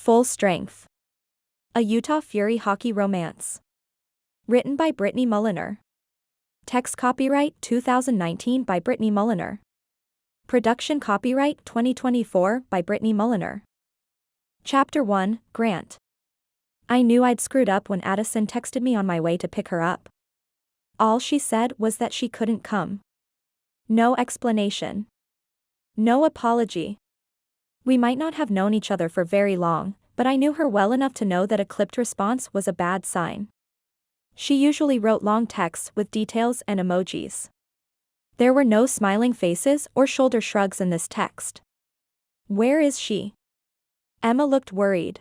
Full Strength. A Utah Fury hockey romance. Written by Brittney Mulliner. Text copyright 2019 by Brittney Mulliner. Production copyright 2024 by Brittney Mulliner. Chapter 1, Grant. I knew I'd screwed up when Addison texted me on my way to pick her up. All she said was that she couldn't come. No explanation. No apology. We might not have known each other for very long, but I knew her well enough to know that a clipped response was a bad sign. She usually wrote long texts with details and emojis. There were no smiling faces or shoulder shrugs in this text. Where is she? Emma looked worried.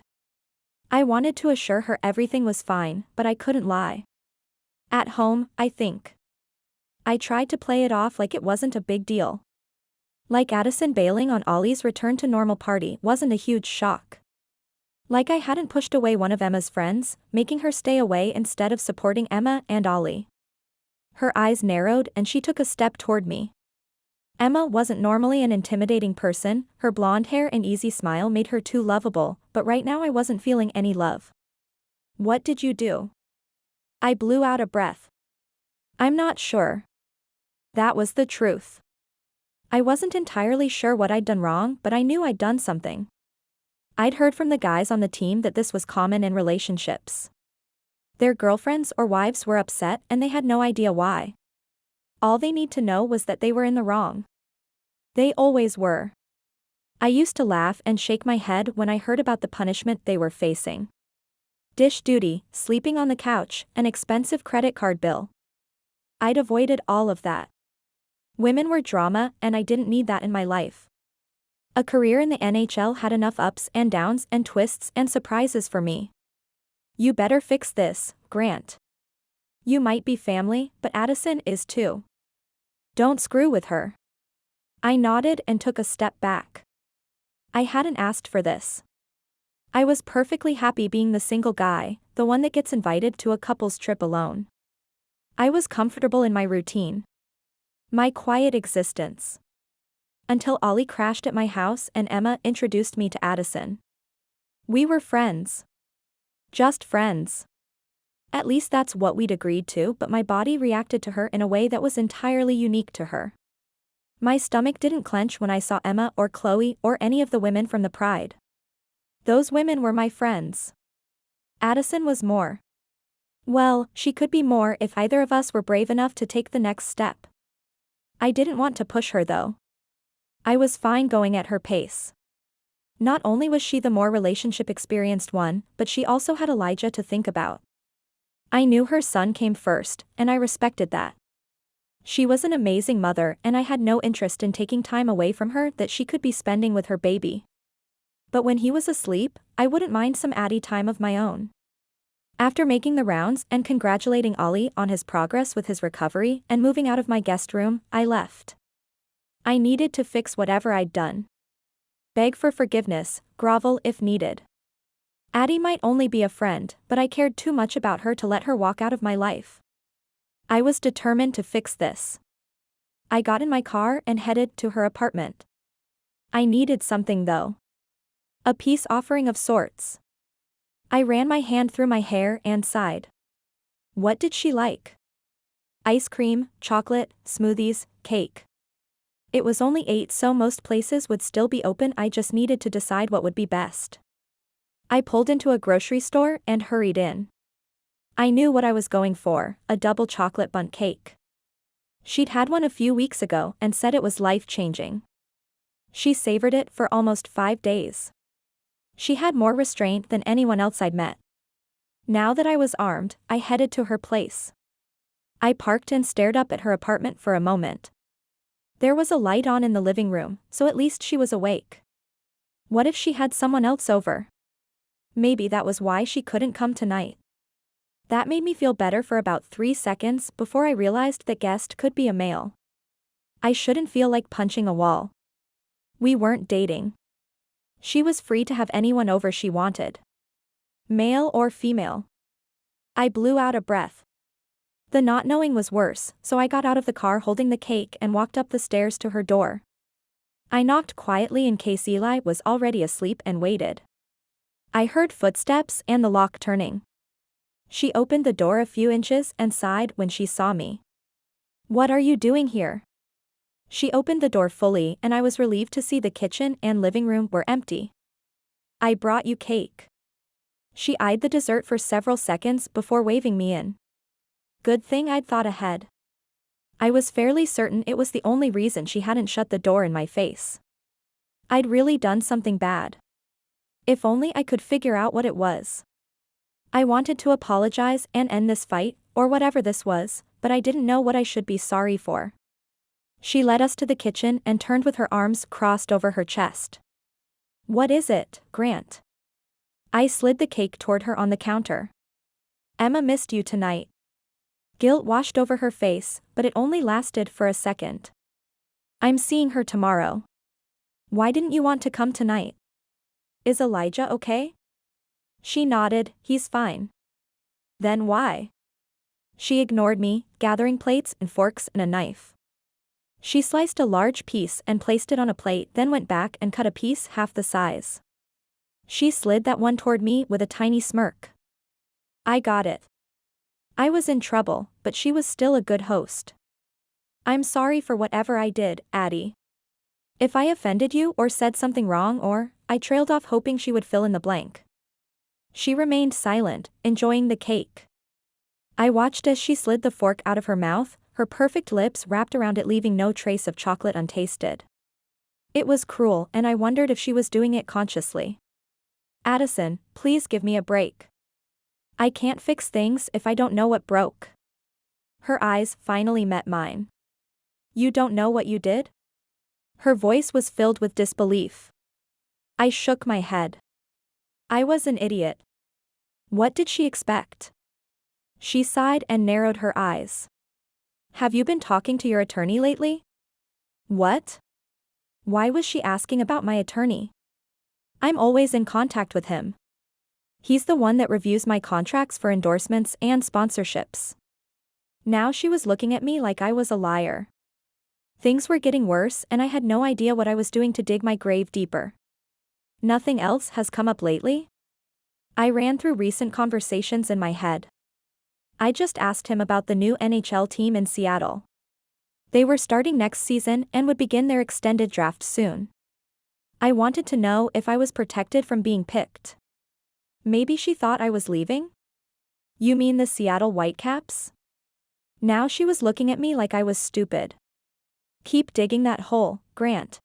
I wanted to assure her everything was fine, but I couldn't lie. At home, I think. I tried to play it off like it wasn't a big deal. Like Addison bailing on Ollie's return to normal party wasn't a huge shock. Like I hadn't pushed away one of Emma's friends, making her stay away instead of supporting Emma and Ollie. Her eyes narrowed and she took a step toward me. Emma wasn't normally an intimidating person, her blonde hair and easy smile made her too lovable, but right now I wasn't feeling any love. What did you do? I blew out a breath. I'm not sure. That was the truth. I wasn't entirely sure what I'd done wrong, but I knew I'd done something. I'd heard from the guys on the team that this was common in relationships. Their girlfriends or wives were upset and they had no idea why. All they need to know was that they were in the wrong. They always were. I used to laugh and shake my head when I heard about the punishment they were facing. Dish duty, sleeping on the couch, an expensive credit card bill. I'd avoided all of that. Women were drama, and I didn't need that in my life. A career in the NHL had enough ups and downs and twists and surprises for me. You better fix this, Grant. You might be family, but Addison is too. Don't screw with her. I nodded and took a step back. I hadn't asked for this. I was perfectly happy being the single guy, the one that gets invited to a couple's trip alone. I was comfortable in my routine. My quiet existence. Until Ollie crashed at my house and Emma introduced me to Addison. We were friends. Just friends. At least that's what we'd agreed to, but my body reacted to her in a way that was entirely unique to her. My stomach didn't clench when I saw Emma or Chloe or any of the women from the Pride. Those women were my friends. Addison was more. Well, she could be more if either of us were brave enough to take the next step. I didn't want to push her though. I was fine going at her pace. Not only was she the more relationship experienced one, but she also had Elijah to think about. I knew her son came first, and I respected that. She was an amazing mother and I had no interest in taking time away from her that she could be spending with her baby. But when he was asleep, I wouldn't mind some Addie time of my own. After making the rounds and congratulating Ollie on his progress with his recovery and moving out of my guest room, I left. I needed to fix whatever I'd done. Beg for forgiveness, grovel if needed. Addie might only be a friend, but I cared too much about her to let her walk out of my life. I was determined to fix this. I got in my car and headed to her apartment. I needed something though. A peace offering of sorts. I ran my hand through my hair and sighed. What did she like? Ice cream, chocolate, smoothies, cake. It was only 8, so most places would still be open. I just needed to decide what would be best. I pulled into a grocery store and hurried in. I knew what I was going for, a double chocolate bundt cake. She'd had one a few weeks ago and said it was life-changing. She savored it for almost 5 days. She had more restraint than anyone else I'd met. Now that I was armed, I headed to her place. I parked and stared up at her apartment for a moment. There was a light on in the living room, so at least she was awake. What if she had someone else over? Maybe that was why she couldn't come tonight. That made me feel better for about 3 seconds before I realized that guest could be a male. I shouldn't feel like punching a wall. We weren't dating. She was free to have anyone over she wanted. Male or female. I blew out a breath. The not knowing was worse, so I got out of the car holding the cake and walked up the stairs to her door. I knocked quietly in case Eli was already asleep and waited. I heard footsteps and the lock turning. She opened the door a few inches and sighed when she saw me. "What are you doing here?" She opened the door fully and I was relieved to see the kitchen and living room were empty. "I brought you cake." She eyed the dessert for several seconds before waving me in. Good thing I'd thought ahead. I was fairly certain it was the only reason she hadn't shut the door in my face. I'd really done something bad. If only I could figure out what it was. I wanted to apologize and end this fight, or whatever this was, but I didn't know what I should be sorry for. She led us to the kitchen and turned with her arms crossed over her chest. "What is it, Grant?" I slid the cake toward her on the counter. "Emma missed you tonight." Guilt washed over her face, but it only lasted for a second. "I'm seeing her tomorrow." "Why didn't you want to come tonight?" "Is Elijah okay?" She nodded. "He's fine." "Then why?" She ignored me, gathering plates and forks and a knife. She sliced a large piece and placed it on a plate, then went back and cut a piece half the size. She slid that one toward me with a tiny smirk. I got it. I was in trouble, but she was still a good host. "I'm sorry for whatever I did, Addie. If I offended you or said something wrong or," I trailed off hoping she would fill in the blank. She remained silent, enjoying the cake. I watched as she slid the fork out of her mouth, her perfect lips wrapped around it leaving no trace of chocolate untasted. It was cruel and I wondered if she was doing it consciously. "Addison, please give me a break. I can't fix things if I don't know what broke." Her eyes finally met mine. "You don't know what you did?" Her voice was filled with disbelief. I shook my head. I was an idiot. What did she expect? She sighed and narrowed her eyes. "Have you been talking to your attorney lately?" "What?" Why was she asking about my attorney? "I'm always in contact with him. He's the one that reviews my contracts for endorsements and sponsorships." Now she was looking at me like I was a liar. Things were getting worse and I had no idea what I was doing to dig my grave deeper. "Nothing else has come up lately?" I ran through recent conversations in my head. I just asked him about the new NHL team in Seattle. They were starting next season and would begin their extended draft soon. I wanted to know if I was protected from being picked. Maybe she thought I was leaving? "You mean the Seattle Whitecaps?" Now she was looking at me like I was stupid. "Keep digging that hole, Grant.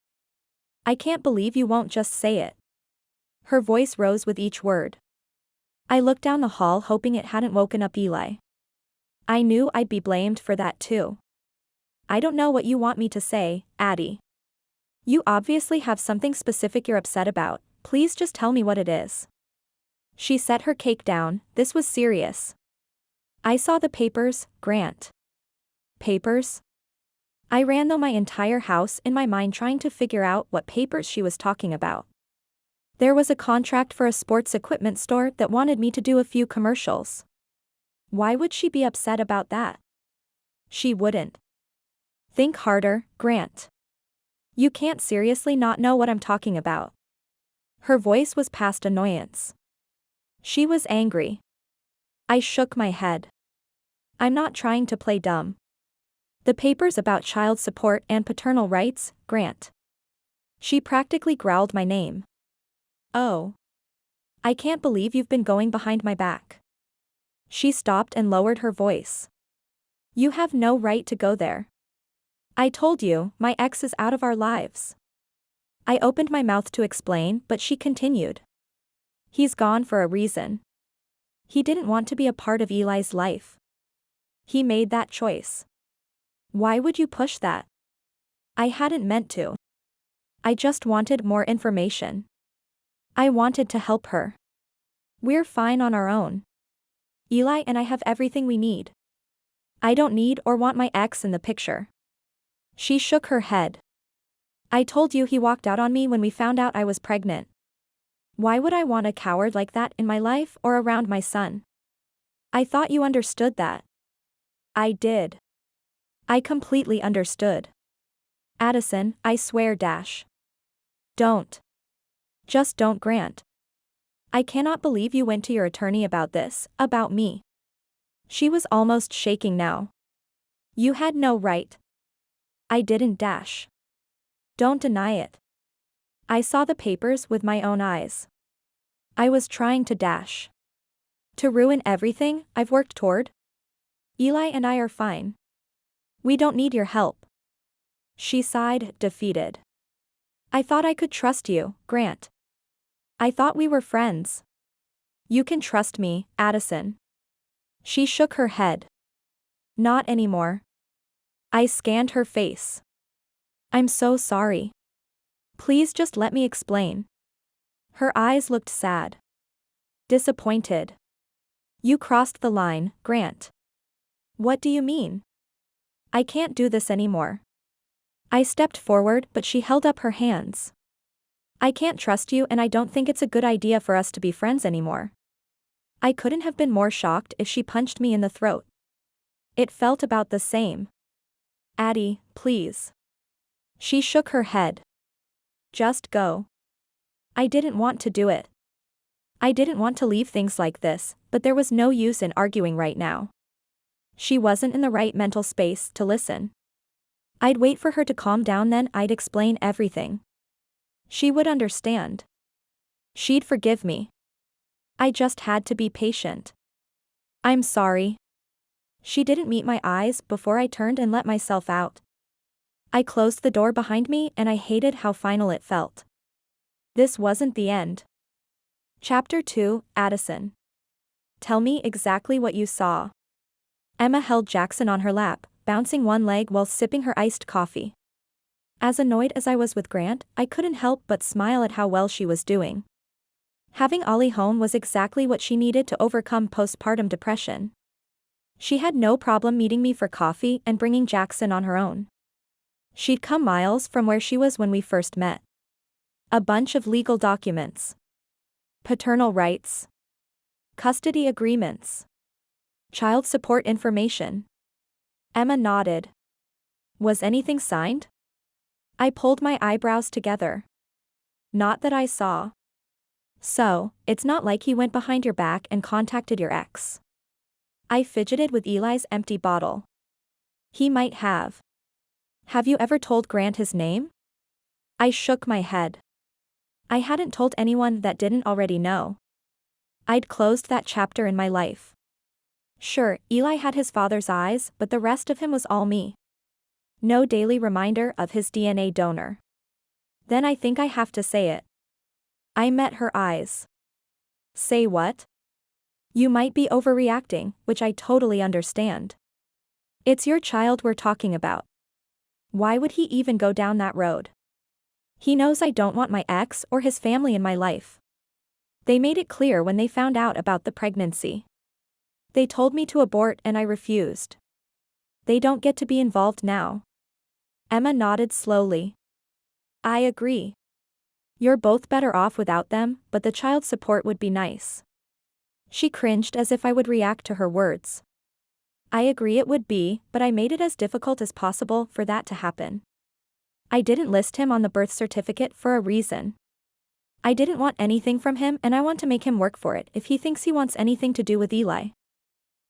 I can't believe you won't just say it." Her voice rose with each word. I looked down the hall hoping it hadn't woken up Eli. I knew I'd be blamed for that too. "I don't know what you want me to say, Addie. You obviously have something specific you're upset about, please just tell me what it is." She set her cake down, this was serious. "I saw the papers, Grant." "Papers?" I ran through my entire house in my mind trying to figure out what papers she was talking about. There was a contract for a sports equipment store that wanted me to do a few commercials. Why would she be upset about that? She wouldn't. "Think harder, Grant. You can't seriously not know what I'm talking about." Her voice was past annoyance. She was angry. I shook my head. "I'm not trying to play dumb. The papers about child support and paternal rights, Grant." She practically growled my name. "Oh. I can't believe you've been going behind my back." She stopped and lowered her voice. "You have no right to go there. I told you, my ex is out of our lives." I opened my mouth to explain, but she continued. "He's gone for a reason. He didn't want to be a part of Eli's life. He made that choice. Why would you push that?" I hadn't meant to. I just wanted more information. I wanted to help her. "We're fine on our own. Eli and I have everything we need. I don't need or want my ex in the picture." She shook her head. "I told you he walked out on me when we found out I was pregnant. Why would I want a coward like that in my life or around my son? I thought you understood that." I did. I completely understood. "Addison, I swear. Don't. Just don't, Grant. I cannot believe you went to your attorney about this, about me. She was almost shaking now. You had no right. I didn't dash. Don't deny it. I saw the papers with my own eyes. I was trying to dash. To ruin everything I've worked toward? Eli and I are fine. We don't need your help. She sighed, defeated. I thought I could trust you, Grant. I thought we were friends. You can trust me, Addison. She shook her head. Not anymore. I scanned her face. I'm so sorry. Please just let me explain. Her eyes looked sad. Disappointed. You crossed the line, Grant. What do you mean? I can't do this anymore. I stepped forward, but she held up her hands. I can't trust you, and I don't think it's a good idea for us to be friends anymore. I couldn't have been more shocked if she punched me in the throat. It felt about the same. Addie, please. She shook her head. Just go. I didn't want to do it. I didn't want to leave things like this, but there was no use in arguing right now. She wasn't in the right mental space to listen. I'd wait for her to calm down, then I'd explain everything. She would understand. She'd forgive me. I just had to be patient. I'm sorry. She didn't meet my eyes before I turned and let myself out. I closed the door behind me, and I hated how final it felt. This wasn't the end. Chapter 2, Addison. Tell me exactly what you saw. Emma held Jackson on her lap, bouncing one leg while sipping her iced coffee. As annoyed as I was with Grant, I couldn't help but smile at how well she was doing. Having Ollie home was exactly what she needed to overcome postpartum depression. She had no problem meeting me for coffee and bringing Jackson on her own. She'd come miles from where she was when we first met. A bunch of legal documents. Paternal rights. Custody agreements. Child support information. Emma nodded. Was anything signed? I pulled my eyebrows together. Not that I saw. So, it's not like he went behind your back and contacted your ex. I fidgeted with Eli's empty bottle. He might have. Have you ever told Grant his name? I shook my head. I hadn't told anyone that didn't already know. I'd closed that chapter in my life. Sure, Eli had his father's eyes, but the rest of him was all me. No daily reminder of his DNA donor. Then I think I have to say it. I met her eyes. Say what? You might be overreacting, which I totally understand. It's your child we're talking about. Why would he even go down that road? He knows I don't want my ex or his family in my life. They made it clear when they found out about the pregnancy. They told me to abort and I refused. They don't get to be involved now. Emma nodded slowly. I agree. You're both better off without them, but the child support would be nice. She cringed as if I would react to her words. I agree it would be, but I made it as difficult as possible for that to happen. I didn't list him on the birth certificate for a reason. I didn't want anything from him, and I want to make him work for it if he thinks he wants anything to do with Eli.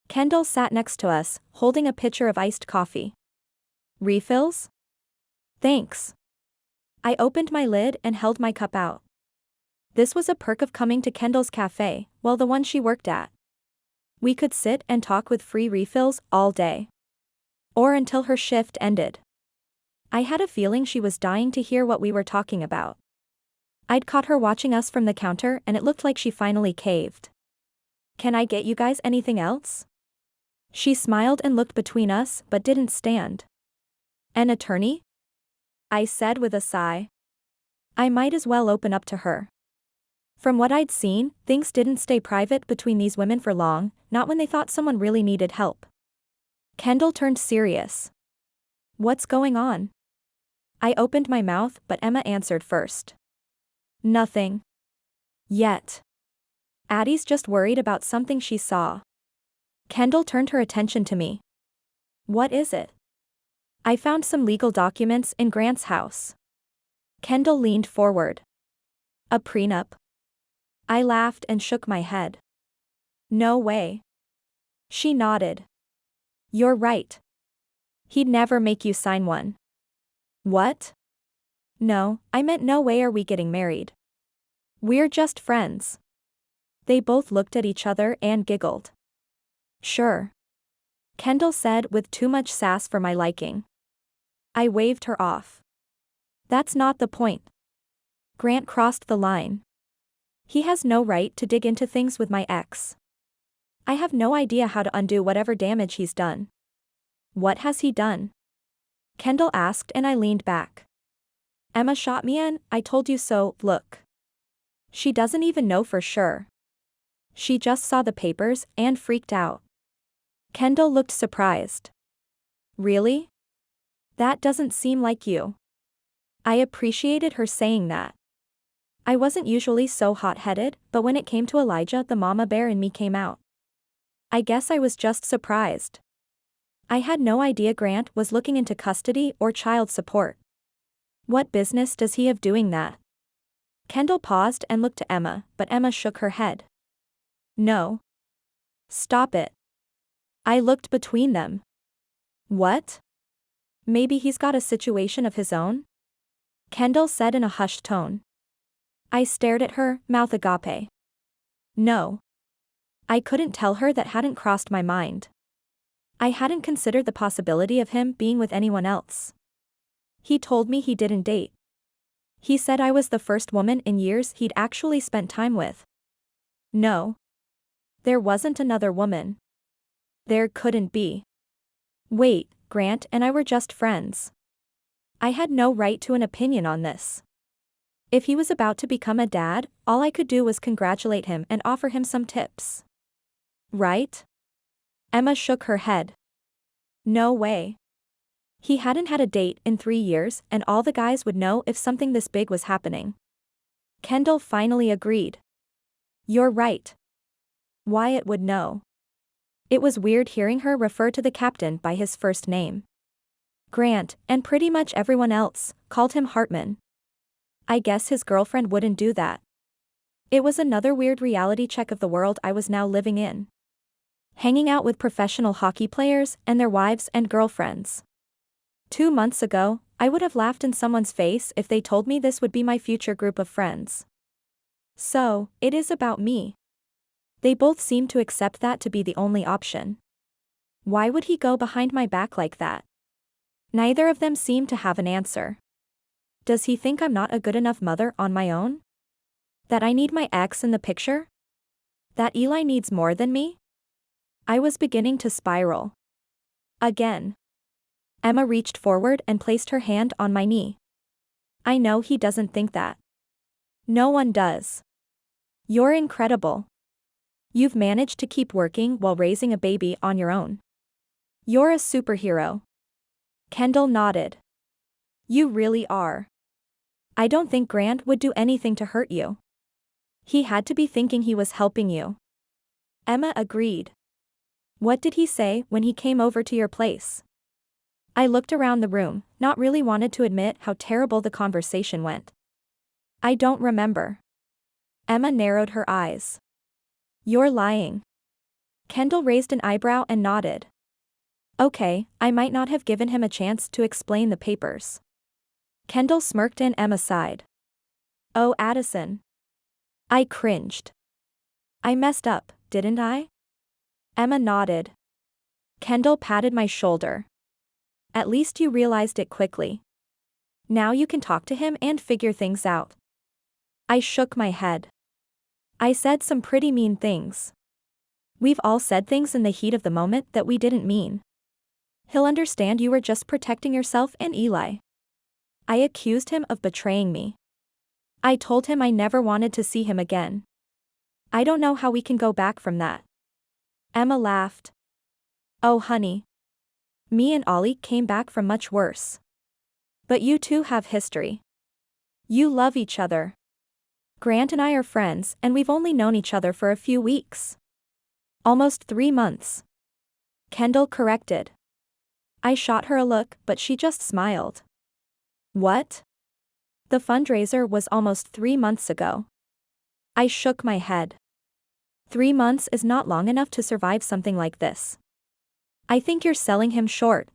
Kendall sat next to us, holding a pitcher of iced coffee. Refills? Thanks. I opened my lid and held my cup out. This was a perk of coming to Kendall's cafe, well, the one she worked at. We could sit and talk with free refills all day. Or until her shift ended. I had a feeling she was dying to hear what we were talking about. I'd caught her watching us from the counter, and it looked like she finally caved. Can I get you guys anything else? She smiled and looked between us, but didn't stand. An attorney? I said with a sigh. I might as well open up to her. From what I'd seen, things didn't stay private between these women for long, not when they thought someone really needed help. Kendall turned serious. What's going on? I opened my mouth, but Emma answered first. Nothing. Yet. Addie's just worried about something she saw. Kendall turned her attention to me. What is it? I found some legal documents in Grant's house. Kendall leaned forward. A prenup? I laughed and shook my head. No way. She nodded. You're right. He'd never make you sign one. What? No, I meant no way are we getting married. We're just friends. They both looked at each other and giggled. Sure. Kendall said with too much sass for my liking. I waved her off. That's not the point. Grant crossed the line. He has no right to dig into things with my ex. I have no idea how to undo whatever damage he's done. What has he done? Kendall asked and I leaned back. Emma shot me an I told you so look. She doesn't even know for sure. She just saw the papers and freaked out. Kendall looked surprised. Really? That doesn't seem like you. I appreciated her saying that. I wasn't usually so hot-headed, but when it came to Elijah, the mama bear in me came out. I guess I was just surprised. I had no idea Grant was looking into custody or child support. What business does he have doing that? Kendall paused and looked to Emma, but Emma shook her head. No. Stop it. I looked between them. What? Maybe he's got a situation of his own? Kendall said in a hushed tone. I stared at her, mouth agape. No. I couldn't tell her that hadn't crossed my mind. I hadn't considered the possibility of him being with anyone else. He told me he didn't date. He said I was the first woman in years he'd actually spent time with. No. There wasn't another woman. There couldn't be. Wait, Grant and I were just friends. I had no right to an opinion on this. If he was about to become a dad, all I could do was congratulate him and offer him some tips. Right? Emma shook her head. No way. He hadn't had a date in 3 years and all the guys would know if something this big was happening. Kendall finally agreed. You're right. Wyatt would know. It was weird hearing her refer to the captain by his first name. Grant, and pretty much everyone else, called him Hartman. I guess his girlfriend wouldn't do that. It was another weird reality check of the world I was now living in. Hanging out with professional hockey players and their wives and girlfriends. 2 months ago, I would have laughed in someone's face if they told me this would be my future group of friends. So, it is about me. They both seem to accept that to be the only option. Why would he go behind my back like that? Neither of them seem to have an answer. Does he think I'm not a good enough mother on my own? That I need my ex in the picture? That Eli needs more than me? I was beginning to spiral. Again. Emma reached forward and placed her hand on my knee. I know he doesn't think that. No one does. You're incredible. You've managed to keep working while raising a baby on your own. You're a superhero. Kendall nodded. You really are. I don't think Grant would do anything to hurt you. He had to be thinking he was helping you. Emma agreed. What did he say when he came over to your place? I looked around the room, not really wanted to admit how terrible the conversation went. I don't remember. Emma narrowed her eyes. You're lying. Kendall raised an eyebrow and nodded. Okay, I might not have given him a chance to explain the papers. Kendall smirked and Emma sighed. Oh, Addison. I cringed. I messed up, didn't I? Emma nodded. Kendall patted my shoulder. At least you realized it quickly. Now you can talk to him and figure things out. I shook my head. I said some pretty mean things. We've all said things in the heat of the moment that we didn't mean. He'll understand you were just protecting yourself and Eli. I accused him of betraying me. I told him I never wanted to see him again. I don't know how we can go back from that. Emma laughed. Oh honey. Me and Ollie came back from much worse. But you two have history. You love each other. Grant and I are friends and we've only known each other for a few weeks. Almost 3 months. Kendall corrected. I shot her a look but she just smiled. What? The fundraiser was almost 3 months ago. I shook my head. 3 months is not long enough to survive something like this. I think you're selling him short.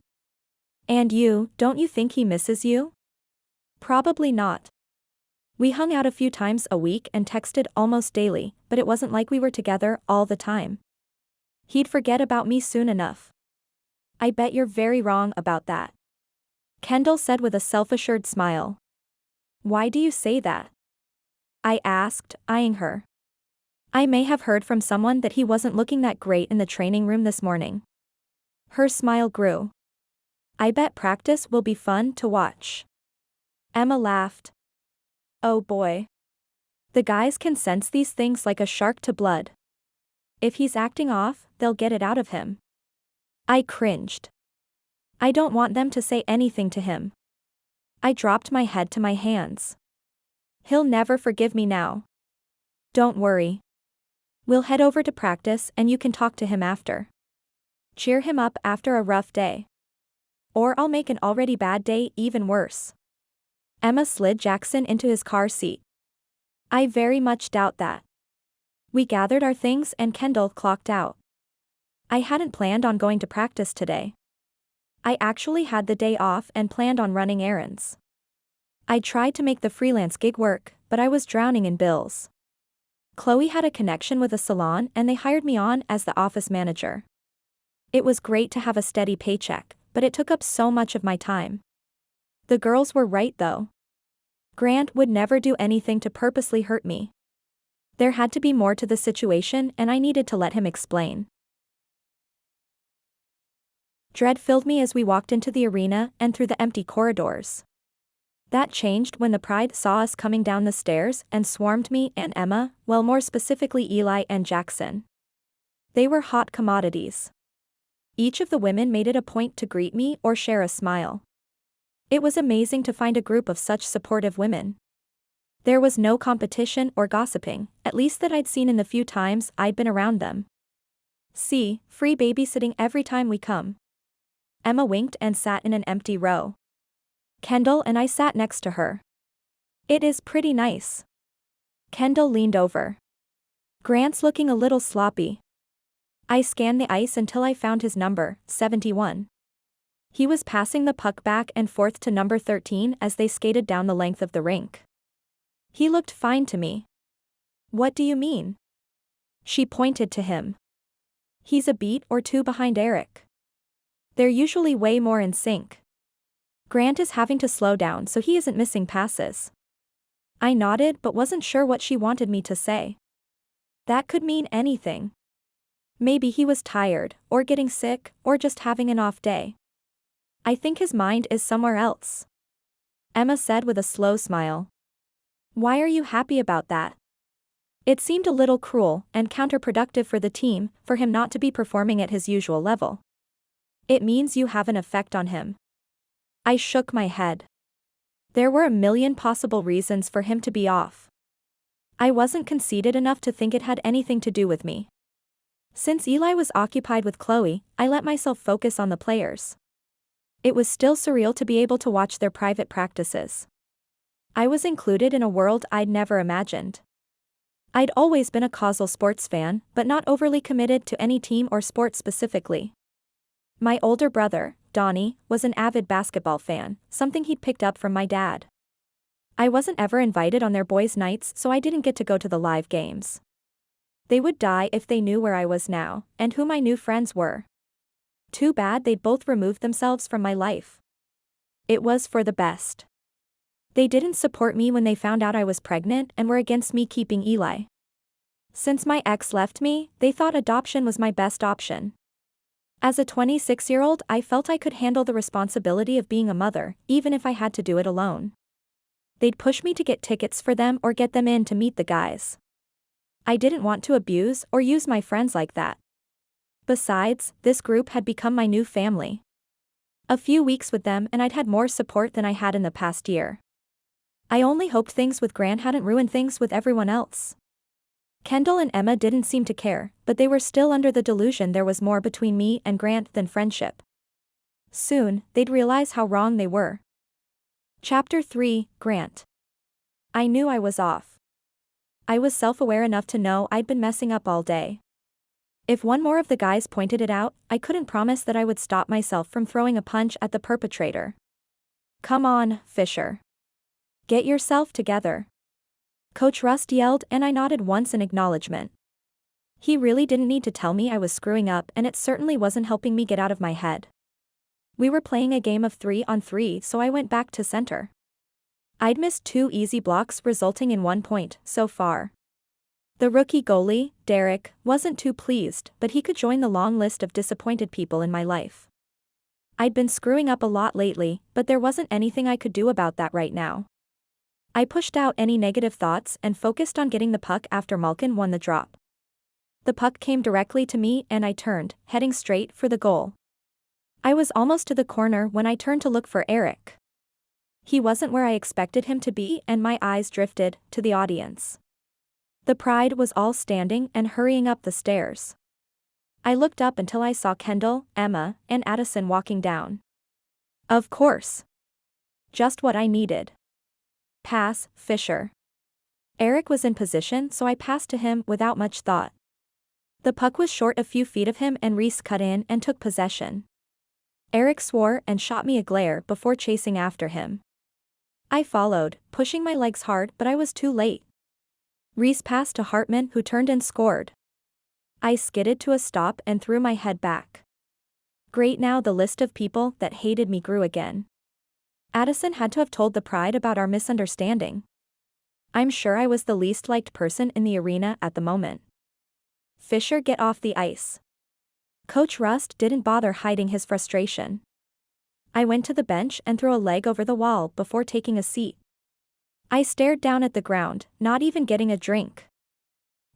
And you, don't you think he misses you? Probably not. We hung out a few times a week and texted almost daily, but it wasn't like we were together all the time. He'd forget about me soon enough. I bet you're very wrong about that. Kendall said with a self-assured smile. Why do you say that? I asked, eyeing her. I may have heard from someone that he wasn't looking that great in the training room this morning. Her smile grew. I bet practice will be fun to watch. Emma laughed. Oh boy. The guys can sense these things like a shark to blood. If he's acting off, they'll get it out of him. I cringed. I don't want them to say anything to him. I dropped my head to my hands. He'll never forgive me now. Don't worry. We'll head over to practice and you can talk to him after. Cheer him up after a rough day. Or I'll make an already bad day even worse. Emma slid Jackson into his car seat. I very much doubt that. We gathered our things and Kendall clocked out. I hadn't planned on going to practice today. I actually had the day off and planned on running errands. I tried to make the freelance gig work, but I was drowning in bills. Chloe had a connection with a salon and they hired me on as the office manager. It was great to have a steady paycheck, but it took up so much of my time. The girls were right though. Grant would never do anything to purposely hurt me. There had to be more to the situation and I needed to let him explain. Dread filled me as we walked into the arena and through the empty corridors. That changed when the Pride saw us coming down the stairs and swarmed me and Emma, well more specifically Eli and Jackson. They were hot commodities. Each of the women made it a point to greet me or share a smile. It was amazing to find a group of such supportive women. There was no competition or gossiping, at least that I'd seen in the few times I'd been around them. See, free babysitting every time we come. Emma winked and sat in an empty row. Kendall and I sat next to her. It is pretty nice. Kendall leaned over. Grant's looking a little sloppy. I scanned the ice until I found his number, 71. He was passing the puck back and forth to number 13 as they skated down the length of the rink. He looked fine to me. What do you mean? She pointed to him. He's a beat or two behind Eric. They're usually way more in sync. Grant is having to slow down so he isn't missing passes. I nodded but wasn't sure what she wanted me to say. That could mean anything. Maybe he was tired, or getting sick, or just having an off day. I think his mind is somewhere else. Emma said with a slow smile. Why are you happy about that? It seemed a little cruel and counterproductive for the team for him not to be performing at his usual level. It means you have an effect on him. I shook my head. There were a million possible reasons for him to be off. I wasn't conceited enough to think it had anything to do with me. Since Eli was occupied with Chloe, I let myself focus on the players. It was still surreal to be able to watch their private practices. I was included in a world I'd never imagined. I'd always been a casual sports fan, but not overly committed to any team or sport specifically. My older brother, Donnie, was an avid basketball fan, something he'd picked up from my dad. I wasn't ever invited on their boys' nights, so I didn't get to go to the live games. They would die if they knew where I was now, and who my new friends were. Too bad they'd both removed themselves from my life. It was for the best. They didn't support me when they found out I was pregnant and were against me keeping Eli. Since my ex left me, they thought adoption was my best option. As a 26-year-old, I felt I could handle the responsibility of being a mother, even if I had to do it alone. They'd push me to get tickets for them or get them in to meet the guys. I didn't want to abuse or use my friends like that. Besides, this group had become my new family. A few weeks with them and I'd had more support than I had in the past year. I only hoped things with Grant hadn't ruined things with everyone else. Kendall and Emma didn't seem to care, but they were still under the delusion there was more between me and Grant than friendship. Soon, they'd realize how wrong they were. Chapter 3, Grant. I knew I was off. I was self-aware enough to know I'd been messing up all day. If one more of the guys pointed it out, I couldn't promise that I would stop myself from throwing a punch at the perpetrator. "Come on, Fisher. Get yourself together," Coach Rust yelled, and I nodded once in acknowledgement. He really didn't need to tell me I was screwing up, and it certainly wasn't helping me get out of my head. We were playing a game of 3-on-3, so I went back to center. I'd missed 2 easy blocks, resulting in 1 point so far. The rookie goalie, Derek, wasn't too pleased, but he could join the long list of disappointed people in my life. I'd been screwing up a lot lately, but there wasn't anything I could do about that right now. I pushed out any negative thoughts and focused on getting the puck after Malkin won the drop. The puck came directly to me and I turned, heading straight for the goal. I was almost to the corner when I turned to look for Eric. He wasn't where I expected him to be, and my eyes drifted to the audience. The Pride was all standing and hurrying up the stairs. I looked up until I saw Kendall, Emma, and Addison walking down. Of course. Just what I needed. "Pass, Fisher." Eric was in position, so I passed to him without much thought. The puck was short a few feet of him and Reese cut in and took possession. Eric swore and shot me a glare before chasing after him. I followed, pushing my legs hard, but I was too late. Reese passed to Hartman, who turned and scored. I skidded to a stop and threw my head back. Great, now the list of people that hated me grew again. Addison had to have told the Pride about our misunderstanding. I'm sure I was the least liked person in the arena at the moment. "Fisher, get off the ice." Coach Rust didn't bother hiding his frustration. I went to the bench and threw a leg over the wall before taking a seat. I stared down at the ground, not even getting a drink.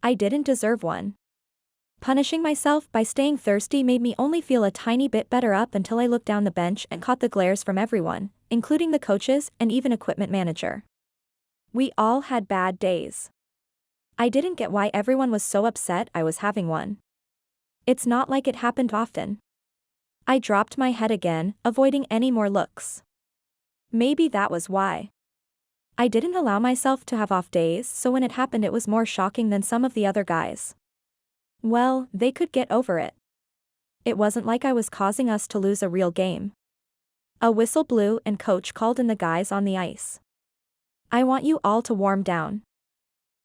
I didn't deserve one. Punishing myself by staying thirsty made me only feel a tiny bit better up until I looked down the bench and caught the glares from everyone, including the coaches and even equipment manager. We all had bad days. I didn't get why everyone was so upset I was having one. It's not like it happened often. I dropped my head again, avoiding any more looks. Maybe that was why. I didn't allow myself to have off days, so when it happened it was more shocking than some of the other guys. Well, they could get over it. It wasn't like I was causing us to lose a real game. A whistle blew and Coach called in the guys on the ice. "I want you all to warm down.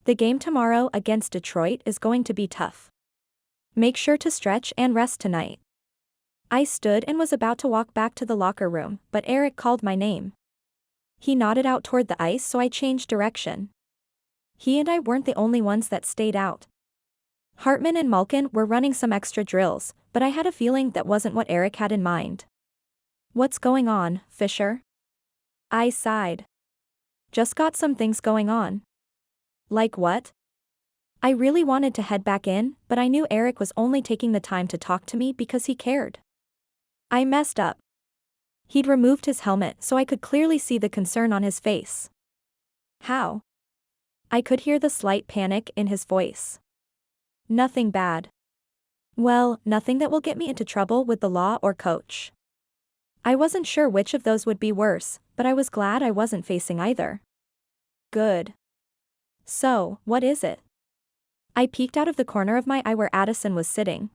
The game tomorrow against Detroit is going to be tough. Make sure to stretch and rest tonight." I stood and was about to walk back to the locker room, but Eric called my name. He nodded out toward the ice, so I changed direction. He and I weren't the only ones that stayed out. Hartman and Malkin were running some extra drills, but I had a feeling that wasn't what Eric had in mind. "What's going on, Fisher?" I sighed. "Just got some things going on." "Like what?" I really wanted to head back in, but I knew Eric was only taking the time to talk to me because he cared. I messed up. He'd removed his helmet so I could clearly see the concern on his face. "How?" I could hear the slight panic in his voice. "Nothing bad." "Well, nothing that will get me into trouble with the law or Coach." I wasn't sure which of those would be worse, but I was glad I wasn't facing either. "Good. So, what is it?" I peeked out of the corner of my eye where Addison was sitting.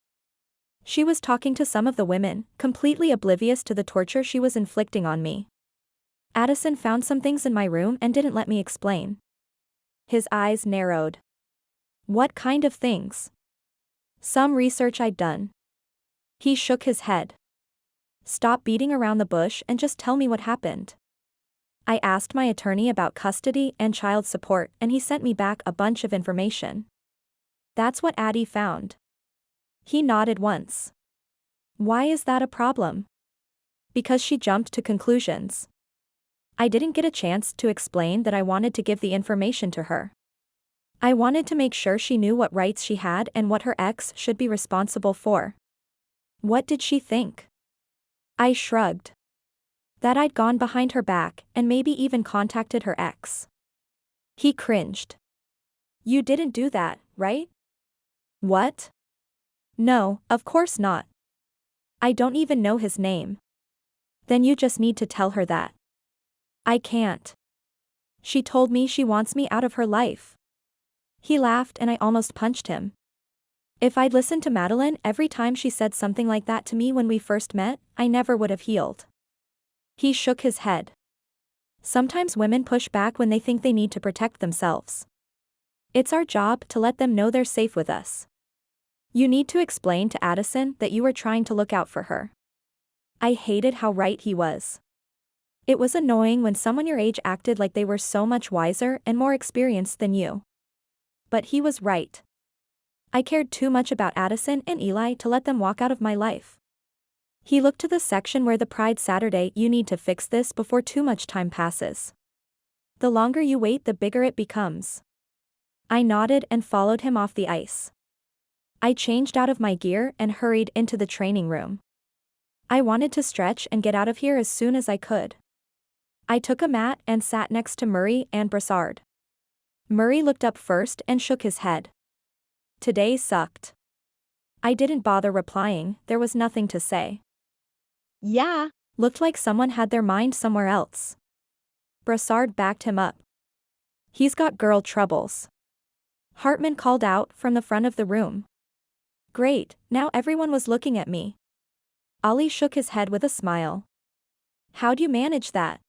She was talking to some of the women, completely oblivious to the torture she was inflicting on me. Addison found some things in my room and didn't let me explain. His eyes narrowed. "What kind of things?" "Some research I'd done." He shook his head. "Stop beating around the bush and just tell me what happened." I asked my attorney about custody and child support, and he sent me back a bunch of information. "That's what Addie found." He nodded once. "Why is that a problem?" "Because she jumped to conclusions." I didn't get a chance to explain that I wanted to give the information to her. I wanted to make sure she knew what rights she had and what her ex should be responsible for. What did she think? I shrugged. That I'd gone behind her back and maybe even contacted her ex. He cringed. "You didn't do that, right?" "What?" "No, of course not. I don't even know his name." "Then you just need to tell her that." "I can't. She told me she wants me out of her life." He laughed and I almost punched him. If I'd listened to Madeline every time she said something like that to me when we first met, I never would have healed. He shook his head. Sometimes women push back when they think they need to protect themselves. It's our job to let them know they're safe with us. You need to explain to Addison that you were trying to look out for her. I hated how right he was. It was annoying when someone your age acted like they were so much wiser and more experienced than you. But he was right. I cared too much about Addison and Eli to let them walk out of my life. He looked to the section where the Pride Saturday you need to fix this before too much time passes. The longer you wait the bigger it becomes. I nodded and followed him off the ice. I changed out of my gear and hurried into the training room. I wanted to stretch and get out of here as soon as I could. I took a mat and sat next to Murray and Brassard. Murray looked up first and shook his head. Today sucked. I didn't bother replying, there was nothing to say. Yeah. Looked like someone had their mind somewhere else. Brassard backed him up. He's got girl troubles. Hartman called out from the front of the room. Great, now everyone was looking at me. Ollie shook his head with a smile. How'd you manage that?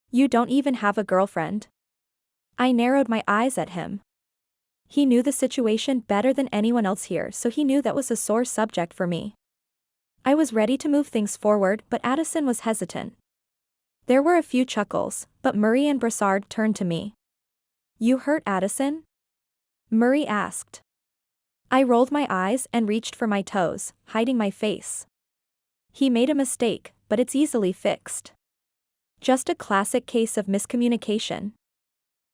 You don't even have a girlfriend. I narrowed my eyes at him. He knew the situation better than anyone else here, so he knew that was a sore subject for me. I was ready to move things forward, but Addison was hesitant. There were a few chuckles, but Murray and Brassard turned to me. You hurt Addison? Murray asked. I rolled my eyes and reached for my toes, hiding my face. He made a mistake, but it's easily fixed. Just a classic case of miscommunication.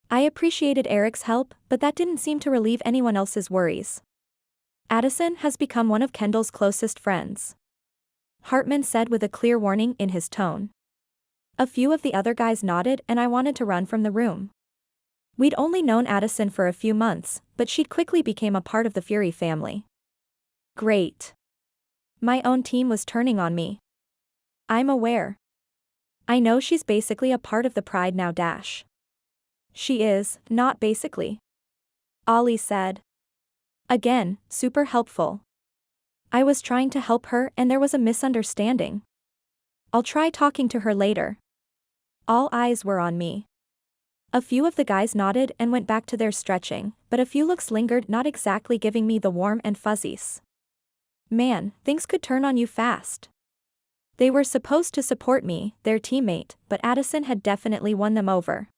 I appreciated Eric's help, but that didn't seem to relieve anyone else's worries. Addison has become one of Kendall's closest friends. Hartman said with a clear warning in his tone. A few of the other guys nodded and I wanted to run from the room. We'd only known Addison for a few months, but she'd quickly become a part of the Fury family. Great. My own team was turning on me. I'm aware. I know she's basically a part of the Pride now. She is, not basically. Ollie said. Again, super helpful. I was trying to help her and there was a misunderstanding. I'll try talking to her later. All eyes were on me. A few of the guys nodded and went back to their stretching, but a few looks lingered, not exactly giving me the warm and fuzzies. Man, things could turn on you fast. They were supposed to support me, their teammate, but Addison had definitely won them over.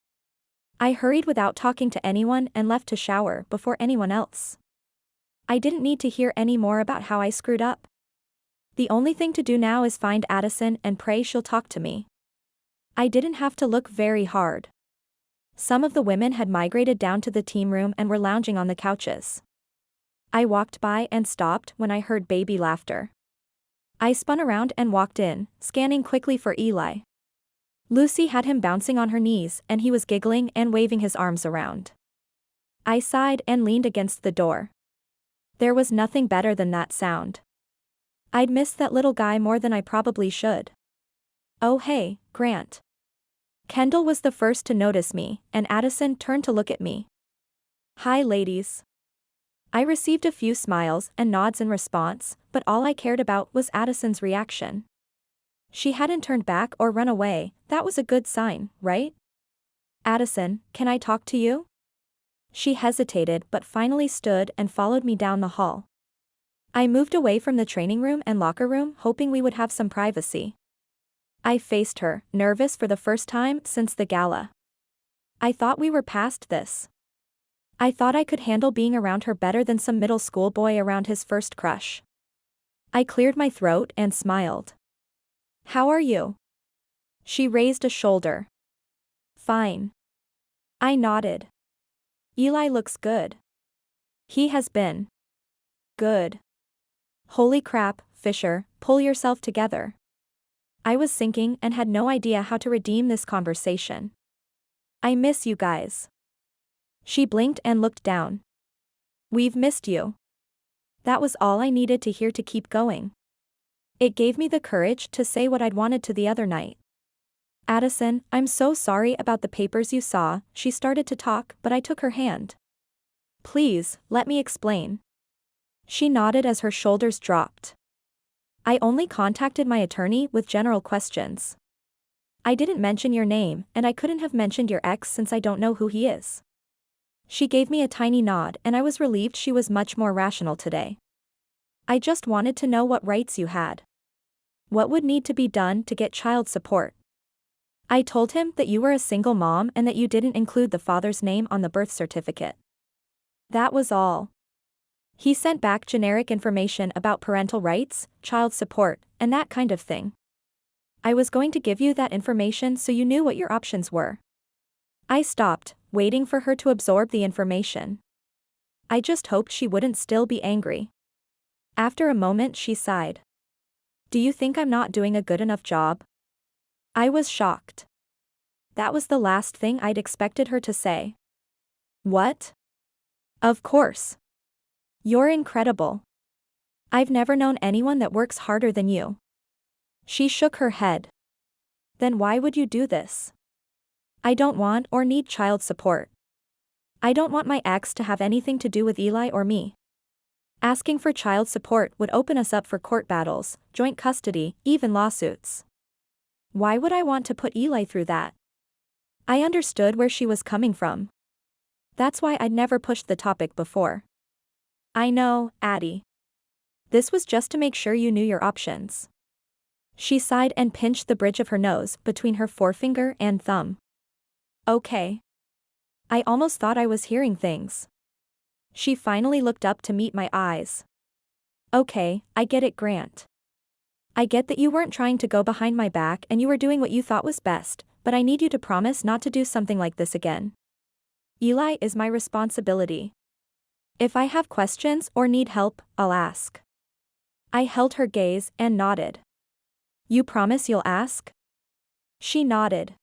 I hurried without talking to anyone and left to shower before anyone else. I didn't need to hear any more about how I screwed up. The only thing to do now is find Addison and pray she'll talk to me. I didn't have to look very hard. Some of the women had migrated down to the team room and were lounging on the couches. I walked by and stopped when I heard baby laughter. I spun around and walked in, scanning quickly for Eli. Lucy had him bouncing on her knees and he was giggling and waving his arms around. I sighed and leaned against the door. There was nothing better than that sound. I'd missed that little guy more than I probably should. Oh hey, Grant. Kendall was the first to notice me, and Addison turned to look at me. Hi ladies. I received a few smiles and nods in response, but all I cared about was Addison's reaction. She hadn't turned back or run away, that was a good sign, right? Addison, can I talk to you? She hesitated but finally stood and followed me down the hall. I moved away from the training room and locker room, hoping we would have some privacy. I faced her, nervous for the first time since the gala. I thought we were past this. I thought I could handle being around her better than some middle school boy around his first crush. I cleared my throat and smiled. How are you? She raised a shoulder. Fine. I nodded. Eli looks good. He has been. Good. Holy crap, Fisher, pull yourself together. I was sinking and had no idea how to redeem this conversation. I miss you guys. She blinked and looked down. We've missed you. That was all I needed to hear to keep going. It gave me the courage to say what I'd wanted to the other night. Addison, I'm so sorry about the papers you saw. She started to talk, but I took her hand. Please, let me explain. She nodded as her shoulders dropped. I only contacted my attorney with general questions. I didn't mention your name, and I couldn't have mentioned your ex since I don't know who he is. She gave me a tiny nod, and I was relieved she was much more rational today. I just wanted to know what rights you had. What would need to be done to get child support? I told him that you were a single mom and that you didn't include the father's name on the birth certificate. That was all. He sent back generic information about parental rights, child support, and that kind of thing. I was going to give you that information so you knew what your options were. I stopped, waiting for her to absorb the information. I just hoped she wouldn't still be angry. After a moment she sighed. Do you think I'm not doing a good enough job? I was shocked. That was the last thing I'd expected her to say. What? Of course. You're incredible. I've never known anyone that works harder than you. She shook her head. Then why would you do this? I don't want or need child support. I don't want my ex to have anything to do with Eli or me. Asking for child support would open us up for court battles, joint custody, even lawsuits. Why would I want to put Eli through that? I understood where she was coming from. That's why I'd never pushed the topic before. I know, Addie. This was just to make sure you knew your options. She sighed and pinched the bridge of her nose between her forefinger and thumb. Okay. I almost thought I was hearing things. She finally looked up to meet my eyes. Okay, I get it, Grant. I get that you weren't trying to go behind my back and you were doing what you thought was best, but I need you to promise not to do something like this again. Eli is my responsibility. If I have questions or need help, I'll ask. I held her gaze and nodded. You promise you'll ask? She nodded.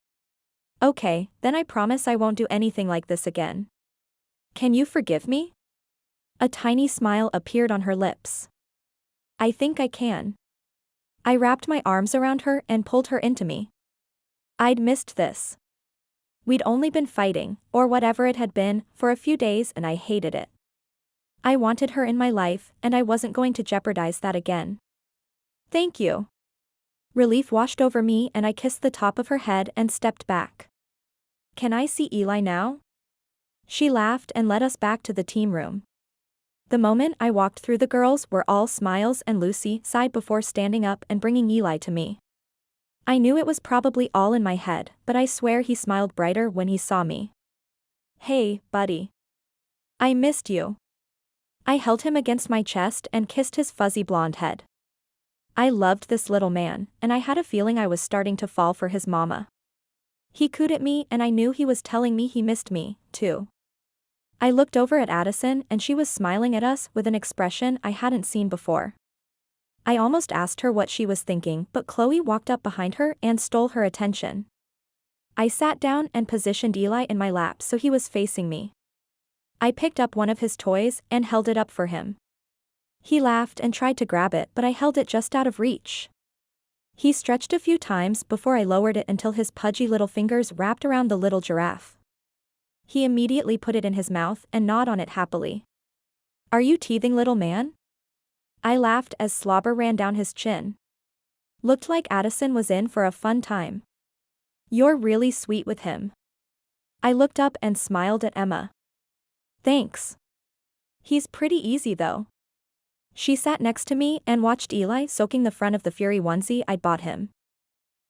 Okay, then I promise I won't do anything like this again. Can you forgive me? A tiny smile appeared on her lips. I think I can. I wrapped my arms around her and pulled her into me. I'd missed this. We'd only been fighting, or whatever it had been, for a few days and I hated it. I wanted her in my life, and I wasn't going to jeopardize that again. Thank you. Relief washed over me and I kissed the top of her head and stepped back. Can I see Eli now? She laughed and led us back to the team room. The moment I walked through, the girls were all smiles and Lucy sighed before standing up and bringing Eli to me. I knew it was probably all in my head, but I swear he smiled brighter when he saw me. Hey, buddy. I missed you. I held him against my chest and kissed his fuzzy blonde head. I loved this little man, and I had a feeling I was starting to fall for his mama. He cooed at me and I knew he was telling me he missed me, too. I looked over at Addison and she was smiling at us with an expression I hadn't seen before. I almost asked her what she was thinking, but Chloe walked up behind her and stole her attention. I sat down and positioned Eli in my lap so he was facing me. I picked up one of his toys and held it up for him. He laughed and tried to grab it, but I held it just out of reach. He stretched a few times before I lowered it until his pudgy little fingers wrapped around the little giraffe. He immediately put it in his mouth and gnawed on it happily. Are you teething, little man? I laughed as slobber ran down his chin. Looked like Addison was in for a fun time. You're really sweet with him. I looked up and smiled at Emma. Thanks. He's pretty easy though. She sat next to me and watched Eli soaking the front of the Fury onesie I'd bought him.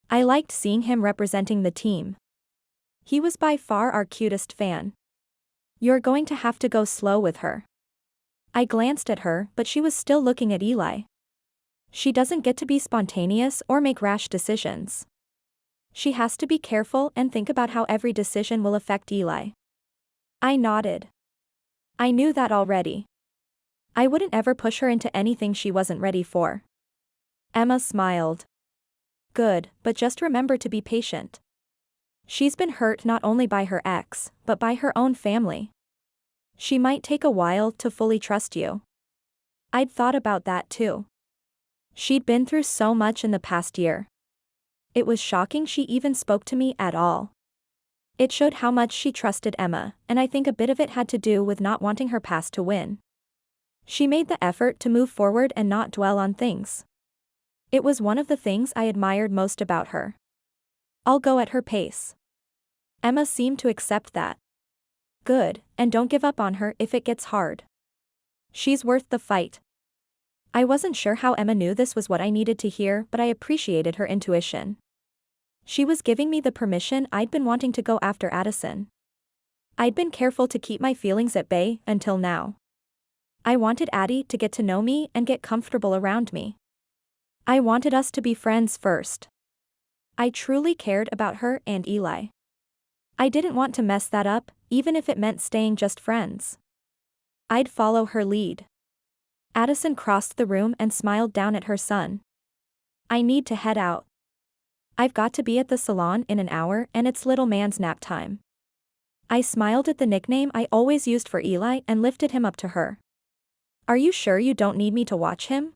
I liked seeing him representing the team. He was by far our cutest fan. You're going to have to go slow with her. I glanced at her, but she was still looking at Eli. She doesn't get to be spontaneous or make rash decisions. She has to be careful and think about how every decision will affect Eli. I nodded. I knew that already. I wouldn't ever push her into anything she wasn't ready for. Emma smiled. Good, but just remember to be patient. She's been hurt not only by her ex, but by her own family. She might take a while to fully trust you. I'd thought about that too. She'd been through so much in the past year. It was shocking she even spoke to me at all. It showed how much she trusted Emma, and I think a bit of it had to do with not wanting her past to win. She made the effort to move forward and not dwell on things. It was one of the things I admired most about her. I'll go at her pace. Emma seemed to accept that. Good, and don't give up on her if it gets hard. She's worth the fight. I wasn't sure how Emma knew this was what I needed to hear, but I appreciated her intuition. She was giving me the permission I'd been wanting to go after Addison. I'd been careful to keep my feelings at bay until now. I wanted Addie to get to know me and get comfortable around me. I wanted us to be friends first. I truly cared about her and Eli. I didn't want to mess that up, even if it meant staying just friends. I'd follow her lead. Addison crossed the room and smiled down at her son. I need to head out. I've got to be at the salon in an hour and it's little man's nap time. I smiled at the nickname I always used for Eli and lifted him up to her. Are you sure you don't need me to watch him?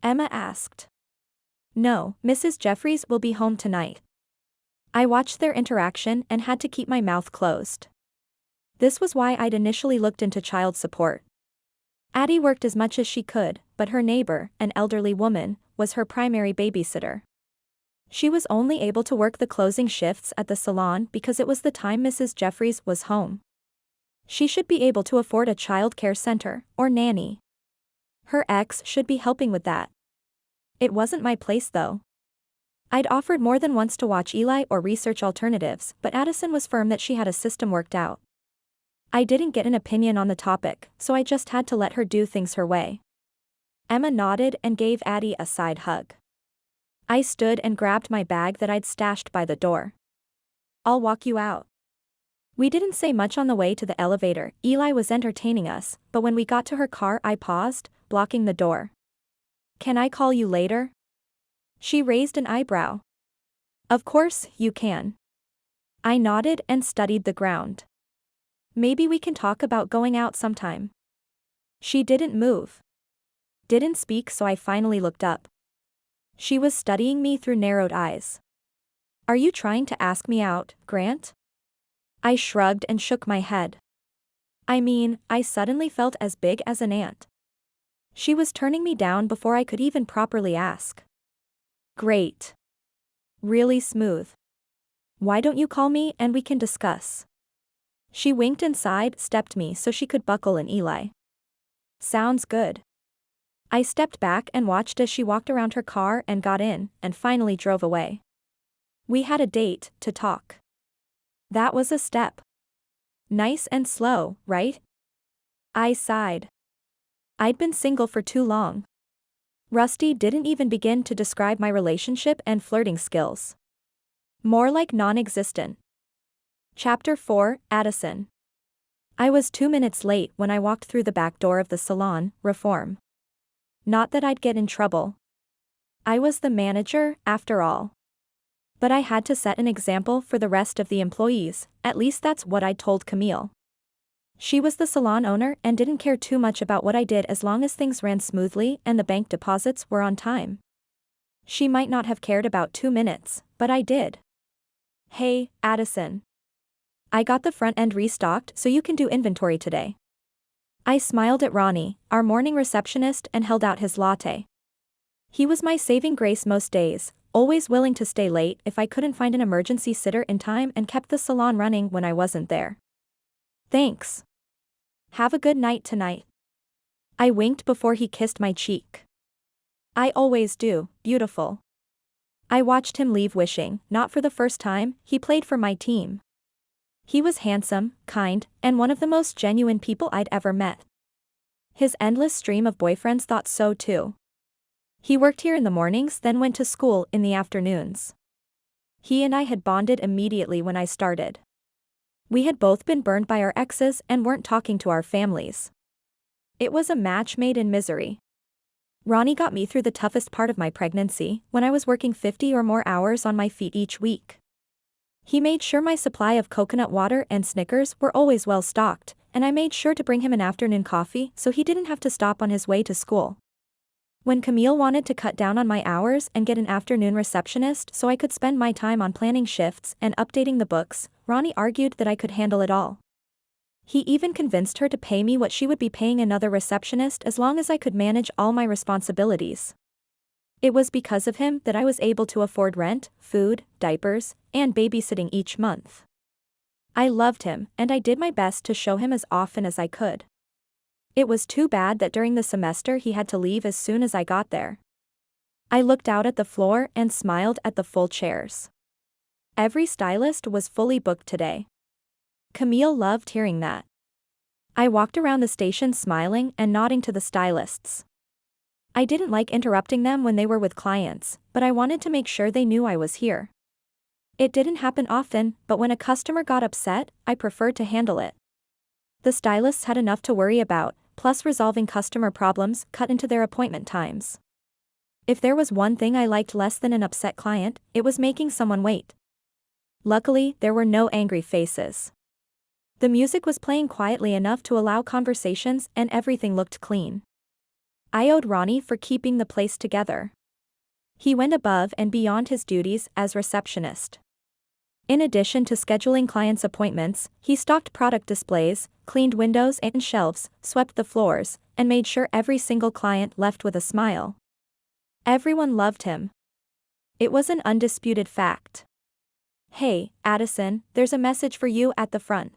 Emma asked. No, Mrs. Jeffries will be home tonight. I watched their interaction and had to keep my mouth closed. This was why I'd initially looked into child support. Addie worked as much as she could, but her neighbor, an elderly woman, was her primary babysitter. She was only able to work the closing shifts at the salon because it was the time Mrs. Jeffries was home. She should be able to afford a child care center, or nanny. Her ex should be helping with that. It wasn't my place though. I'd offered more than once to watch Eli or research alternatives, but Addison was firm that she had a system worked out. I didn't get an opinion on the topic, so I just had to let her do things her way. Emma nodded and gave Addie a side hug. I stood and grabbed my bag that I'd stashed by the door. I'll walk you out. We didn't say much on the way to the elevator. Eli was entertaining us, but when we got to her car I paused, blocking the door. Can I call you later? She raised an eyebrow. Of course, you can. I nodded and studied the ground. Maybe we can talk about going out sometime. She didn't move. Didn't speak, so I finally looked up. She was studying me through narrowed eyes. Are you trying to ask me out, Grant? I shrugged and shook my head. I mean, I suddenly felt as big as an ant. She was turning me down before I could even properly ask. Great. Really smooth. Why don't you call me and we can discuss? She winked and sidestepped me so she could buckle in Eli. Sounds good. I stepped back and watched as she walked around her car and got in, and finally drove away. We had a date to talk. That was a step. Nice and slow, right? I sighed. I'd been single for too long. Rusty didn't even begin to describe my relationship and flirting skills. More like non-existent. Chapter 4, Addison. I was 2 minutes late when I walked through the back door of the salon, Reform. Not that I'd get in trouble. I was the manager, after all. But I had to set an example for the rest of the employees, at least that's what I'd told Camille. She was the salon owner and didn't care too much about what I did as long as things ran smoothly and the bank deposits were on time. She might not have cared about 2 minutes, but I did. Hey, Addison. I got the front end restocked so you can do inventory today. I smiled at Ronnie, our morning receptionist, and held out his latte. He was my saving grace most days, always willing to stay late if I couldn't find an emergency sitter in time and kept the salon running when I wasn't there. Thanks. Have a good night tonight. I winked before he kissed my cheek. I always do, beautiful. I watched him leave wishing, not for the first time, he played for my team. He was handsome, kind, and one of the most genuine people I'd ever met. His endless stream of boyfriends thought so too. He worked here in the mornings, then went to school in the afternoons. He and I had bonded immediately when I started. We had both been burned by our exes and weren't talking to our families. It was a match made in misery. Ronnie got me through the toughest part of my pregnancy, when I was working 50 or more hours on my feet each week. He made sure my supply of coconut water and Snickers were always well stocked, and I made sure to bring him an afternoon coffee so he didn't have to stop on his way to school. When Camille wanted to cut down on my hours and get an afternoon receptionist so I could spend my time on planning shifts and updating the books, Ronnie argued that I could handle it all. He even convinced her to pay me what she would be paying another receptionist as long as I could manage all my responsibilities. It was because of him that I was able to afford rent, food, diapers, and babysitting each month. I loved him, and I did my best to show him as often as I could. It was too bad that during the semester he had to leave as soon as I got there. I looked out at the floor and smiled at the full chairs. Every stylist was fully booked today. Camille loved hearing that. I walked around the station smiling and nodding to the stylists. I didn't like interrupting them when they were with clients, but I wanted to make sure they knew I was here. It didn't happen often, but when a customer got upset, I preferred to handle it. The stylists had enough to worry about, plus resolving customer problems cut into their appointment times. If there was one thing I liked less than an upset client, it was making someone wait. Luckily, there were no angry faces. The music was playing quietly enough to allow conversations and everything looked clean. I owed Ronnie for keeping the place together. He went above and beyond his duties as receptionist. In addition to scheduling clients' appointments, he stocked product displays, cleaned windows and shelves, swept the floors, and made sure every single client left with a smile. Everyone loved him. It was an undisputed fact. "Hey, Addison, there's a message for you at the front."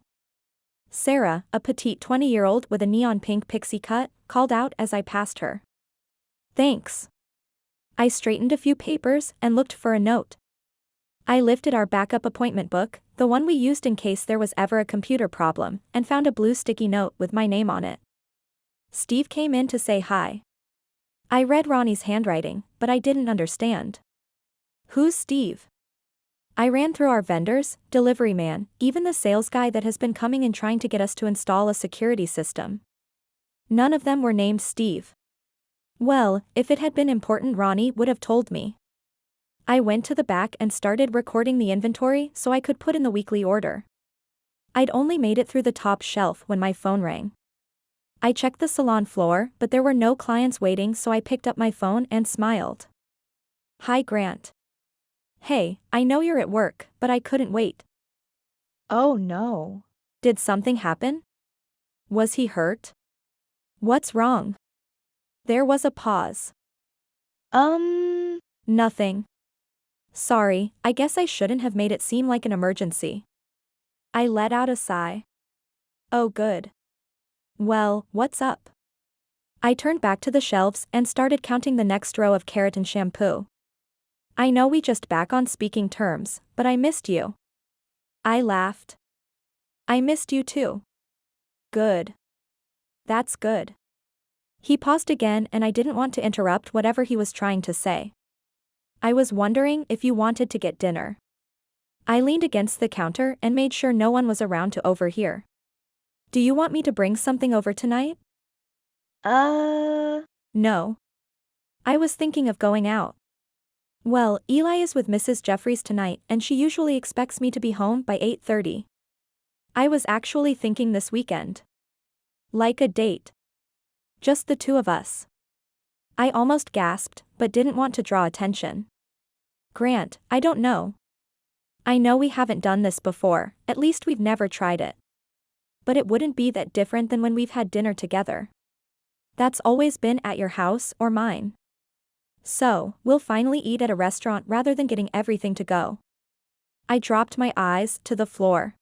Sarah, a petite 20-year-old with a neon pink pixie cut, called out as I passed her. "Thanks." I straightened a few papers and looked for a note. I lifted our backup appointment book, the one we used in case there was ever a computer problem, and found a blue sticky note with my name on it. Steve came in to say hi. I read Ronnie's handwriting, but I didn't understand. Who's Steve? I ran through our vendors, delivery man, even the sales guy that has been coming in trying to get us to install a security system. None of them were named Steve. Well, if it had been important, Ronnie would have told me. I went to the back and started recording the inventory so I could put in the weekly order. I'd only made it through the top shelf when my phone rang. I checked the salon floor, but there were no clients waiting, so I picked up my phone and smiled. "Hi, Grant." "Hey, I know you're at work, but I couldn't wait." Oh no. "Did something happen? Was he hurt? What's wrong?" There was a pause. Nothing. Sorry, I guess I shouldn't have made it seem like an emergency." I let out a sigh. "Oh good. Well, what's up?" I turned back to the shelves and started counting the next row of keratin shampoo. "I know we just back on speaking terms, but I missed you." I laughed. "I missed you too." "Good. That's good." He paused again and I didn't want to interrupt whatever he was trying to say. "I was wondering if you wanted to get dinner." I leaned against the counter and made sure no one was around to overhear. "Do you want me to bring something over tonight?" No. I was thinking of going out. Well, Eli is with Mrs. Jeffries tonight and she usually expects me to be home by 8:30. I was actually thinking this weekend. Like a date. Just the two of us. I almost gasped, but didn't want to draw attention. "Grant, I don't know. I know we haven't done this before, at least we've never tried it. But it wouldn't be that different than when we've had dinner together. That's always been at your house or mine. So, we'll finally eat at a restaurant rather than getting everything to go." I dropped my eyes to the floor.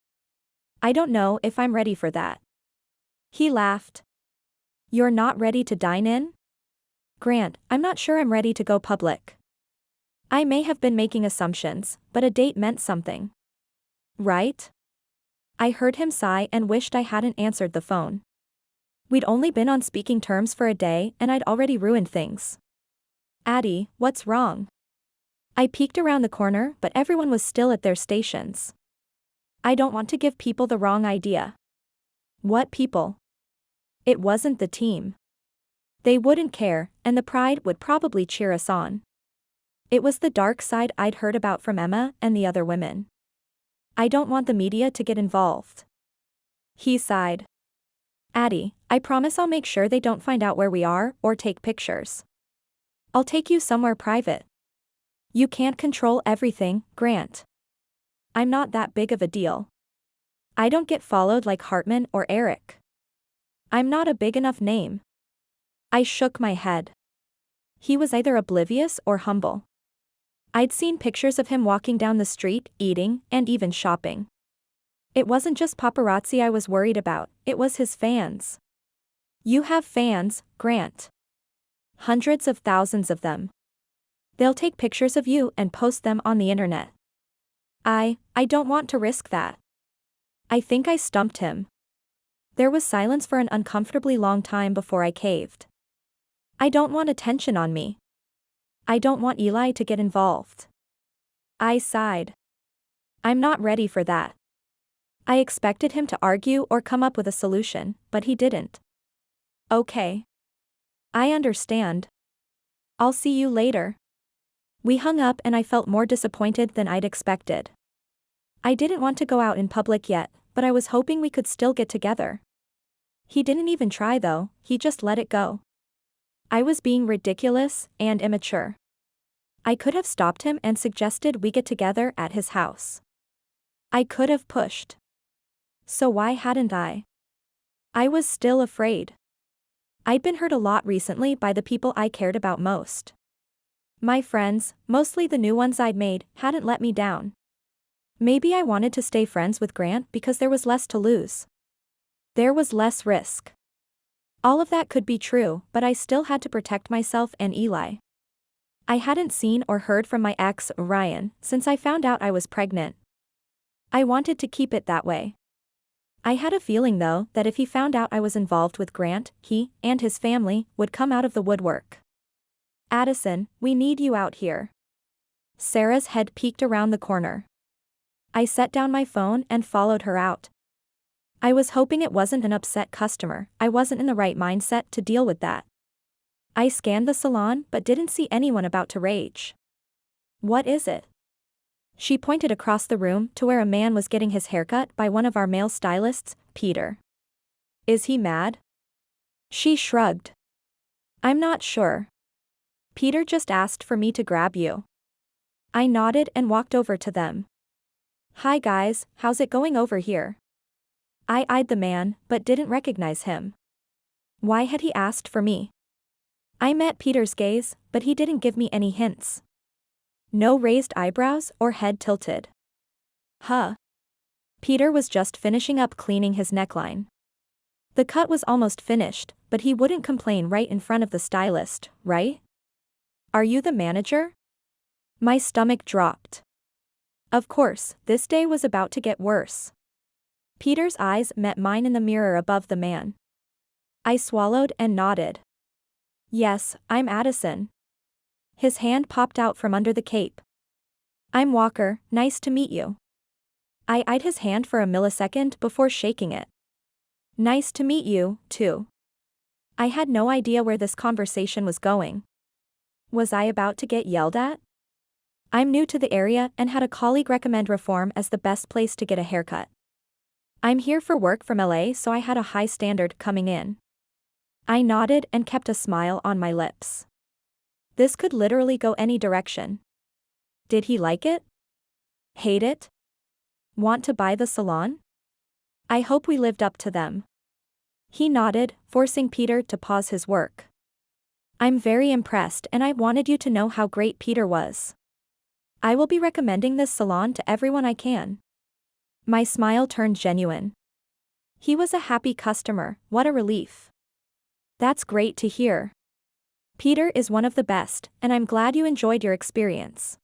"I don't know if I'm ready for that." He laughed. "You're not ready to dine in?" "Grant, I'm not sure I'm ready to go public." I may have been making assumptions, but a date meant something. Right? I heard him sigh and wished I hadn't answered the phone. We'd only been on speaking terms for a day and I'd already ruined things. "Addie, what's wrong?" I peeked around the corner, but everyone was still at their stations. I don't want to give people the wrong idea. What people? It wasn't the team. They wouldn't care, and the pride would probably cheer us on. It was the dark side I'd heard about from Emma and the other women. I don't want the media to get involved. He sighed. "Addie, I promise I'll make sure they don't find out where we are or take pictures. I'll take you somewhere private. You can't control everything, Grant. I'm not that big of a deal." I don't get followed like Hartman or Eric. I'm not a big enough name. I shook my head. He was either oblivious or humble. I'd seen pictures of him walking down the street, eating, and even shopping. It wasn't just paparazzi I was worried about, it was his fans. You have fans, Grant. Hundreds of thousands of them. They'll take pictures of you and post them on the internet. I don't want to risk that. I think I stumped him. There was silence for an uncomfortably long time before I caved. I don't want attention on me. I don't want Eli to get involved. I sighed. I'm not ready for that. I expected him to argue or come up with a solution, but he didn't. Okay. I understand. I'll see you later. We hung up and I felt more disappointed than I'd expected. I didn't want to go out in public yet, but I was hoping we could still get together. He didn't even try though, he just let it go. I was being ridiculous and immature. I could have stopped him and suggested we get together at his house. I could have pushed. So why hadn't I? I was still afraid. I'd been hurt a lot recently by the people I cared about most. My friends, mostly the new ones I'd made, hadn't let me down. Maybe I wanted to stay friends with Grant because there was less to lose. There was less risk. All of that could be true, but I still had to protect myself and Eli. I hadn't seen or heard from my ex, Ryan, since I found out I was pregnant. I wanted to keep it that way. I had a feeling though that if he found out I was involved with Grant, he, and his family, would come out of the woodwork. Addison, we need you out here. Sarah's head peeked around the corner. I set down my phone and followed her out. I was hoping it wasn't an upset customer, I wasn't in the right mindset to deal with that. I scanned the salon but didn't see anyone about to rage. What is it? She pointed across the room to where a man was getting his haircut by one of our male stylists, Peter. Is he mad? She shrugged. I'm not sure. Peter just asked for me to grab you. I nodded and walked over to them. Hi guys, how's it going over here? I eyed the man, but didn't recognize him. Why had he asked for me? I met Peter's gaze, but he didn't give me any hints. No raised eyebrows or head tilted. Huh. Peter was just finishing up cleaning his neckline. The cut was almost finished, but he wouldn't complain right in front of the stylist, right? Are you the manager? My stomach dropped. Of course, this day was about to get worse. Peter's eyes met mine in the mirror above the man. I swallowed and nodded. Yes, I'm Addison. His hand popped out from under the cape. I'm Walker, nice to meet you. I eyed his hand for a millisecond before shaking it. Nice to meet you, too. I had no idea where this conversation was going. Was I about to get yelled at? I'm new to the area and had a colleague recommend Reform as the best place to get a haircut. I'm here for work from LA, so I had a high standard coming in. I nodded and kept a smile on my lips. This could literally go any direction. Did he like it? Hate it? Want to buy the salon? I hope we lived up to them. He nodded, forcing Peter to pause his work. I'm very impressed and I wanted you to know how great Peter was. I will be recommending this salon to everyone I can. My smile turned genuine. He was a happy customer, what a relief. That's great to hear. Peter is one of the best, and I'm glad you enjoyed your experience.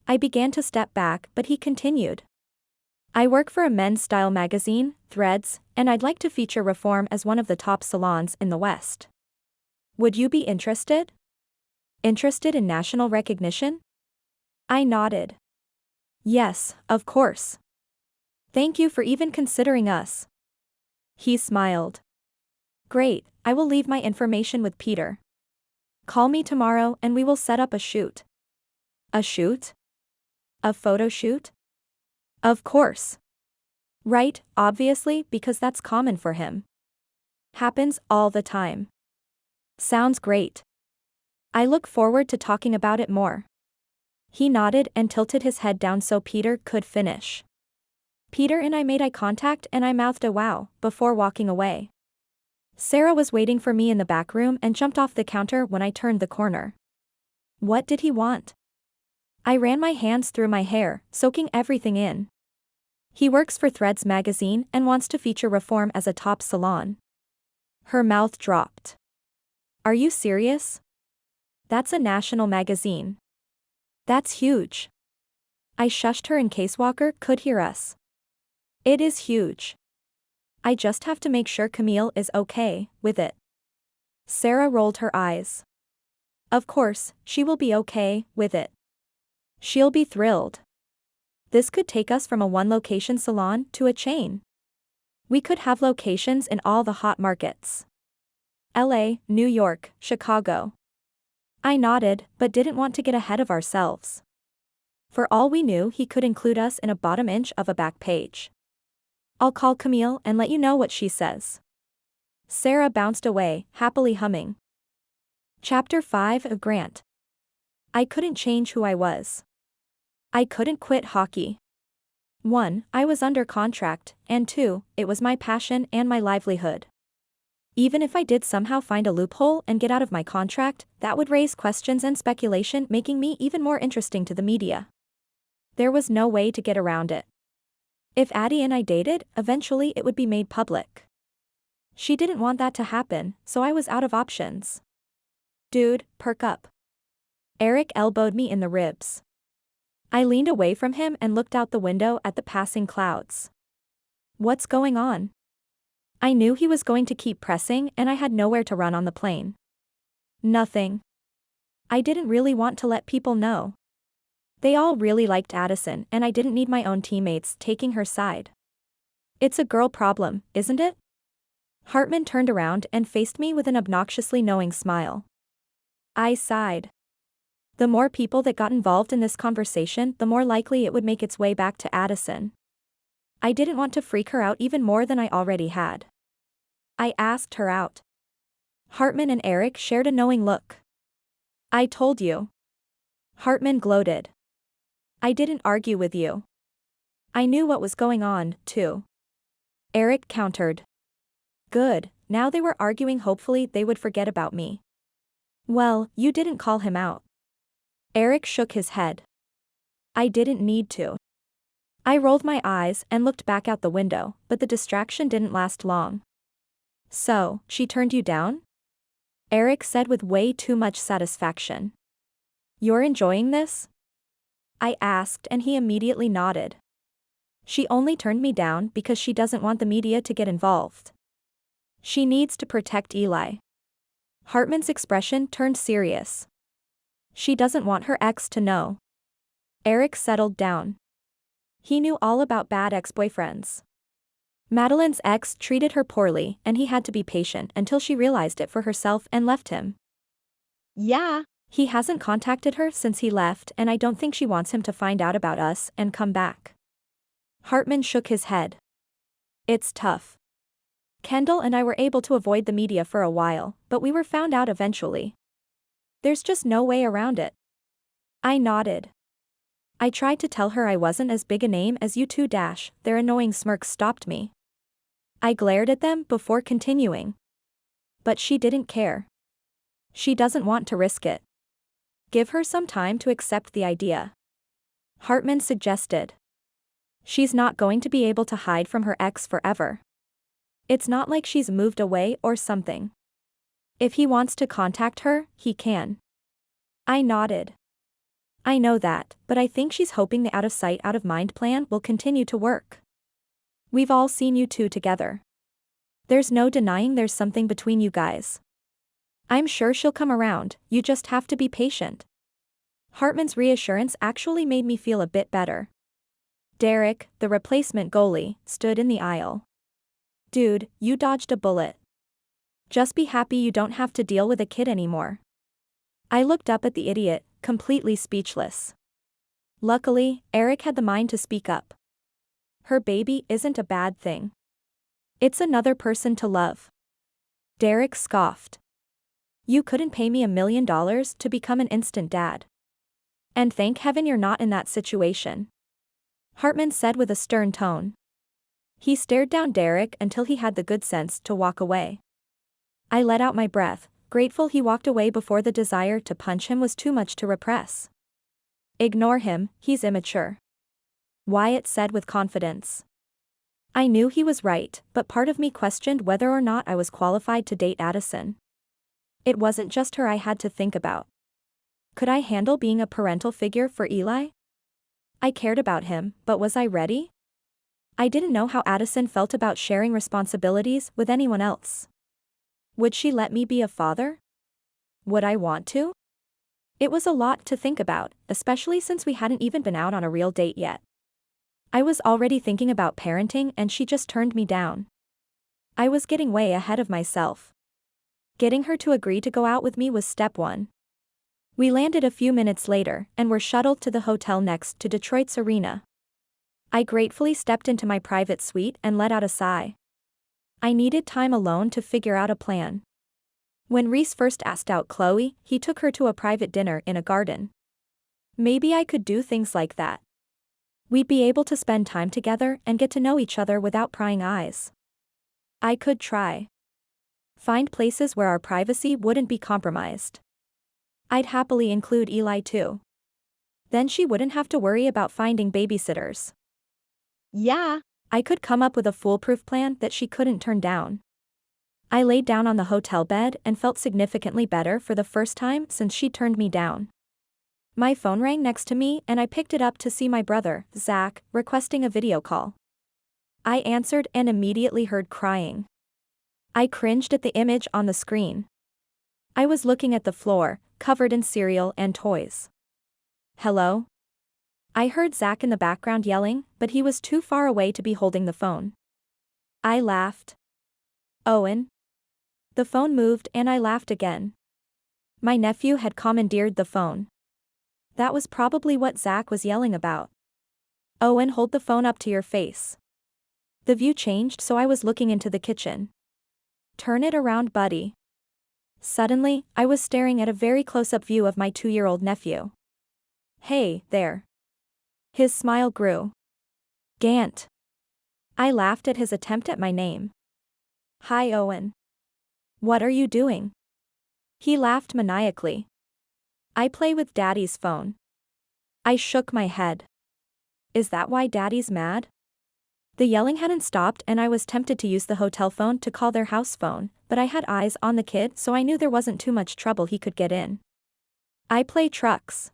I began to step back, but he continued. I work for a men's style magazine, Threads, and I'd like to feature Reform as one of the top salons in the West. Would you be interested? Interested in national recognition? I nodded. Yes, of course. Thank you for even considering us. He smiled. Great, I will leave my information with Peter. Call me tomorrow and we will set up a shoot. A shoot? A photo shoot? Of course. Right, obviously, because that's common for him. Happens all the time. Sounds great. I look forward to talking about it more. He nodded and tilted his head down so Peter could finish. Peter and I made eye contact and I mouthed a wow before walking away. Sarah was waiting for me in the back room and jumped off the counter when I turned the corner. What did he want? I ran my hands through my hair, soaking everything in. He works for Threads magazine and wants to feature reform as a top salon. Her mouth dropped. Are you serious? That's a national magazine. That's huge. I shushed her in case Walker could hear us. It is huge. I just have to make sure Camille is okay with it. Sarah rolled her eyes. Of course, she will be okay with it. She'll be thrilled. This could take us from a one-location salon to a chain. We could have locations in all the hot markets. LA, New York, Chicago. I nodded, but didn't want to get ahead of ourselves. For all we knew, he could include us in a bottom inch of a back page. I'll call Camille and let you know what she says. Sarah bounced away, happily humming. Chapter 5 of Grant. I couldn't change who I was. I couldn't quit hockey. 1. I was under contract, and 2. It was my passion and my livelihood. Even if I did somehow find a loophole and get out of my contract, that would raise questions and speculation, making me even more interesting to the media. There was no way to get around it. If Addie and I dated, eventually it would be made public. She didn't want that to happen, so I was out of options. Dude, perk up. Eric elbowed me in the ribs. I leaned away from him and looked out the window at the passing clouds. What's going on? I knew he was going to keep pressing and I had nowhere to run on the plane. Nothing. I didn't really want to let people know. They all really liked Addison and I didn't need my own teammates taking her side. It's a girl problem, isn't it? Hartman turned around and faced me with an obnoxiously knowing smile. I sighed. The more people that got involved in this conversation, the more likely it would make its way back to Addison. I didn't want to freak her out even more than I already had. I asked her out. Hartman and Eric shared a knowing look. I told you. Hartman gloated. I didn't argue with you. I knew what was going on, too. Eric countered. Good, now they were arguing, hopefully they would forget about me. Well, you didn't call him out. Eric shook his head. I didn't need to. I rolled my eyes and looked back out the window, but the distraction didn't last long. So, she turned you down? Eric said with way too much satisfaction. You're enjoying this? I asked and he immediately nodded. She only turned me down because she doesn't want the media to get involved. She needs to protect Eli. Hartman's expression turned serious. She doesn't want her ex to know. Eric settled down. He knew all about bad ex-boyfriends. Madeline's ex treated her poorly and he had to be patient until she realized it for herself and left him. Yeah. He hasn't contacted her since he left and I don't think she wants him to find out about us and come back. Hartman shook his head. It's tough. Kendall and I were able to avoid the media for a while, but we were found out eventually. There's just no way around it. I nodded. I tried to tell her I wasn't as big a name as you two. Their annoying smirks stopped me. I glared at them before continuing. But she didn't care. She doesn't want to risk it. Give her some time to accept the idea. Hartman suggested. She's not going to be able to hide from her ex forever. It's not like she's moved away or something. If he wants to contact her, he can. I nodded. I know that, but I think she's hoping the out-of-sight, out-of-mind plan will continue to work. We've all seen you two together. There's no denying there's something between you guys. I'm sure she'll come around, you just have to be patient. Hartman's reassurance actually made me feel a bit better. Derek, the replacement goalie, stood in the aisle. Dude, you dodged a bullet. Just be happy you don't have to deal with a kid anymore. I looked up at the idiot, completely speechless. Luckily, Eric had the mind to speak up. Her baby isn't a bad thing. It's another person to love. Derek scoffed. You couldn't pay me $1 million to become an instant dad. And thank heaven you're not in that situation. Hartman said with a stern tone. He stared down Derek until he had the good sense to walk away. I let out my breath, grateful he walked away before the desire to punch him was too much to repress. Ignore him, he's immature. Wyatt said with confidence. I knew he was right, but part of me questioned whether or not I was qualified to date Addison. It wasn't just her I had to think about. Could I handle being a parental figure for Eli? I cared about him, but was I ready? I didn't know how Addison felt about sharing responsibilities with anyone else. Would she let me be a father? Would I want to? It was a lot to think about, especially since we hadn't even been out on a real date yet. I was already thinking about parenting and she just turned me down. I was getting way ahead of myself. Getting her to agree to go out with me was step one. We landed a few minutes later and were shuttled to the hotel next to Detroit's arena. I gratefully stepped into my private suite and let out a sigh. I needed time alone to figure out a plan. When Reese first asked out Chloe, he took her to a private dinner in a garden. Maybe I could do things like that. We'd be able to spend time together and get to know each other without prying eyes. I could try. Find places where our privacy wouldn't be compromised. I'd happily include Eli too. Then she wouldn't have to worry about finding babysitters. Yeah. I could come up with a foolproof plan that she couldn't turn down. I laid down on the hotel bed and felt significantly better for the first time since she turned me down. My phone rang next to me and I picked it up to see my brother, Zach, requesting a video call. I answered and immediately heard crying. I cringed at the image on the screen. I was looking at the floor, covered in cereal and toys. Hello? I heard Zach in the background yelling, but he was too far away to be holding the phone. I laughed. Owen? The phone moved and I laughed again. My nephew had commandeered the phone. That was probably what Zach was yelling about. Owen, hold the phone up to your face. The view changed so I was looking into the kitchen. Turn it around, buddy. Suddenly, I was staring at a very close-up view of my 2-year-old nephew. Hey, there. His smile grew. Gant. I laughed at his attempt at my name. Hi, Owen. What are you doing? He laughed maniacally. I play with Daddy's phone. I shook my head. Is that why Daddy's mad? The yelling hadn't stopped and I was tempted to use the hotel phone to call their house phone, but I had eyes on the kid so I knew there wasn't too much trouble he could get in. I play trucks.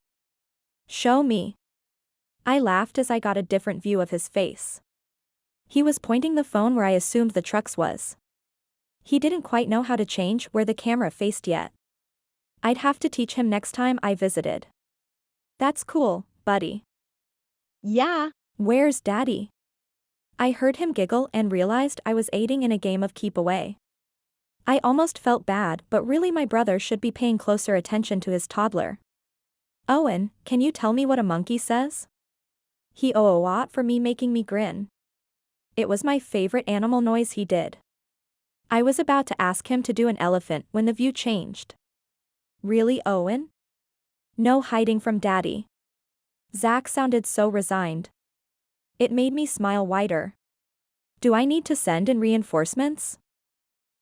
Show me. I laughed as I got a different view of his face. He was pointing the phone where I assumed the trucks was. He didn't quite know how to change where the camera faced yet. I'd have to teach him next time I visited. That's cool, buddy. Yeah. Where's Daddy? I heard him giggle and realized I was aiding in a game of keep away. I almost felt bad, but really my brother should be paying closer attention to his toddler. Owen, can you tell me what a monkey says? He owe a lot for me making me grin. It was my favorite animal noise he did. I was about to ask him to do an elephant when the view changed. Really, Owen? No hiding from Daddy. Zach sounded so resigned. It made me smile wider. Do I need to send in reinforcements?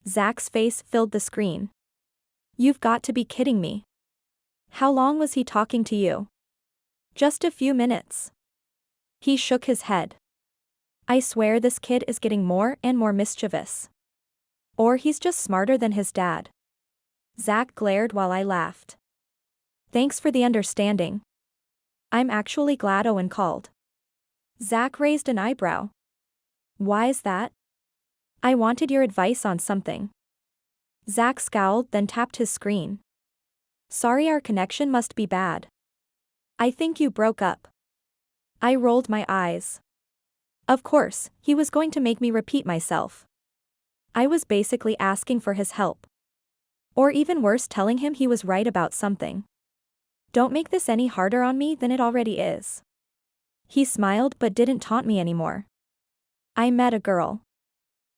Zach's face filled the screen. You've got to be kidding me. How long was he talking to you? Just a few minutes. He shook his head. I swear this kid is getting more and more mischievous. Or he's just smarter than his dad. Zach glared while I laughed. Thanks for the understanding. I'm actually glad Owen called. Zach raised an eyebrow. Why is that? I wanted your advice on something. Zach scowled then tapped his screen. Sorry, our connection must be bad. I think you broke up. I rolled my eyes. Of course, he was going to make me repeat myself. I was basically asking for his help. Or even worse, telling him he was right about something. Don't make this any harder on me than it already is. He smiled but didn't taunt me anymore. I met a girl.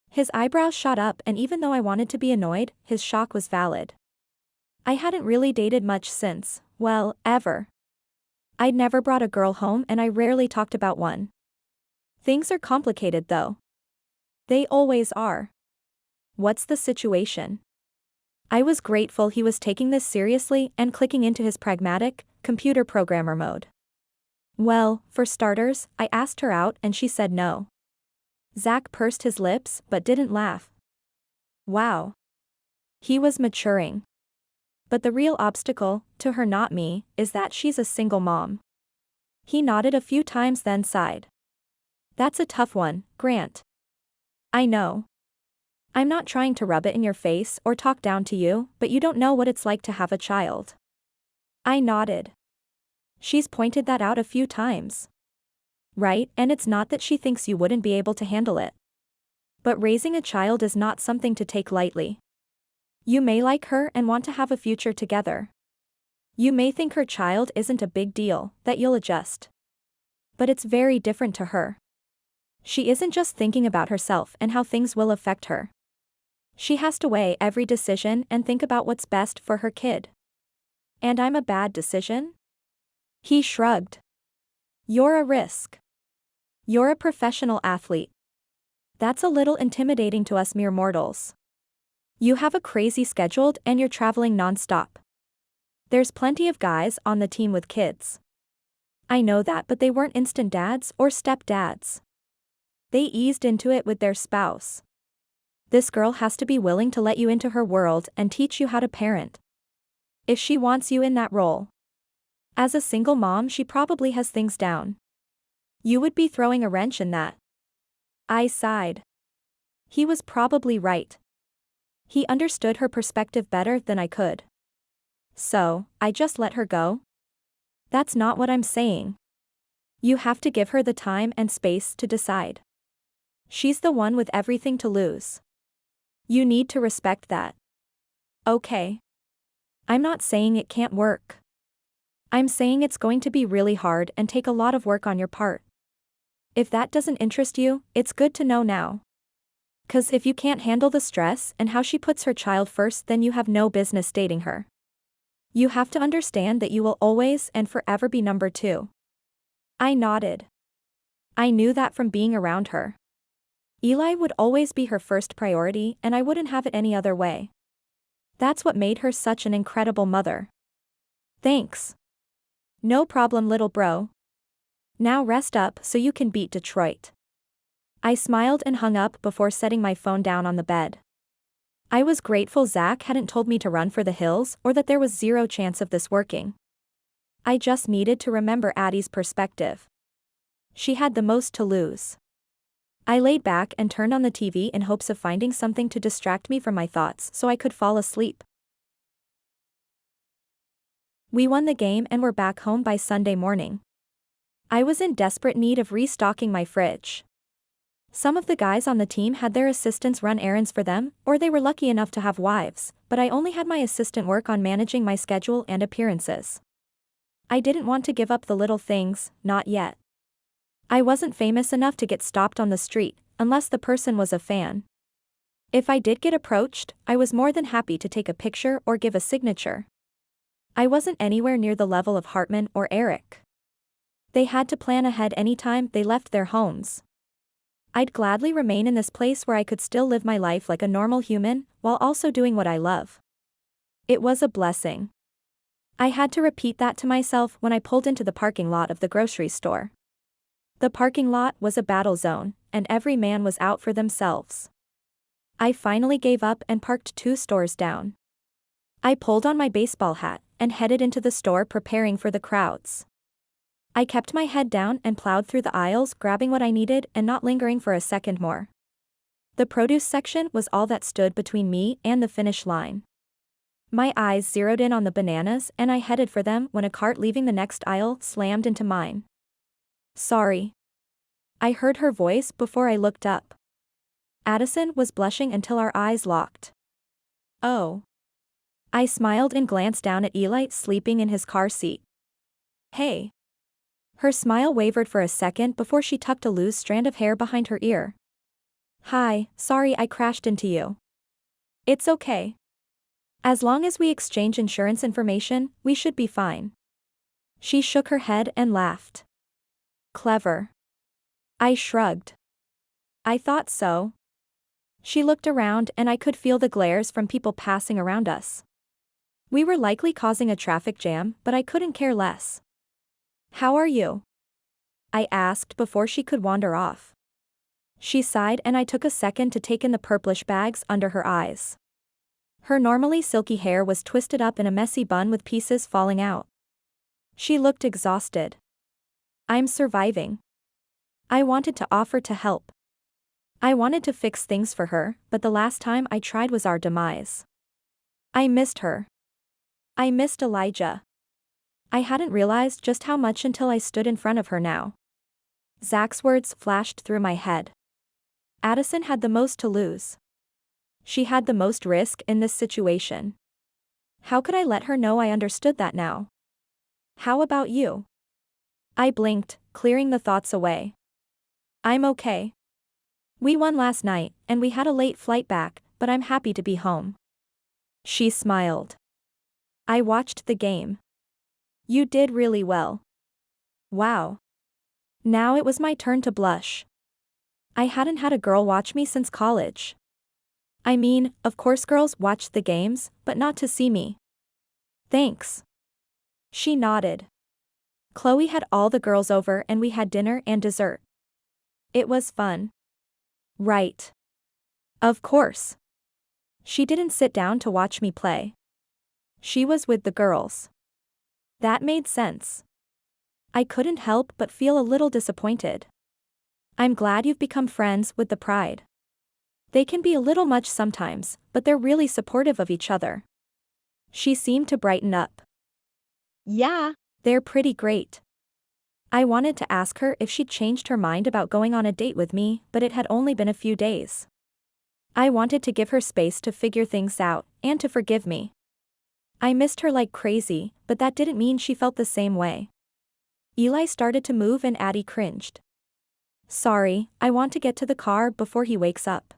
His eyebrows shot up and even though I wanted to be annoyed, his shock was valid. I hadn't really dated much since, well, ever. I'd never brought a girl home and I rarely talked about one. Things are complicated though. They always are. What's the situation? I was grateful he was taking this seriously and clicking into his pragmatic, computer programmer mode. Well, for starters, I asked her out and she said no. Zach pursed his lips but didn't laugh. Wow. He was maturing. But the real obstacle, to her not me, is that she's a single mom. He nodded a few times then sighed. That's a tough one, Grant. I know. I'm not trying to rub it in your face or talk down to you, but you don't know what it's like to have a child. I nodded. She's pointed that out a few times. Right, and it's not that she thinks you wouldn't be able to handle it. But raising a child is not something to take lightly. You may like her and want to have a future together. You may think her child isn't a big deal, that you'll adjust. But it's very different to her. She isn't just thinking about herself and how things will affect her. She has to weigh every decision and think about what's best for her kid. And I'm a bad decision? He shrugged. You're a risk. You're a professional athlete. That's a little intimidating to us mere mortals. You have a crazy schedule and you're traveling non-stop. There's plenty of guys on the team with kids. I know that, but they weren't instant dads or stepdads. They eased into it with their spouse. This girl has to be willing to let you into her world and teach you how to parent. If she wants you in that role. As a single mom, she probably has things down. You would be throwing a wrench in that. I sighed. He was probably right. He understood her perspective better than I could. So, I just let her go? That's not what I'm saying. You have to give her the time and space to decide. She's the one with everything to lose. You need to respect that. Okay. I'm not saying it can't work. I'm saying it's going to be really hard and take a lot of work on your part. If that doesn't interest you, it's good to know now. 'Cause if you can't handle the stress and how she puts her child first, then you have no business dating her. You have to understand that you will always and forever be number two. I nodded. I knew that from being around her. Eli would always be her first priority and I wouldn't have it any other way. That's what made her such an incredible mother. Thanks. No problem, little bro. Now rest up so you can beat Detroit. I smiled and hung up before setting my phone down on the bed. I was grateful Zach hadn't told me to run for the hills or that there was zero chance of this working. I just needed to remember Addie's perspective. She had the most to lose. I laid back and turned on the TV in hopes of finding something to distract me from my thoughts so I could fall asleep. We won the game and were back home by Sunday morning. I was in desperate need of restocking my fridge. Some of the guys on the team had their assistants run errands for them, or they were lucky enough to have wives, but I only had my assistant work on managing my schedule and appearances. I didn't want to give up the little things, not yet. I wasn't famous enough to get stopped on the street, unless the person was a fan. If I did get approached, I was more than happy to take a picture or give a signature. I wasn't anywhere near the level of Hartman or Eric. They had to plan ahead anytime they left their homes. I'd gladly remain in this place where I could still live my life like a normal human, while also doing what I love. It was a blessing. I had to repeat that to myself when I pulled into the parking lot of the grocery store. The parking lot was a battle zone, and every man was out for themselves. I finally gave up and parked 2 stores down. I pulled on my baseball hat and headed into the store preparing for the crowds. I kept my head down and plowed through the aisles, grabbing what I needed and not lingering for a second more. The produce section was all that stood between me and the finish line. My eyes zeroed in on the bananas and I headed for them when a cart leaving the next aisle slammed into mine. Sorry. I heard her voice before I looked up. Addison was blushing until our eyes locked. Oh. I smiled and glanced down at Eli sleeping in his car seat. Hey. Her smile wavered for a second before she tucked a loose strand of hair behind her ear. Hi, sorry I crashed into you. It's okay. As long as we exchange insurance information, we should be fine. She shook her head and laughed. Clever. I shrugged. I thought so. She looked around and I could feel the glares from people passing around us. We were likely causing a traffic jam, but I couldn't care less. How are you? I asked before she could wander off. She sighed and I took a second to take in the purplish bags under her eyes. Her normally silky hair was twisted up in a messy bun with pieces falling out. She looked exhausted. I'm surviving. I wanted to offer to help. I wanted to fix things for her, but the last time I tried was our demise. I missed her. I missed Elijah. I hadn't realized just how much until I stood in front of her now. Zach's words flashed through my head. Addison had the most to lose. She had the most risk in this situation. How could I let her know I understood that now? How about you? I blinked, clearing the thoughts away. I'm okay. We won last night, and we had a late flight back, but I'm happy to be home. She smiled. I watched the game. You did really well. Wow. Now it was my turn to blush. I hadn't had a girl watch me since college. I mean, of course girls watched the games, but not to see me. Thanks. She nodded. Chloe had all the girls over and we had dinner and dessert. It was fun. Right. Of course. She didn't sit down to watch me play. She was with the girls. That made sense. I couldn't help but feel a little disappointed. I'm glad you've become friends with the Pride. They can be a little much sometimes, but they're really supportive of each other. She seemed to brighten up. Yeah. They're pretty great. I wanted to ask her if she'd changed her mind about going on a date with me, but it had only been a few days. I wanted to give her space to figure things out, and to forgive me. I missed her like crazy, but that didn't mean she felt the same way. Eli started to move and Addie cringed. Sorry, I want to get to the car before he wakes up.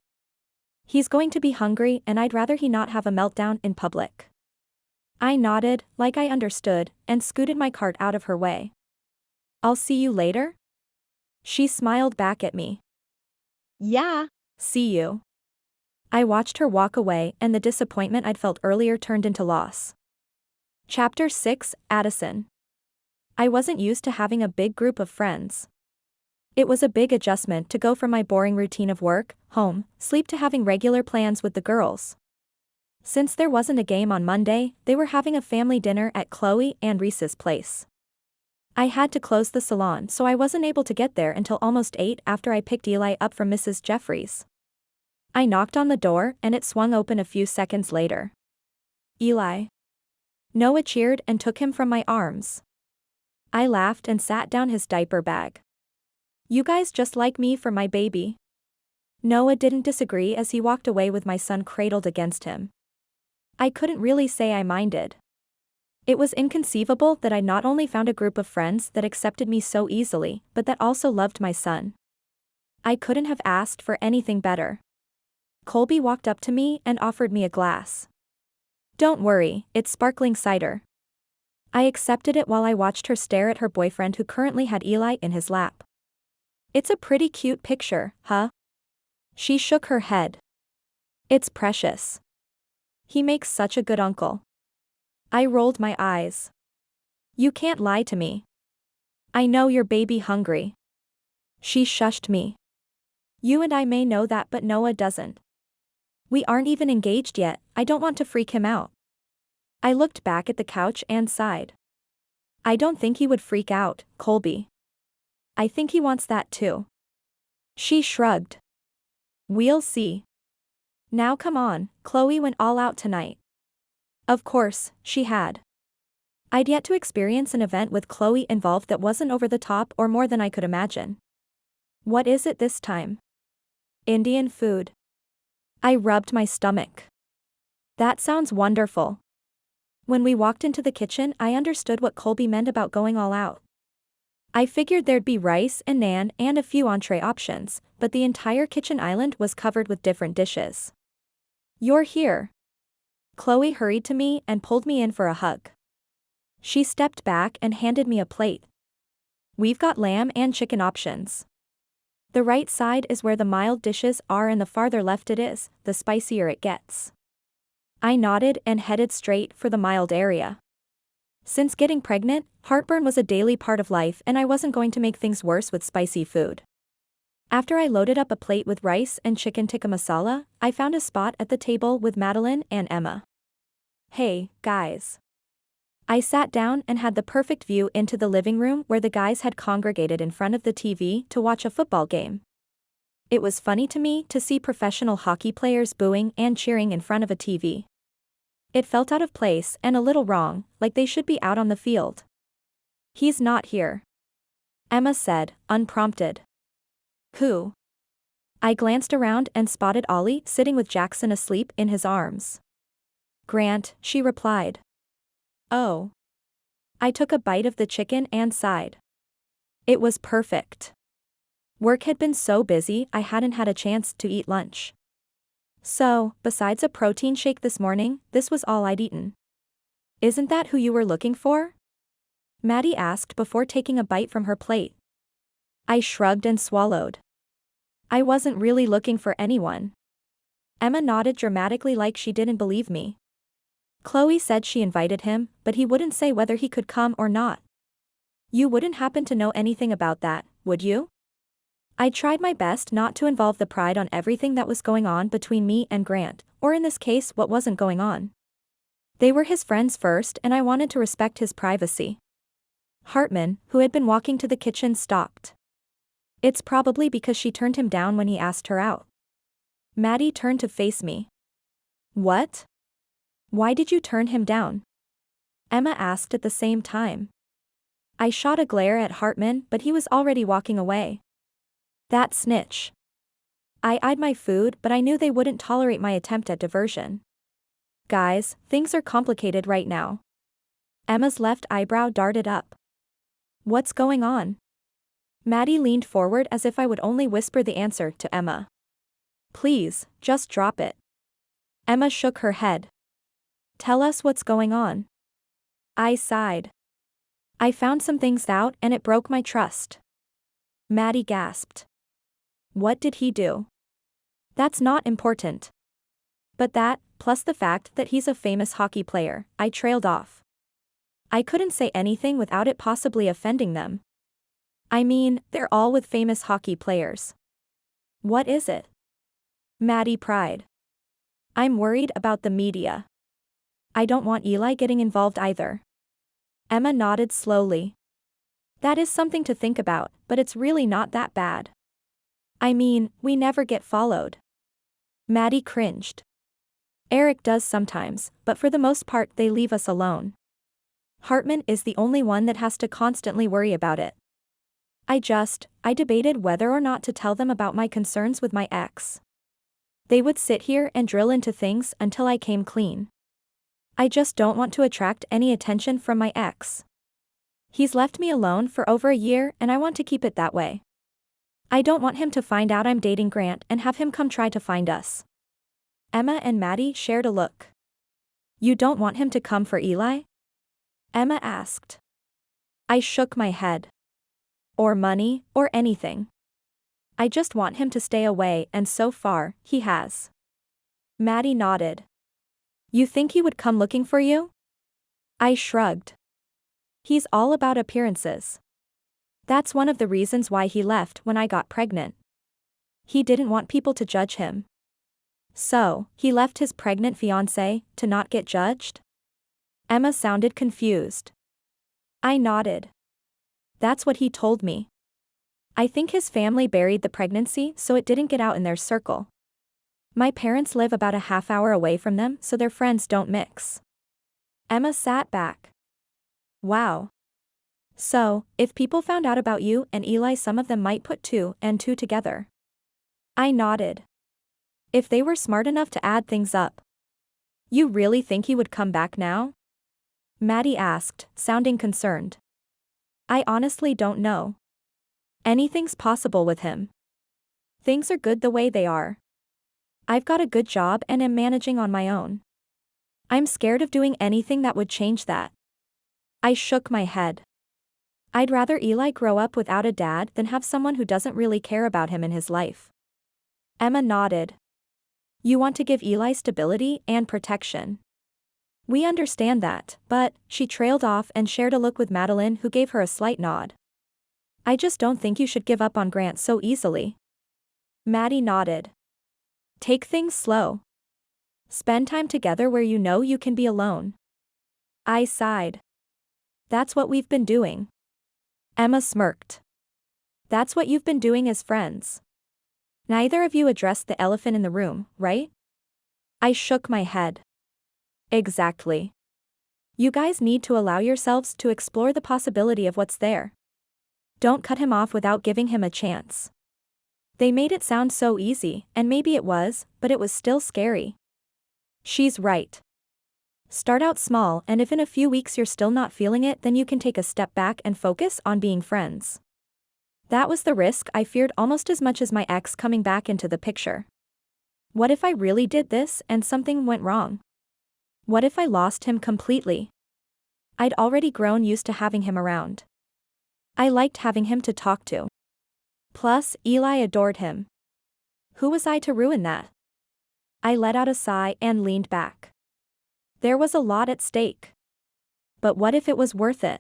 He's going to be hungry and I'd rather he not have a meltdown in public. I nodded, like I understood, and scooted my cart out of her way. I'll see you later? She smiled back at me. Yeah. See you. I watched her walk away and the disappointment I'd felt earlier turned into loss. Chapter 6, Addison. I wasn't used to having a big group of friends. It was a big adjustment to go from my boring routine of work, home, sleep to having regular plans with the girls. Since there wasn't a game on Monday, they were having a family dinner at Chloe and Reese's place. I had to close the salon so I wasn't able to get there until almost 8 after I picked Eli up from Mrs. Jeffries. I knocked on the door and it swung open a few seconds later. Eli. Noah cheered and took him from my arms. I laughed and sat down his diaper bag. You guys just like me for my baby. Noah didn't disagree as he walked away with my son cradled against him. I couldn't really say I minded. It was inconceivable that I not only found a group of friends that accepted me so easily, but that also loved my son. I couldn't have asked for anything better. Colby walked up to me and offered me a glass. Don't worry, it's sparkling cider. I accepted it while I watched her stare at her boyfriend who currently had Eli in his lap. It's a pretty cute picture, huh? She shook her head. It's precious. He makes such a good uncle. I rolled my eyes. You can't lie to me. I know you're baby hungry. She shushed me. You and I may know that, but Noah doesn't. We aren't even engaged yet, I don't want to freak him out. I looked back at the couch and sighed. I don't think he would freak out, Colby. I think he wants that too. She shrugged. We'll see. Now come on, Chloe went all out tonight. Of course, she had. I'd yet to experience an event with Chloe involved that wasn't over the top or more than I could imagine. What is it this time? Indian food. I rubbed my stomach. That sounds wonderful. When we walked into the kitchen, I understood what Colby meant about going all out. I figured there'd be rice and naan and a few entree options, but the entire kitchen island was covered with different dishes. You're here. Chloe hurried to me and pulled me in for a hug. She stepped back and handed me a plate. We've got lamb and chicken options. The right side is where the mild dishes are and the farther left it is, the spicier it gets. I nodded and headed straight for the mild area. Since getting pregnant, heartburn was a daily part of life and I wasn't going to make things worse with spicy food. After I loaded up a plate with rice and chicken tikka masala, I found a spot at the table with Madeline and Emma. Hey, guys. I sat down and had the perfect view into the living room where the guys had congregated in front of the TV to watch a football game. It was funny to me to see professional hockey players booing and cheering in front of a TV. It felt out of place and a little wrong, like they should be out on the field. He's not here. Emma said, unprompted. Who? I glanced around and spotted Ollie sitting with Jackson asleep in his arms. Grant, she replied. Oh. I took a bite of the chicken and sighed. It was perfect. Work had been so busy I hadn't had a chance to eat lunch. So, besides a protein shake this morning, this was all I'd eaten. Isn't that who you were looking for? Maddie asked before taking a bite from her plate. I shrugged and swallowed. I wasn't really looking for anyone. Emma nodded dramatically like she didn't believe me. Chloe said she invited him, but he wouldn't say whether he could come or not. You wouldn't happen to know anything about that, would you? I tried my best not to involve the pride on everything that was going on between me and Grant, or in this case what wasn't going on. They were his friends first and I wanted to respect his privacy. Hartman, who had been walking to the kitchen, stopped. It's probably because she turned him down when he asked her out. Maddie turned to face me. What? Why did you turn him down? Emma asked at the same time. I shot a glare at Hartman, but he was already walking away. That snitch. I eyed my food, but I knew they wouldn't tolerate my attempt at diversion. Guys, things are complicated right now. Emma's left eyebrow darted up. What's going on? Maddie leaned forward as if I would only whisper the answer to Emma. Please, just drop it. Emma shook her head. Tell us what's going on. I sighed. I found some things out and it broke my trust. Maddie gasped. What did he do? That's not important. But that, plus the fact that he's a famous hockey player, I trailed off. I couldn't say anything without it possibly offending them. I mean, they're all with famous hockey players. What is it? Maddie pried. I'm worried about the media. I don't want Eli getting involved either. Emma nodded slowly. That is something to think about, but it's really not that bad. I mean, we never get followed. Maddie cringed. Eric does sometimes, but for the most part they leave us alone. Hartman is the only one that has to constantly worry about it. I debated whether or not to tell them about my concerns with my ex. They would sit here and drill into things until I came clean. I just don't want to attract any attention from my ex. He's left me alone for over a year and I want to keep it that way. I don't want him to find out I'm dating Grant and have him come try to find us. Emma and Maddie shared a look. You don't want him to come for Eli? Emma asked. I shook my head. Or money, or anything. I just want him to stay away and so far, he has. Maddie nodded. You think he would come looking for you? I shrugged. He's all about appearances. That's one of the reasons why he left when I got pregnant. He didn't want people to judge him. So, he left his pregnant fiancée to not get judged? Emma sounded confused. I nodded. That's what he told me. I think his family buried the pregnancy so it didn't get out in their circle. My parents live about a half hour away from them so their friends don't mix. Emma sat back. Wow. So, if people found out about you and Eli, some of them might put two and two together. I nodded. If they were smart enough to add things up. You really think he would come back now? Maddie asked, sounding concerned. I honestly don't know. Anything's possible with him. Things are good the way they are. I've got a good job and am managing on my own. I'm scared of doing anything that would change that. I shook my head. I'd rather Eli grow up without a dad than have someone who doesn't really care about him in his life. Emma nodded. You want to give Eli stability and protection. We understand that, but, she trailed off and shared a look with Madeline, who gave her a slight nod. I just don't think you should give up on Grant so easily. Maddie nodded. Take things slow. Spend time together where you know you can be alone. I sighed. That's what we've been doing. Emma smirked. That's what you've been doing as friends. Neither of you addressed the elephant in the room, right? I shook my head. Exactly. You guys need to allow yourselves to explore the possibility of what's there. Don't cut him off without giving him a chance. They made it sound so easy, and maybe it was, but it was still scary. She's right. Start out small, and if in a few weeks you're still not feeling it, then you can take a step back and focus on being friends. That was the risk I feared almost as much as my ex coming back into the picture. What if I really did this and something went wrong? What if I lost him completely? I'd already grown used to having him around. I liked having him to talk to. Plus, Eli adored him. Who was I to ruin that? I let out a sigh and leaned back. There was a lot at stake. But what if it was worth it?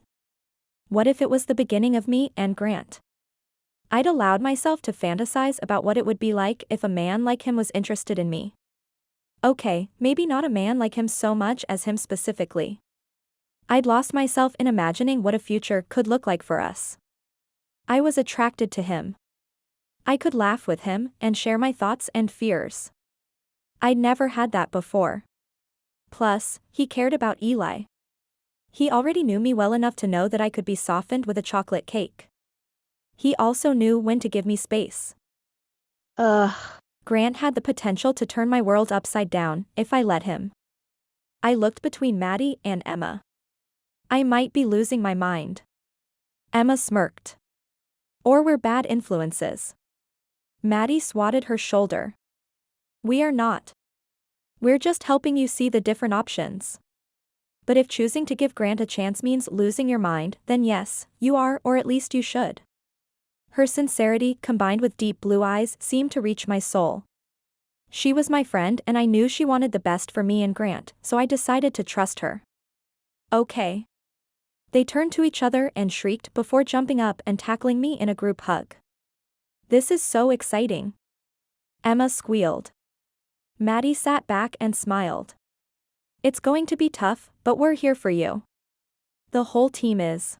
What if it was the beginning of me and Grant? I'd allowed myself to fantasize about what it would be like if a man like him was interested in me. Okay, maybe not a man like him so much as him specifically. I'd lost myself in imagining what a future could look like for us. I was attracted to him. I could laugh with him and share my thoughts and fears. I'd never had that before. Plus, he cared about Eli. He already knew me well enough to know that I could be softened with a chocolate cake. He also knew when to give me space. Grant had the potential to turn my world upside down if I let him. I looked between Maddie and Emma. I might be losing my mind. Emma smirked. Or we're bad influences. Maddie swatted her shoulder. We are not. We're just helping you see the different options. But if choosing to give Grant a chance means losing your mind, then yes, you are, or at least you should. Her sincerity, combined with deep blue eyes, seemed to reach my soul. She was my friend and I knew she wanted the best for me and Grant, so I decided to trust her. Okay. They turned to each other and shrieked before jumping up and tackling me in a group hug. This is so exciting. Emma squealed. Maddie sat back and smiled. It's going to be tough, but we're here for you. The whole team is.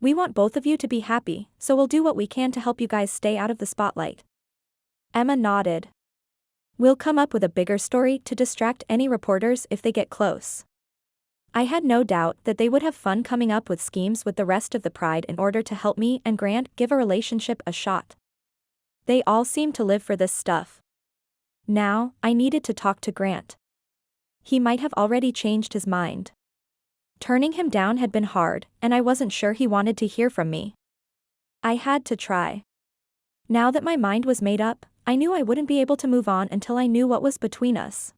We want both of you to be happy, so we'll do what we can to help you guys stay out of the spotlight. Emma nodded. We'll come up with a bigger story to distract any reporters if they get close. I had no doubt that they would have fun coming up with schemes with the rest of the Pride in order to help me and Grant give a relationship a shot. They all seemed to live for this stuff. Now, I needed to talk to Grant. He might have already changed his mind. Turning him down had been hard, and I wasn't sure he wanted to hear from me. I had to try. Now that my mind was made up, I knew I wouldn't be able to move on until I knew what was between us.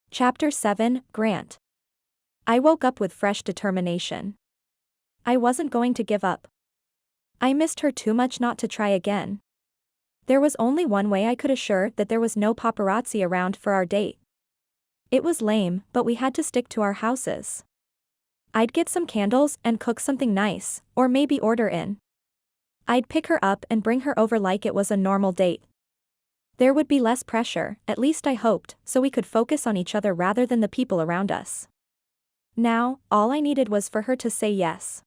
Chapter 7, Grant. I woke up with fresh determination. I wasn't going to give up. I missed her too much not to try again. There was only one way I could assure that there was no paparazzi around for our date. It was lame, but we had to stick to our houses. I'd get some candles and cook something nice, or maybe order in. I'd pick her up and bring her over like it was a normal date. There would be less pressure, at least I hoped, so we could focus on each other rather than the people around us. Now, all I needed was for her to say yes.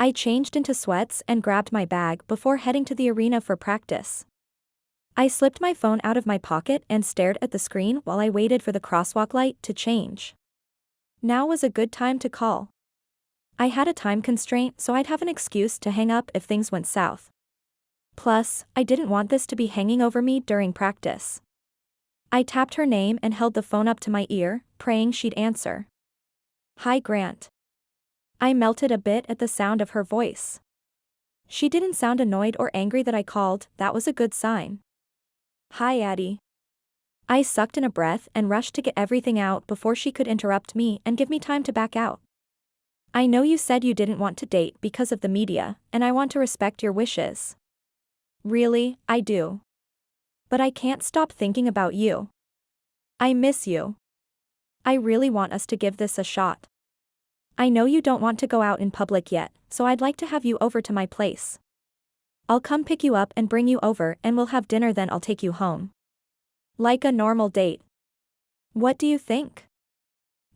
I changed into sweats and grabbed my bag before heading to the arena for practice. I slipped my phone out of my pocket and stared at the screen while I waited for the crosswalk light to change. Now was a good time to call. I had a time constraint, so I'd have an excuse to hang up if things went south. Plus, I didn't want this to be hanging over me during practice. I tapped her name and held the phone up to my ear, praying she'd answer. Hi, Grant. I melted a bit at the sound of her voice. She didn't sound annoyed or angry that I called, that was a good sign. Hi, Addie. I sucked in a breath and rushed to get everything out before she could interrupt me and give me time to back out. I know you said you didn't want to date because of the media, and I want to respect your wishes. Really, I do. But I can't stop thinking about you. I miss you. I really want us to give this a shot. I know you don't want to go out in public yet, so I'd like to have you over to my place. I'll come pick you up and bring you over and we'll have dinner, then I'll take you home. Like a normal date. What do you think?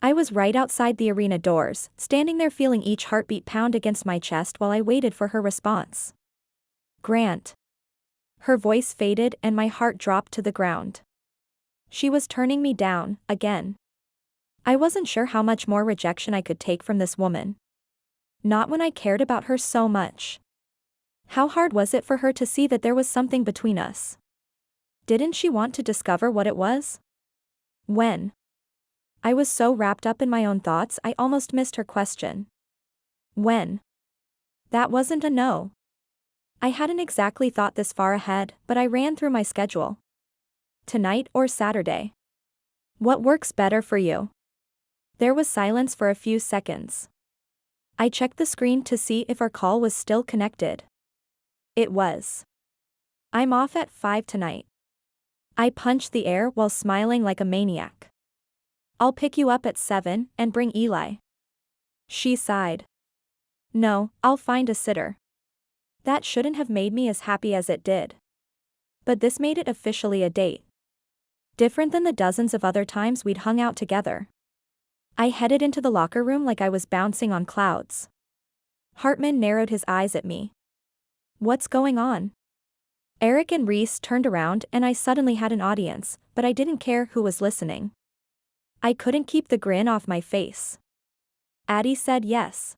I was right outside the arena doors, standing there feeling each heartbeat pound against my chest while I waited for her response. Grant. Her voice faded and my heart dropped to the ground. She was turning me down, again. I wasn't sure how much more rejection I could take from this woman. Not when I cared about her so much. How hard was it for her to see that there was something between us? Didn't she want to discover what it was? When? I was so wrapped up in my own thoughts I almost missed her question. When? That wasn't a no. I hadn't exactly thought this far ahead, but I ran through my schedule. Tonight or Saturday? What works better for you? There was silence for a few seconds. I checked the screen to see if our call was still connected. It was. I'm off at 5 tonight. I punched the air while smiling like a maniac. I'll pick you up at 7 and bring Eli. She sighed. No, I'll find a sitter. That shouldn't have made me as happy as it did. But this made it officially a date. Different than the dozens of other times we'd hung out together. I headed into the locker room like I was bouncing on clouds. Hartman narrowed his eyes at me. What's going on? Eric and Reese turned around and I suddenly had an audience, but I didn't care who was listening. I couldn't keep the grin off my face. Addie said yes.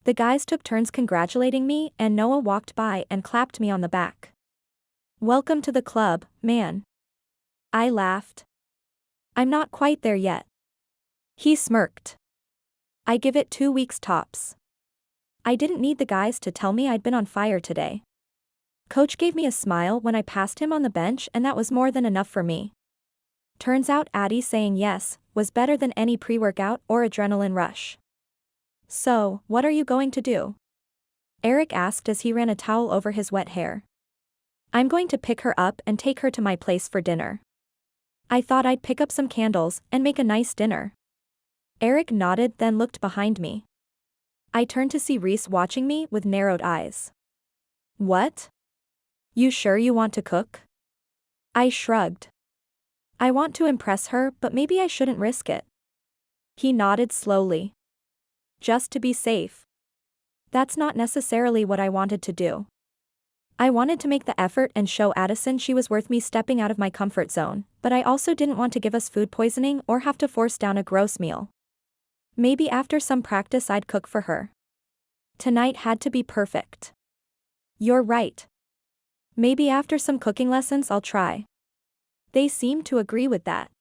The guys took turns congratulating me and Noah walked by and clapped me on the back. Welcome to the club, man. I laughed. I'm not quite there yet. He smirked. I give it 2 weeks tops. I didn't need the guys to tell me I'd been on fire today. Coach gave me a smile when I passed him on the bench and that was more than enough for me. Turns out Addie saying yes was better than any pre-workout or adrenaline rush. So, what are you going to do? Eric asked as he ran a towel over his wet hair. I'm going to pick her up and take her to my place for dinner. I thought I'd pick up some candles and make a nice dinner. Eric nodded, then looked behind me. I turned to see Reese watching me with narrowed eyes. What? You sure you want to cook? I shrugged. I want to impress her, but maybe I shouldn't risk it. He nodded slowly. Just to be safe. That's not necessarily what I wanted to do. I wanted to make the effort and show Addison she was worth me stepping out of my comfort zone, but I also didn't want to give us food poisoning or have to force down a gross meal. Maybe after some practice I'd cook for her. Tonight had to be perfect. You're right. Maybe after some cooking lessons I'll try. They seemed to agree with that.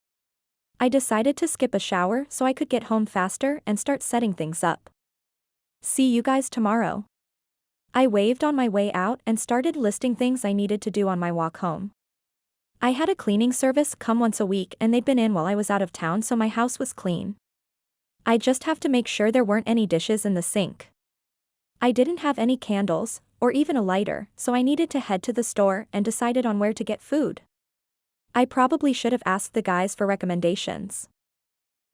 I decided to skip a shower so I could get home faster and start setting things up. See you guys tomorrow. I waved on my way out and started listing things I needed to do on my walk home. I had a cleaning service come once a week and they'd been in while I was out of town, so my house was clean. I just have to make sure there weren't any dishes in the sink. I didn't have any candles, or even a lighter, so I needed to head to the store and decided on where to get food. I probably should have asked the guys for recommendations.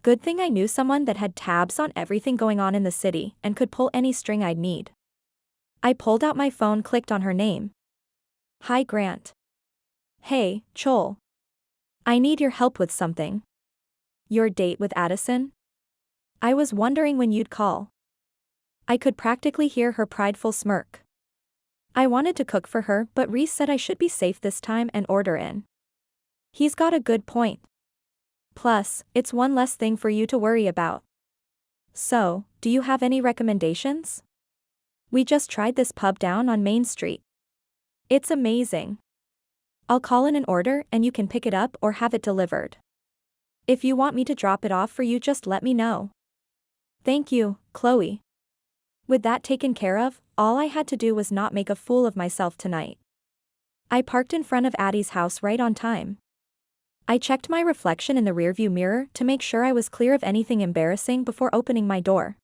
Good thing I knew someone that had tabs on everything going on in the city and could pull any string I'd need. I pulled out my phone, clicked on her name. Hi Grant. Hey, Chol. I need your help with something. Your date with Addison? I was wondering when you'd call. I could practically hear her prideful smirk. I wanted to cook for her, but Reese said I should be safe this time and order in. He's got a good point. Plus, it's one less thing for you to worry about. So, do you have any recommendations? We just tried this pub down on Main Street. It's amazing. I'll call in an order and you can pick it up or have it delivered. If you want me to drop it off for you, just let me know. Thank you, Chloe. With that taken care of, all I had to do was not make a fool of myself tonight. I parked in front of Addie's house right on time. I checked my reflection in the rearview mirror to make sure I was clear of anything embarrassing before opening my door.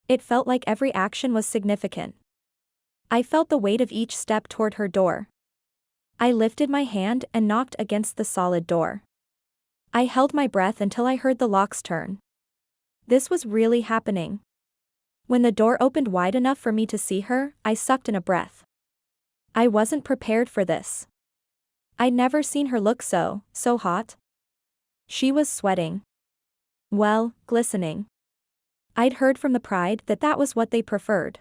It felt like every action was significant. I felt the weight of each step toward her door. I lifted my hand and knocked against the solid door. I held my breath until I heard the locks turn. This was really happening. When the door opened wide enough for me to see her, I sucked in a breath. I wasn't prepared for this. I'd never seen her look so hot. She was sweating. Well, glistening. I'd heard from the Pride that was what they preferred.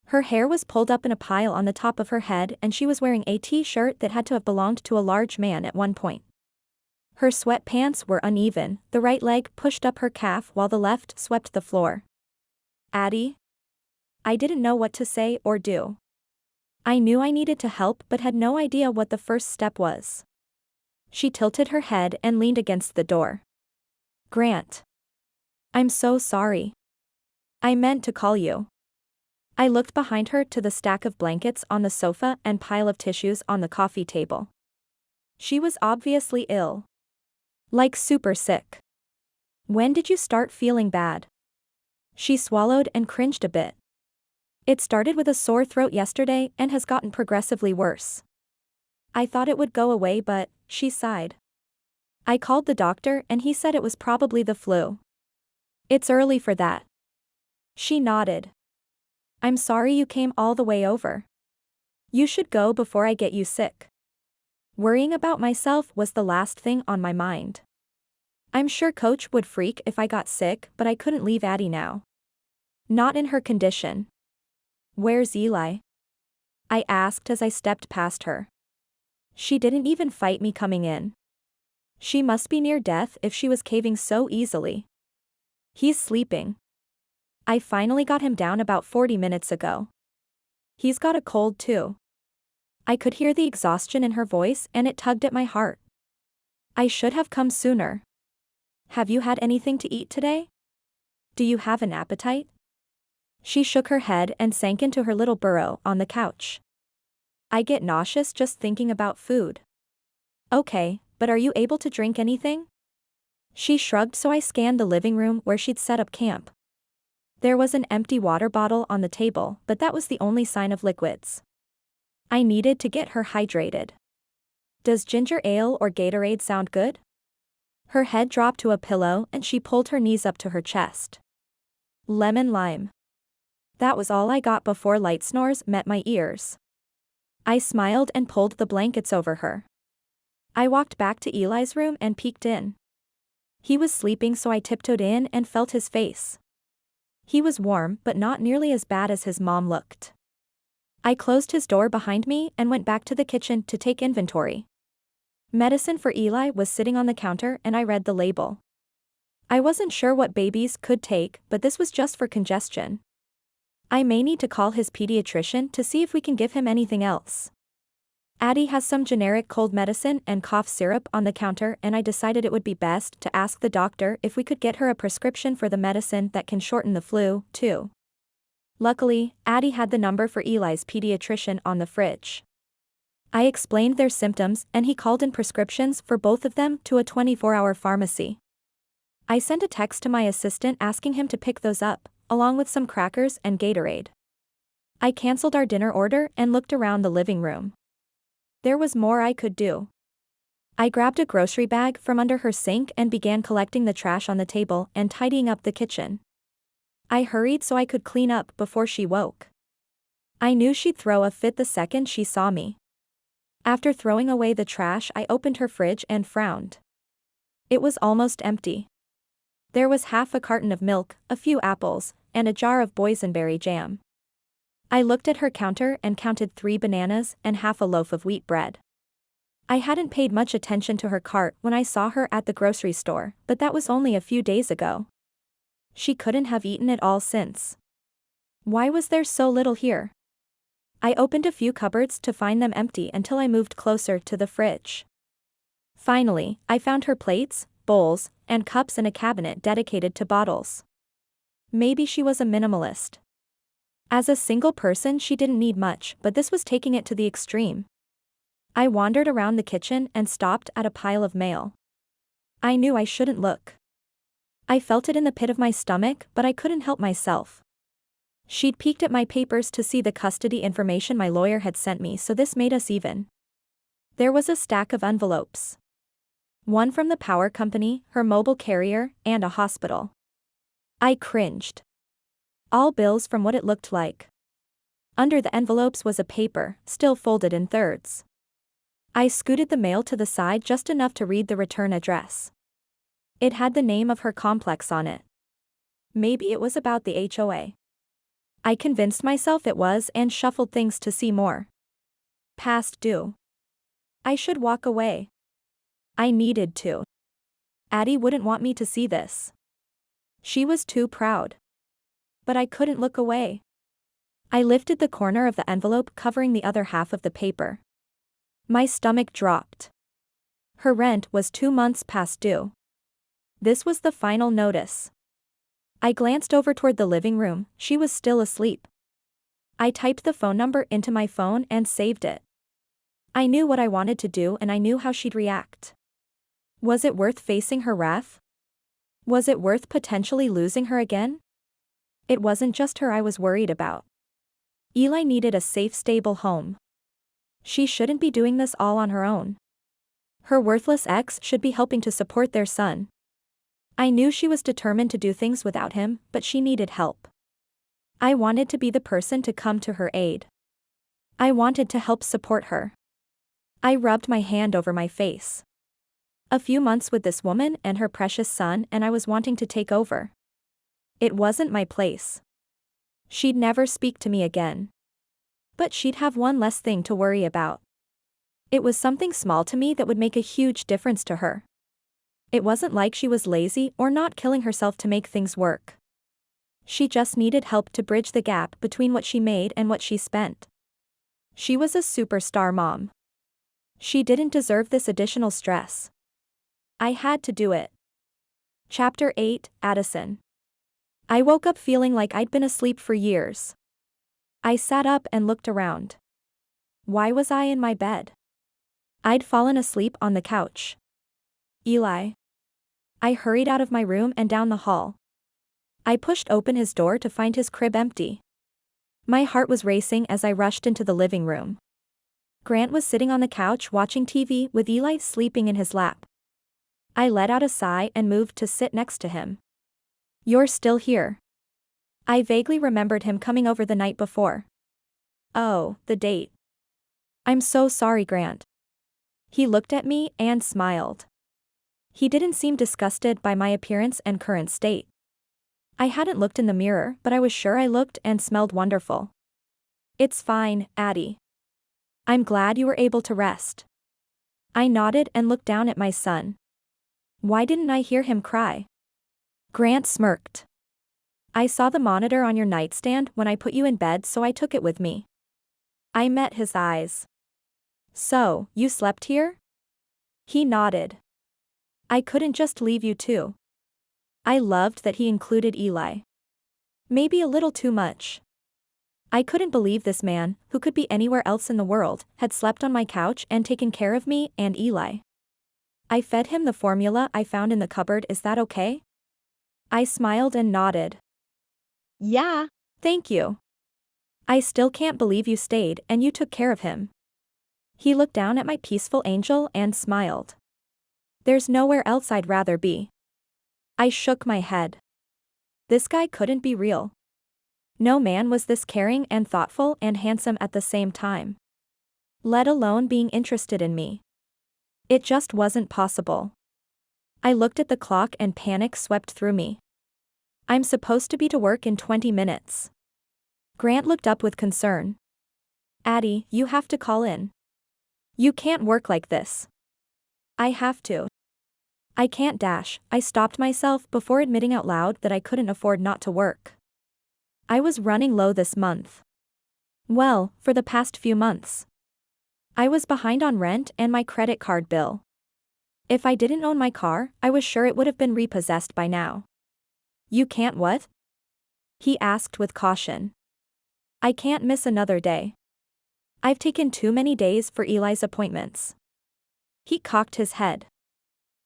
Her hair was pulled up in a pile on the top of her head and she was wearing a t-shirt that had to have belonged to a large man at one point. Her sweatpants were uneven, the right leg pushed up her calf while the left swept the floor. Addie? I didn't know what to say or do. I knew I needed to help but had no idea what the first step was. She tilted her head and leaned against the door. Grant. I'm so sorry. I meant to call you. I looked behind her to the stack of blankets on the sofa and pile of tissues on the coffee table. She was obviously ill. Like super sick. When did you start feeling bad? She swallowed and cringed a bit. It started with a sore throat yesterday and has gotten progressively worse. I thought it would go away but, she sighed. I called the doctor and he said it was probably the flu. It's early for that. She nodded. I'm sorry you came all the way over. You should go before I get you sick. Worrying about myself was the last thing on my mind. I'm sure Coach would freak if I got sick but I couldn't leave Addie now. Not in her condition. Where's Eli? I asked as I stepped past her. She didn't even fight me coming in. She must be near death if she was caving so easily. He's sleeping. I finally got him down about 40 minutes ago. He's got a cold too. I could hear the exhaustion in her voice and it tugged at my heart. I should have come sooner. Have you had anything to eat today? Do you have an appetite? She shook her head and sank into her little burrow on the couch. I get nauseous just thinking about food. Okay, but are you able to drink anything? She shrugged so I scanned the living room where she'd set up camp. There was an empty water bottle on the table, but that was the only sign of liquids. I needed to get her hydrated. Does ginger ale or Gatorade sound good? Her head dropped to a pillow and she pulled her knees up to her chest. Lemon lime. That was all I got before light snores met my ears. I smiled and pulled the blankets over her. I walked back to Eli's room and peeked in. He was sleeping so I tiptoed in and felt his face. He was warm but not nearly as bad as his mom looked. I closed his door behind me and went back to the kitchen to take inventory. Medicine for Eli was sitting on the counter and I read the label. I wasn't sure what babies could take, but this was just for congestion. I may need to call his pediatrician to see if we can give him anything else. Addie has some generic cold medicine and cough syrup on the counter and I decided it would be best to ask the doctor if we could get her a prescription for the medicine that can shorten the flu, too. Luckily, Addie had the number for Eli's pediatrician on the fridge. I explained their symptoms and he called in prescriptions for both of them to a 24-hour pharmacy. I sent a text to my assistant asking him to pick those up, along with some crackers and Gatorade. I canceled our dinner order and looked around the living room. There was more I could do. I grabbed a grocery bag from under her sink and began collecting the trash on the table and tidying up the kitchen. I hurried so I could clean up before she woke. I knew she'd throw a fit the second she saw me. After throwing away the trash, I opened her fridge and frowned. It was almost empty. There was half a carton of milk, a few apples, and a jar of boysenberry jam. I looked at her counter and counted 3 bananas and half a loaf of wheat bread. I hadn't paid much attention to her cart when I saw her at the grocery store, but that was only a few days ago. She couldn't have eaten it all since. Why was there so little here? I opened a few cupboards to find them empty until I moved closer to the fridge. Finally, I found her plates, bowls, and cups in a cabinet dedicated to bottles. Maybe she was a minimalist. As a single person she didn't need much, but this was taking it to the extreme. I wandered around the kitchen and stopped at a pile of mail. I knew I shouldn't look. I felt it in the pit of my stomach, but I couldn't help myself. She'd peeked at my papers to see the custody information my lawyer had sent me, so this made us even. There was a stack of envelopes. One from the power company, her mobile carrier, and a hospital. I cringed. All bills from what it looked like. Under the envelopes was a paper, still folded in thirds. I scooted the mail to the side just enough to read the return address. It had the name of her complex on it. Maybe it was about the HOA. I convinced myself it was and shuffled things to see more. Past due. I should walk away. I needed to. Addie wouldn't want me to see this. She was too proud. But I couldn't look away. I lifted the corner of the envelope covering the other half of the paper. My stomach dropped. Her rent was 2 months past due. This was the final notice. I glanced over toward the living room, she was still asleep. I typed the phone number into my phone and saved it. I knew what I wanted to do and I knew how she'd react. Was it worth facing her wrath? Was it worth potentially losing her again? It wasn't just her I was worried about. Eli needed a safe, stable home. She shouldn't be doing this all on her own. Her worthless ex should be helping to support their son. I knew she was determined to do things without him, but she needed help. I wanted to be the person to come to her aid. I wanted to help support her. I rubbed my hand over my face. A few months with this woman and her precious son and I was wanting to take over. It wasn't my place. She'd never speak to me again. But she'd have one less thing to worry about. It was something small to me that would make a huge difference to her. It wasn't like she was lazy or not killing herself to make things work. She just needed help to bridge the gap between what she made and what she spent. She was a superstar mom. She didn't deserve this additional stress. I had to do it. Chapter 8, Addison. I woke up feeling like I'd been asleep for years. I sat up and looked around. Why was I in my bed? I'd fallen asleep on the couch. Eli. I hurried out of my room and down the hall. I pushed open his door to find his crib empty. My heart was racing as I rushed into the living room. Grant was sitting on the couch watching TV with Eli sleeping in his lap. I let out a sigh and moved to sit next to him. You're still here. I vaguely remembered him coming over the night before. Oh, the date. I'm so sorry, Grant. He looked at me and smiled. He didn't seem disgusted by my appearance and current state. I hadn't looked in the mirror, but I was sure I looked and smelled wonderful. It's fine, Addie. I'm glad you were able to rest. I nodded and looked down at my son. Why didn't I hear him cry? Grant smirked. I saw the monitor on your nightstand when I put you in bed, so I took it with me. I met his eyes. So, you slept here? He nodded. I couldn't just leave you too. I loved that he included Eli. Maybe a little too much. I couldn't believe this man, who could be anywhere else in the world, had slept on my couch and taken care of me and Eli. I fed him the formula I found in the cupboard. Is that okay? I smiled and nodded. Yeah. Thank you. I still can't believe you stayed and you took care of him. He looked down at my peaceful angel and smiled. There's nowhere else I'd rather be. I shook my head. This guy couldn't be real. No man was this caring and thoughtful and handsome at the same time. Let alone being interested in me. It just wasn't possible. I looked at the clock and panic swept through me. I'm supposed to be to work in 20 minutes. Grant looked up with concern. Addie, you have to call in. You can't work like this. I have to. I can't dash. I stopped myself before admitting out loud that I couldn't afford not to work. I was running low this month. Well, for the past few months. I was behind on rent and my credit card bill. If I didn't own my car, I was sure it would have been repossessed by now. You can't what? He asked with caution. I can't miss another day. I've taken too many days for Eli's appointments. He cocked his head.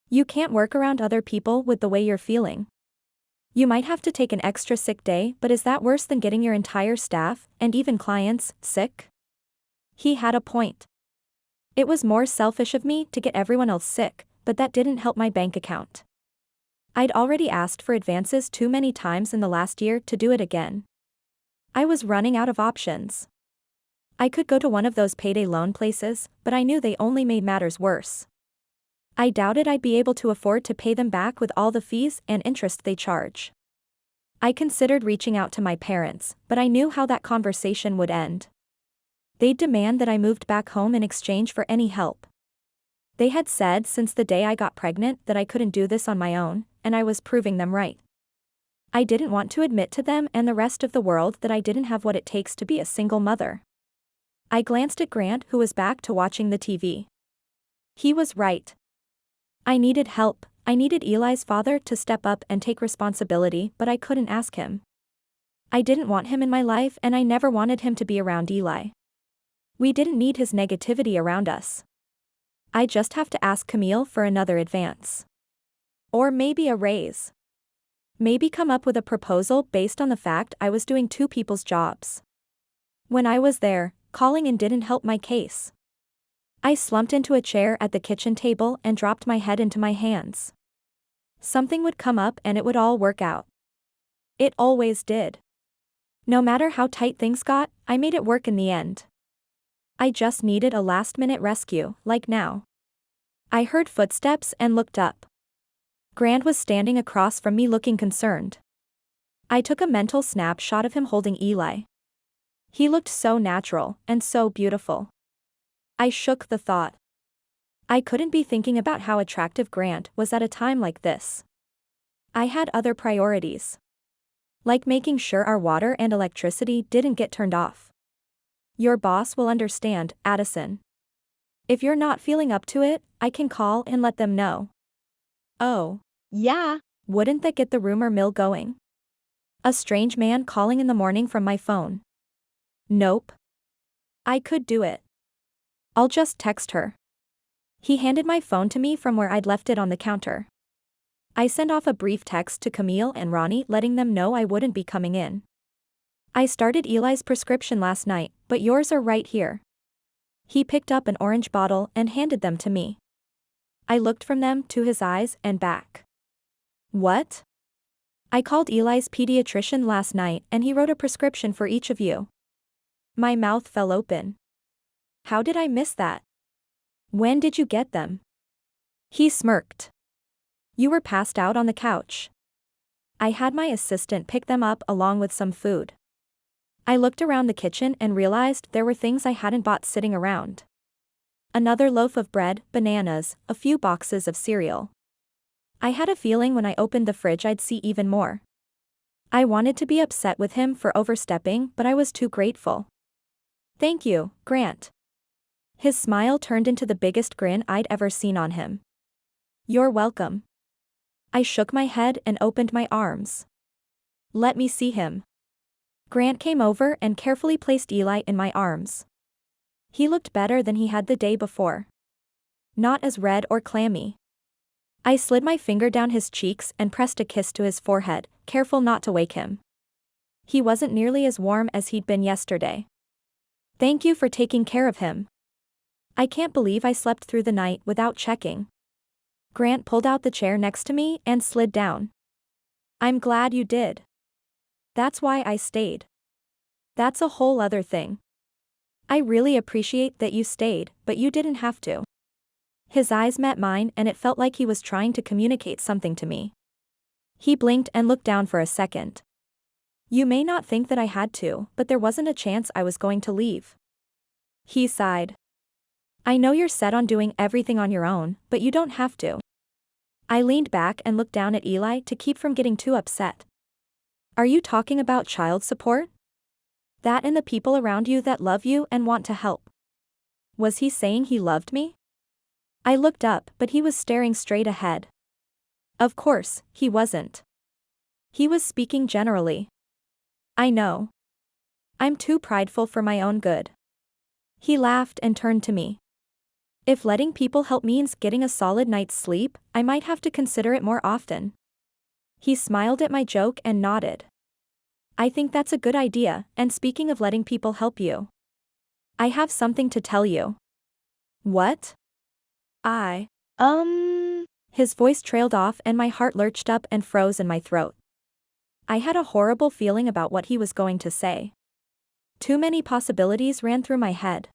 You can't work around other people with the way you're feeling. You might have to take an extra sick day, but is that worse than getting your entire staff, and even clients, sick? He had a point. It was more selfish of me to get everyone else sick, but that didn't help my bank account. I'd already asked for advances too many times in the last year to do it again. I was running out of options. I could go to one of those payday loan places, but I knew they only made matters worse. I doubted I'd be able to afford to pay them back with all the fees and interest they charge. I considered reaching out to my parents, but I knew how that conversation would end. They'd demand that I moved back home in exchange for any help. They had said since the day I got pregnant that I couldn't do this on my own, and I was proving them right. I didn't want to admit to them and the rest of the world that I didn't have what it takes to be a single mother. I glanced at Grant, who was back to watching the TV. He was right. I needed help. I needed Eli's father to step up and take responsibility, but I couldn't ask him. I didn't want him in my life, and I never wanted him to be around Eli. We didn't need his negativity around us. I just have to ask Camille for another advance. Or maybe a raise. Maybe come up with a proposal based on the fact I was doing two people's jobs. When I was there, calling in didn't help my case. I slumped into a chair at the kitchen table and dropped my head into my hands. Something would come up and it would all work out. It always did. No matter how tight things got, I made it work in the end. I just needed a last-minute rescue, like now. I heard footsteps and looked up. Grant was standing across from me looking concerned. I took a mental snapshot of him holding Eli. He looked so natural and so beautiful. I shook the thought. I couldn't be thinking about how attractive Grant was at a time like this. I had other priorities. Like making sure our water and electricity didn't get turned off. Your boss will understand, Addison. If you're not feeling up to it, I can call and let them know. Oh. Yeah. Wouldn't that get the rumor mill going? A strange man calling in the morning from my phone. Nope. I could do it. I'll just text her. He handed my phone to me from where I'd left it on the counter. I sent off a brief text to Camille and Ronnie letting them know I wouldn't be coming in. I started Eli's prescription last night, but yours are right here. He picked up an orange bottle and handed them to me. I looked from them to his eyes and back. What? I called Eli's pediatrician last night and he wrote a prescription for each of you. My mouth fell open. How did I miss that? When did you get them? He smirked. You were passed out on the couch. I had my assistant pick them up along with some food. I looked around the kitchen and realized there were things I hadn't bought sitting around. Another loaf of bread, bananas, a few boxes of cereal. I had a feeling when I opened the fridge I'd see even more. I wanted to be upset with him for overstepping, but I was too grateful. Thank you, Grant. His smile turned into the biggest grin I'd ever seen on him. You're welcome. I shook my head and opened my arms. Let me see him. Grant came over and carefully placed Eli in my arms. He looked better than he had the day before. Not as red or clammy. I slid my finger down his cheeks and pressed a kiss to his forehead, careful not to wake him. He wasn't nearly as warm as he'd been yesterday. Thank you for taking care of him. I can't believe I slept through the night without checking. Grant pulled out the chair next to me and slid down. I'm glad you did. That's why I stayed. That's a whole other thing. I really appreciate that you stayed, but you didn't have to. His eyes met mine and it felt like he was trying to communicate something to me. He blinked and looked down for a second. You may not think that I had to, but there wasn't a chance I was going to leave. He sighed. I know you're set on doing everything on your own, but you don't have to. I leaned back and looked down at Eli to keep from getting too upset. Are you talking about child support? That and the people around you that love you and want to help. Was he saying he loved me? I looked up, but he was staring straight ahead. Of course, he wasn't. He was speaking generally. I know. I'm too prideful for my own good. He laughed and turned to me. If letting people help means getting a solid night's sleep, I might have to consider it more often. He smiled at my joke and nodded. I think that's a good idea, and speaking of letting people help you, I have something to tell you. What? I. His voice trailed off and my heart lurched up and froze in my throat. I had a horrible feeling about what he was going to say. Too many possibilities ran through my head.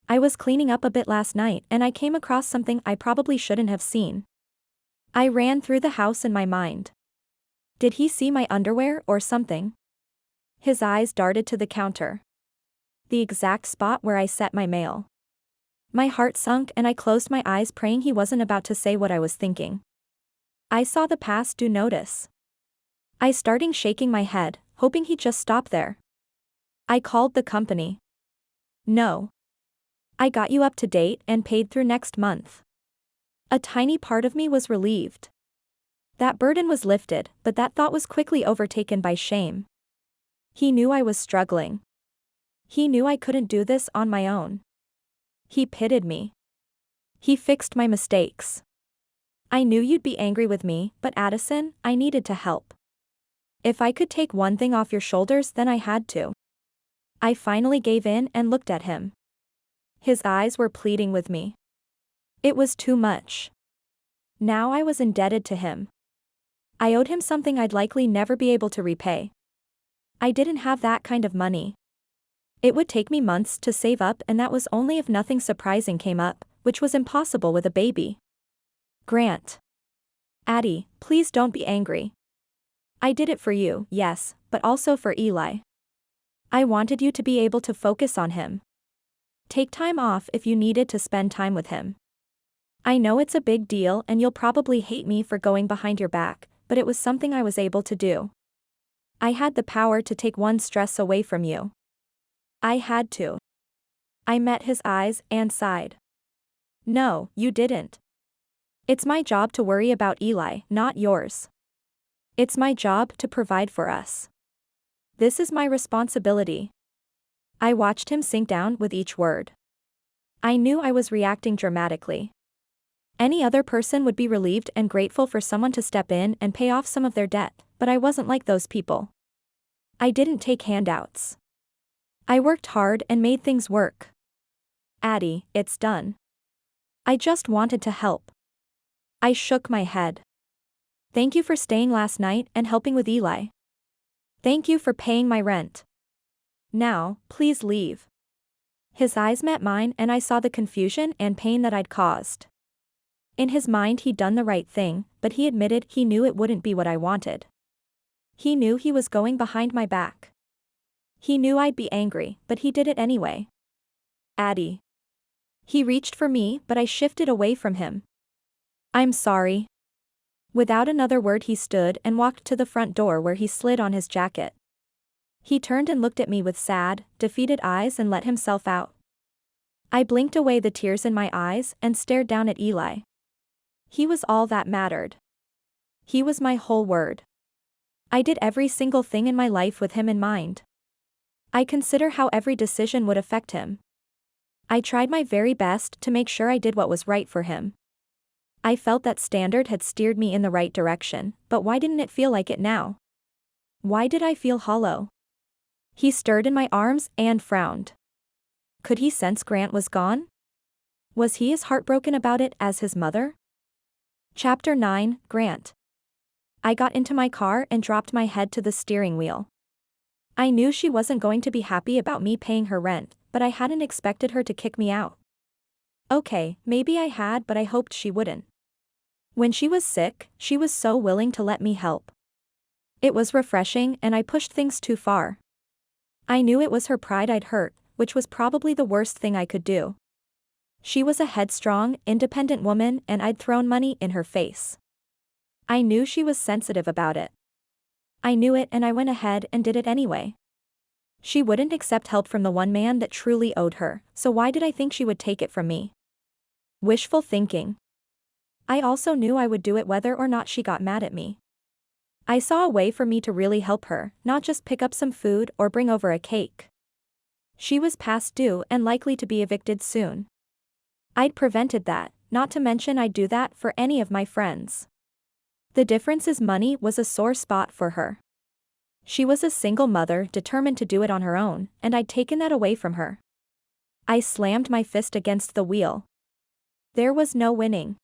I was cleaning up a bit last night and I came across something I probably shouldn't have seen. I ran through the house in my mind. Did he see my underwear or something? His eyes darted to the counter. The exact spot where I set my mail. My heart sunk and I closed my eyes praying he wasn't about to say what I was thinking. I saw the past due notice. I started shaking my head, hoping he'd just stop there. I called the company. No. I got you up to date and paid through next month. A tiny part of me was relieved. That burden was lifted, but that thought was quickly overtaken by shame. He knew I was struggling. He knew I couldn't do this on my own. He pitied me. He fixed my mistakes. I knew you'd be angry with me, but Addison, I needed to help. If I could take one thing off your shoulders, then I had to. I finally gave in and looked at him. His eyes were pleading with me. It was too much. Now I was indebted to him. I owed him something I'd likely never be able to repay. I didn't have that kind of money. It would take me months to save up, and that was only if nothing surprising came up, which was impossible with a baby. Grant. Addie, please don't be angry. I did it for you, yes, but also for Eli. I wanted you to be able to focus on him. Take time off if you needed to spend time with him. I know it's a big deal and you'll probably hate me for going behind your back, but it was something I was able to do. I had the power to take one stress away from you. I had to. I met his eyes and sighed. No, you didn't. It's my job to worry about Eli, not yours. It's my job to provide for us. This is my responsibility. I watched him sink down with each word. I knew I was reacting dramatically. Any other person would be relieved and grateful for someone to step in and pay off some of their debt, but I wasn't like those people. I didn't take handouts. I worked hard and made things work. Addie, it's done. I just wanted to help. I shook my head. Thank you for staying last night and helping with Eli. Thank you for paying my rent. Now, please leave. His eyes met mine and I saw the confusion and pain that I'd caused. In his mind he'd done the right thing, but he admitted he knew it wouldn't be what I wanted. He knew he was going behind my back. He knew I'd be angry, but he did it anyway. Addie. He reached for me, but I shifted away from him. I'm sorry. Without another word he stood and walked to the front door where he slid on his jacket. He turned and looked at me with sad, defeated eyes and let himself out. I blinked away the tears in my eyes and stared down at Eli. He was all that mattered. He was my whole world. I did every single thing in my life with him in mind. I consider how every decision would affect him. I tried my very best to make sure I did what was right for him. I felt that standard had steered me in the right direction, but why didn't it feel like it now? Why did I feel hollow? He stirred in my arms and frowned. Could he sense Grant was gone? Was he as heartbroken about it as his mother? Chapter 9, Grant. I got into my car and dropped my head to the steering wheel. I knew she wasn't going to be happy about me paying her rent, but I hadn't expected her to kick me out. Okay, maybe I had, but I hoped she wouldn't. When she was sick, she was so willing to let me help. It was refreshing and I pushed things too far. I knew it was her pride I'd hurt, which was probably the worst thing I could do. She was a headstrong, independent woman and I'd thrown money in her face. I knew she was sensitive about it. I knew it and I went ahead and did it anyway. She wouldn't accept help from the one man that truly owed her, so why did I think she would take it from me? Wishful thinking. I also knew I would do it whether or not she got mad at me. I saw a way for me to really help her, not just pick up some food or bring over a cake. She was past due and likely to be evicted soon. I'd prevented that, not to mention I'd do that for any of my friends. The difference is money was a sore spot for her. She was a single mother determined to do it on her own, and I'd taken that away from her. I slammed my fist against the wheel. There was no winning.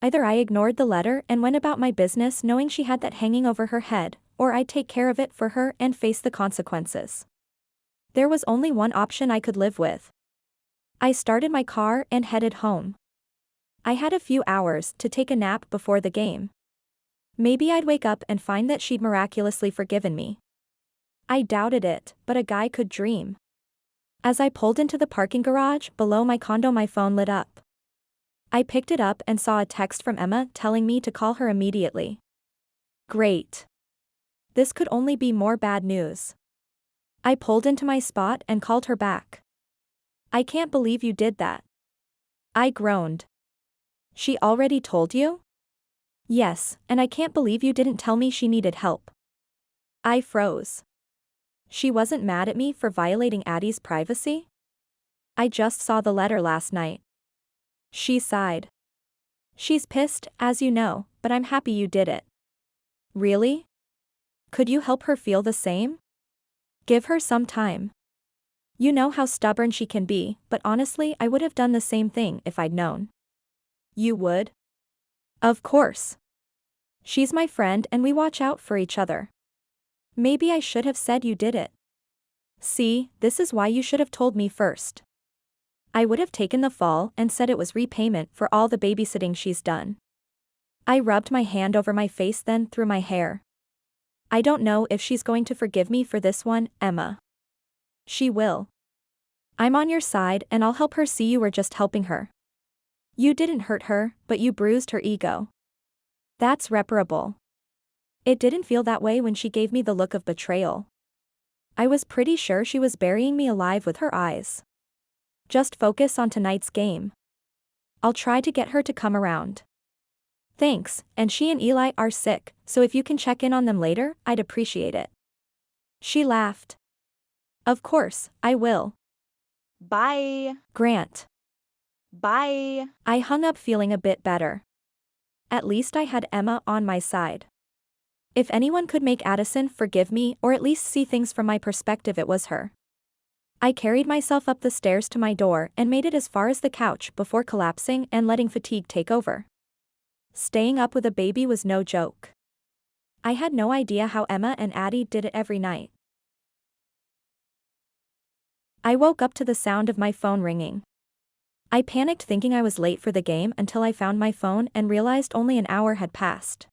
Either I ignored the letter and went about my business knowing she had that hanging over her head, or I'd take care of it for her and face the consequences. There was only one option I could live with. I started my car and headed home. I had a few hours to take a nap before the game. Maybe I'd wake up and find that she'd miraculously forgiven me. I doubted it, but a guy could dream. As I pulled into the parking garage below my condo, my phone lit up. I picked it up and saw a text from Emma telling me to call her immediately. Great. This could only be more bad news. I pulled into my spot and called her back. I can't believe you did that. I groaned. She already told you? Yes, and I can't believe you didn't tell me she needed help. I froze. She wasn't mad at me for violating Addie's privacy? I just saw the letter last night. She sighed. She's pissed, as you know, but I'm happy you did it. Really? Could you help her feel the same? Give her some time. You know how stubborn she can be, but honestly, I would have done the same thing if I'd known. You would? Of course. She's my friend and we watch out for each other. Maybe I should have said you did it. See, this is why you should have told me first. I would have taken the fall and said it was repayment for all the babysitting she's done. I rubbed my hand over my face, then through my hair. I don't know if she's going to forgive me for this one, Emma. She will. I'm on your side and I'll help her see you were just helping her. You didn't hurt her, but you bruised her ego. That's reparable. It didn't feel that way when she gave me the look of betrayal. I was pretty sure she was burying me alive with her eyes. Just focus on tonight's game. I'll try to get her to come around. Thanks, and she and Eli are sick, so if you can check in on them later, I'd appreciate it. She laughed. Of course, I will. Bye. Grant. Bye. I hung up feeling a bit better. At least I had Emma on my side. If anyone could make Addison forgive me or at least see things from my perspective, it was her. I carried myself up the stairs to my door and made it as far as the couch before collapsing and letting fatigue take over. Staying up with a baby was no joke. I had no idea how Emma and Addie did it every night. I woke up to the sound of my phone ringing. I panicked thinking I was late for the game until I found my phone and realized only an hour had passed.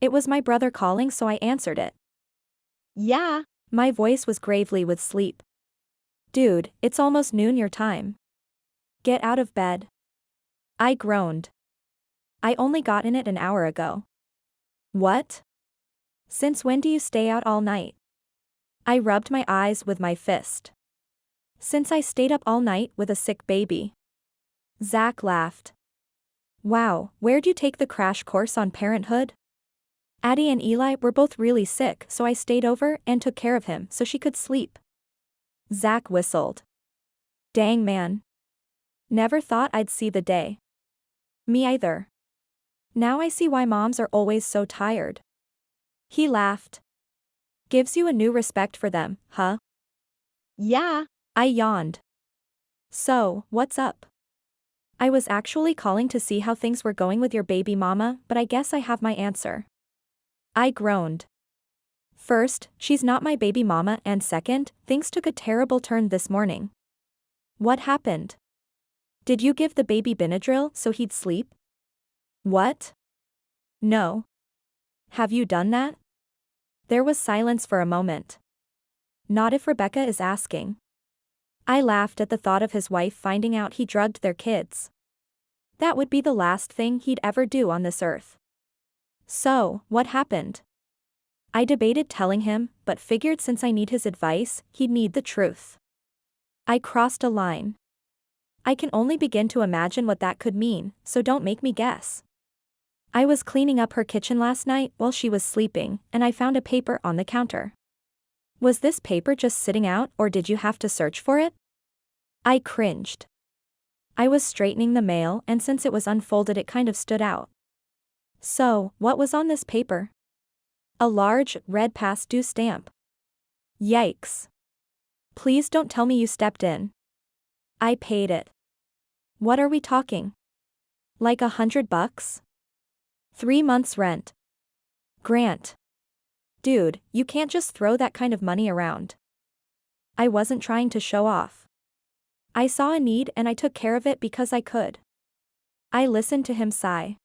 It was my brother calling, so I answered it. Yeah. My voice was gravely with sleep. Dude, it's almost noon your time. Get out of bed. I groaned. I only got in it an hour ago. What? Since when do you stay out all night? I rubbed my eyes with my fist. Since I stayed up all night with a sick baby. Zach laughed. Wow, where'd you take the crash course on parenthood? Addie and Eli were both really sick, so I stayed over and took care of him so she could sleep. Zach whistled. Dang man. Never thought I'd see the day. Me either. Now I see why moms are always so tired. He laughed. Gives you a new respect for them, huh? Yeah. I yawned. So, what's up? I was actually calling to see how things were going with your baby mama, but I guess I have my answer. I groaned. First, she's not my baby mama, and second, things took a terrible turn this morning. What happened? Did you give the baby Benadryl so he'd sleep? What? No. Have you done that? There was silence for a moment. Not if Rebecca is asking. I laughed at the thought of his wife finding out he drugged their kids. That would be the last thing he'd ever do on this earth. So, what happened? I debated telling him, but figured since I need his advice, he'd need the truth. I crossed a line. I can only begin to imagine what that could mean, so don't make me guess. I was cleaning up her kitchen last night while she was sleeping, and I found a paper on the counter. Was this paper just sitting out, or did you have to search for it? I cringed. I was straightening the mail, and since it was unfolded, it kind of stood out. So, what was on this paper? A large, red past due stamp. Yikes. Please don't tell me you stepped in. I paid it. What are we talking? Like $100? 3 months' rent. Grant. Dude, you can't just throw that kind of money around. I wasn't trying to show off. I saw a need and I took care of it because I could. I listened to him sigh.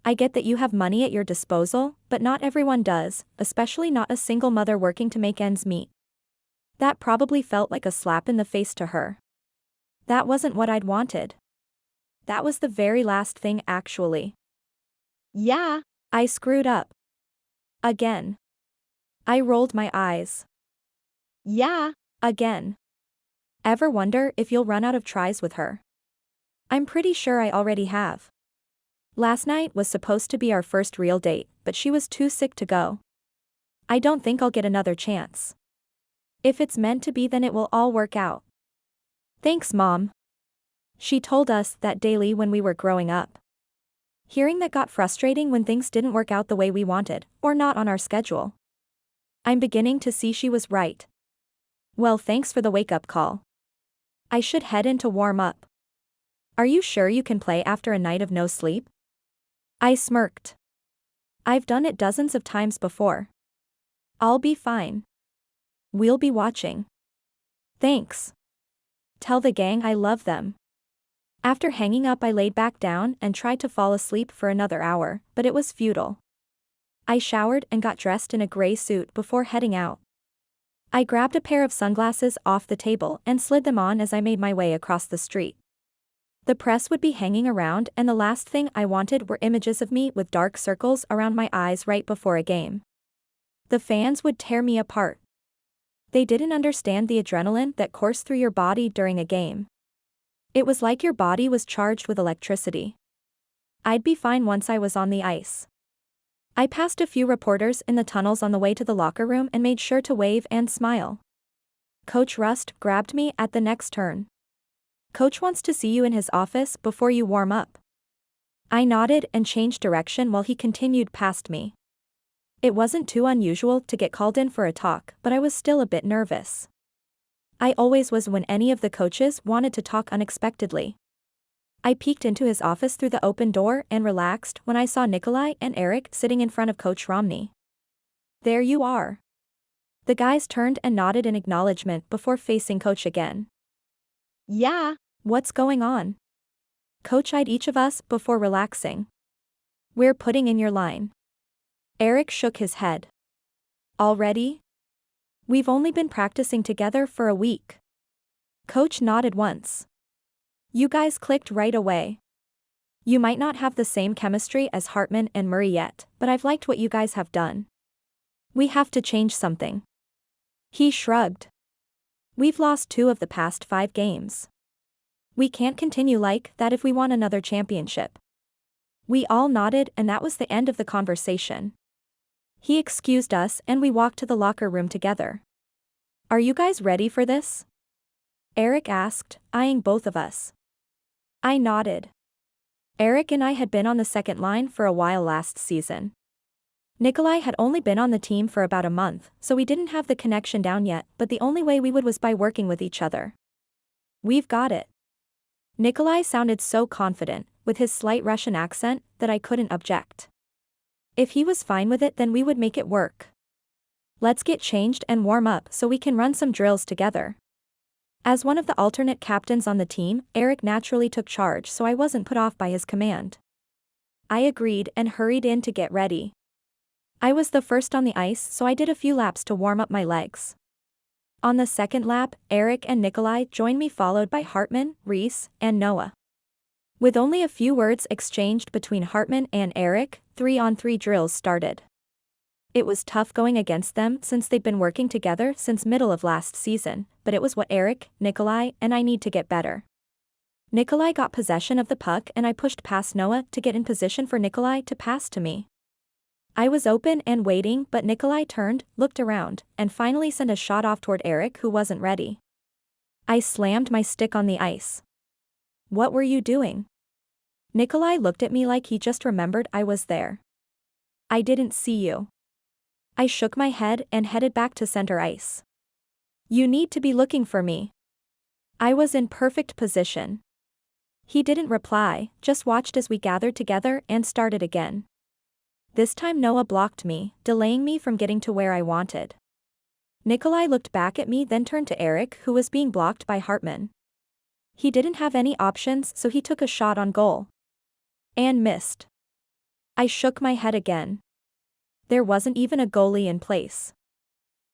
I get that you have money at your disposal, but not everyone does, especially not a single mother working to make ends meet. That probably felt like a slap in the face to her. That wasn't what I'd wanted. That was the very last thing actually. Yeah. I screwed up. Again. I rolled my eyes. Yeah. Again. Ever wonder if you'll run out of tries with her? I'm pretty sure I already have. Last night was supposed to be our first real date, but she was too sick to go. I don't think I'll get another chance. If it's meant to be, then it will all work out. Thanks, Mom. She told us that daily when we were growing up. Hearing that got frustrating when things didn't work out the way we wanted, or not on our schedule. I'm beginning to see she was right. Well, thanks for the wake-up call. I should head in to warm up. Are you sure you can play after a night of no sleep? I smirked. I've done it dozens of times before. I'll be fine. We'll be watching. Thanks. Tell the gang I love them. After hanging up, I laid back down and tried to fall asleep for another hour, but it was futile. I showered and got dressed in a gray suit before heading out. I grabbed a pair of sunglasses off the table and slid them on as I made my way across the street. The press would be hanging around, and the last thing I wanted were images of me with dark circles around my eyes right before a game. The fans would tear me apart. They didn't understand the adrenaline that coursed through your body during a game. It was like your body was charged with electricity. I'd be fine once I was on the ice. I passed a few reporters in the tunnels on the way to the locker room and made sure to wave and smile. Coach Rust grabbed me at the next turn. Coach wants to see you in his office before you warm up. I nodded and changed direction while he continued past me. It wasn't too unusual to get called in for a talk, but I was still a bit nervous. I always was when any of the coaches wanted to talk unexpectedly. I peeked into his office through the open door and relaxed when I saw Nikolai and Eric sitting in front of Coach Romney. There you are. The guys turned and nodded in acknowledgement before facing Coach again. Yeah. What's going on? Coach eyed each of us before relaxing. We're putting in your line. Eric shook his head. Already? We've only been practicing together for a week. Coach nodded once. You guys clicked right away. You might not have the same chemistry as Hartman and Murray yet, but I've liked what you guys have done. We have to change something. He shrugged. We've lost 2 of the past 5 games. We can't continue like that if we want another championship. We all nodded, and that was the end of the conversation. He excused us and we walked to the locker room together. Are you guys ready for this? Eric asked, eyeing both of us. I nodded. Eric and I had been on the second line for a while last season. Nikolai had only been on the team for about a month, so we didn't have the connection down yet, but the only way we would was by working with each other. We've got it. Nikolai sounded so confident, with his slight Russian accent, that I couldn't object. If he was fine with it, then we would make it work. Let's get changed and warm up so we can run some drills together. As one of the alternate captains on the team, Eric naturally took charge, so I wasn't put off by his command. I agreed and hurried in to get ready. I was the first on the ice, so I did a few laps to warm up my legs. On the second lap, Eric and Nikolai joined me, followed by Hartman, Reese, and Noah. With only a few words exchanged between Hartman and Eric, 3-on-3 drills started. It was tough going against them since they'd been working together since middle of last season, but it was what Eric, Nikolai, and I need to get better. Nikolai got possession of the puck and I pushed past Noah to get in position for Nikolai to pass to me. I was open and waiting, but Nikolai turned, looked around, and finally sent a shot off toward Eric, who wasn't ready. I slammed my stick on the ice. What were you doing? Nikolai looked at me like he just remembered I was there. I didn't see you. I shook my head and headed back to center ice. You need to be looking for me. I was in perfect position. He didn't reply, just watched as we gathered together and started again. This time Noah blocked me, delaying me from getting to where I wanted. Nikolai looked back at me, then turned to Eric, who was being blocked by Hartman. He didn't have any options, so he took a shot on goal. And missed. I shook my head again. There wasn't even a goalie in place.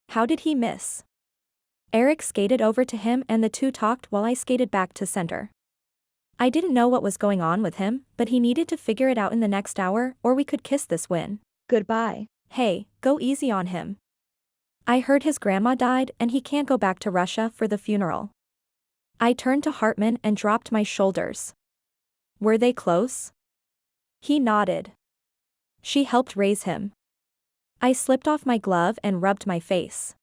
How did he miss? Eric skated over to him and the two talked while I skated back to center. I didn't know what was going on with him, but he needed to figure it out in the next hour, or we could kiss this win. Goodbye. Hey, go easy on him. I heard his grandma died and he can't go back to Russia for the funeral. I turned to Hartman and dropped my shoulders. Were they close? He nodded. She helped raise him. I slipped off my glove and rubbed my face.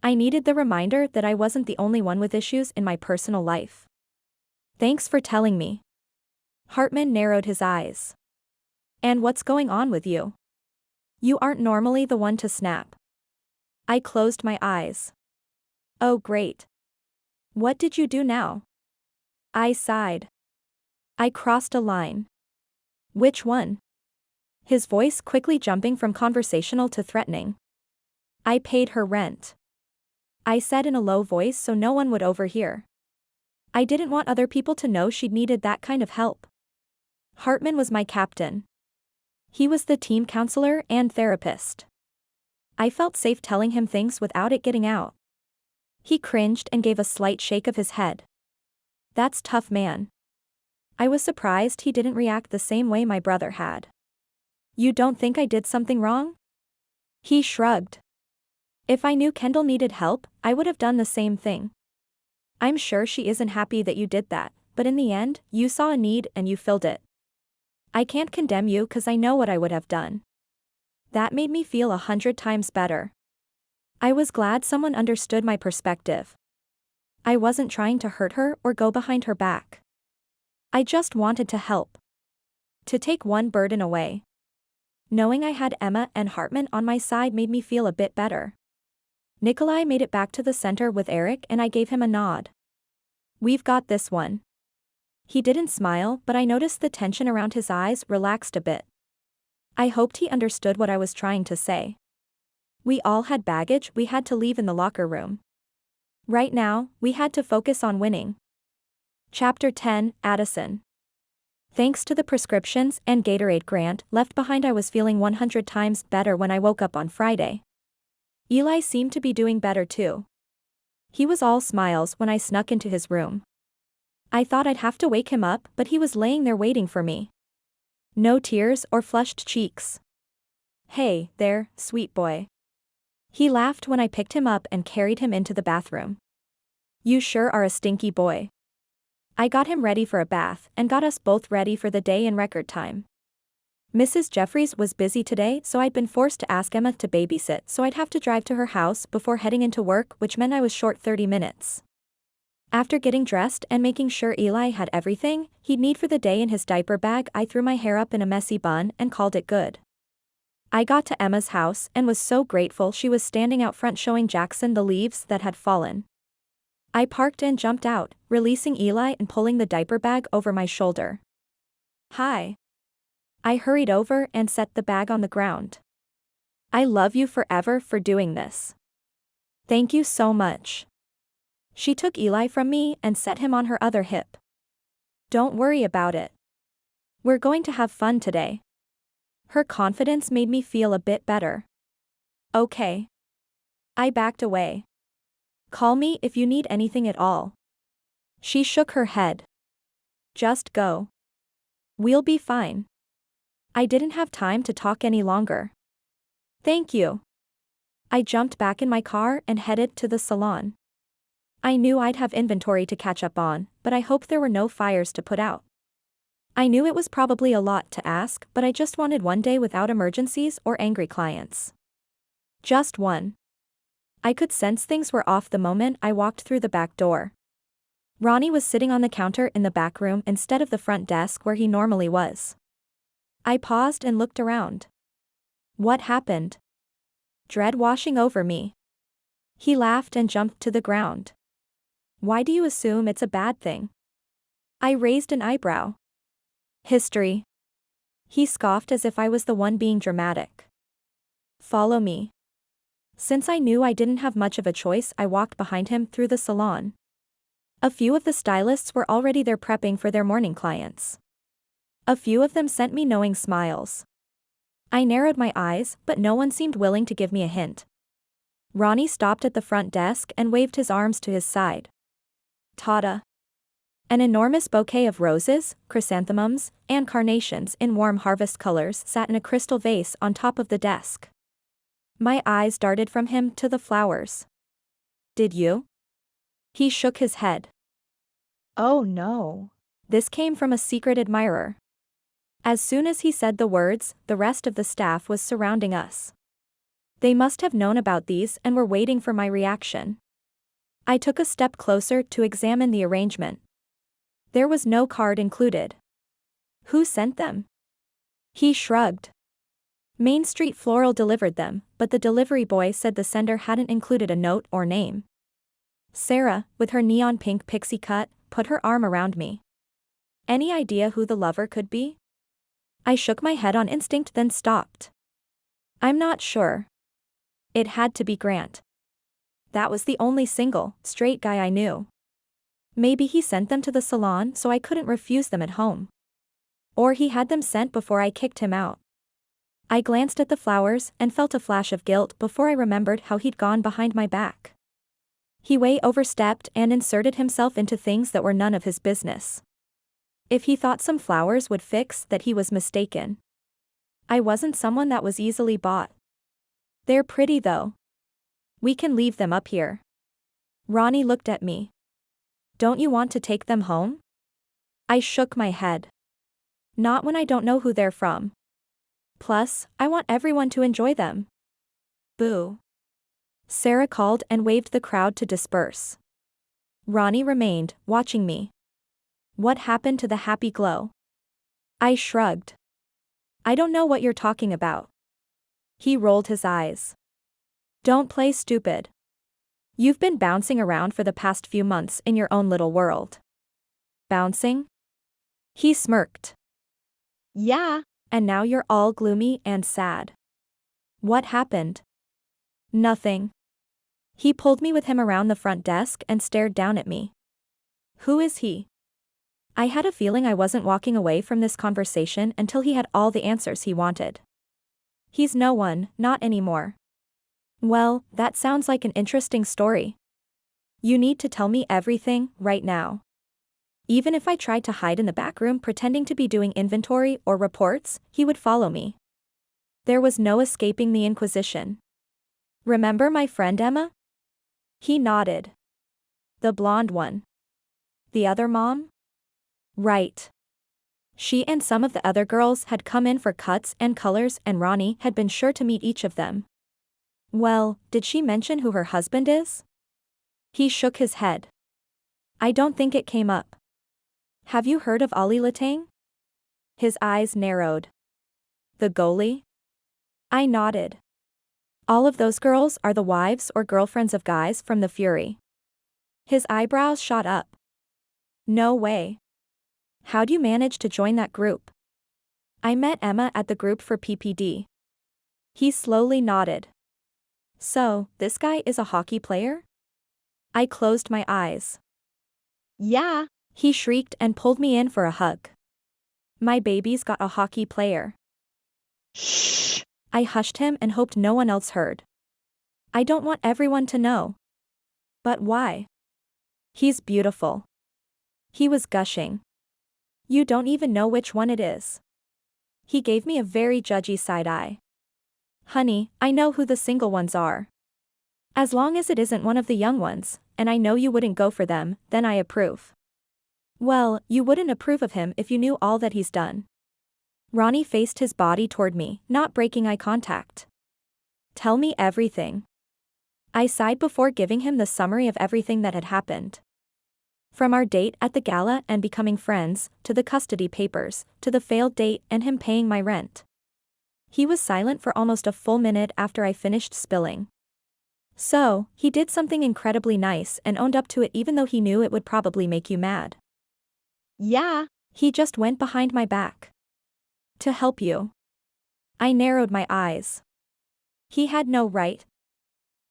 I needed the reminder that I wasn't the only one with issues in my personal life. Thanks for telling me. Hartman narrowed his eyes. And what's going on with you? You aren't normally the one to snap. I closed my eyes. Oh great. What did you do now? I sighed. I crossed a line. Which one? His voice quickly jumping from conversational to threatening. I paid her rent. I said in a low voice so no one would overhear. I didn't want other people to know she'd needed that kind of help. Hartman was my captain. He was the team counselor and therapist. I felt safe telling him things without it getting out. He cringed and gave a slight shake of his head. That's tough, man. I was surprised he didn't react the same way my brother had. You don't think I did something wrong? He shrugged. If I knew Kendall needed help, I would have done the same thing. I'm sure she isn't happy that you did that, but in the end, you saw a need and you filled it. I can't condemn you because I know what I would have done. That made me feel 100 times better. I was glad someone understood my perspective. I wasn't trying to hurt her or go behind her back. I just wanted to help. To take one burden away. Knowing I had Emma and Hartman on my side made me feel a bit better. Nikolai made it back to the center with Eric and I gave him a nod. We've got this one. He didn't smile, but I noticed the tension around his eyes relaxed a bit. I hoped he understood what I was trying to say. We all had baggage we had to leave in the locker room. Right now, we had to focus on winning. Chapter 10, Addison. Thanks to the prescriptions and Gatorade grant left behind, I was feeling 100 times better when I woke up on Friday. Eli seemed to be doing better too. He was all smiles when I snuck into his room. I thought I'd have to wake him up, but he was laying there waiting for me. No tears or flushed cheeks. Hey, there, sweet boy. He laughed when I picked him up and carried him into the bathroom. You sure are a stinky boy. I got him ready for a bath and got us both ready for the day in record time. Mrs. Jeffries was busy today, so I'd been forced to ask Emma to babysit, so I'd have to drive to her house before heading into work, which meant I was short 30 minutes. After getting dressed and making sure Eli had everything he'd need for the day in his diaper bag, I threw my hair up in a messy bun and called it good. I got to Emma's house and was so grateful she was standing out front showing Jackson the leaves that had fallen. I parked and jumped out, releasing Eli and pulling the diaper bag over my shoulder. Hi. I hurried over and set the bag on the ground. I love you forever for doing this. Thank you so much. She took Eli from me and set him on her other hip. Don't worry about it. We're going to have fun today. Her confidence made me feel a bit better. Okay. I backed away. Call me if you need anything at all. She shook her head. Just go. We'll be fine. I didn't have time to talk any longer. Thank you. I jumped back in my car and headed to the salon. I knew I'd have inventory to catch up on, but I hoped there were no fires to put out. I knew it was probably a lot to ask, but I just wanted one day without emergencies or angry clients. Just one. I could sense things were off the moment I walked through the back door. Ronnie was sitting on the counter in the back room instead of the front desk where he normally was. I paused and looked around. What happened? Dread washing over me. He laughed and jumped to the ground. Why do you assume it's a bad thing? I raised an eyebrow. History. He scoffed as if I was the one being dramatic. Follow me. Since I knew I didn't have much of a choice, I walked behind him through the salon. A few of the stylists were already there prepping for their morning clients. A few of them sent me knowing smiles. I narrowed my eyes, but no one seemed willing to give me a hint. Ronnie stopped at the front desk and waved his arms to his side. Tada! An enormous bouquet of roses, chrysanthemums, and carnations in warm harvest colors sat in a crystal vase on top of the desk. My eyes darted from him to the flowers. Did you? He shook his head. Oh no. This came from a secret admirer. As soon as he said the words, the rest of the staff was surrounding us. They must have known about these and were waiting for my reaction. I took a step closer to examine the arrangement. There was no card included. Who sent them? He shrugged. Main Street Floral delivered them, but the delivery boy said the sender hadn't included a note or name. Sarah, with her neon pink pixie cut, put her arm around me. Any idea who the lover could be? I shook my head on instinct, then stopped. I'm not sure. It had to be Grant. That was the only single, straight guy I knew. Maybe he sent them to the salon so I couldn't refuse them at home. Or he had them sent before I kicked him out. I glanced at the flowers and felt a flash of guilt before I remembered how he'd gone behind my back. He way overstepped and inserted himself into things that were none of his business. If he thought some flowers would fix that, he was mistaken. I wasn't someone that was easily bought. They're pretty though. We can leave them up here. Ronnie looked at me. Don't you want to take them home? I shook my head. Not when I don't know who they're from. Plus, I want everyone to enjoy them. Boo. Sarah called and waved the crowd to disperse. Ronnie remained, watching me. What happened to the happy glow? I shrugged. I don't know what you're talking about. He rolled his eyes. Don't play stupid. You've been bouncing around for the past few months in your own little world. Bouncing? He smirked. Yeah. And now you're all gloomy and sad. What happened? Nothing. He pulled me with him around the front desk and stared down at me. Who is he? I had a feeling I wasn't walking away from this conversation until he had all the answers he wanted. He's no one, not anymore. Well, that sounds like an interesting story. You need to tell me everything, right now. Even if I tried to hide in the back room pretending to be doing inventory or reports, he would follow me. There was no escaping the Inquisition. Remember my friend Emma? He nodded. The blonde one. The other mom? Right. She and some of the other girls had come in for cuts and colors, and Ronnie had been sure to meet each of them. Well, did she mention who her husband is? He shook his head. I don't think it came up. Have you heard of Ollie Latang? His eyes narrowed. The goalie? I nodded. All of those girls are the wives or girlfriends of guys from the Fury. His eyebrows shot up. No way. How'd you manage to join that group? I met Emma at the group for PPD. He slowly nodded. So, this guy is a hockey player? I closed my eyes. Yeah. He shrieked and pulled me in for a hug. My baby's got a hockey player. Shh. I hushed him and hoped no one else heard. I don't want everyone to know. But why? He's beautiful. He was gushing. You don't even know which one it is. He gave me a very judgy side eye. Honey, I know who the single ones are. As long as it isn't one of the young ones, and I know you wouldn't go for them, then I approve. Well, you wouldn't approve of him if you knew all that he's done. Ronnie faced his body toward me, not breaking eye contact. Tell me everything. I sighed before giving him the summary of everything that had happened. From our date at the gala and becoming friends, to the custody papers, to the failed date and him paying my rent. He was silent for almost a full minute after I finished spilling. So, he did something incredibly nice and owned up to it even though he knew it would probably make you mad. Yeah. He just went behind my back. To help you. I narrowed my eyes. He had no right.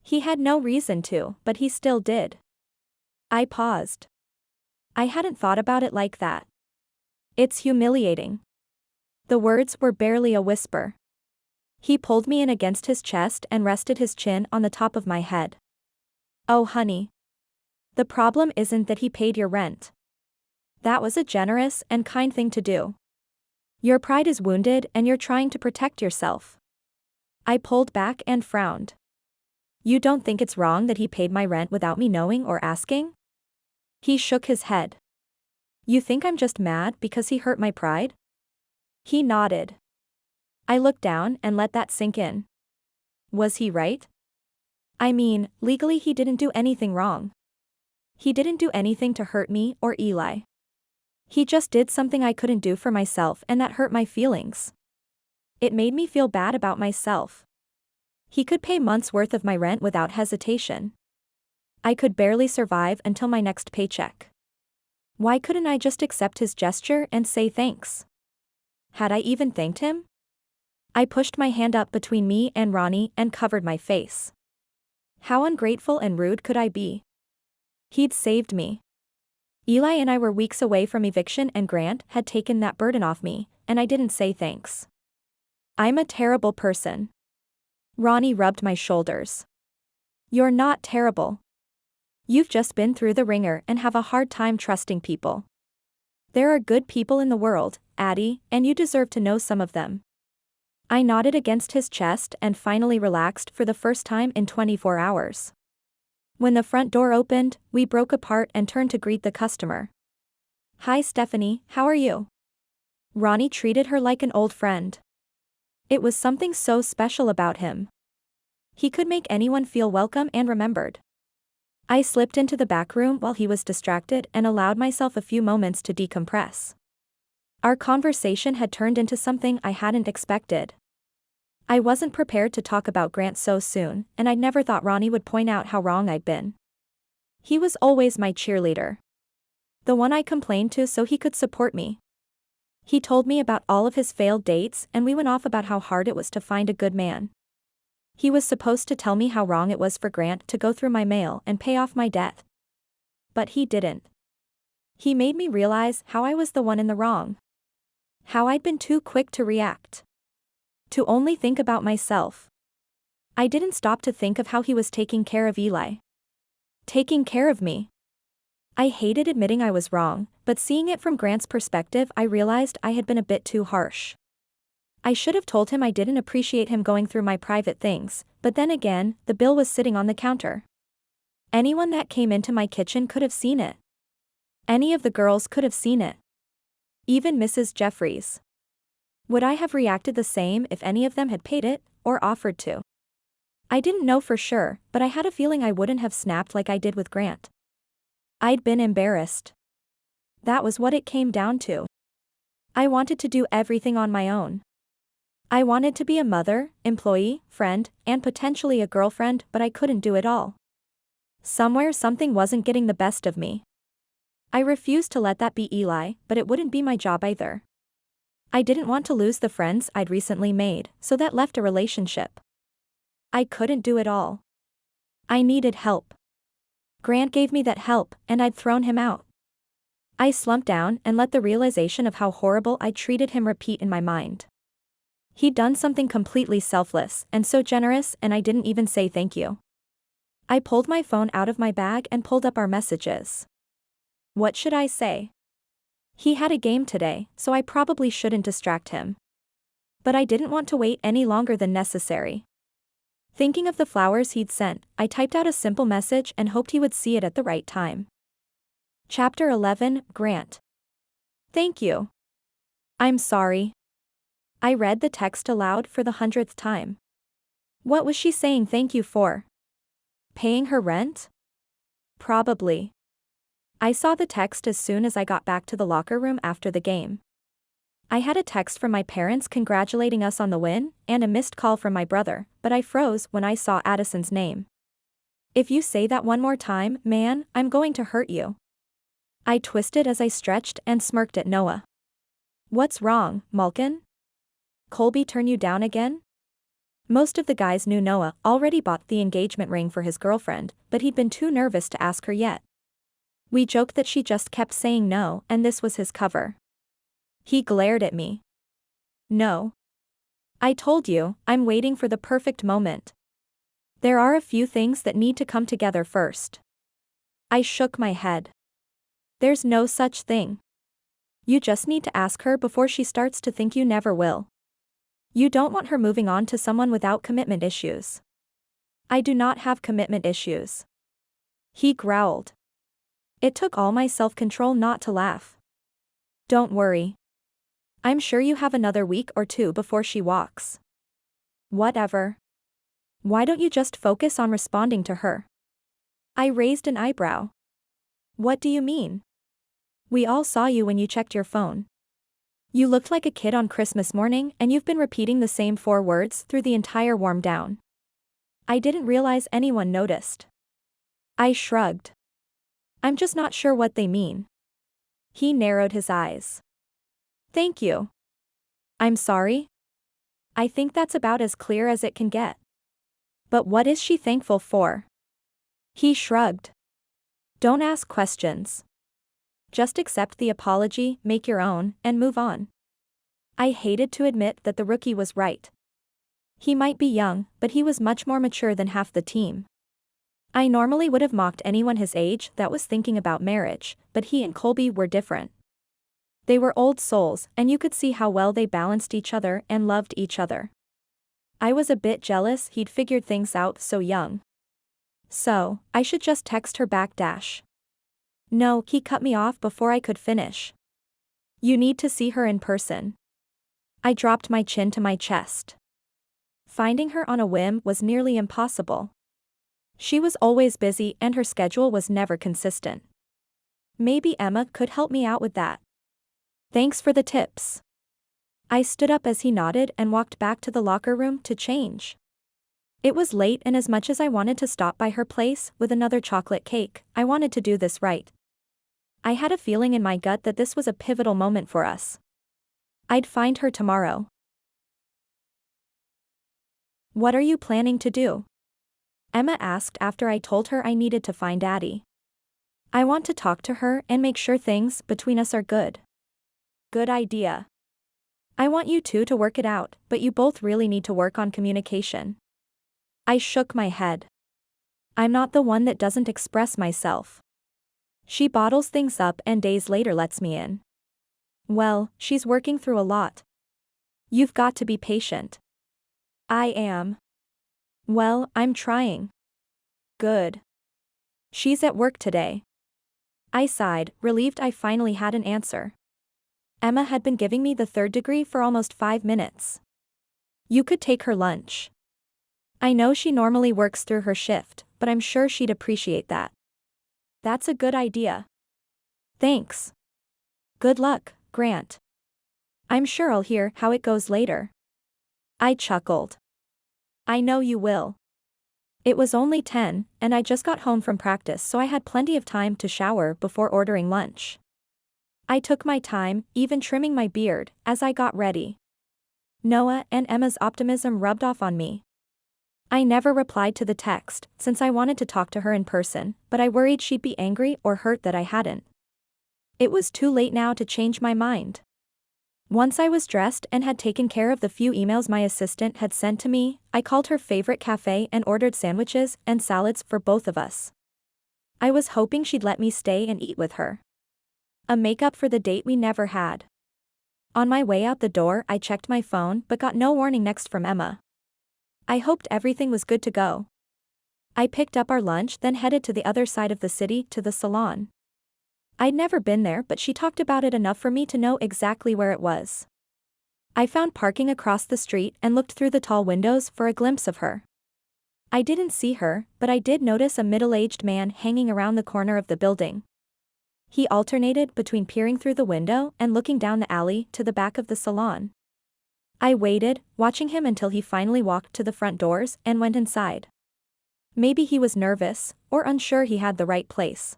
He had no reason to, but he still did. I paused. I hadn't thought about it like that. It's humiliating. The words were barely a whisper. He pulled me in against his chest and rested his chin on the top of my head. Oh honey. The problem isn't that he paid your rent. That was a generous and kind thing to do. Your pride is wounded and you're trying to protect yourself. I pulled back and frowned. You don't think it's wrong that he paid my rent without me knowing or asking? He shook his head. You think I'm just mad because he hurt my pride? He nodded. I looked down and let that sink in. Was he right? I mean, legally he didn't do anything wrong. He didn't do anything to hurt me or Eli. He just did something I couldn't do for myself and that hurt my feelings. It made me feel bad about myself. He could pay months' worth of my rent without hesitation. I could barely survive until my next paycheck. Why couldn't I just accept his gesture and say thanks? Had I even thanked him? I pushed my hand up between me and Ronnie and covered my face. How ungrateful and rude could I be? He'd saved me. Eli and I were weeks away from eviction and Grant had taken that burden off me, and I didn't say thanks. I'm a terrible person. Ronnie rubbed my shoulders. You're not terrible. You've just been through the ringer and have a hard time trusting people. There are good people in the world, Addie, and you deserve to know some of them. I nodded against his chest and finally relaxed for the first time in 24 hours. When the front door opened, we broke apart and turned to greet the customer. Hi Stephanie, how are you? Ronnie treated her like an old friend. It was something so special about him. He could make anyone feel welcome and remembered. I slipped into the back room while he was distracted and allowed myself a few moments to decompress. Our conversation had turned into something I hadn't expected. I wasn't prepared to talk about Grant so soon, and I'd never thought Ronnie would point out how wrong I'd been. He was always my cheerleader. The one I complained to so he could support me. He told me about all of his failed dates and we went off about how hard it was to find a good man. He was supposed to tell me how wrong it was for Grant to go through my mail and pay off my debt. But he didn't. He made me realize how I was the one in the wrong. How I'd been too quick to react. To only think about myself. I didn't stop to think of how he was taking care of Eli. Taking care of me. I hated admitting I was wrong, but seeing it from Grant's perspective I realized I had been a bit too harsh. I should have told him I didn't appreciate him going through my private things, but then again, the bill was sitting on the counter. Anyone that came into my kitchen could have seen it. Any of the girls could have seen it. Even Mrs. Jeffries. Would I have reacted the same if any of them had paid it, or offered to? I didn't know for sure, but I had a feeling I wouldn't have snapped like I did with Grant. I'd been embarrassed. That was what it came down to. I wanted to do everything on my own. I wanted to be a mother, employee, friend, and potentially a girlfriend, but I couldn't do it all. Somewhere something wasn't getting the best of me. I refused to let that be Eli, but it wouldn't be my job either. I didn't want to lose the friends I'd recently made, so that left a relationship. I couldn't do it all. I needed help. Grant gave me that help, and I'd thrown him out. I slumped down and let the realization of how horrible I'd treated him repeat in my mind. He'd done something completely selfless and so generous, and I didn't even say thank you. I pulled my phone out of my bag and pulled up our messages. What should I say? He had a game today, so I probably shouldn't distract him. But I didn't want to wait any longer than necessary. Thinking of the flowers he'd sent, I typed out a simple message and hoped he would see it at the right time. Chapter 11, Grant. Thank you. I'm sorry. I read the text aloud for the 100th time. What was she saying thank you for? Paying her rent? Probably. I saw the text as soon as I got back to the locker room after the game. I had a text from my parents congratulating us on the win, and a missed call from my brother, but I froze when I saw Addison's name. "If you say that one more time, man, I'm going to hurt you." I twisted as I stretched and smirked at Noah. "What's wrong, Malkin? Colby turn you down again?" Most of the guys knew Noah already bought the engagement ring for his girlfriend, but he'd been too nervous to ask her yet. We joked that she just kept saying no and this was his cover. He glared at me. "No. I told you, I'm waiting for the perfect moment. There are a few things that need to come together first." I shook my head. "There's no such thing. You just need to ask her before she starts to think you never will. You don't want her moving on to someone without commitment issues." "I do not have commitment issues." He growled. It took all my self-control not to laugh. "Don't worry. I'm sure you have another week or two before she walks." "Whatever. Why don't you just focus on responding to her?" I raised an eyebrow. "What do you mean? We all saw you when you checked your phone. You looked like a kid on Christmas morning and you've been repeating the same 4 words through the entire warm down." I didn't realize anyone noticed. I shrugged. "I'm just not sure what they mean." He narrowed his eyes. "Thank you. I'm sorry? I think that's about as clear as it can get. But what is she thankful for?" He shrugged. "Don't ask questions. Just accept the apology, make your own, and move on." I hated to admit that the rookie was right. He might be young, but he was much more mature than half the team. I normally would have mocked anyone his age that was thinking about marriage, but he and Colby were different. They were old souls, and you could see how well they balanced each other and loved each other. I was a bit jealous he'd figured things out so young. So, I should just text her back. No, he cut me off before I could finish. "You need to see her in person." I dropped my chin to my chest. Finding her on a whim was nearly impossible. She was always busy and her schedule was never consistent. Maybe Emma could help me out with that. "Thanks for the tips." I stood up as he nodded and walked back to the locker room to change. It was late, and as much as I wanted to stop by her place with another chocolate cake, I wanted to do this right. I had a feeling in my gut that this was a pivotal moment for us. I'd find her tomorrow. "What are you planning to do?" Emma asked after I told her I needed to find Addie. "I want to talk to her and make sure things between us are good." "Good idea. I want you two to work it out, but you both really need to work on communication." I shook my head. "I'm not the one that doesn't express myself. She bottles things up and days later lets me in. Well, she's working through a lot. You've got to be patient." "I am. Well, I'm trying." "Good. She's at work today." I sighed, relieved I finally had an answer. Emma had been giving me the 3rd degree for almost 5 minutes. "You could take her lunch. I know she normally works through her shift, but I'm sure she'd appreciate that." "That's a good idea. Thanks. Good luck, Grant. I'm sure I'll hear how it goes later." I chuckled. "I know you will." It was only 10, and I just got home from practice, so I had plenty of time to shower before ordering lunch. I took my time, even trimming my beard, as I got ready. Noah and Emma's optimism rubbed off on me. I never replied to the text, since I wanted to talk to her in person, but I worried she'd be angry or hurt that I hadn't. It was too late now to change my mind. Once I was dressed and had taken care of the few emails my assistant had sent to me, I called her favorite cafe and ordered sandwiches and salads for both of us. I was hoping she'd let me stay and eat with her. A makeup for the date we never had. On my way out the door, I checked my phone but got no warning next from Emma. I hoped everything was good to go. I picked up our lunch, then headed to the other side of the city to the Salon. I'd never been there, but she talked about it enough for me to know exactly where it was. I found parking across the street and looked through the tall windows for a glimpse of her. I didn't see her, but I did notice a middle-aged man hanging around the corner of the building. He alternated between peering through the window and looking down the alley to the back of the salon. I waited, watching him until he finally walked to the front doors and went inside. Maybe he was nervous, or unsure he had the right place.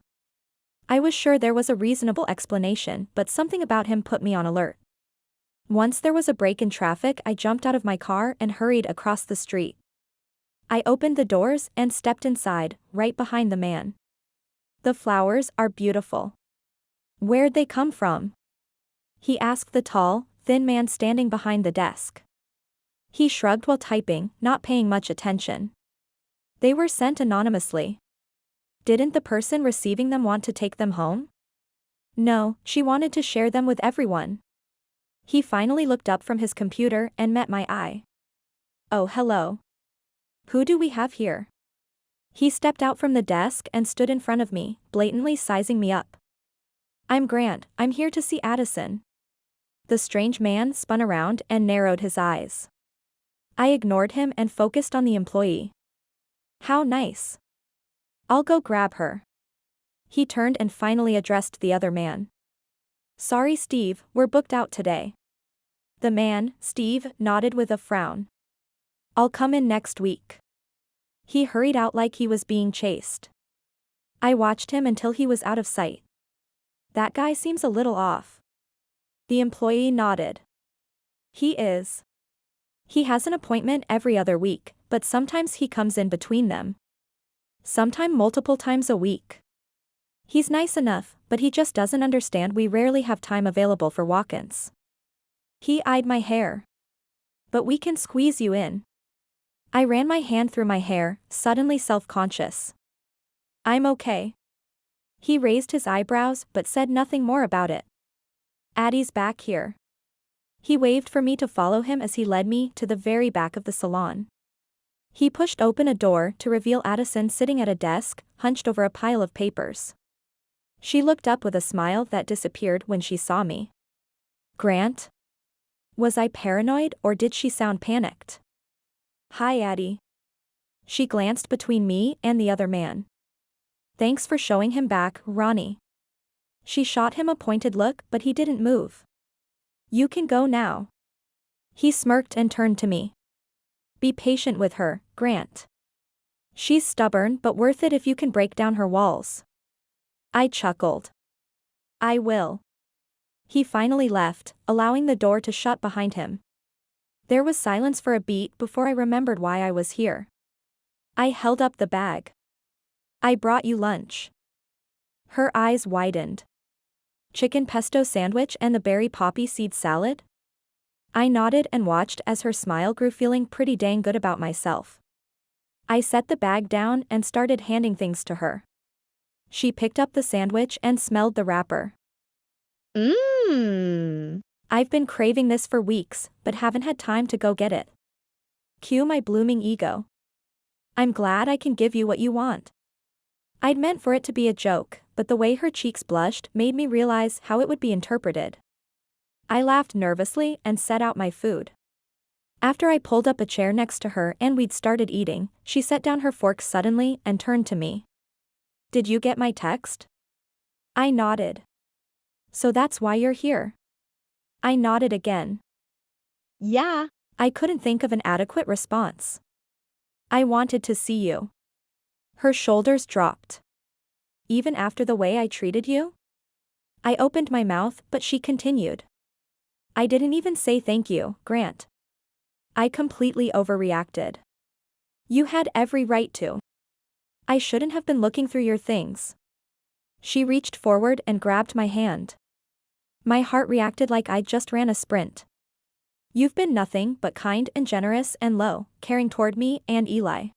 I was sure there was a reasonable explanation, but something about him put me on alert. Once there was a break in traffic, I jumped out of my car and hurried across the street. I opened the doors and stepped inside, right behind the man. The flowers are beautiful. Where'd they come from? He asked the tall, thin man standing behind the desk. He shrugged while typing, not paying much attention. They were sent anonymously. Didn't the person receiving them want to take them home? No, she wanted to share them with everyone. He finally looked up from his computer and met my eye. Oh, hello. Who do we have here? He stepped out from the desk and stood in front of me, blatantly sizing me up. I'm Grant, I'm here to see Addison. The strange man spun around and narrowed his eyes. I ignored him and focused on the employee. How nice. I'll go grab her. He turned and finally addressed the other man. Sorry, Steve, we're booked out today. The man, Steve, nodded with a frown. I'll come in next week. He hurried out like he was being chased. I watched him until he was out of sight. That guy seems a little off. The employee nodded. He is. He has an appointment every other week, but sometimes he comes in between them. Sometime multiple times a week. He's nice enough, but he just doesn't understand we rarely have time available for walk-ins. He eyed my hair. But we can squeeze you in. I ran my hand through my hair, suddenly self-conscious. I'm okay. He raised his eyebrows but said nothing more about it. Addie's back here. He waved for me to follow him as he led me to the very back of the salon. He pushed open a door to reveal Addison sitting at a desk, hunched over a pile of papers. She looked up with a smile that disappeared when she saw me. Grant? Was I paranoid or did she sound panicked? Hi, Addie. She glanced between me and the other man. Thanks for showing him back, Ronnie. She shot him a pointed look, but he didn't move. You can go now. He smirked and turned to me. Be patient with her, Grant. She's stubborn but worth it if you can break down her walls. I chuckled. I will. He finally left, allowing the door to shut behind him. There was silence for a beat before I remembered why I was here. I held up the bag. I brought you lunch. Her eyes widened. Chicken pesto sandwich and the berry poppy seed salad? I nodded and watched as her smile grew, feeling pretty dang good about myself. I set the bag down and started handing things to her. She picked up the sandwich and smelled the wrapper. I've been craving this for weeks, but haven't had time to go get it. Cue my blooming ego. I'm glad I can give you what you want. I'd meant for it to be a joke, but the way her cheeks blushed made me realize how it would be interpreted. I laughed nervously and set out my food. After I pulled up a chair next to her and we'd started eating, she set down her fork suddenly and turned to me. Did you get my text? I nodded. So that's why you're here? I nodded again. Yeah. I couldn't think of an adequate response. I wanted to see you. Her shoulders dropped. Even after the way I treated you? I opened my mouth, but she continued. I didn't even say thank you, Grant. I completely overreacted. You had every right to. I shouldn't have been looking through your things. She reached forward and grabbed my hand. My heart reacted like I'd just ran a sprint. You've been nothing but kind and generous and caring toward me and Eli.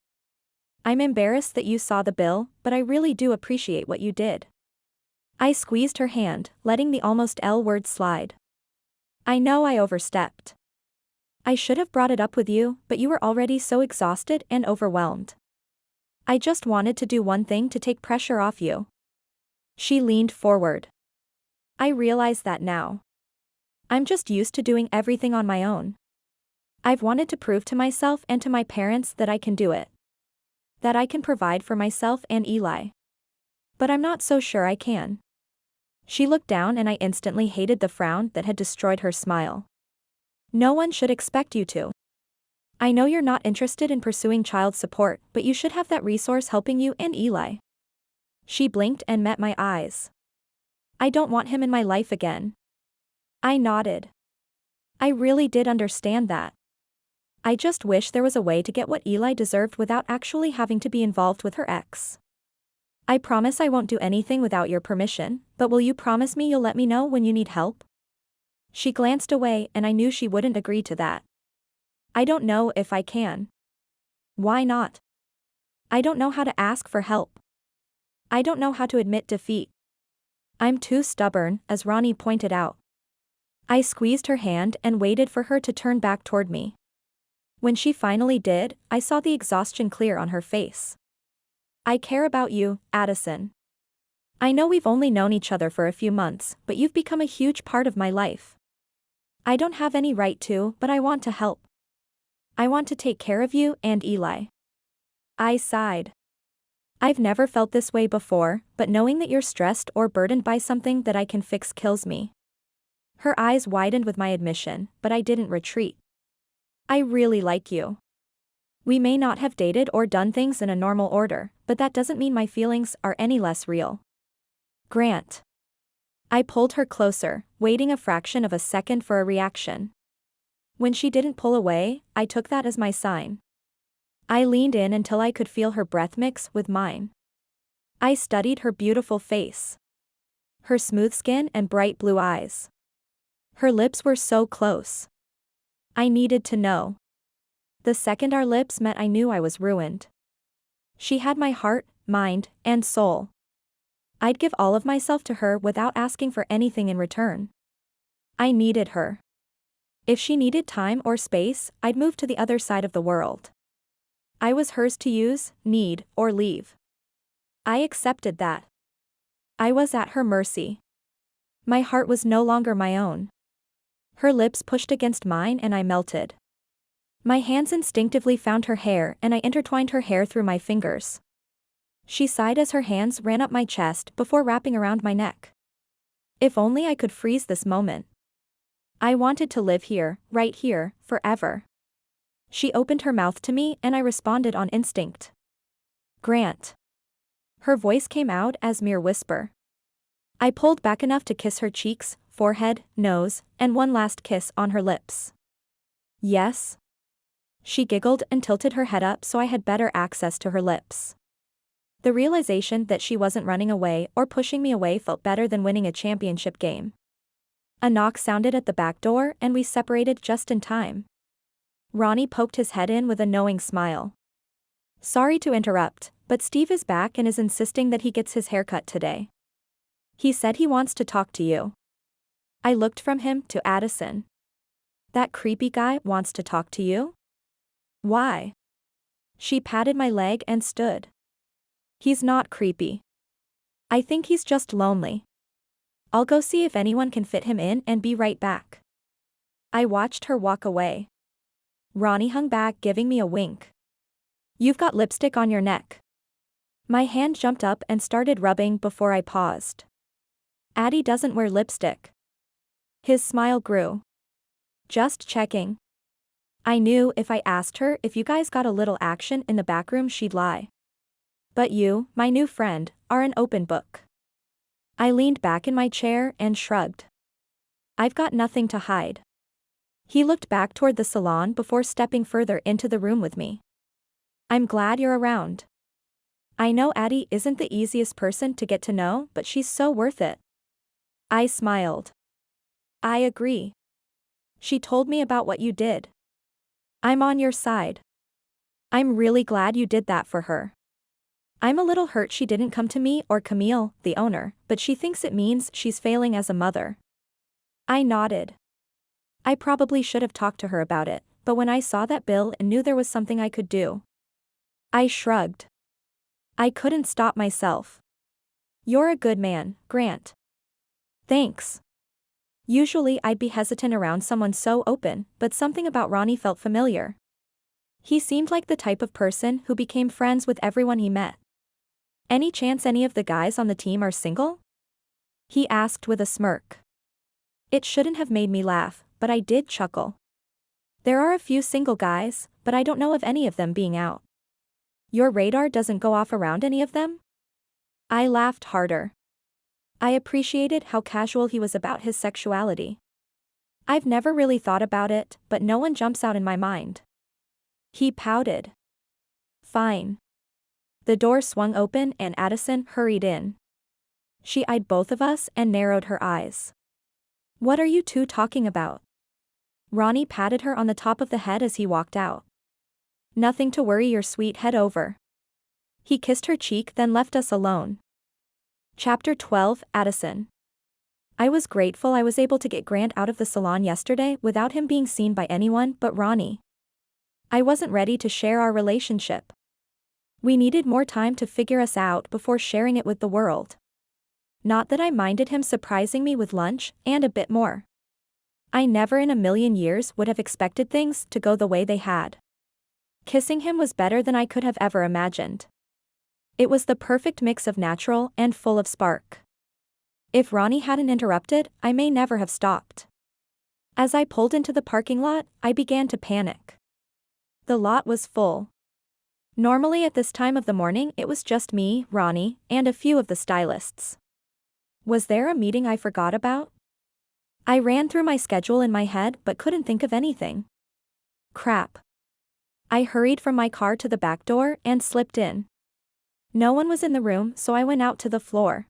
I'm embarrassed that you saw the bill, but I really do appreciate what you did. I squeezed her hand, letting the almost L word slide. I know I overstepped. I should have brought it up with you, but you were already so exhausted and overwhelmed. I just wanted to do one thing to take pressure off you. She leaned forward. I realize that now. I'm just used to doing everything on my own. I've wanted to prove to myself and to my parents that I can do it. That I can provide for myself and Eli. But I'm not so sure I can. She looked down and I instantly hated the frown that had destroyed her smile. No one should expect you to. I know you're not interested in pursuing child support, but you should have that resource helping you and Eli. She blinked and met my eyes. I don't want him in my life again. I nodded. I really did understand that. I just wish there was a way to get what Eli deserved without actually having to be involved with her ex. I promise I won't do anything without your permission, but will you promise me you'll let me know when you need help? She glanced away and I knew she wouldn't agree to that. I don't know if I can. Why not? I don't know how to ask for help. I don't know how to admit defeat. I'm too stubborn, as Ronnie pointed out. I squeezed her hand and waited for her to turn back toward me. When she finally did, I saw the exhaustion clear on her face. I care about you, Addison. I know we've only known each other for a few months, but you've become a huge part of my life. I don't have any right to, but I want to help. I want to take care of you and Eli. I sighed. I've never felt this way before, but knowing that you're stressed or burdened by something that I can fix kills me. Her eyes widened with my admission, but I didn't retreat. I really like you. We may not have dated or done things in a normal order, but that doesn't mean my feelings are any less real. Grant. I pulled her closer, waiting a fraction of a second for a reaction. When she didn't pull away, I took that as my sign. I leaned in until I could feel her breath mix with mine. I studied her beautiful face. Her smooth skin and bright blue eyes. Her lips were so close. I needed to know. The second our lips met, I knew I was ruined. She had my heart, mind, and soul. I'd give all of myself to her without asking for anything in return. I needed her. If she needed time or space, I'd move to the other side of the world. I was hers to use, need, or leave. I accepted that. I was at her mercy. My heart was no longer my own. Her lips pushed against mine and I melted. My hands instinctively found her hair and I intertwined her hair through my fingers. She sighed as her hands ran up my chest before wrapping around my neck. If only I could freeze this moment. I wanted to live here, right here, forever. She opened her mouth to me and I responded on instinct. Grant. Her voice came out as mere whisper. I pulled back enough to kiss her cheeks, forehead, nose, and one last kiss on her lips. Yes? She giggled and tilted her head up so I had better access to her lips. The realization that she wasn't running away or pushing me away felt better than winning a championship game. A knock sounded at the back door and we separated just in time. Ronnie poked his head in with a knowing smile. Sorry to interrupt, but Steve is back and is insisting that he gets his haircut today. He said he wants to talk to you. I looked from him to Addison. That creepy guy wants to talk to you? Why? She patted my leg and stood. He's not creepy. I think he's just lonely. I'll go see if anyone can fit him in and be right back. I watched her walk away. Ronnie hung back, giving me a wink. You've got lipstick on your neck. My hand jumped up and started rubbing before I paused. Addie doesn't wear lipstick. His smile grew. Just checking. I knew if I asked her if you guys got a little action in the back room she'd lie. But you, my new friend, are an open book. I leaned back in my chair and shrugged. I've got nothing to hide. He looked back toward the salon before stepping further into the room with me. I'm glad you're around. I know Addie isn't the easiest person to get to know, but she's so worth it. I smiled. I agree. She told me about what you did. I'm on your side. I'm really glad you did that for her. I'm a little hurt she didn't come to me or Camille, the owner, but she thinks it means she's failing as a mother. I nodded. I probably should have talked to her about it, but when I saw that bill and knew there was something I could do. I shrugged. I couldn't stop myself. You're a good man, Grant. Thanks. Usually I'd be hesitant around someone so open, but something about Ronnie felt familiar. He seemed like the type of person who became friends with everyone he met. Any chance any of the guys on the team are single? He asked with a smirk. It shouldn't have made me laugh, but I did chuckle. There are a few single guys, but I don't know of any of them being out. Your radar doesn't go off around any of them? I laughed harder. I appreciated how casual he was about his sexuality. I've never really thought about it, but no one jumps out in my mind. He pouted. Fine. The door swung open and Addison hurried in. She eyed both of us and narrowed her eyes. What are you two talking about? Ronnie patted her on the top of the head as he walked out. Nothing to worry your sweet head over. He kissed her cheek then left us alone. Chapter 12, Addison. I was grateful I was able to get Grant out of the salon yesterday without him being seen by anyone but Ronnie. I wasn't ready to share our relationship. We needed more time to figure us out before sharing it with the world. Not that I minded him surprising me with lunch, and a bit more. I never in a million years would have expected things to go the way they had. Kissing him was better than I could have ever imagined. It was the perfect mix of natural and full of spark. If Ronnie hadn't interrupted, I may never have stopped. As I pulled into the parking lot, I began to panic. The lot was full. Normally at this time of the morning it was just me, Ronnie, and a few of the stylists. Was there a meeting I forgot about? I ran through my schedule in my head but couldn't think of anything. Crap. I hurried from my car to the back door and slipped in. No one was in the room, so I went out to the floor.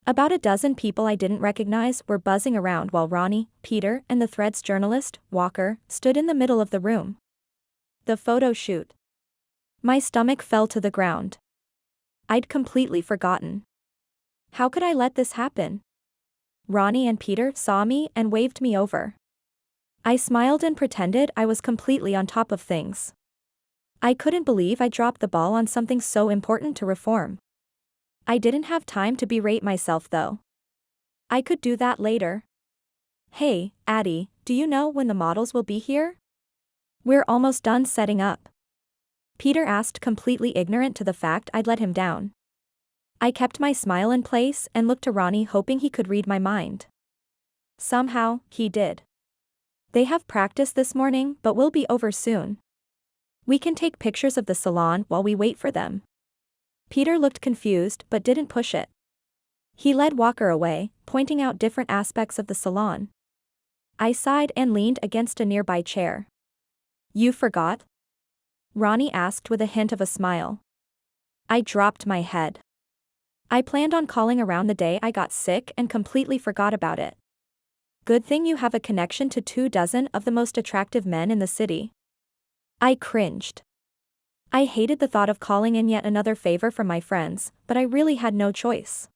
About a dozen people I didn't recognize were buzzing around while Ronnie, Peter, and the Threads journalist, Walker, stood in the middle of the room. The photo shoot. My stomach fell to the ground. I'd completely forgotten. How could I let this happen? Ronnie and Peter saw me and waved me over. I smiled and pretended I was completely on top of things. I couldn't believe I dropped the ball on something so important to reform. I didn't have time to berate myself though. I could do that later. Hey, Addie, do you know when the models will be here? We're almost done setting up. Peter asked, completely ignorant to the fact I'd let him down. I kept my smile in place and looked to Ronnie hoping he could read my mind. Somehow, he did. They have practice this morning but we'll be over soon. We can take pictures of the salon while we wait for them. Peter looked confused but didn't push it. He led Walker away, pointing out different aspects of the salon. I sighed and leaned against a nearby chair. You forgot? Ronnie asked with a hint of a smile. I dropped my head. I planned on calling around the day I got sick and completely forgot about it. Good thing you have a connection to 24 of the most attractive men in the city. I cringed. I hated the thought of calling in yet another favor from my friends, but I really had no choice.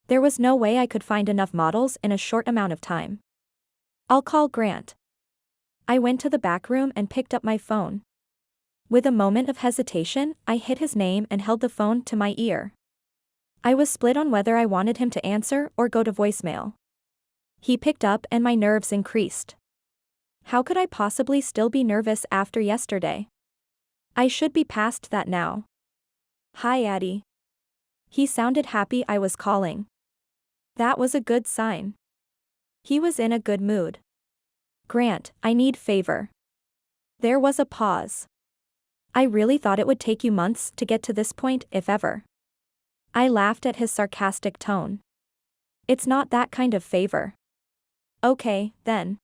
There was no way I could find enough models in a short amount of time. I'll call Grant. I went to the back room and picked up my phone. With a moment of hesitation, I hit his name and held the phone to my ear. I was split on whether I wanted him to answer or go to voicemail. He picked up and my nerves increased. How could I possibly still be nervous after yesterday? I should be past that now. Hi, Addie. He sounded happy I was calling. That was a good sign. He was in a good mood. Grant, I need favor. There was a pause. I really thought it would take you months to get to this point, if ever. I laughed at his sarcastic tone. It's not that kind of favor. Okay, then.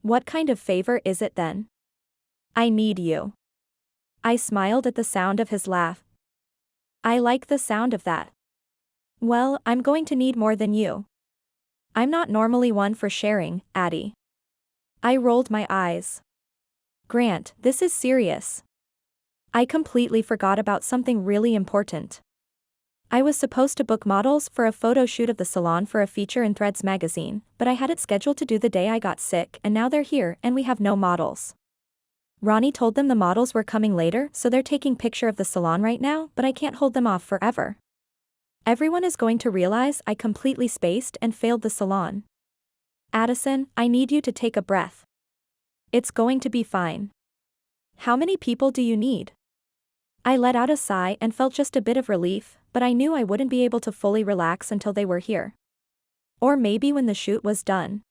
What kind of favor is it then? I need you. I smiled at the sound of his laugh. I like the sound of that. Well, I'm going to need more than you. I'm not normally one for sharing, Addie. I rolled my eyes. Grant, this is serious. I completely forgot about something really important. I was supposed to book models for a photo shoot of the salon for a feature in Threads magazine, but I had it scheduled to do the day I got sick and now they're here and we have no models. Ronnie told them the models were coming later, so they're taking picture of the salon right now, but I can't hold them off forever. Everyone is going to realize I completely spaced and failed the salon. Addison, I need you to take a breath. It's going to be fine. How many people do you need? I let out a sigh and felt just a bit of relief, but I knew I wouldn't be able to fully relax until they were here. Or maybe when the shoot was done.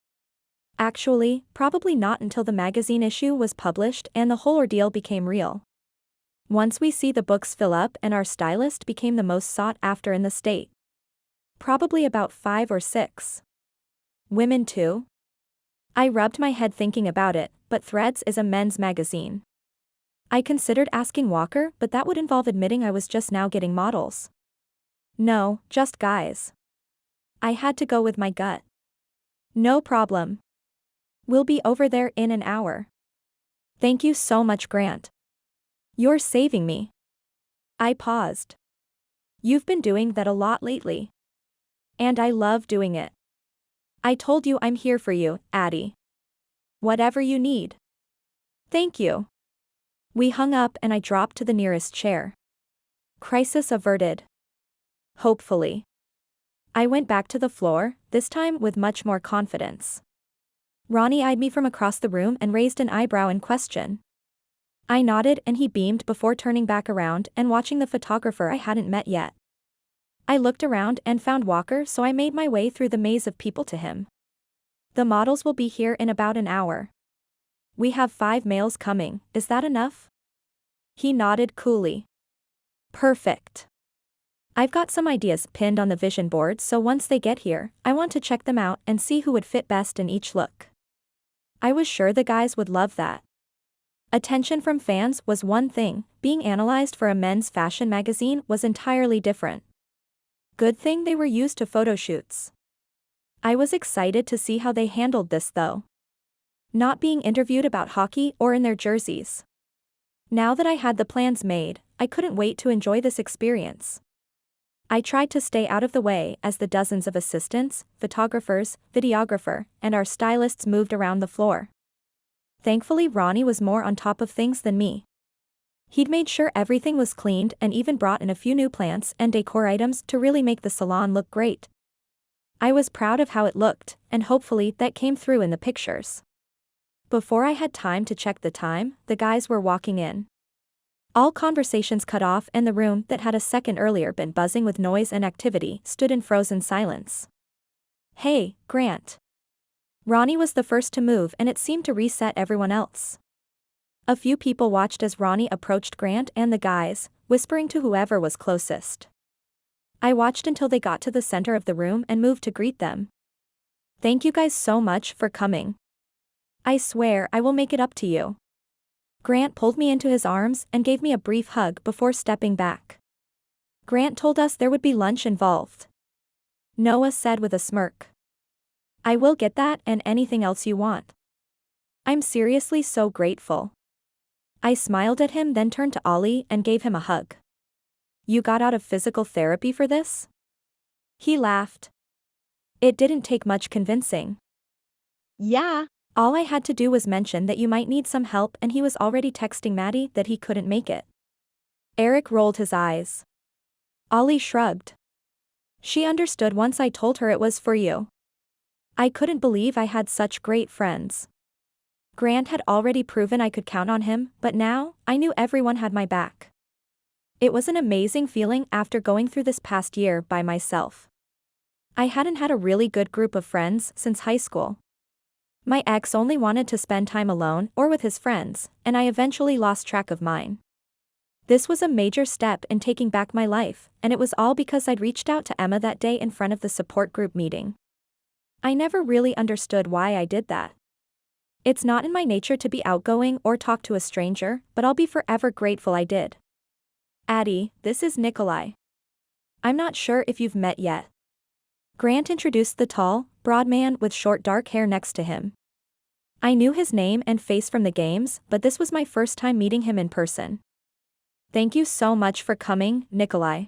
Actually, probably not until the magazine issue was published and the whole ordeal became real. Once we see the books fill up and our stylist became the most sought after in the state. Probably about 5 or 6. Women too? I rubbed my head thinking about it, but Threads is a men's magazine. I considered asking Walker, but that would involve admitting I was just now getting models. No, just guys. I had to go with my gut. No problem. We'll be over there in an hour. Thank you so much, Grant. You're saving me. I paused. You've been doing that a lot lately. And I love doing it. I told you I'm here for you, Addie. Whatever you need. Thank you. We hung up and I dropped to the nearest chair. Crisis averted. Hopefully. I went back to the floor, this time with much more confidence. Ronnie eyed me from across the room and raised an eyebrow in question. I nodded and he beamed before turning back around and watching the photographer I hadn't met yet. I looked around and found Walker, so I made my way through the maze of people to him. The models will be here in about an hour. We have 5 males coming, is that enough? He nodded coolly. Perfect. I've got some ideas pinned on the vision board, so once they get here, I want to check them out and see who would fit best in each look. I was sure the guys would love that. Attention from fans was one thing, being analyzed for a men's fashion magazine was entirely different. Good thing they were used to photo shoots. I was excited to see how they handled this though. Not being interviewed about hockey or in their jerseys. Now that I had the plans made, I couldn't wait to enjoy this experience. I tried to stay out of the way as the dozens of assistants, photographers, videographer, and our stylists moved around the floor. Thankfully, Ronnie was more on top of things than me. He'd made sure everything was cleaned and even brought in a few new plants and decor items to really make the salon look great. I was proud of how it looked, and hopefully that came through in the pictures. Before I had time to check the time, the guys were walking in. All conversations cut off and the room that had a second earlier been buzzing with noise and activity stood in frozen silence. Hey, Grant. Ronnie was the first to move and it seemed to reset everyone else. A few people watched as Ronnie approached Grant and the guys, whispering to whoever was closest. I watched until they got to the center of the room and moved to greet them. Thank you guys so much for coming. I swear I will make it up to you. Grant pulled me into his arms and gave me a brief hug before stepping back. Grant told us there would be lunch involved. Noah said with a smirk. I will get that and anything else you want. I'm seriously so grateful. I smiled at him, then turned to Ollie and gave him a hug. You got out of physical therapy for this? He laughed. It didn't take much convincing. Yeah. All I had to do was mention that you might need some help and he was already texting Maddie that he couldn't make it. Eric rolled his eyes. Ollie shrugged. She understood once I told her it was for you. I couldn't believe I had such great friends. Grant had already proven I could count on him, but now, I knew everyone had my back. It was an amazing feeling after going through this past year by myself. I hadn't had a really good group of friends since high school. My ex only wanted to spend time alone or with his friends, and I eventually lost track of mine. This was a major step in taking back my life, and it was all because I'd reached out to Emma that day in front of the support group meeting. I never really understood why I did that. It's not in my nature to be outgoing or talk to a stranger, but I'll be forever grateful I did. Addie, this is Nikolai. I'm not sure if you've met yet. Grant introduced the tall, broad man with short dark hair next to him. I knew his name and face from the games, but this was my first time meeting him in person. Thank you so much for coming, Nikolai.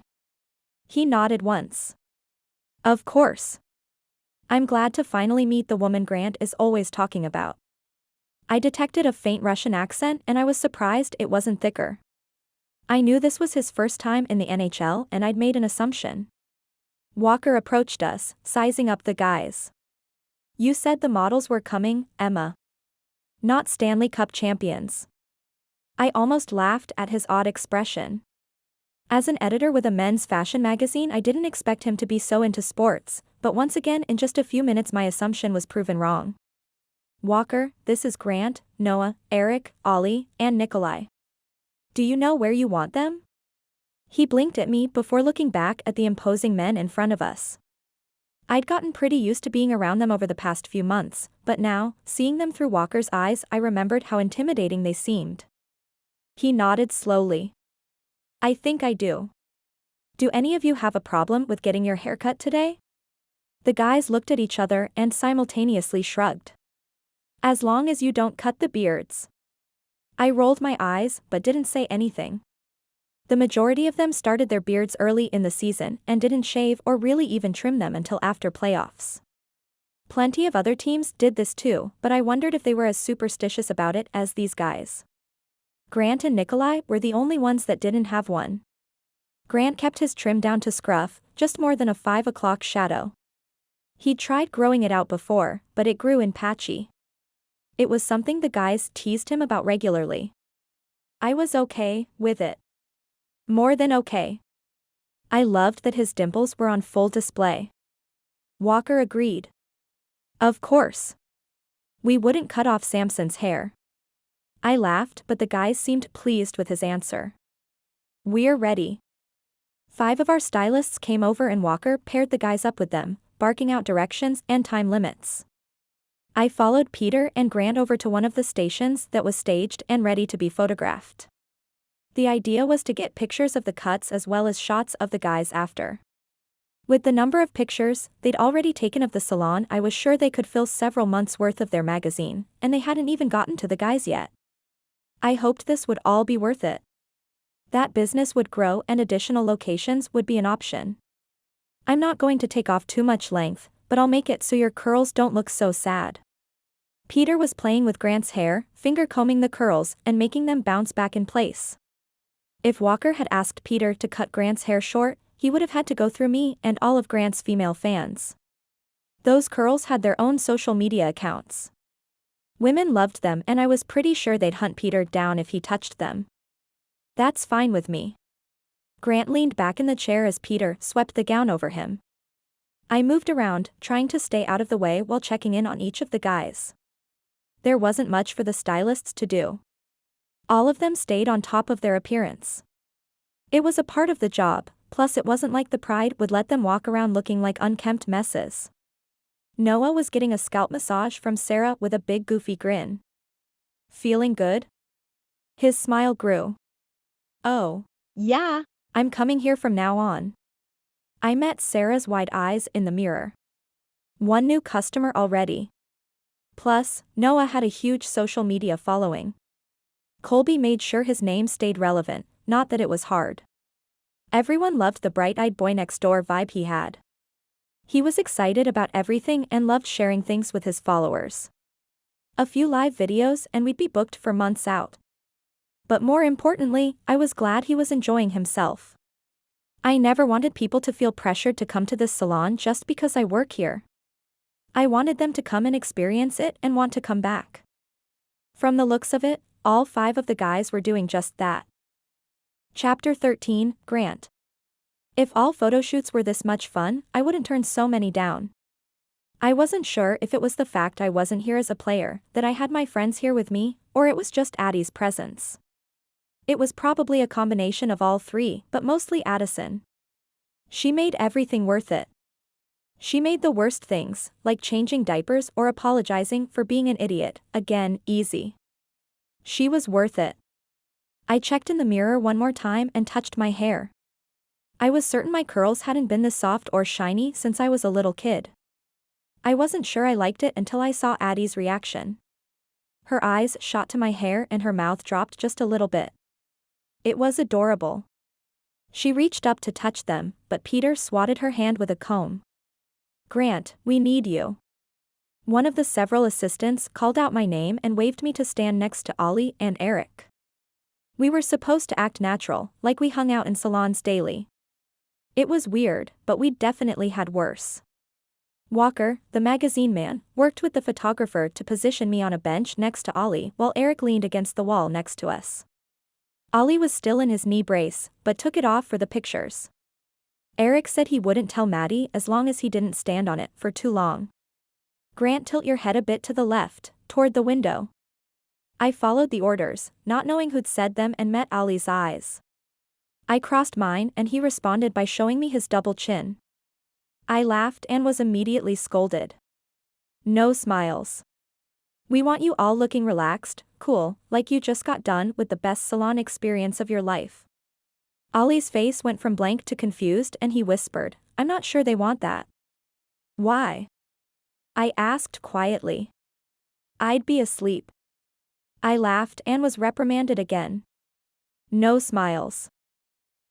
He nodded once. Of course. I'm glad to finally meet the woman Grant is always talking about. I detected a faint Russian accent and I was surprised it wasn't thicker. I knew this was his first time in the NHL and I'd made an assumption. Walker approached us, sizing up the guys. You said the models were coming, Emma. Not Stanley Cup champions. I almost laughed at his odd expression. As an editor with a men's fashion magazine, I didn't expect him to be so into sports, but once again in just a few minutes my assumption was proven wrong. Walker, this is Grant, Noah, Eric, Ollie, and Nikolai. Do you know where you want them? He blinked at me before looking back at the imposing men in front of us. I'd gotten pretty used to being around them over the past few months, but now, seeing them through Walker's eyes, I remembered how intimidating they seemed. He nodded slowly. I think I do. Do any of you have a problem with getting your hair cut today? The guys looked at each other and simultaneously shrugged. As long as you don't cut the beards. I rolled my eyes but didn't say anything. The majority of them started their beards early in the season and didn't shave or really even trim them until after playoffs. Plenty of other teams did this too, but I wondered if they were as superstitious about it as these guys. Grant and Nikolai were the only ones that didn't have one. Grant kept his trim down to scruff, just more than a 5 o'clock shadow. He'd tried growing it out before, but it grew in patchy. It was something the guys teased him about regularly. I was okay with it. More than okay. I loved that his dimples were on full display. Walker agreed. Of course. We wouldn't cut off Samson's hair. I laughed, but the guys seemed pleased with his answer. We're ready. 5 of our stylists came over and Walker paired the guys up with them, barking out directions and time limits. I followed Peter and Grant over to one of the stations that was staged and ready to be photographed. The idea was to get pictures of the cuts as well as shots of the guys after. With the number of pictures they'd already taken of the salon, I was sure they could fill several months' worth of their magazine, and they hadn't even gotten to the guys yet. I hoped this would all be worth it. That business would grow and additional locations would be an option. I'm not going to take off too much length, but I'll make it so your curls don't look so sad. Peter was playing with Grant's hair, finger combing the curls and making them bounce back in place. If Walker had asked Peter to cut Grant's hair short, he would have had to go through me and all of Grant's female fans. Those curls had their own social media accounts. Women loved them and I was pretty sure they'd hunt Peter down if he touched them. That's fine with me. Grant leaned back in the chair as Peter swept the gown over him. I moved around, trying to stay out of the way while checking in on each of the guys. There wasn't much for the stylists to do. All of them stayed on top of their appearance. It was a part of the job, plus it wasn't like the Pride would let them walk around looking like unkempt messes. Noah was getting a scalp massage from Sarah with a big goofy grin. Feeling good? His smile grew. Oh. Yeah. I'm coming here from now on. I met Sarah's wide eyes in the mirror. One new customer already. Plus, Noah had a huge social media following. Colby made sure his name stayed relevant, not that it was hard. Everyone loved the bright-eyed boy next door vibe he had. He was excited about everything and loved sharing things with his followers. A few live videos and we'd be booked for months out. But more importantly, I was glad he was enjoying himself. I never wanted people to feel pressured to come to this salon just because I work here. I wanted them to come and experience it and want to come back. From the looks of it, all 5 of the guys were doing just that. Chapter 13, Grant. If all photo shoots were this much fun, I wouldn't turn so many down. I wasn't sure if it was the fact I wasn't here as a player, that I had my friends here with me, or it was just Addie's presence. It was probably a combination of all 3, but mostly Addison. She made everything worth it. She made the worst things, like changing diapers or apologizing for being an idiot, again, easy. She was worth it. I checked in the mirror one more time and touched my hair. I was certain my curls hadn't been this soft or shiny since I was a little kid. I wasn't sure I liked it until I saw Addie's reaction. Her eyes shot to my hair and her mouth dropped just a little bit. It was adorable. She reached up to touch them, but Peter swatted her hand with a comb. Grant, we need you. One of the several assistants called out my name and waved me to stand next to Ollie and Eric. We were supposed to act natural, like we hung out in salons daily. It was weird, but we'd definitely had worse. Walker, the magazine man, worked with the photographer to position me on a bench next to Ollie while Eric leaned against the wall next to us. Ollie was still in his knee brace, but took it off for the pictures. Eric said he wouldn't tell Maddie as long as he didn't stand on it for too long. Grant, tilt your head a bit to the left, toward the window. I followed the orders, not knowing who'd said them, and met Ollie's eyes. I crossed mine and he responded by showing me his double chin. I laughed and was immediately scolded. No smiles. We want you all looking relaxed, cool, like you just got done with the best salon experience of your life. Ollie's face went from blank to confused and he whispered, I'm not sure they want that. Why? I asked quietly. I'd be asleep. I laughed and was reprimanded again. No smiles.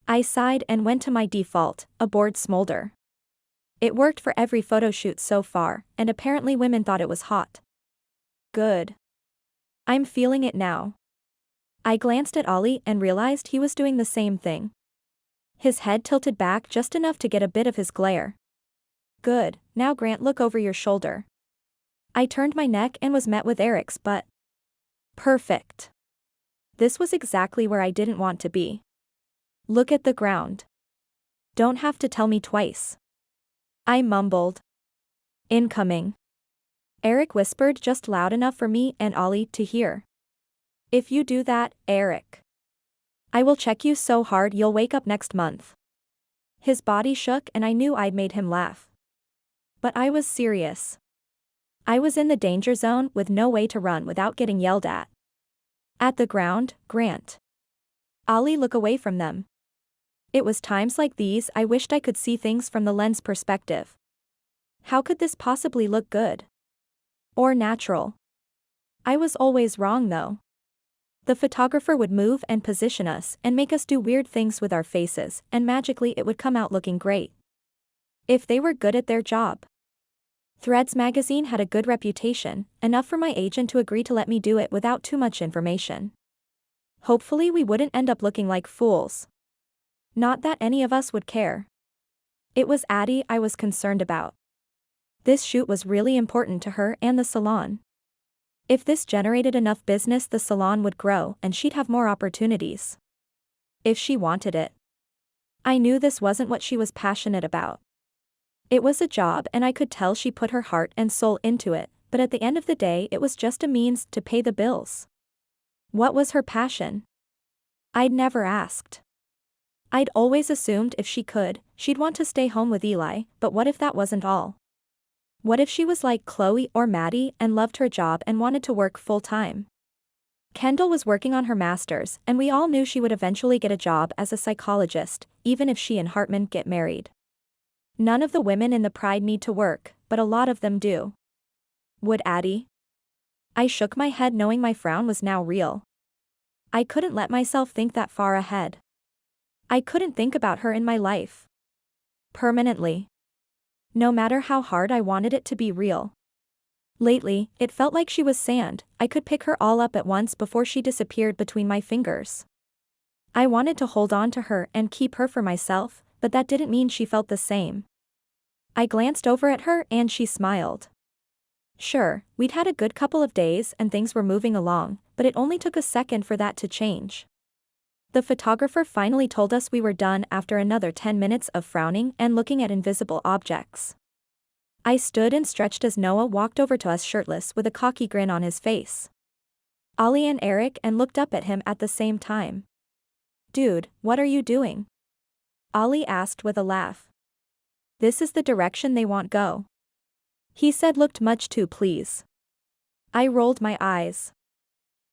I sighed and went to my default, a bored smolder. It worked for every photo shoot so far, and apparently women thought it was hot. Good. I'm feeling it now. I glanced at Ollie and realized he was doing the same thing. His head tilted back just enough to get a bit of his glare. Good, now Grant, look over your shoulder. I turned my neck and was met with Eric's butt. Perfect. This was exactly where I didn't want to be. Look at the ground. Don't have to tell me twice. I mumbled. Incoming. Eric whispered just loud enough for me and Ollie to hear. If you do that, Eric, I will check you so hard you'll wake up next month. His body shook and I knew I'd made him laugh. But I was serious. I was in the danger zone with no way to run without getting yelled at. At the ground, Grant. Ollie, look away from them. It was times like these I wished I could see things from the lens perspective. How could this possibly look good? Or natural? I was always wrong though. The photographer would move and position us and make us do weird things with our faces, and magically it would come out looking great. If they were good at their job. Threads magazine had a good reputation, enough for my agent to agree to let me do it without too much information. Hopefully we wouldn't end up looking like fools. Not that any of us would care. It was Addie I was concerned about. This shoot was really important to her and the salon. If this generated enough business, the salon would grow and she'd have more opportunities. If she wanted it. I knew this wasn't what she was passionate about. It was a job and I could tell she put her heart and soul into it, but at the end of the day it was just a means to pay the bills. What was her passion? I'd never asked. I'd always assumed if she could, she'd want to stay home with Eli, but what if that wasn't all? What if she was like Chloe or Maddie and loved her job and wanted to work full-time? Kendall was working on her master's, and we all knew she would eventually get a job as a psychologist, even if she and Hartman get married. None of the women in the Pride need to work, but a lot of them do. Would Addie? I shook my head knowing my frown was now real. I couldn't let myself think that far ahead. I couldn't think about her in my life. Permanently. No matter how hard I wanted it to be real. Lately, it felt like she was sand. I could pick her all up at once before she disappeared between my fingers. I wanted to hold on to her and keep her for myself, but that didn't mean she felt the same. I glanced over at her and she smiled. Sure, we'd had a good couple of days and things were moving along, but it only took a second for that to change. The photographer finally told us we were done after another 10 minutes of frowning and looking at invisible objects. I stood and stretched as Noah walked over to us shirtless with a cocky grin on his face. Ollie and Eric and looked up at him at the same time. Dude, what are you doing? Ollie asked with a laugh. This is the direction they want go. He said looked much too pleased. I rolled my eyes.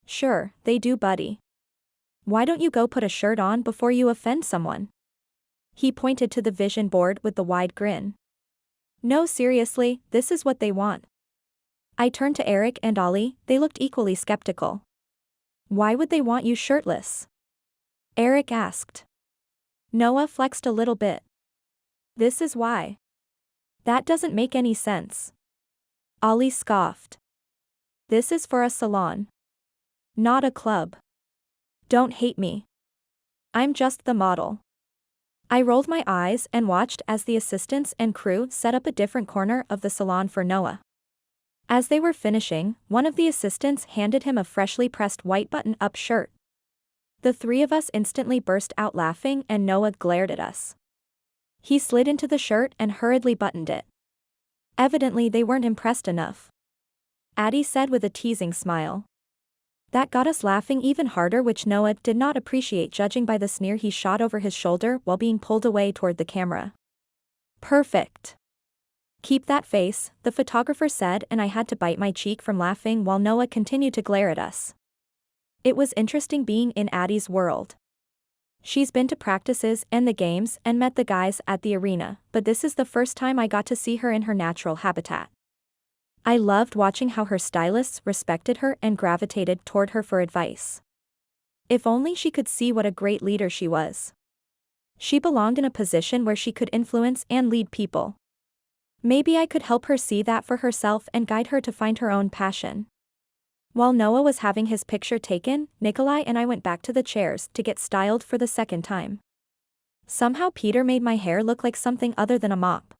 Sure, they do buddy. Why don't you go put a shirt on before you offend someone? He pointed to the vision board with the wide grin. No, seriously, this is what they want. I turned to Eric and Ollie, they looked equally skeptical. Why would they want you shirtless? Eric asked. Noah flexed a little bit. This is why. That doesn't make any sense. Ollie scoffed. This is for a salon. Not a club. Don't hate me. I'm just the model. I rolled my eyes and watched as the assistants and crew set up a different corner of the salon for Noah. As they were finishing, one of the assistants handed him a freshly pressed white button-up shirt. The three of us instantly burst out laughing and Noah glared at us. He slid into the shirt and hurriedly buttoned it. Evidently they weren't impressed enough. Addie said with a teasing smile. That got us laughing even harder, which Noah did not appreciate judging by the sneer he shot over his shoulder while being pulled away toward the camera. Perfect. Keep that face, the photographer said, and I had to bite my cheek from laughing while Noah continued to glare at us. It was interesting being in Addie's world. She's been to practices and the games and met the guys at the arena, but this is the first time I got to see her in her natural habitat. I loved watching how her stylists respected her and gravitated toward her for advice. If only she could see what a great leader she was. She belonged in a position where she could influence and lead people. Maybe I could help her see that for herself and guide her to find her own passion. While Noah was having his picture taken, Nikolai and I went back to the chairs to get styled for the second time. Somehow Peter made my hair look like something other than a mop.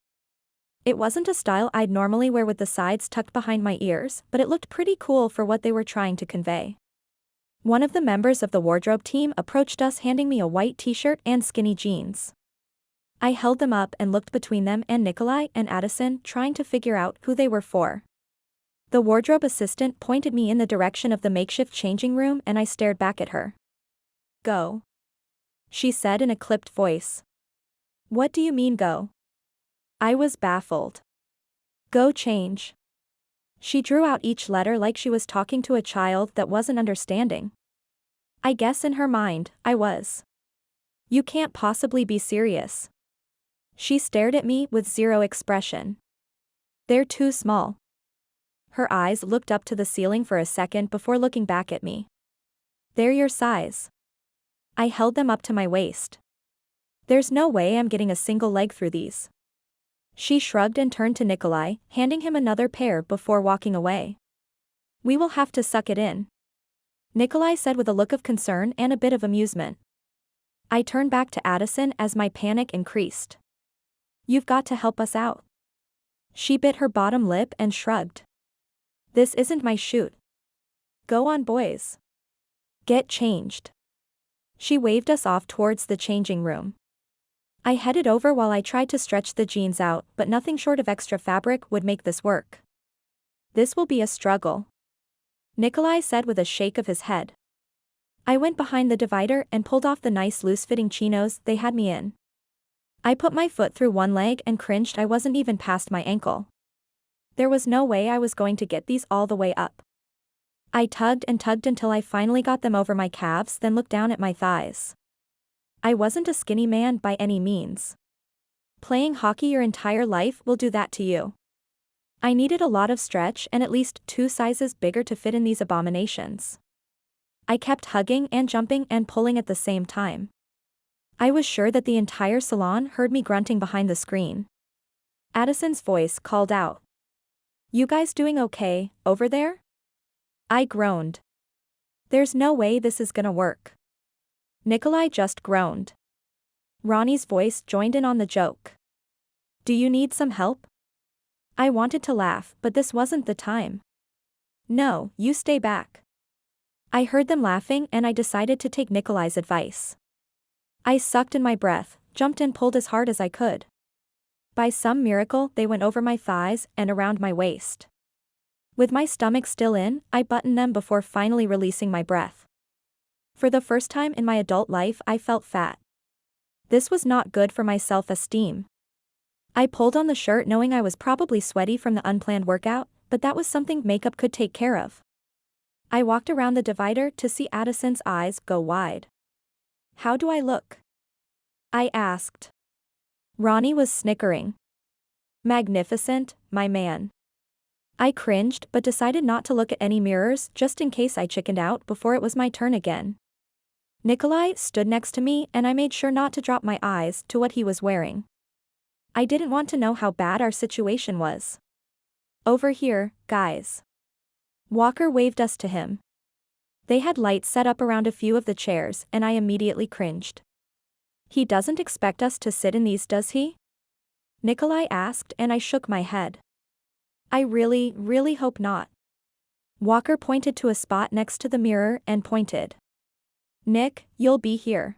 It wasn't a style I'd normally wear with the sides tucked behind my ears, but it looked pretty cool for what they were trying to convey. One of the members of the wardrobe team approached us handing me a white t-shirt and skinny jeans. I held them up and looked between them and Nikolai and Addison, trying to figure out who they were for. The wardrobe assistant pointed me in the direction of the makeshift changing room and I stared back at her. Go. She said in a clipped voice. What do you mean go? I was baffled. Go change. She drew out each letter like she was talking to a child that wasn't understanding. I guess in her mind, I was. You can't possibly be serious. She stared at me with zero expression. They're too small. Her eyes looked up to the ceiling for a second before looking back at me. They're your size. I held them up to my waist. There's no way I'm getting a single leg through these. She shrugged and turned to Nikolai, handing him another pair before walking away. We will have to suck it in. Nikolai said with a look of concern and a bit of amusement. I turned back to Addison as my panic increased. You've got to help us out. She bit her bottom lip and shrugged. This isn't my shoot. Go on, boys. Get changed. She waved us off towards the changing room. I headed over while I tried to stretch the jeans out, but nothing short of extra fabric would make this work. This will be a struggle. Nikolai said with a shake of his head. I went behind the divider and pulled off the nice loose-fitting chinos they had me in. I put my foot through one leg and cringed. I wasn't even past my ankle. There was no way I was going to get these all the way up. I tugged and tugged until I finally got them over my calves, then looked down at my thighs. I wasn't a skinny man by any means. Playing hockey your entire life will do that to you. I needed a lot of stretch and at least 2 sizes bigger to fit in these abominations. I kept hugging and jumping and pulling at the same time. I was sure that the entire salon heard me grunting behind the screen. Addison's voice called out. You guys doing okay, over there? I groaned. There's no way this is gonna work. Nikolai just groaned. Ronnie's voice joined in on the joke. Do you need some help? I wanted to laugh, but this wasn't the time. No, you stay back. I heard them laughing and I decided to take Nikolai's advice. I sucked in my breath, jumped and pulled as hard as I could. By some miracle, they went over my thighs and around my waist. With my stomach still in, I buttoned them before finally releasing my breath. For the first time in my adult life, I felt fat. This was not good for my self-esteem. I pulled on the shirt knowing I was probably sweaty from the unplanned workout, but that was something makeup could take care of. I walked around the divider to see Addison's eyes go wide. How do I look? I asked. Ronnie was snickering. Magnificent, my man. I cringed but decided not to look at any mirrors just in case I chickened out before it was my turn again. Nikolai stood next to me and I made sure not to drop my eyes to what he was wearing. I didn't want to know how bad our situation was. Over here, guys. Walker waved us to him. They had lights set up around a few of the chairs and I immediately cringed. He doesn't expect us to sit in these, does he? Nikolai asked and I shook my head. I really hope not. Walker pointed to a spot next to the mirror and pointed. Nick, you'll be here.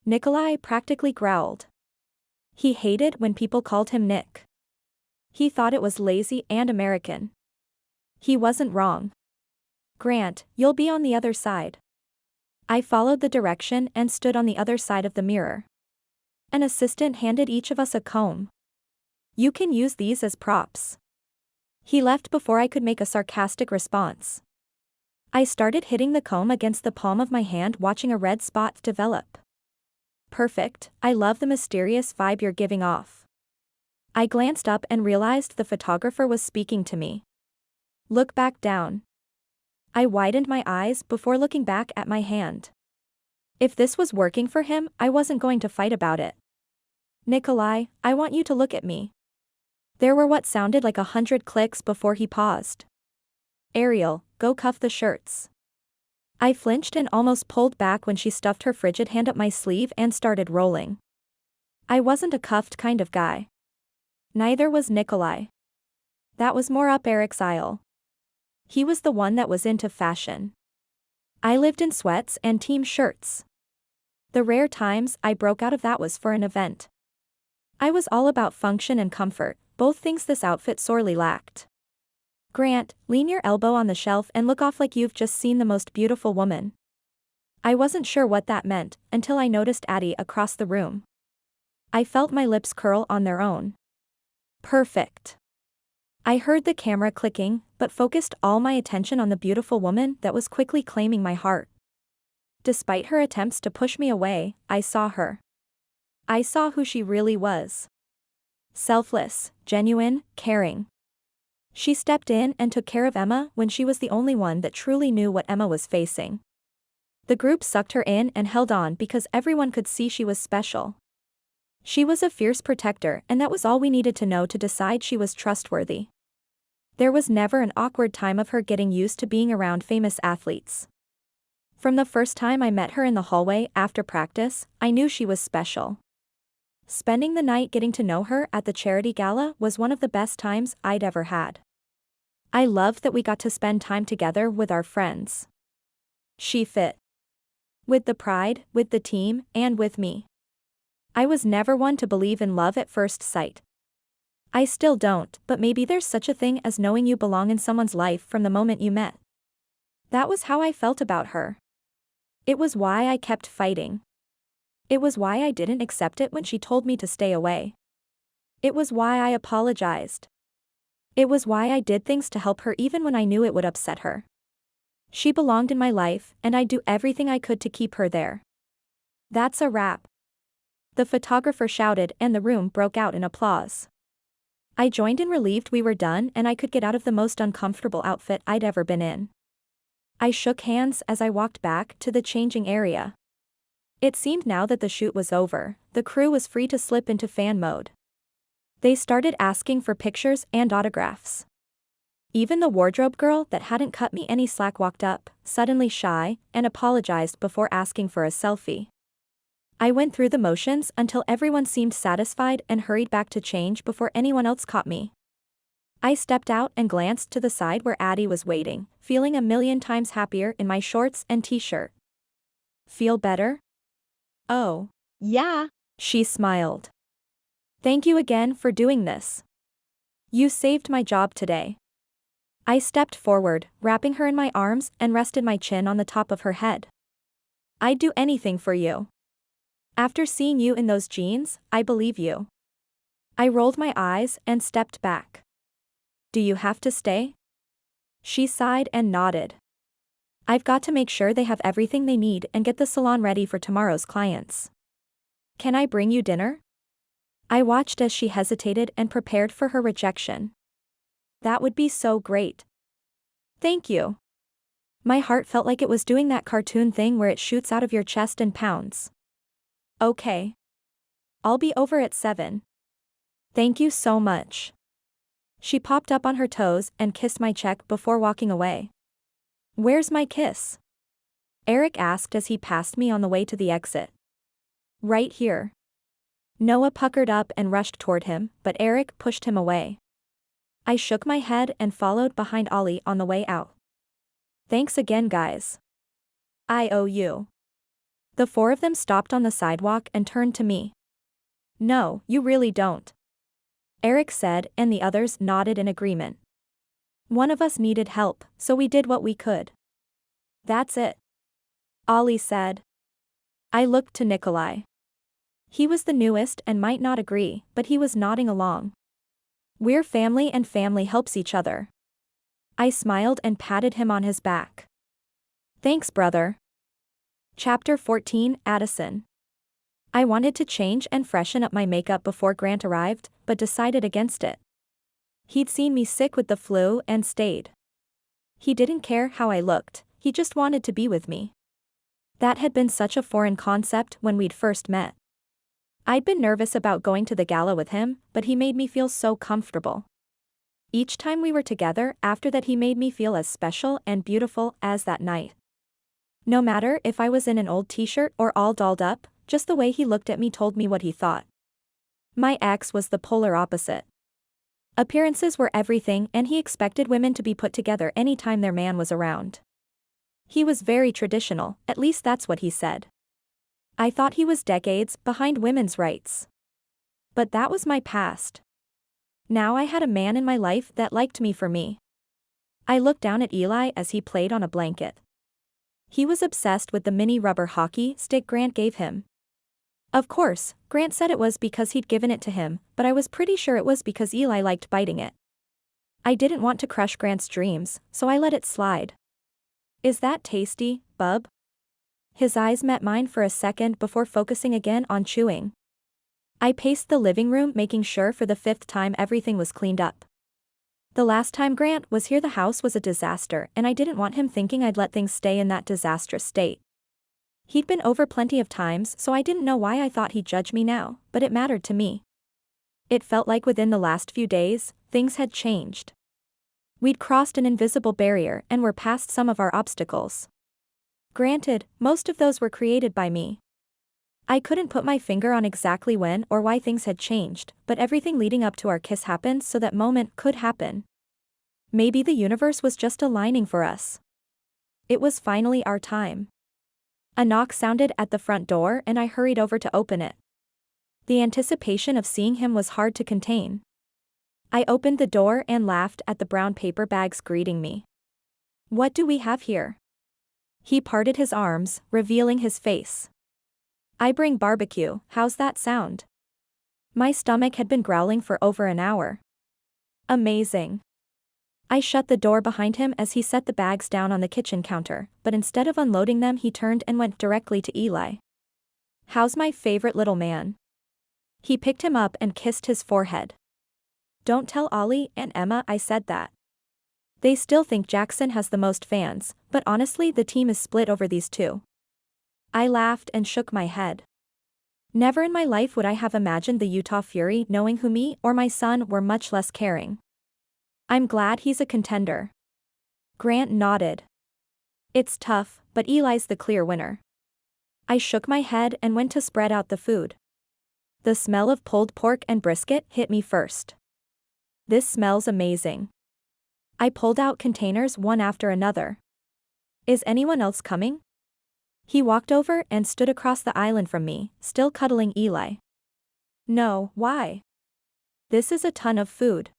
Nikolai practically growled. He hated when people called him Nick. He thought it was lazy and American. He wasn't wrong. Grant, you'll be on the other side. I followed the direction and stood on the other side of the mirror. An assistant handed each of us a comb. You can use these as props. He left before I could make a sarcastic response. I started hitting the comb against the palm of my hand, watching a red spot develop. Perfect, I love the mysterious vibe you're giving off. I glanced up and realized the photographer was speaking to me. Look back down. I widened my eyes before looking back at my hand. If this was working for him, I wasn't going to fight about it. Nikolai, I want you to look at me. There were what sounded like 100 clicks before he paused. Ariel, go cuff the shirts. I flinched and almost pulled back when she stuffed her frigid hand up my sleeve and started rolling. I wasn't a cuffed kind of guy. Neither was Nikolai. That was more up Eric's aisle. He was the one that was into fashion. I lived in sweats and team shirts. The rare times I broke out of that was for an event. I was all about function and comfort, both things this outfit sorely lacked. Grant, lean your elbow on the shelf and look off like you've just seen the most beautiful woman. I wasn't sure what that meant until I noticed Addie across the room. I felt my lips curl on their own. Perfect. I heard the camera clicking, but focused all my attention on the beautiful woman that was quickly claiming my heart. Despite her attempts to push me away, I saw her. I saw who she really was. Selfless, genuine, caring. She stepped in and took care of Emma when she was the only one that truly knew what Emma was facing. The group sucked her in and held on because everyone could see she was special. She was a fierce protector, and that was all we needed to know to decide she was trustworthy. There was never an awkward time of her getting used to being around famous athletes. From the first time I met her in the hallway after practice, I knew she was special. Spending the night getting to know her at the charity gala was one of the best times I'd ever had. I loved that we got to spend time together with our friends. She fit. With the pride, with the team, and with me. I was never one to believe in love at first sight. I still don't, but maybe there's such a thing as knowing you belong in someone's life from the moment you met. That was how I felt about her. It was why I kept fighting. It was why I didn't accept it when she told me to stay away. It was why I apologized. It was why I did things to help her even when I knew it would upset her. She belonged in my life, and I'd do everything I could to keep her there. That's a wrap. The photographer shouted and the room broke out in applause. I joined in, relieved we were done and I could get out of the most uncomfortable outfit I'd ever been in. I shook hands as I walked back to the changing area. It seemed now that the shoot was over, the crew was free to slip into fan mode. They started asking for pictures and autographs. Even the wardrobe girl that hadn't cut me any slack walked up, suddenly shy, and apologized before asking for a selfie. I went through the motions until everyone seemed satisfied and hurried back to change before anyone else caught me. I stepped out and glanced to the side where Addie was waiting, feeling a million times happier in my shorts and t-shirt. Feel better? Oh. Yeah. She smiled. Thank you again for doing this. You saved my job today. I stepped forward, wrapping her in my arms, and rested my chin on the top of her head. I'd do anything for you. After seeing you in those jeans, I believe you. I rolled my eyes and stepped back. Do you have to stay? She sighed and nodded. I've got to make sure they have everything they need and get the salon ready for tomorrow's clients. Can I bring you dinner? I watched as she hesitated and prepared for her rejection. That would be so great. Thank you. My heart felt like it was doing that cartoon thing where it shoots out of your chest and pounds. Okay. I'll be over at 7. Thank you so much. She popped up on her toes and kissed my cheek before walking away. Where's my kiss? Eric asked as he passed me on the way to the exit. Right here. Noah puckered up and rushed toward him, but Eric pushed him away. I shook my head and followed behind Ollie on the way out. Thanks again, guys. I owe you. The four of them stopped on the sidewalk and turned to me. "No, you really don't," Eric said, and the others nodded in agreement. "One of us needed help, so we did what we could." "That's it," Ollie said. I looked to Nikolai. He was the newest and might not agree, but he was nodding along. "We're family and family helps each other." I smiled and patted him on his back. "Thanks, brother." Chapter 14, Addison. I wanted to change and freshen up my makeup before Grant arrived, but decided against it. He'd seen me sick with the flu and stayed. He didn't care how I looked, he just wanted to be with me. That had been such a foreign concept when we'd first met. I'd been nervous about going to the gala with him, but he made me feel so comfortable. Each time we were together after that, he made me feel as special and beautiful as that night. No matter if I was in an old t-shirt or all dolled up, just the way he looked at me told me what he thought. My ex was the polar opposite. Appearances were everything, and he expected women to be put together anytime their man was around. He was very traditional, at least that's what he said. I thought he was decades behind women's rights. But that was my past. Now I had a man in my life that liked me for me. I looked down at Eli as he played on a blanket. He was obsessed with the mini rubber hockey stick Grant gave him. Of course, Grant said it was because he'd given it to him, but I was pretty sure it was because Eli liked biting it. I didn't want to crush Grant's dreams, so I let it slide. "Is that tasty, bub?" His eyes met mine for a second before focusing again on chewing. I paced the living room, making sure for the 5th time everything was cleaned up. The last time Grant was here, the house was a disaster, and I didn't want him thinking I'd let things stay in that disastrous state. He'd been over plenty of times, so I didn't know why I thought he'd judge me now, but it mattered to me. It felt like within the last few days, things had changed. We'd crossed an invisible barrier and were past some of our obstacles. Granted, most of those were created by me. I couldn't put my finger on exactly when or why things had changed, but everything leading up to our kiss happened so that moment could happen. Maybe the universe was just aligning for us. It was finally our time. A knock sounded at the front door and I hurried over to open it. The anticipation of seeing him was hard to contain. I opened the door and laughed at the brown paper bags greeting me. "What do we have here?" He parted his arms, revealing his face. "I bring barbecue, how's that sound?" My stomach had been growling for over an hour. "Amazing." I shut the door behind him as he set the bags down on the kitchen counter, but instead of unloading them he turned and went directly to Eli. "How's my favorite little man?" He picked him up and kissed his forehead. "Don't tell Ollie and Emma I said that. They still think Jackson has the most fans, but honestly the team is split over these two." I laughed and shook my head. Never in my life would I have imagined the Utah Fury knowing who me or my son were, much less caring. "I'm glad he's a contender." Grant nodded. "It's tough, but Eli's the clear winner." I shook my head and went to spread out the food. The smell of pulled pork and brisket hit me first. "This smells amazing." I pulled out containers one after another. "Is anyone else coming?" He walked over and stood across the island from me, still cuddling Eli. "No, why?" "This is a ton of food.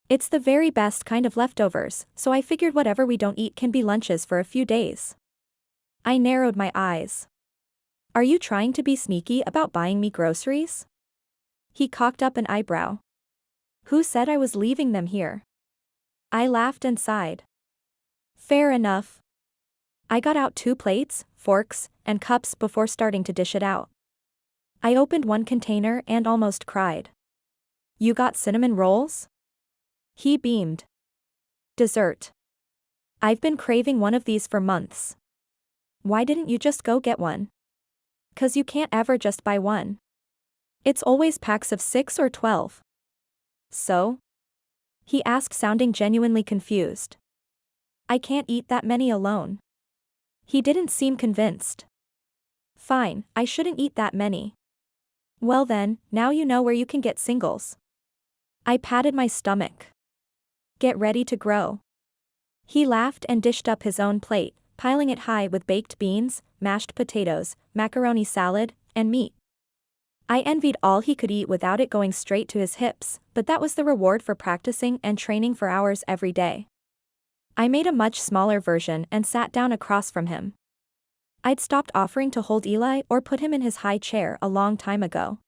It's the very best kind of leftovers, so I figured whatever we don't eat can be lunches for a few days." I narrowed my eyes. "Are you trying to be sneaky about buying me groceries?" He cocked up an eyebrow. "Who said I was leaving them here?" I laughed and sighed. "Fair enough." I got out 2 plates, forks, and cups before starting to dish it out. I opened one container and almost cried. "You got cinnamon rolls?" He beamed. "Dessert. I've been craving one of these for months." "Why didn't you just go get one?" "'Cause you can't ever just buy one. It's always packs of 6 or 12. "So?" he asked, sounding genuinely confused. "I can't eat that many alone." He didn't seem convinced. "Fine, I shouldn't eat that many." "Well then, now you know where you can get singles." I patted my stomach. "Get ready to grow." He laughed and dished up his own plate, piling it high with baked beans, mashed potatoes, macaroni salad, and meat. I envied all he could eat without it going straight to his hips, but that was the reward for practicing and training for hours every day. I made a much smaller version and sat down across from him. I'd stopped offering to hold Eli or put him in his high chair a long time ago.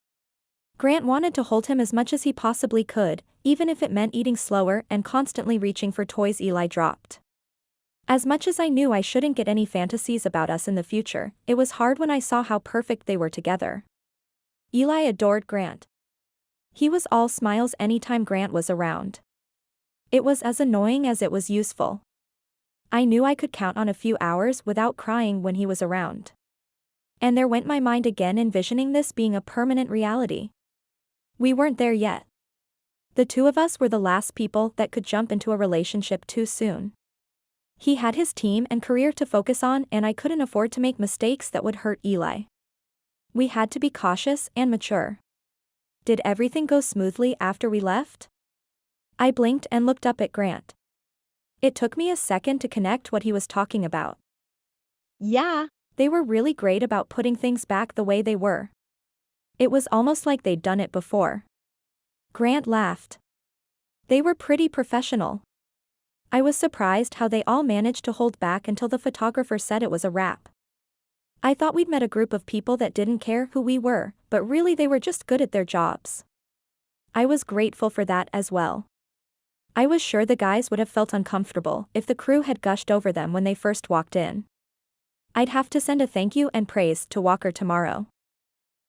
Grant wanted to hold him as much as he possibly could, even if it meant eating slower and constantly reaching for toys Eli dropped. As much as I knew I shouldn't get any fantasies about us in the future, it was hard when I saw how perfect they were together. Eli adored Grant. He was all smiles anytime Grant was around. It was as annoying as it was useful. I knew I could count on a few hours without crying when he was around. And there went my mind again envisioning this being a permanent reality. We weren't there yet. The two of us were the last people that could jump into a relationship too soon. He had his team and career to focus on, and I couldn't afford to make mistakes that would hurt Eli. We had to be cautious and mature. Did everything go smoothly after we left? I blinked and looked up at Grant. It took me a second to connect what he was talking about. Yeah. They were really great about putting things back the way they were. It was almost like they'd done it before. Grant laughed. They were pretty professional. I was surprised how they all managed to hold back until the photographer said it was a wrap. I thought we'd met a group of people that didn't care who we were, but really they were just good at their jobs. I was grateful for that as well. I was sure the guys would have felt uncomfortable if the crew had gushed over them when they first walked in. I'd have to send a thank you and praise to Walker tomorrow.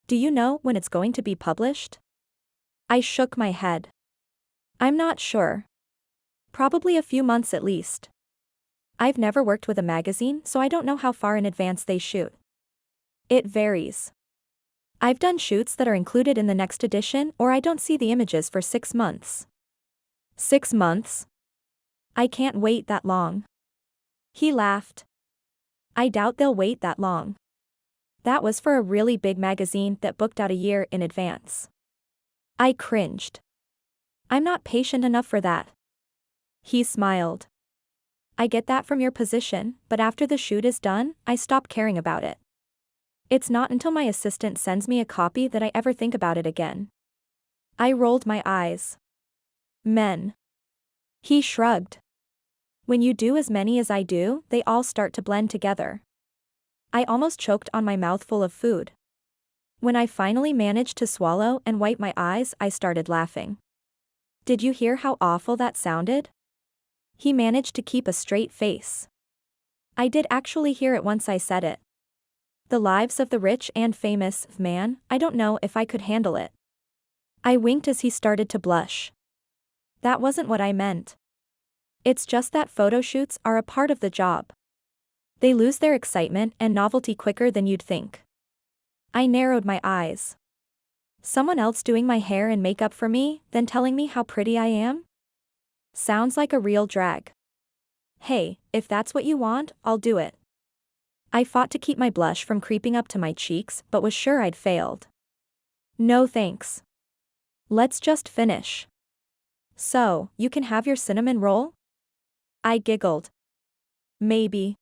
Do you know when it's going to be published? I shook my head. I'm not sure. Probably a few months at least. I've never worked with a magazine, so I don't know how far in advance they shoot. It varies. I've done shoots that are included in the next edition, or I don't see the images for 6 months. 6 months? I can't wait that long. He laughed. I doubt they'll wait that long. That was for a really big magazine that booked out a year in advance. I cringed. I'm not patient enough for that. He smiled. I get that from your position, but after the shoot is done, I stop caring about it. It's not until my assistant sends me a copy that I ever think about it again. I rolled my eyes. Men. He shrugged. When you do as many as I do, they all start to blend together. I almost choked on my mouthful of food. When I finally managed to swallow and wipe my eyes, I started laughing. Did you hear how awful that sounded? He managed to keep a straight face. I did actually hear it once I said it. The lives of the rich and famous, man, I don't know if I could handle it. I winked as he started to blush. That wasn't what I meant. It's just that photo shoots are a part of the job. They lose their excitement and novelty quicker than you'd think. I narrowed my eyes. Someone else doing my hair and makeup for me, then telling me how pretty I am? Sounds like a real drag. Hey, if that's what you want, I'll do it. I fought to keep my blush from creeping up to my cheeks, but was sure I'd failed. No thanks. Let's just finish. So, you can have your cinnamon roll? I giggled. Maybe.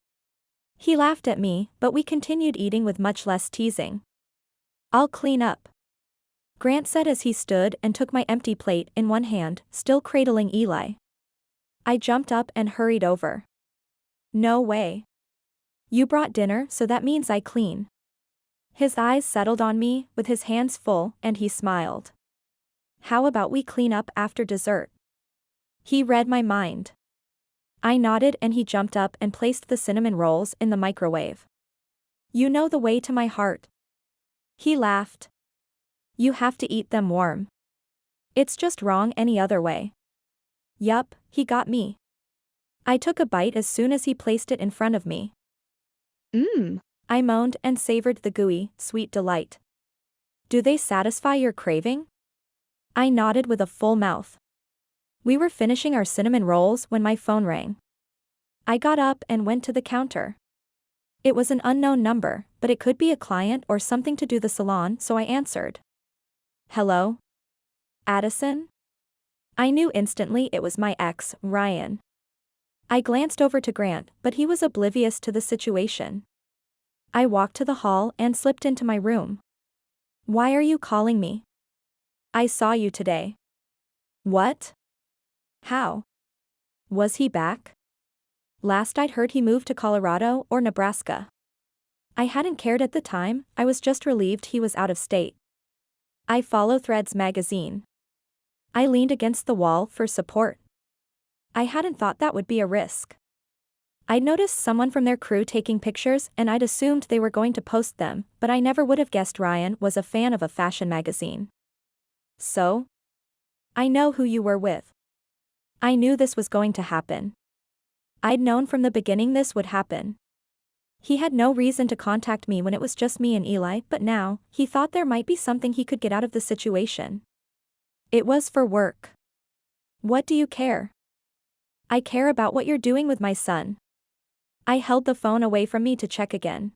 He laughed at me, but we continued eating with much less teasing. I'll clean up, Grant said as he stood and took my empty plate in one hand, still cradling Eli. I jumped up and hurried over. No way. You brought dinner, so that means I clean. His eyes settled on me, with his hands full, and he smiled. How about we clean up after dessert? He read my mind. I nodded and he jumped up and placed the cinnamon rolls in the microwave. You know the way to my heart. He laughed. You have to eat them warm. It's just wrong any other way. Yup, he got me. I took a bite as soon as he placed it in front of me. I moaned and savored the gooey, sweet delight. Do they satisfy your craving? I nodded with a full mouth. We were finishing our cinnamon rolls when my phone rang. I got up and went to the counter. It was an unknown number, but it could be a client or something to do the salon, so I answered. Hello? Addison? I knew instantly it was my ex, Ryan. I glanced over to Grant, but he was oblivious to the situation. I walked to the hall and slipped into my room. Why are you calling me? I saw you today. What? How? Was he back? Last I'd heard he moved to Colorado or Nebraska. I hadn't cared at the time, I was just relieved he was out of state. I follow Threads magazine. I leaned against the wall for support. I hadn't thought that would be a risk. I'd noticed someone from their crew taking pictures and I'd assumed they were going to post them, but I never would have guessed Ryan was a fan of a fashion magazine. So? I know who you were with. I knew this was going to happen. I'd known from the beginning this would happen. He had no reason to contact me when it was just me and Eli, but now, he thought there might be something he could get out of the situation. It was for work. What do you care? I care about what you're doing with my son. I held the phone away from me to check again.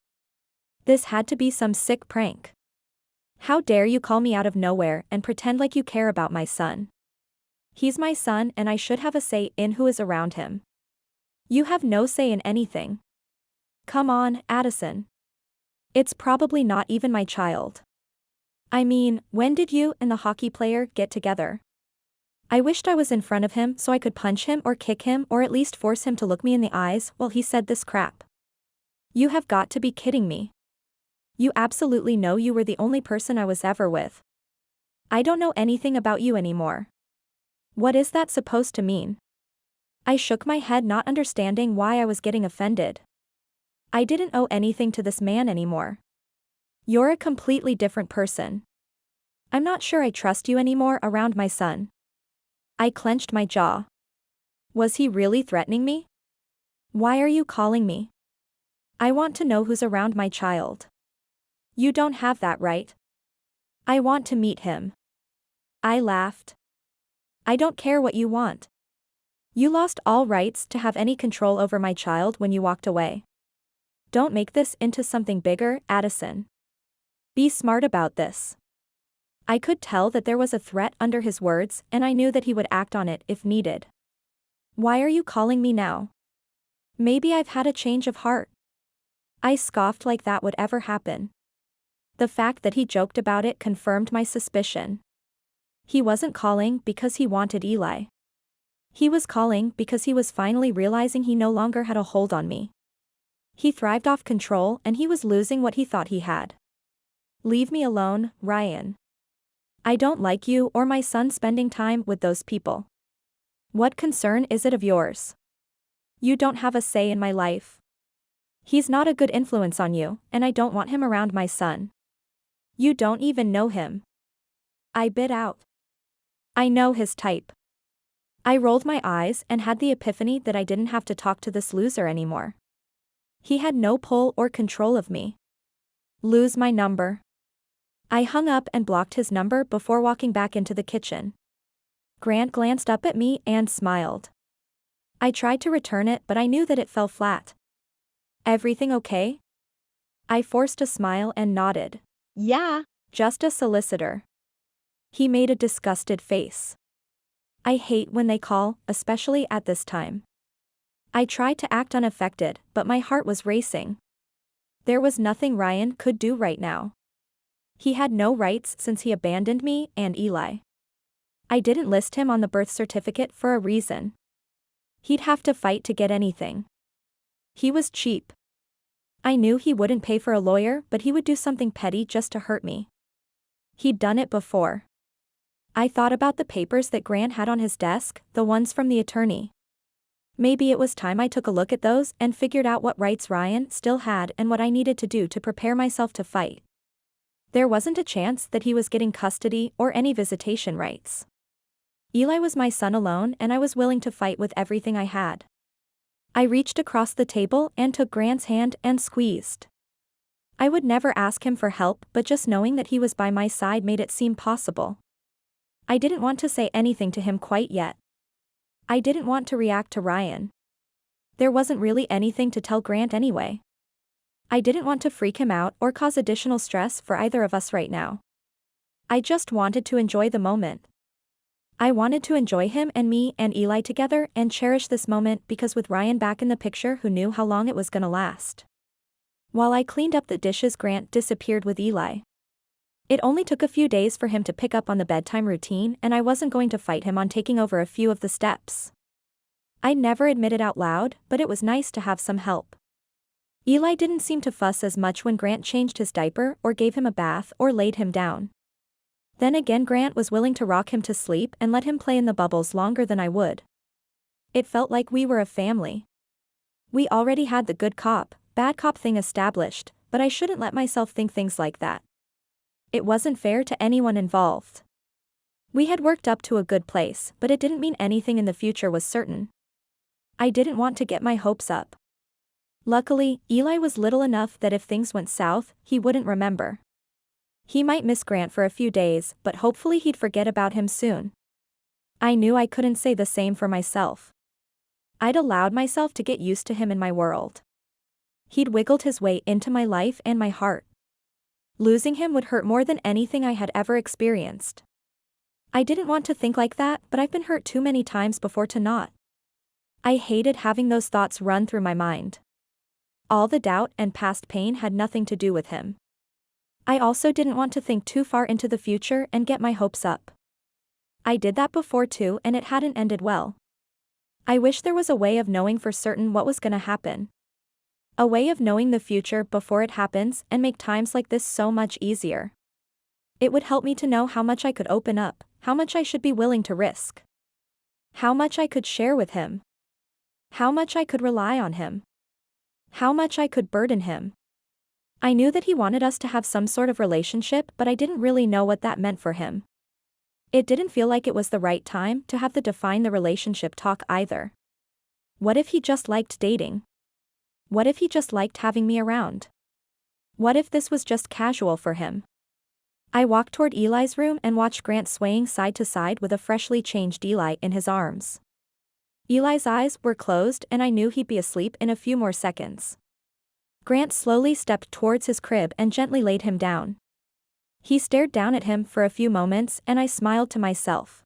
This had to be some sick prank. How dare you call me out of nowhere and pretend like you care about my son? He's my son and I should have a say in who is around him. You have no say in anything. Come on, Addison. It's probably not even my child. I mean, when did you and the hockey player get together? I wished I was in front of him so I could punch him or kick him or at least force him to look me in the eyes while he said this crap. You have got to be kidding me. You absolutely know you were the only person I was ever with. I don't know anything about you anymore. What is that supposed to mean? I shook my head, not understanding why I was getting offended. I didn't owe anything to this man anymore. You're a completely different person. I'm not sure I trust you anymore around my son. I clenched my jaw. Was he really threatening me? Why are you calling me? I want to know who's around my child. You don't have that right. I want to meet him. I laughed. I don't care what you want. You lost all rights to have any control over my child when you walked away. Don't make this into something bigger, Addison. Be smart about this. I could tell that there was a threat under his words and I knew that he would act on it if needed. Why are you calling me now? Maybe I've had a change of heart. I scoffed like that would ever happen. The fact that he joked about it confirmed my suspicion. He wasn't calling because he wanted Eli. He was calling because he was finally realizing he no longer had a hold on me. He thrived off control and he was losing what he thought he had. Leave me alone, Ryan. I don't like you or my son spending time with those people. What concern is it of yours? You don't have a say in my life. He's not a good influence on you, and I don't want him around my son. You don't even know him. I bit out. I know his type. I rolled my eyes and had the epiphany that I didn't have to talk to this loser anymore. He had no pull or control of me. Lose my number. I hung up and blocked his number before walking back into the kitchen. Grant glanced up at me and smiled. I tried to return it, but I knew that it fell flat. Everything okay? I forced a smile and nodded. Yeah. Just a solicitor. He made a disgusted face. I hate when they call, especially at this time. I tried to act unaffected, but my heart was racing. There was nothing Ryan could do right now. He had no rights since he abandoned me and Eli. I didn't list him on the birth certificate for a reason. He'd have to fight to get anything. He was cheap. I knew he wouldn't pay for a lawyer, but he would do something petty just to hurt me. He'd done it before. I thought about the papers that Grant had on his desk, the ones from the attorney. Maybe it was time I took a look at those and figured out what rights Ryan still had and what I needed to do to prepare myself to fight. There wasn't a chance that he was getting custody or any visitation rights. Eli was my son alone and I was willing to fight with everything I had. I reached across the table and took Grant's hand and squeezed. I would never ask him for help, but just knowing that he was by my side made it seem possible. I didn't want to say anything to him quite yet. I didn't want to react to Ryan. There wasn't really anything to tell Grant anyway. I didn't want to freak him out or cause additional stress for either of us right now. I just wanted to enjoy the moment. I wanted to enjoy him and me and Eli together and cherish this moment because with Ryan back in the picture, who knew how long it was gonna last. While I cleaned up the dishes, Grant disappeared with Eli. It only took a few days for him to pick up on the bedtime routine, and I wasn't going to fight him on taking over a few of the steps. I never admitted out loud, but it was nice to have some help. Eli didn't seem to fuss as much when Grant changed his diaper or gave him a bath or laid him down. Then again, Grant was willing to rock him to sleep and let him play in the bubbles longer than I would. It felt like we were a family. We already had the good cop, bad cop thing established, but I shouldn't let myself think things like that. It wasn't fair to anyone involved. We had worked up to a good place, but it didn't mean anything in the future was certain. I didn't want to get my hopes up. Luckily, Eli was little enough that if things went south, he wouldn't remember. He might miss Grant for a few days, but hopefully he'd forget about him soon. I knew I couldn't say the same for myself. I'd allowed myself to get used to him in my world. He'd wiggled his way into my life and my heart. Losing him would hurt more than anything I had ever experienced. I didn't want to think like that, but I've been hurt too many times before to not. I hated having those thoughts run through my mind. All the doubt and past pain had nothing to do with him. I also didn't want to think too far into the future and get my hopes up. I did that before too, and it hadn't ended well. I wish there was a way of knowing for certain what was gonna happen. A way of knowing the future before it happens and make times like this so much easier. It would help me to know how much I could open up, how much I should be willing to risk. How much I could share with him. How much I could rely on him. How much I could burden him. I knew that he wanted us to have some sort of relationship, but I didn't really know what that meant for him. It didn't feel like it was the right time to have the define the relationship talk either. What if he just liked dating? What if he just liked having me around? What if this was just casual for him? I walked toward Eli's room and watched Grant swaying side to side with a freshly changed Eli in his arms. Eli's eyes were closed and I knew he'd be asleep in a few more seconds. Grant slowly stepped towards his crib and gently laid him down. He stared down at him for a few moments and I smiled to myself.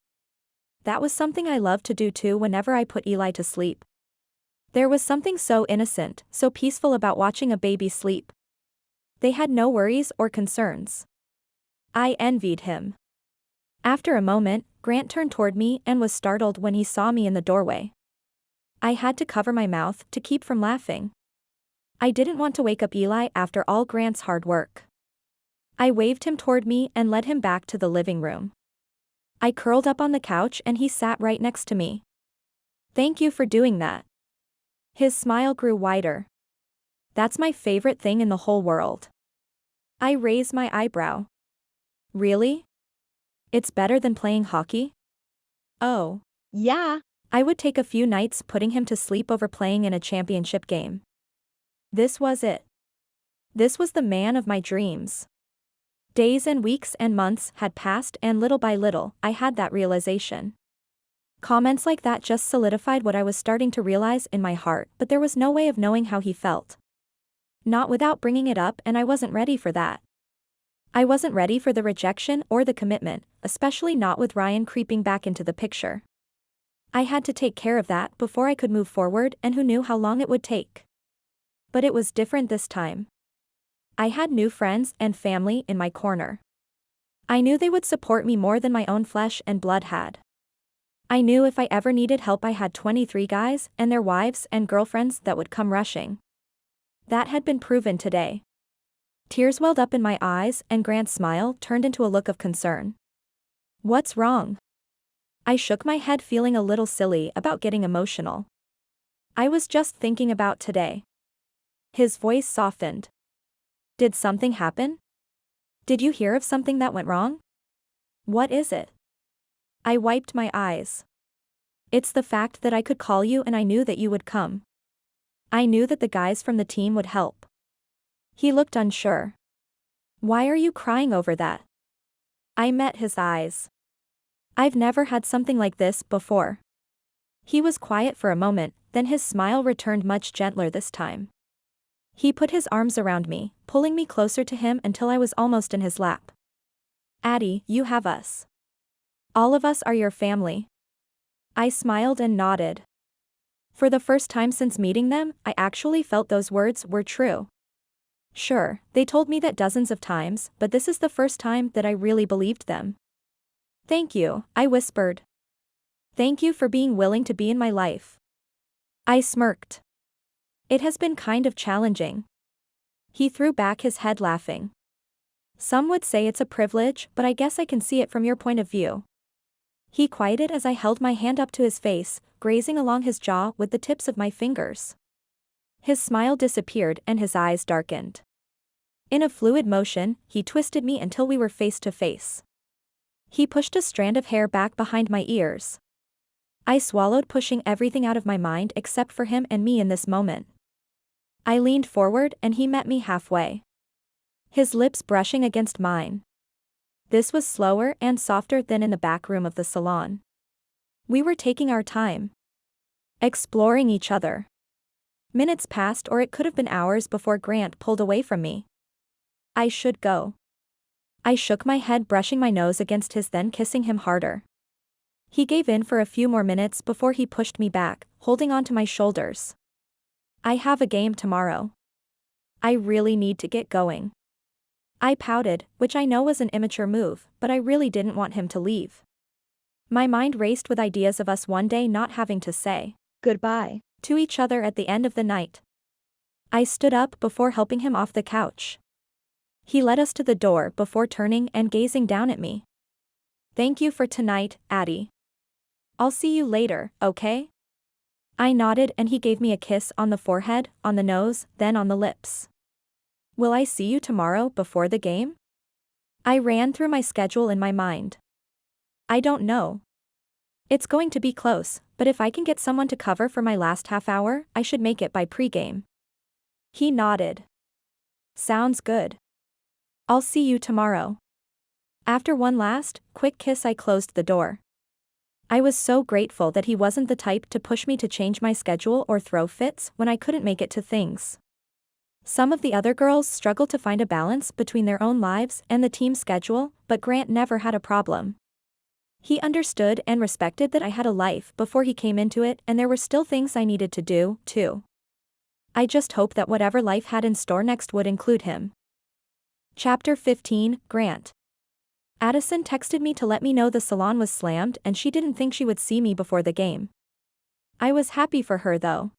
That was something I loved to do too whenever I put Eli to sleep. There was something so innocent, so peaceful about watching a baby sleep. They had no worries or concerns. I envied him. After a moment, Grant turned toward me and was startled when he saw me in the doorway. I had to cover my mouth to keep from laughing. I didn't want to wake up Eli after all Grant's hard work. I waved him toward me and led him back to the living room. I curled up on the couch and he sat right next to me. Thank you for doing that. His smile grew wider. That's my favorite thing in the whole world. I raised my eyebrow. Really? It's better than playing hockey? Oh. Yeah. I would take a few nights putting him to sleep over playing in a championship game. This was it. This was the man of my dreams. Days and weeks and months had passed and little by little, I had that realization. Comments like that just solidified what I was starting to realize in my heart, but there was no way of knowing how he felt. Not without bringing it up, and I wasn't ready for that. I wasn't ready for the rejection or the commitment, especially not with Ryan creeping back into the picture. I had to take care of that before I could move forward, and who knew how long it would take. But it was different this time. I had new friends and family in my corner. I knew they would support me more than my own flesh and blood had. I knew if I ever needed help I had 23 guys and their wives and girlfriends that would come rushing. That had been proven today. Tears welled up in my eyes and Grant's smile turned into a look of concern. What's wrong? I shook my head, feeling a little silly about getting emotional. I was just thinking about today. His voice softened. Did something happen? Did you hear of something that went wrong? What is it? I wiped my eyes. It's the fact that I could call you and I knew that you would come. I knew that the guys from the team would help. He looked unsure. Why are you crying over that? I met his eyes. I've never had something like this before. He was quiet for a moment, then his smile returned much gentler this time. He put his arms around me, pulling me closer to him until I was almost in his lap. Addie, you have us. All of us are your family. I smiled and nodded. For the first time since meeting them, I actually felt those words were true. Sure, they told me that dozens of times, but this is the first time that I really believed them. Thank you, I whispered. Thank you for being willing to be in my life. I smirked. It has been kind of challenging. He threw back his head laughing. Some would say it's a privilege, but I guess I can see it from your point of view. He quieted as I held my hand up to his face, grazing along his jaw with the tips of my fingers. His smile disappeared and his eyes darkened. In a fluid motion, he twisted me until we were face to face. He pushed a strand of hair back behind my ears. I swallowed, pushing everything out of my mind except for him and me in this moment. I leaned forward and he met me halfway. His lips brushing against mine. This was slower and softer than in the back room of the salon. We were taking our time. Exploring each other. Minutes passed, or it could have been hours, before Grant pulled away from me. I should go. I shook my head, brushing my nose against his, then kissing him harder. He gave in for a few more minutes before he pushed me back, holding onto my shoulders. I have a game tomorrow. I really need to get going. I pouted, which I know was an immature move, but I really didn't want him to leave. My mind raced with ideas of us one day not having to say Goodbye. to each other at the end of the night. I stood up before helping him off the couch. He led us to the door before turning and gazing down at me. Thank you for tonight, Addie. I'll see you later, okay? I nodded and he gave me a kiss on the forehead, on the nose, then on the lips. Will I see you tomorrow before the game? I ran through my schedule in my mind. I don't know. It's going to be close, but if I can get someone to cover for my last half hour, I should make it by pregame. He nodded. Sounds good. I'll see you tomorrow. After one last, quick kiss, I closed the door. I was so grateful that he wasn't the type to push me to change my schedule or throw fits when I couldn't make it to things. Some of the other girls struggled to find a balance between their own lives and the team schedule, but Grant never had a problem. He understood and respected that I had a life before he came into it, and there were still things I needed to do, too. I just hoped that whatever life had in store next would include him. Chapter 15, Grant. Addison texted me to let me know the salon was slammed and she didn't think she would see me before the game. I was happy for her though.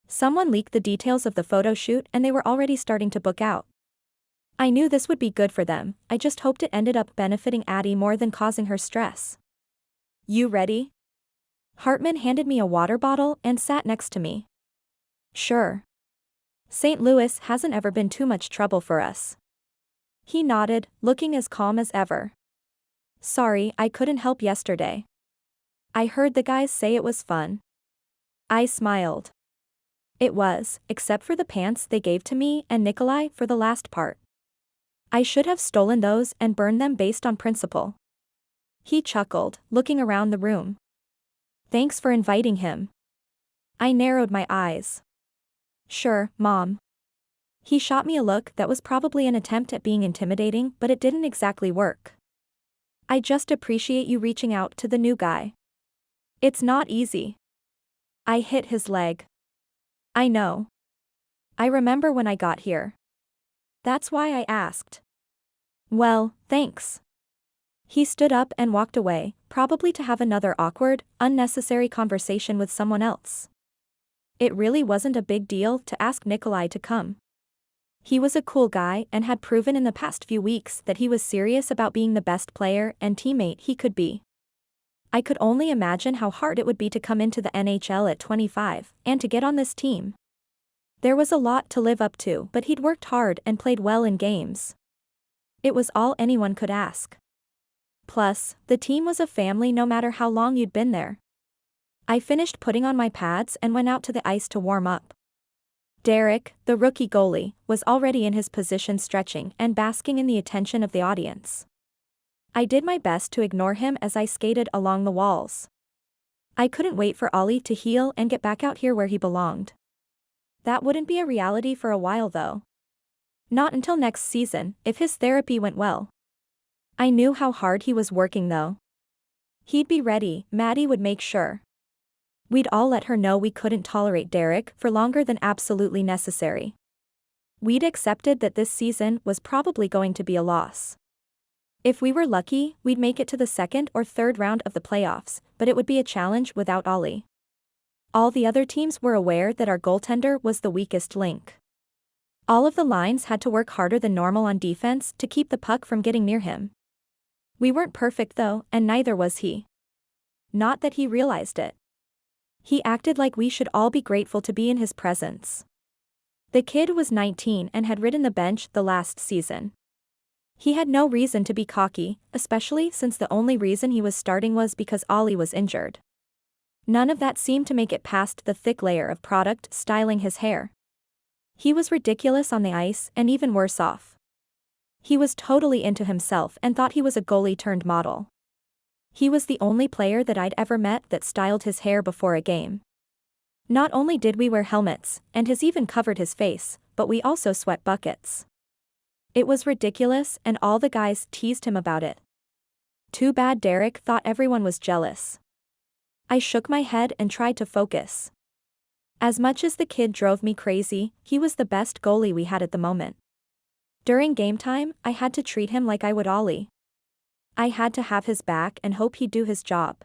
Someone leaked the details of the photo shoot and they were already starting to book out. I knew this would be good for them, I just hoped it ended up benefiting Addie more than causing her stress. You ready? Hartman handed me a water bottle and sat next to me. Sure. St. Louis hasn't ever been too much trouble for us. He nodded, looking as calm as ever. Sorry, I couldn't help yesterday. I heard the guys say it was fun. I smiled. It was, except for the pants they gave to me and Nikolai for the last part. I should have stolen those and burned them based on principle. He chuckled, looking around the room. Thanks for inviting him. I narrowed my eyes. Sure, Mom. He shot me a look that was probably an attempt at being intimidating, but it didn't exactly work. I just appreciate you reaching out to the new guy. It's not easy. I hit his leg. I know. I remember when I got here. That's why I asked. Well, thanks. He stood up and walked away, probably to have another awkward, unnecessary conversation with someone else. It really wasn't a big deal to ask Nikolai to come. He was a cool guy and had proven in the past few weeks that he was serious about being the best player and teammate he could be. I could only imagine how hard it would be to come into the NHL at 25, and to get on this team. There was a lot to live up to, but he'd worked hard and played well in games. It was all anyone could ask. Plus, the team was a family no matter how long you'd been there. I finished putting on my pads and went out to the ice to warm up. Derek, the rookie goalie, was already in his position, stretching and basking in the attention of the audience. I did my best to ignore him as I skated along the walls. I couldn't wait for Ollie to heal and get back out here where he belonged. That wouldn't be a reality for a while though. Not until next season, if his therapy went well. I knew how hard he was working though. He'd be ready, Maddie would make sure. We'd all let her know we couldn't tolerate Derek for longer than absolutely necessary. We'd accepted that this season was probably going to be a loss. If we were lucky, we'd make it to the second or third round of the playoffs, but it would be a challenge without Ollie. All the other teams were aware that our goaltender was the weakest link. All of the lines had to work harder than normal on defense to keep the puck from getting near him. We weren't perfect though, and neither was he. Not that he realized it. He acted like we should all be grateful to be in his presence. The kid was 19 and had ridden the bench the last season. He had no reason to be cocky, especially since the only reason he was starting was because Ollie was injured. None of that seemed to make it past the thick layer of product styling his hair. He was ridiculous on the ice and even worse off. He was totally into himself and thought he was a goalie turned model. He was the only player that I'd ever met that styled his hair before a game. Not only did we wear helmets, and his even covered his face, but we also sweat buckets. It was ridiculous and all the guys teased him about it. Too bad Derek thought everyone was jealous. I shook my head and tried to focus. As much as the kid drove me crazy, he was the best goalie we had at the moment. During game time, I had to treat him like I would Ollie. I had to have his back and hope he'd do his job.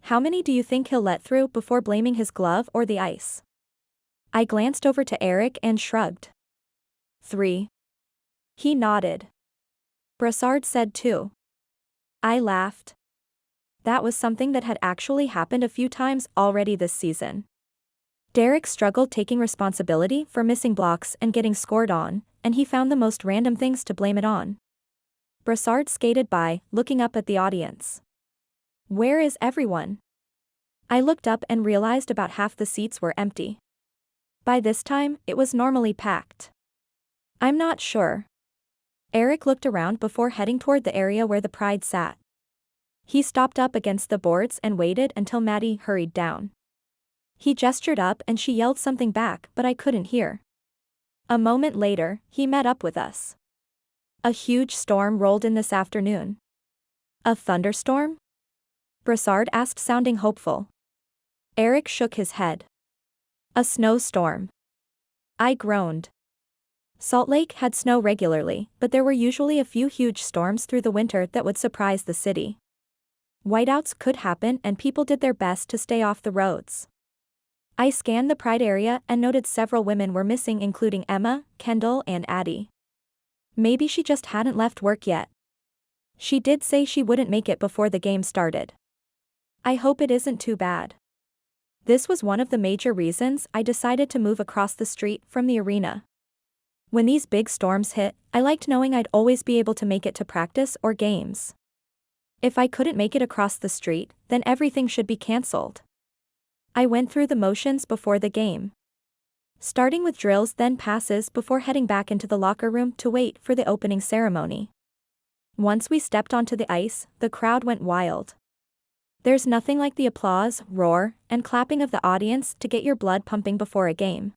How many do you think he'll let through before blaming his glove or the ice? I glanced over to Eric and shrugged. 3. He nodded. Brassard said 2. I laughed. That was something that had actually happened a few times already this season. Derek struggled taking responsibility for missing blocks and getting scored on, and he found the most random things to blame it on. Brassard skated by, looking up at the audience. Where is everyone? I looked up and realized about half the seats were empty. By this time, it was normally packed. I'm not sure. Eric looked around before heading toward the area where the Pride sat. He stopped up against the boards and waited until Maddie hurried down. He gestured up and she yelled something back, but I couldn't hear. A moment later, he met up with us. A huge storm rolled in this afternoon. A thunderstorm? Brassard asked, sounding hopeful. Eric shook his head. A snowstorm. I groaned. Salt Lake had snow regularly, but there were usually a few huge storms through the winter that would surprise the city. Whiteouts could happen and people did their best to stay off the roads. I scanned the Pride area and noted several women were missing, including Emma, Kendall, and Addie. Maybe she just hadn't left work yet. She did say she wouldn't make it before the game started. I hope it isn't too bad. This was one of the major reasons I decided to move across the street from the arena. When these big storms hit, I liked knowing I'd always be able to make it to practice or games. If I couldn't make it across the street, then everything should be cancelled. I went through the motions before the game. Starting with drills, then passes before heading back into the locker room to wait for the opening ceremony. Once we stepped onto the ice, the crowd went wild. There's nothing like the applause, roar, and clapping of the audience to get your blood pumping before a game.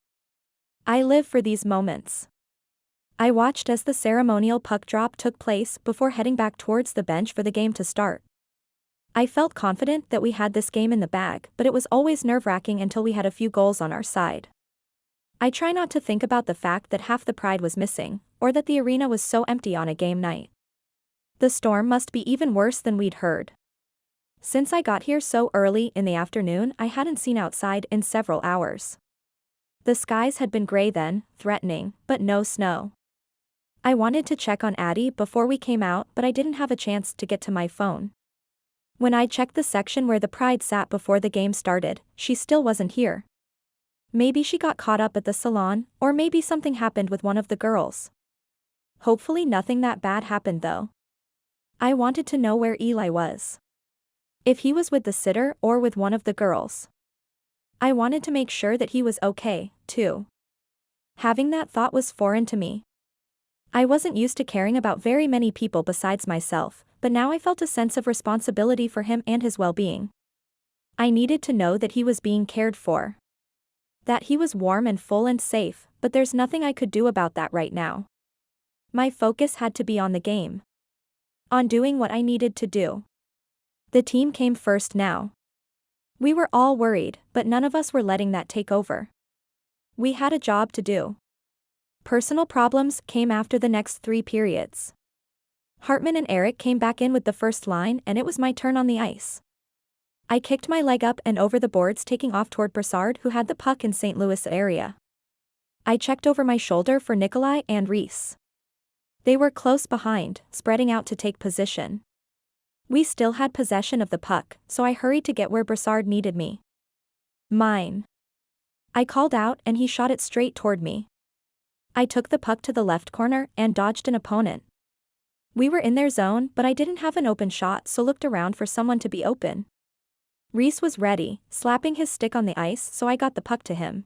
I live for these moments. I watched as the ceremonial puck drop took place before heading back towards the bench for the game to start. I felt confident that we had this game in the bag, but it was always nerve-wracking until we had a few goals on our side. I try not to think about the fact that half the Pride was missing, or that the arena was so empty on a game night. The storm must be even worse than we'd heard. Since I got here so early in the afternoon, I hadn't seen outside in several hours. The skies had been gray then, threatening, but no snow. I wanted to check on Addie before we came out, but I didn't have a chance to get to my phone. When I checked the section where the Pride sat before the game started, she still wasn't here. Maybe she got caught up at the Salon, or maybe something happened with one of the girls. Hopefully nothing that bad happened though. I wanted to know where Eli was. If he was with the sitter or with one of the girls. I wanted to make sure that he was okay, too. Having that thought was foreign to me. I wasn't used to caring about very many people besides myself, but now I felt a sense of responsibility for him and his well-being. I needed to know that he was being cared for. That he was warm and full and safe, but there's nothing I could do about that right now. My focus had to be on the game. On doing what I needed to do. The team came first now. We were all worried, but none of us were letting that take over. We had a job to do. Personal problems came after the next 3 periods. Hartman and Eric came back in with the first line and it was my turn on the ice. I kicked my leg up and over the boards, taking off toward Brassard, who had the puck in St. Louis area. I checked over my shoulder for Nikolai and Reese. They were close behind, spreading out to take position. We still had possession of the puck, so I hurried to get where Brassard needed me. Mine. I called out and he shot it straight toward me. I took the puck to the left corner and dodged an opponent. We were in their zone, but I didn't have an open shot, so looked around for someone to be open. Reese was ready, slapping his stick on the ice, so I got the puck to him.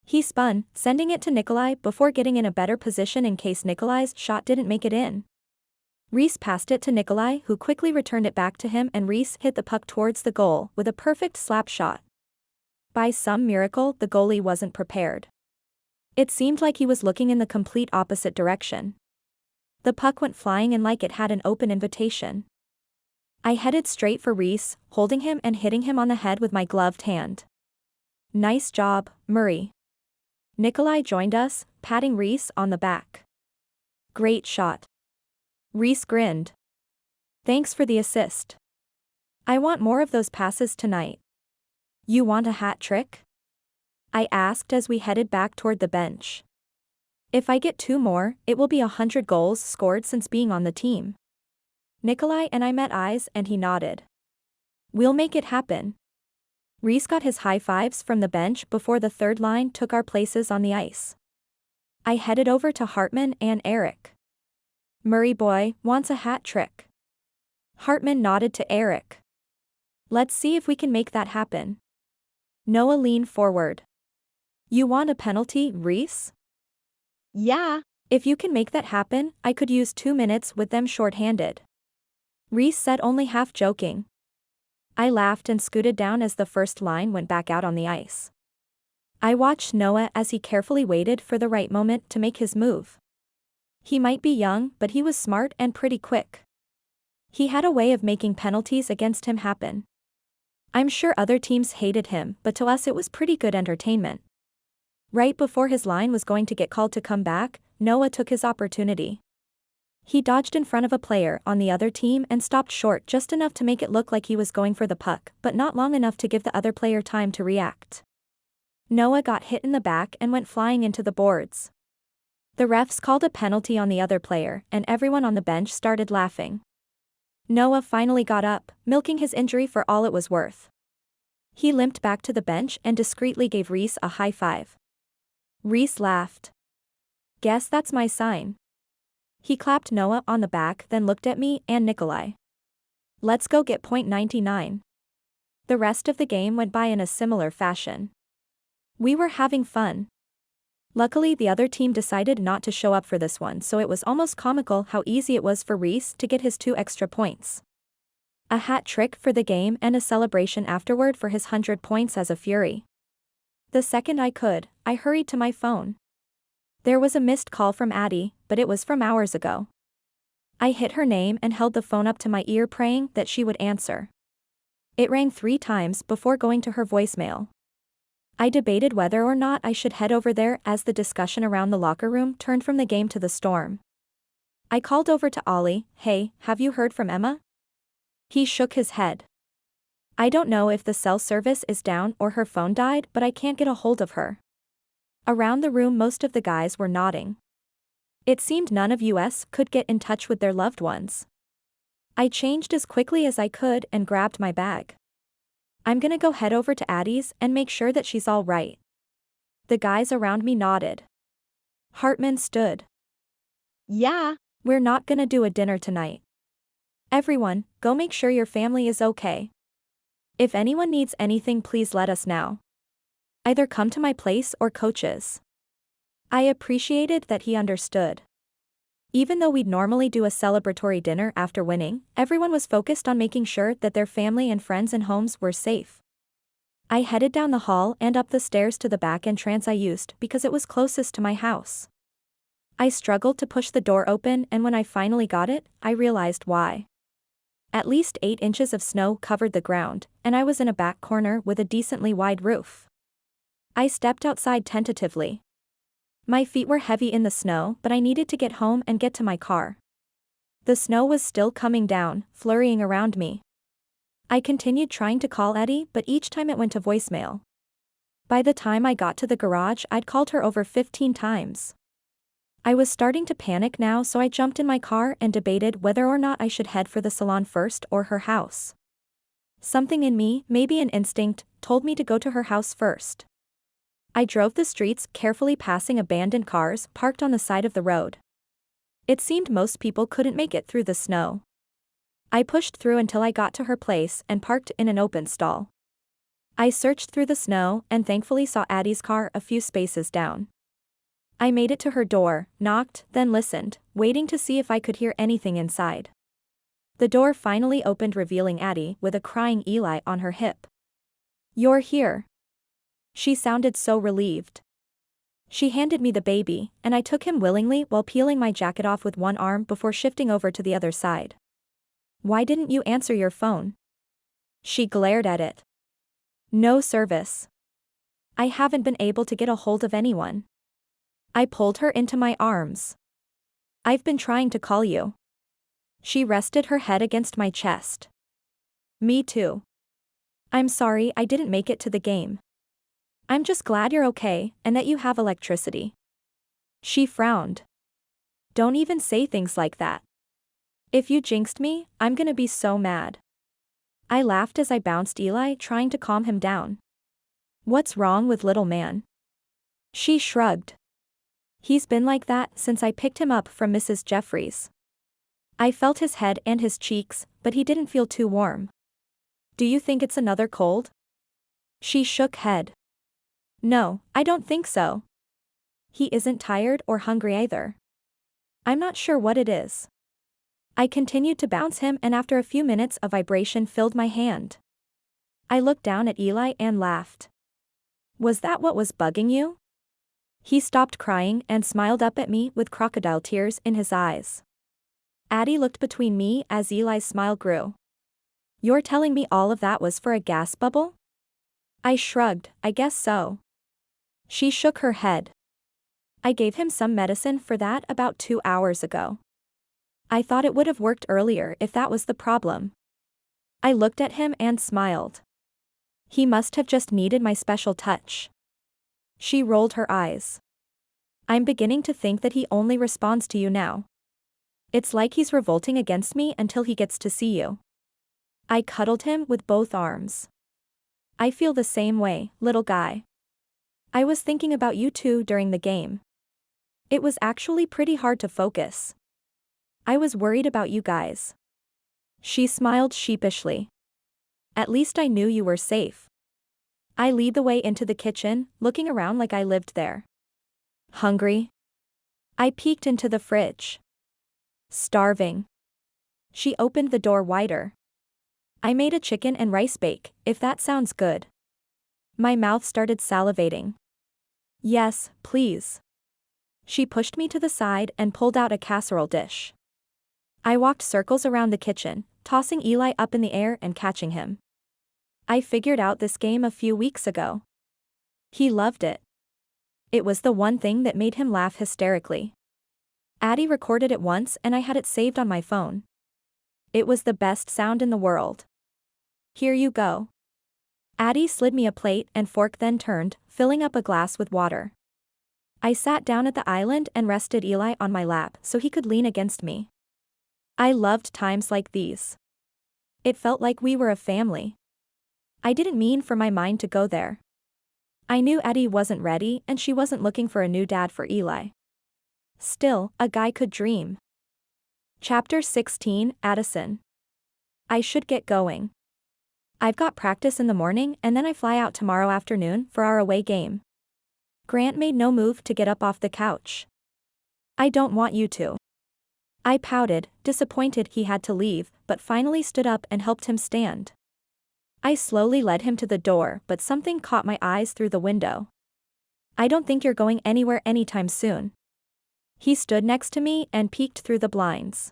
He spun, sending it to Nikolai before getting in a better position in case Nikolai's shot didn't make it in. Reese passed it to Nikolai, who quickly returned it back to him, and Reese hit the puck towards the goal with a perfect slap shot. By some miracle, the goalie wasn't prepared. It seemed like he was looking in the complete opposite direction. The puck went flying in like it had an open invitation. I headed straight for Reese, holding him and hitting him on the head with my gloved hand. Nice job, Murray. Nikolai joined us, patting Reese on the back. Great shot. Reese grinned. Thanks for the assist. I want more of those passes tonight. You want a hat trick? I asked as we headed back toward the bench. If I get 2 more, it will be 100 goals scored since being on the team. Nikolai and I met eyes and he nodded. We'll make it happen. Reese got his high fives from the bench before the third line took our places on the ice. I headed over to Hartman and Eric. Murray boy wants a hat trick. Hartman nodded to Eric. Let's see if we can make that happen. Noah leaned forward. You want a penalty, Reese? Yeah. If you can make that happen, I could use 2 minutes with them short-handed. Reese said, only half joking. I laughed and scooted down as the first line went back out on the ice. I watched Noah as he carefully waited for the right moment to make his move. He might be young, but he was smart and pretty quick. He had a way of making penalties against him happen. I'm sure other teams hated him, but to us it was pretty good entertainment. Right before his line was going to get called to come back, Noah took his opportunity. He dodged in front of a player on the other team and stopped short just enough to make it look like he was going for the puck, but not long enough to give the other player time to react. Noah got hit in the back and went flying into the boards. The refs called a penalty on the other player, and everyone on the bench started laughing. Noah finally got up, milking his injury for all it was worth. He limped back to the bench and discreetly gave Reese a high five. Reese laughed. Guess that's my sign. He clapped Noah on the back, then looked at me and Nikolai. Let's go get point 99. The rest of the game went by in a similar fashion. We were having fun. Luckily, the other team decided not to show up for this one, so it was almost comical how easy it was for Reese to get his 2 extra points. A hat trick for the game and a celebration afterward for his 100 points as a Fury. The second I could, I hurried to my phone. There was a missed call from Addie, but it was from hours ago. I hit her name and held the phone up to my ear, praying that she would answer. It rang 3 times before going to her voicemail. I debated whether or not I should head over there as the discussion around the locker room turned from the game to the storm. I called over to Ollie. Hey, have you heard from Emma? He shook his head. I don't know if the cell service is down or her phone died, but I can't get a hold of her. Around the room most of the guys were nodding. It seemed none of us could get in touch with their loved ones. I changed as quickly as I could and grabbed my bag. I'm gonna go head over to Addie's and make sure that she's all right. The guys around me nodded. Hartman stood. Yeah. We're not gonna do a dinner tonight. Everyone, go make sure your family is okay. If anyone needs anything, please let us know. Either come to my place or coach's. I appreciated that he understood. Even though we'd normally do a celebratory dinner after winning, everyone was focused on making sure that their family and friends and homes were safe. I headed down the hall and up the stairs to the back entrance I used because it was closest to my house. I struggled to push the door open, and when I finally got it, I realized why. At least 8 inches of snow covered the ground, and I was in a back corner with a decently wide roof. I stepped outside tentatively. My feet were heavy in the snow, but I needed to get home and get to my car. The snow was still coming down, flurrying around me. I continued trying to call Eddie, but each time it went to voicemail. By the time I got to the garage, I'd called her over 15 times. I was starting to panic now, so I jumped in my car and debated whether or not I should head for the salon first or her house. Something in me, maybe an instinct, told me to go to her house first. I drove the streets, carefully passing abandoned cars parked on the side of the road. It seemed most people couldn't make it through the snow. I pushed through until I got to her place and parked in an open stall. I searched through the snow and thankfully saw Addie's car a few spaces down. I made it to her door, knocked, then listened, waiting to see if I could hear anything inside. The door finally opened, revealing Addie with a crying Eli on her hip. "You're here." She sounded so relieved. She handed me the baby, and I took him willingly while peeling my jacket off with one arm before shifting over to the other side. "Why didn't you answer your phone?" She glared at it. "No service. I haven't been able to get a hold of anyone." I pulled her into my arms. "I've been trying to call you." She rested her head against my chest. "Me too. I'm sorry I didn't make it to the game. I'm just glad you're okay and that you have electricity." She frowned. "Don't even say things like that. If you jinxed me, I'm gonna be so mad." I laughed as I bounced Eli, trying to calm him down. "What's wrong with little man?" She shrugged. "He's been like that since I picked him up from Mrs. Jeffries." I felt his head and his cheeks, but he didn't feel too warm. "Do you think it's another cold?" She shook head. "No, I don't think so. He isn't tired or hungry either. I'm not sure what it is." I continued to bounce him, and after a few minutes a vibration filled my hand. I looked down at Eli and laughed. "Was that what was bugging you?" He stopped crying and smiled up at me with crocodile tears in his eyes. Addie looked between me as Eli's smile grew. "You're telling me all of that was for a gas bubble?" I shrugged. "I guess so." She shook her head. "I gave him some medicine for that about 2 hours ago. I thought it would have worked earlier if that was the problem." I looked at him and smiled. "He must have just needed my special touch." She rolled her eyes. "I'm beginning to think that he only responds to you now. It's like he's revolting against me until he gets to see you." I cuddled him with both arms. "I feel the same way, little guy. I was thinking about you too during the game. It was actually pretty hard to focus. I was worried about you guys." She smiled sheepishly. "At least I knew you were safe." I lead the way into the kitchen, looking around like I lived there. "Hungry?" I peeked into the fridge. "Starving." She opened the door wider. "I made a chicken and rice bake, if that sounds good." My mouth started salivating. "Yes, please." She pushed me to the side and pulled out a casserole dish. I walked circles around the kitchen, tossing Eli up in the air and catching him. I figured out this game a few weeks ago. He loved it. It was the one thing that made him laugh hysterically. Addie recorded it once and I had it saved on my phone. It was the best sound in the world. "Here you go." Addie slid me a plate and fork, then turned, filling up a glass with water. I sat down at the island and rested Eli on my lap so he could lean against me. I loved times like these. It felt like we were a family. I didn't mean for my mind to go there. I knew Addie wasn't ready and she wasn't looking for a new dad for Eli. Still, a guy could dream. Chapter 16, Addison. I should get going. I've got practice in the morning and then I fly out tomorrow afternoon for our away game. Grant made no move to get up off the couch. "I don't want you to." I pouted, disappointed he had to leave, but finally stood up and helped him stand. I slowly led him to the door, but something caught my eyes through the window. "I don't think you're going anywhere anytime soon." He stood next to me and peeked through the blinds.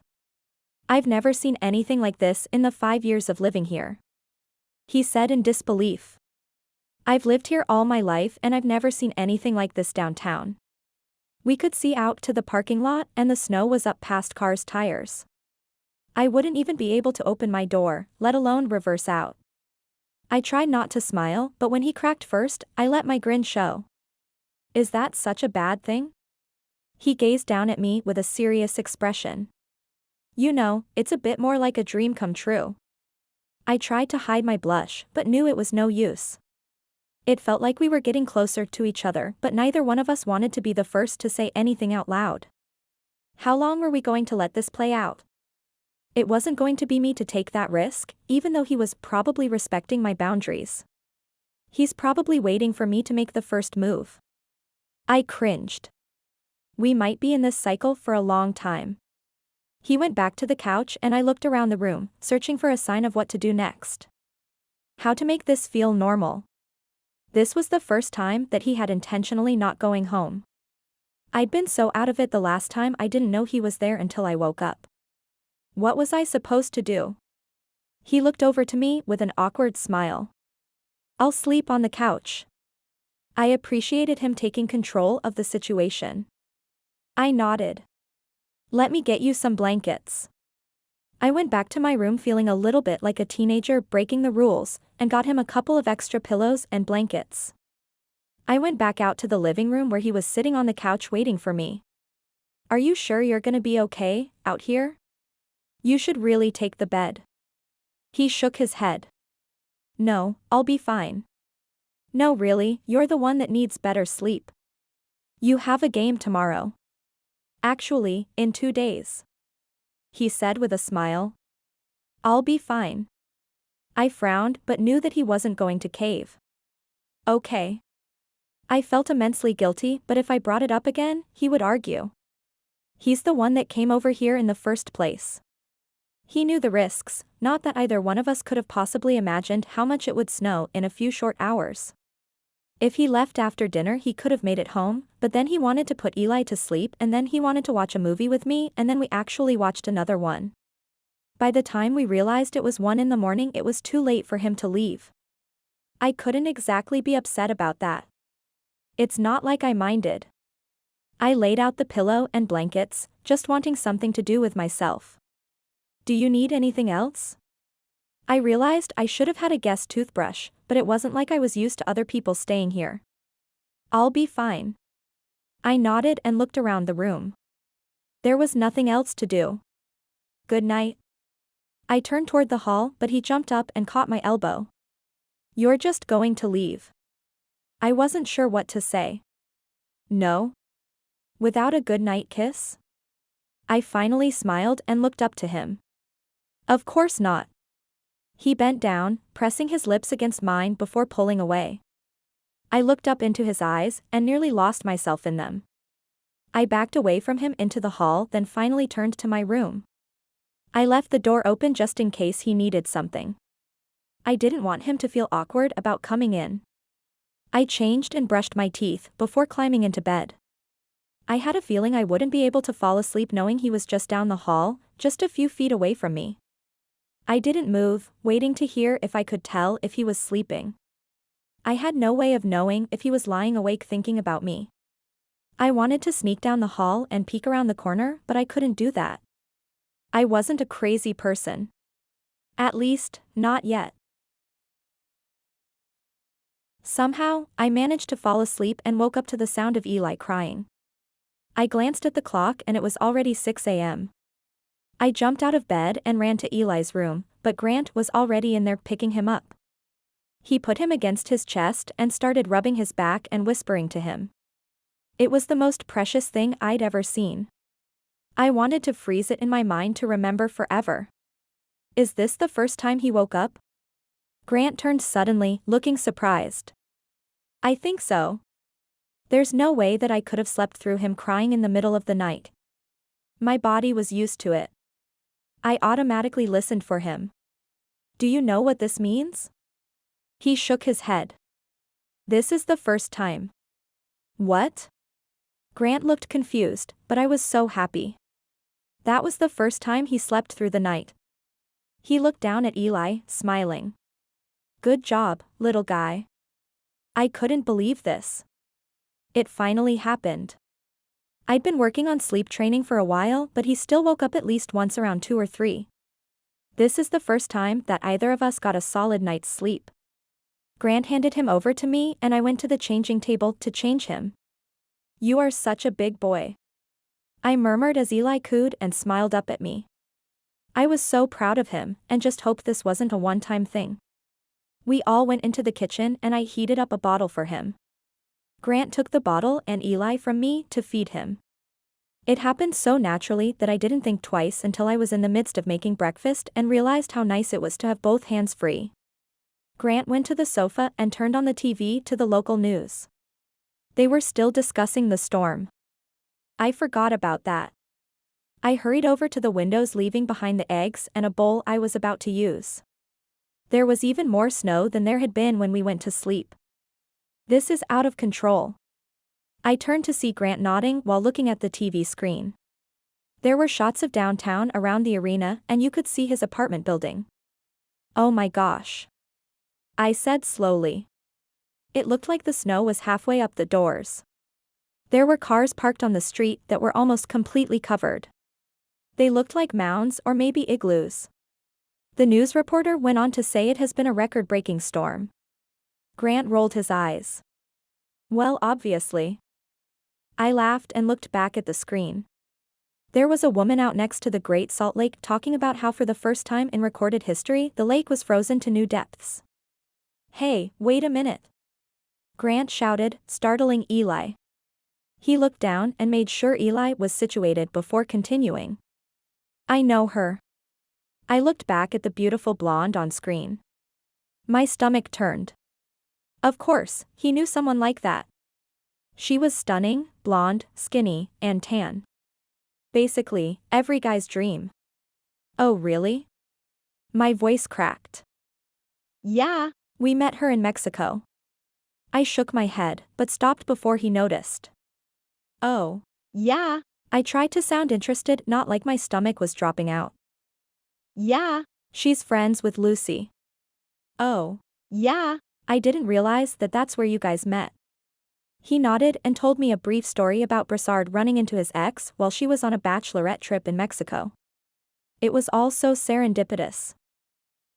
I've never seen anything like this in the 5 years of living here. He said in disbelief. I've lived here all my life and I've never seen anything like this downtown. We could see out to the parking lot and the snow was up past cars' tires. I wouldn't even be able to open my door, let alone reverse out. I tried not to smile, but when he cracked first, I let my grin show. Is that such a bad thing? He gazed down at me with a serious expression. You know, it's a bit more like a dream come true. I tried to hide my blush, but knew it was no use. It felt like we were getting closer to each other, but neither one of us wanted to be the first to say anything out loud. How long were we going to let this play out? It wasn't going to be me to take that risk, even though he was probably respecting my boundaries. He's probably waiting for me to make the first move. I cringed. We might be in this cycle for a long time. He went back to the couch and I looked around the room, searching for a sign of what to do next. How to make this feel normal. This was the first time that he had intentionally not going home. I'd been so out of it the last time I didn't know he was there until I woke up. What was I supposed to do? He looked over to me with an awkward smile. I'll sleep on the couch. I appreciated him taking control of the situation. I nodded. Let me get you some blankets. I went back to my room feeling a little bit like a teenager breaking the rules, and got him a couple of extra pillows and blankets. I went back out to the living room where he was sitting on the couch waiting for me. Are you sure you're gonna be okay, out here? You should really take the bed. He shook his head. No, I'll be fine. No, really, you're the one that needs better sleep. You have a game tomorrow. Actually, in 2 days. He said with a smile. I'll be fine. I frowned but knew that he wasn't going to cave. Okay. I felt immensely guilty, but if I brought it up again, he would argue. He's the one that came over here in the first place. He knew the risks, not that either one of us could have possibly imagined how much it would snow in a few short hours. If he left after dinner he could have made it home, but then he wanted to put Eli to sleep and then he wanted to watch a movie with me and then we actually watched another one. By the time we realized it was 1 in the morning it was too late for him to leave. I couldn't exactly be upset about that. It's not like I minded. I laid out the pillow and blankets, just wanting something to do with myself. Do you need anything else? I realized I should have had a guest toothbrush, but it wasn't like I was used to other people staying here. I'll be fine. I nodded and looked around the room. There was nothing else to do. Good night. I turned toward the hall but he jumped up and caught my elbow. You're just going to leave. I wasn't sure what to say. No? Without a good night kiss? I finally smiled and looked up to him. Of course not. He bent down, pressing his lips against mine before pulling away. I looked up into his eyes and nearly lost myself in them. I backed away from him into the hall then finally turned to my room. I left the door open just in case he needed something. I didn't want him to feel awkward about coming in. I changed and brushed my teeth before climbing into bed. I had a feeling I wouldn't be able to fall asleep knowing he was just down the hall, just a few feet away from me. I didn't move, waiting to hear if I could tell if he was sleeping. I had no way of knowing if he was lying awake thinking about me. I wanted to sneak down the hall and peek around the corner, but I couldn't do that. I wasn't a crazy person. At least, not yet. Somehow, I managed to fall asleep and woke up to the sound of Eli crying. I glanced at the clock and it was already 6 a.m. I jumped out of bed and ran to Eli's room, but Grant was already in there picking him up. He put him against his chest and started rubbing his back and whispering to him. It was the most precious thing I'd ever seen. I wanted to freeze it in my mind to remember forever. Is this the first time he woke up? Grant turned suddenly, looking surprised. I think so. There's no way that I could have slept through him crying in the middle of the night. My body was used to it. I automatically listened for him. Do you know what this means? He shook his head. This is the first time. What? Grant looked confused, but I was so happy. That was the first time he slept through the night. He looked down at Eli, smiling. Good job, little guy. I couldn't believe this. It finally happened. I'd been working on sleep training for a while, but he still woke up at least once around 2 or 3. This is the first time that either of us got a solid night's sleep. Grant handed him over to me and I went to the changing table to change him. You are such a big boy. I murmured as Eli cooed and smiled up at me. I was so proud of him and just hoped this wasn't a one-time thing. We all went into the kitchen and I heated up a bottle for him. Grant took the bottle and Eli from me to feed him. It happened so naturally that I didn't think twice until I was in the midst of making breakfast and realized how nice it was to have both hands free. Grant went to the sofa and turned on the TV to the local news. They were still discussing the storm. I forgot about that. I hurried over to the windows, leaving behind the eggs and a bowl I was about to use. There was even more snow than there had been when we went to sleep. This is out of control. I turned to see Grant nodding while looking at the TV screen. There were shots of downtown around the arena and you could see his apartment building. Oh my gosh. I said slowly. It looked like the snow was halfway up the doors. There were cars parked on the street that were almost completely covered. They looked like mounds or maybe igloos. The news reporter went on to say it has been a record-breaking storm. Grant rolled his eyes. Well, obviously. I laughed and looked back at the screen. There was a woman out next to the Great Salt Lake talking about how for the first time in recorded history the lake was frozen to new depths. Hey, wait a minute. Grant shouted, startling Eli. He looked down and made sure Eli was situated before continuing. I know her. I looked back at the beautiful blonde on screen. My stomach turned. Of course, he knew someone like that. She was stunning, blonde, skinny, and tan. Basically, every guy's dream. Oh really? My voice cracked. Yeah. We met her in Mexico. I shook my head, but stopped before he noticed. Oh. Yeah. I tried to sound interested, not like my stomach was dropping out. Yeah. She's friends with Lucy. Oh. Yeah. I didn't realize that that's where you guys met. He nodded and told me a brief story about Brassard running into his ex while she was on a bachelorette trip in Mexico. It was all so serendipitous.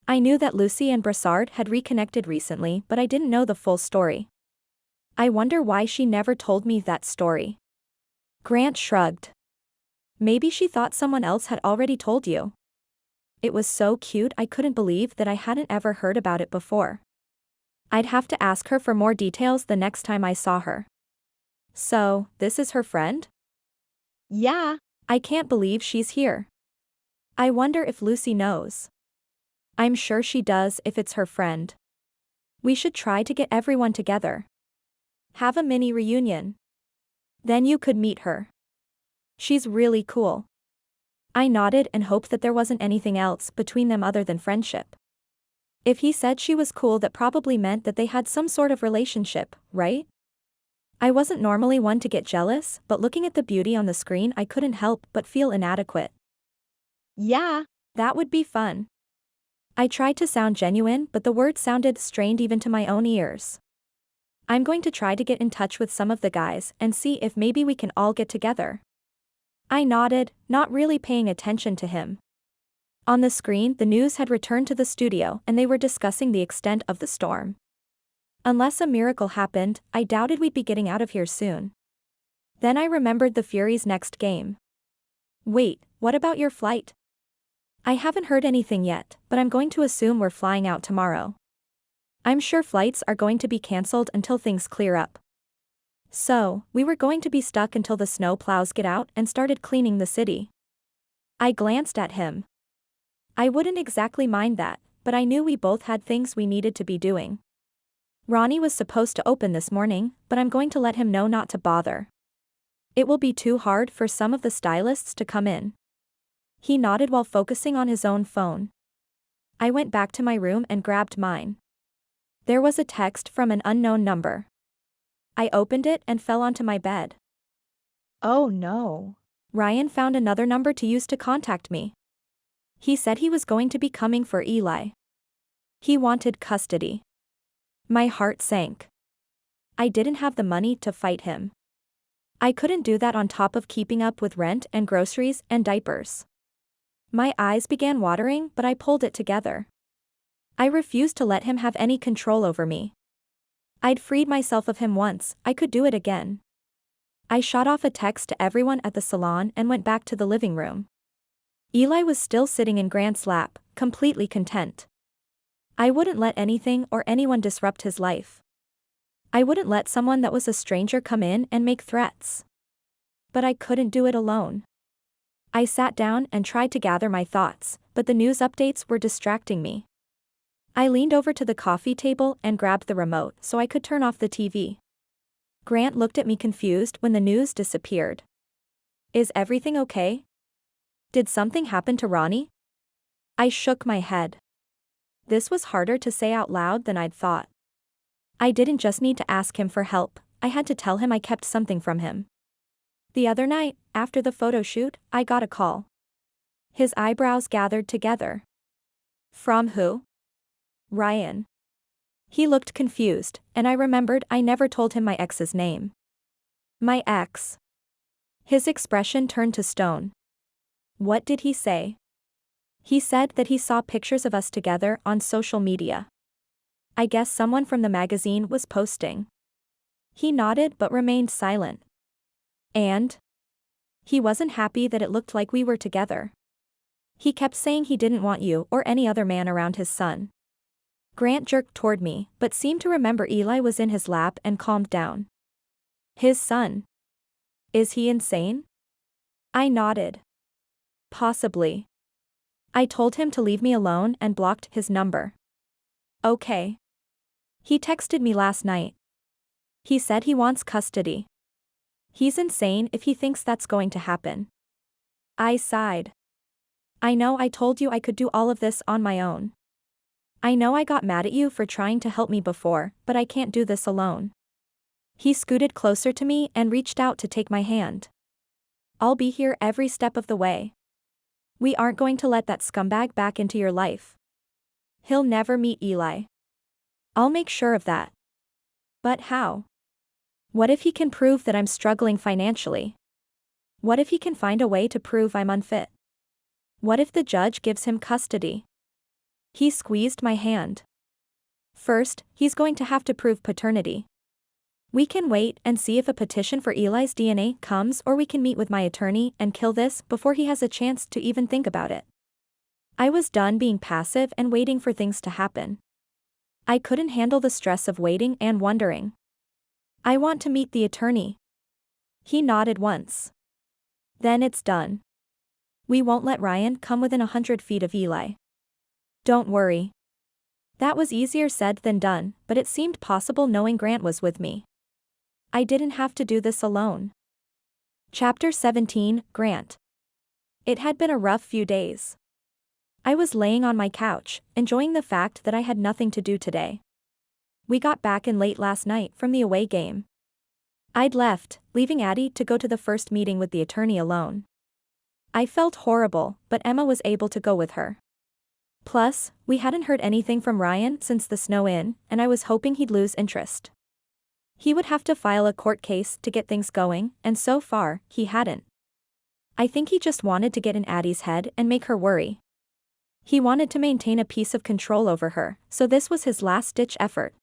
I knew that Lucy and Brassard had reconnected recently, but I didn't know the full story. I wonder why she never told me that story. Grant shrugged. Maybe she thought someone else had already told you. It was so cute I couldn't believe that I hadn't ever heard about it before. I'd have to ask her for more details the next time I saw her. So, this is her friend? Yeah. I can't believe she's here. I wonder if Lucy knows. I'm sure she does if it's her friend. We should try to get everyone together. Have a mini reunion. Then you could meet her. She's really cool. I nodded and hoped that there wasn't anything else between them other than friendship. If he said she was cool, that probably meant that they had some sort of relationship, right? I wasn't normally one to get jealous, but looking at the beauty on the screen I couldn't help but feel inadequate. Yeah. That would be fun. I tried to sound genuine, but the words sounded strained even to my own ears. I'm going to try to get in touch with some of the guys and see if maybe we can all get together. I nodded, not really paying attention to him. On the screen, the news had returned to the studio and they were discussing the extent of the storm. Unless a miracle happened, I doubted we'd be getting out of here soon. Then I remembered the Furies' next game. Wait, what about your flight? I haven't heard anything yet, but I'm going to assume we're flying out tomorrow. I'm sure flights are going to be cancelled until things clear up. So, we were going to be stuck until the snow plows get out and started cleaning the city. I glanced at him. I wouldn't exactly mind that, but I knew we both had things we needed to be doing. Ronnie was supposed to open this morning, but I'm going to let him know not to bother. It will be too hard for some of the stylists to come in. He nodded while focusing on his own phone. I went back to my room and grabbed mine. There was a text from an unknown number. I opened it and fell onto my bed. Oh no. Ryan found another number to use to contact me. He said he was going to be coming for Eli. He wanted custody. My heart sank. I didn't have the money to fight him. I couldn't do that on top of keeping up with rent and groceries and diapers. My eyes began watering, but I pulled it together. I refused to let him have any control over me. I'd freed myself of him once, I could do it again. I shot off a text to everyone at the salon and went back to the living room. Eli was still sitting in Grant's lap, completely content. I wouldn't let anything or anyone disrupt his life. I wouldn't let someone that was a stranger come in and make threats. But I couldn't do it alone. I sat down and tried to gather my thoughts, but the news updates were distracting me. I leaned over to the coffee table and grabbed the remote so I could turn off the TV. Grant looked at me confused when the news disappeared. Is everything okay? Did something happen to Ronnie? I shook my head. This was harder to say out loud than I'd thought. I didn't just need to ask him for help, I had to tell him I kept something from him. The other night, after the photo shoot, I got a call. His eyebrows gathered together. From who? Ryan. He looked confused, and I remembered I never told him my ex's name. My ex. His expression turned to stone. What did he say? He said that he saw pictures of us together on social media. I guess someone from the magazine was posting. He nodded but remained silent. And? He wasn't happy that it looked like we were together. He kept saying he didn't want you or any other man around his son. Grant jerked toward me, but seemed to remember Eli was in his lap and calmed down. His son. Is he insane? I nodded. Possibly. I told him to leave me alone and blocked his number. Okay. He texted me last night. He said he wants custody. He's insane if he thinks that's going to happen. I sighed. I know I told you I could do all of this on my own. I know I got mad at you for trying to help me before, but I can't do this alone. He scooted closer to me and reached out to take my hand. I'll be here every step of the way. We aren't going to let that scumbag back into your life. He'll never meet Eli. I'll make sure of that. But how? What if he can prove that I'm struggling financially? What if he can find a way to prove I'm unfit? What if the judge gives him custody? He squeezed my hand. First, he's going to have to prove paternity. We can wait and see if a petition for Eli's DNA comes, or we can meet with my attorney and kill this before he has a chance to even think about it. I was done being passive and waiting for things to happen. I couldn't handle the stress of waiting and wondering. I want to meet the attorney. He nodded once. Then it's done. We won't let Ryan come within 100 feet of Eli. Don't worry. That was easier said than done, but it seemed possible knowing Grant was with me. I didn't have to do this alone. Chapter 17, Grant. It had been a rough few days. I was laying on my couch, enjoying the fact that I had nothing to do today. We got back in late last night from the away game. I'd left, leaving Addie to go to the first meeting with the attorney alone. I felt horrible, but Emma was able to go with her. Plus, we hadn't heard anything from Ryan since the snow-in, and I was hoping he'd lose interest. He would have to file a court case to get things going, and so far, he hadn't. I think he just wanted to get in Addie's head and make her worry. He wanted to maintain a piece of control over her, so this was his last-ditch effort.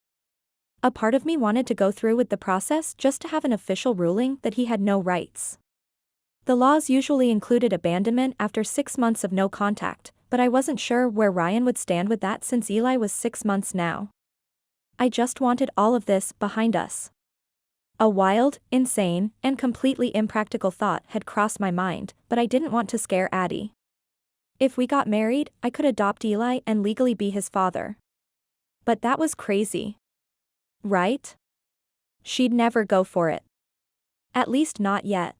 A part of me wanted to go through with the process just to have an official ruling that he had no rights. The laws usually included abandonment after 6 months of no contact, but I wasn't sure where Ryan would stand with that since Eli was 6 months now. I just wanted all of this behind us. A wild, insane, and completely impractical thought had crossed my mind, but I didn't want to scare Addie. If we got married, I could adopt Eli and legally be his father. But that was crazy. Right? She'd never go for it. At least not yet.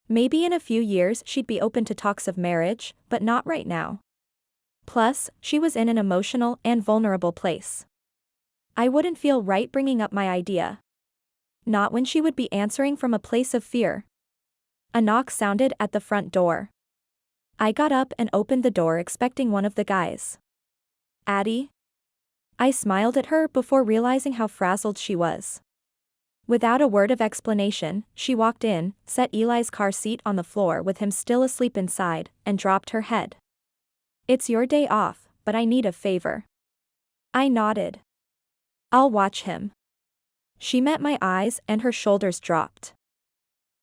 Maybe in a few years she'd be open to talks of marriage, but not right now. Plus, she was in an emotional and vulnerable place. I wouldn't feel right bringing up my idea. Not when she would be answering from a place of fear. A knock sounded at the front door. I got up and opened the door expecting one of the guys. Addie? I smiled at her before realizing how frazzled she was. Without a word of explanation, she walked in, set Eli's car seat on the floor with him still asleep inside, and dropped her head. It's your day off, but I need a favor. I nodded. I'll watch him. She met my eyes and her shoulders dropped.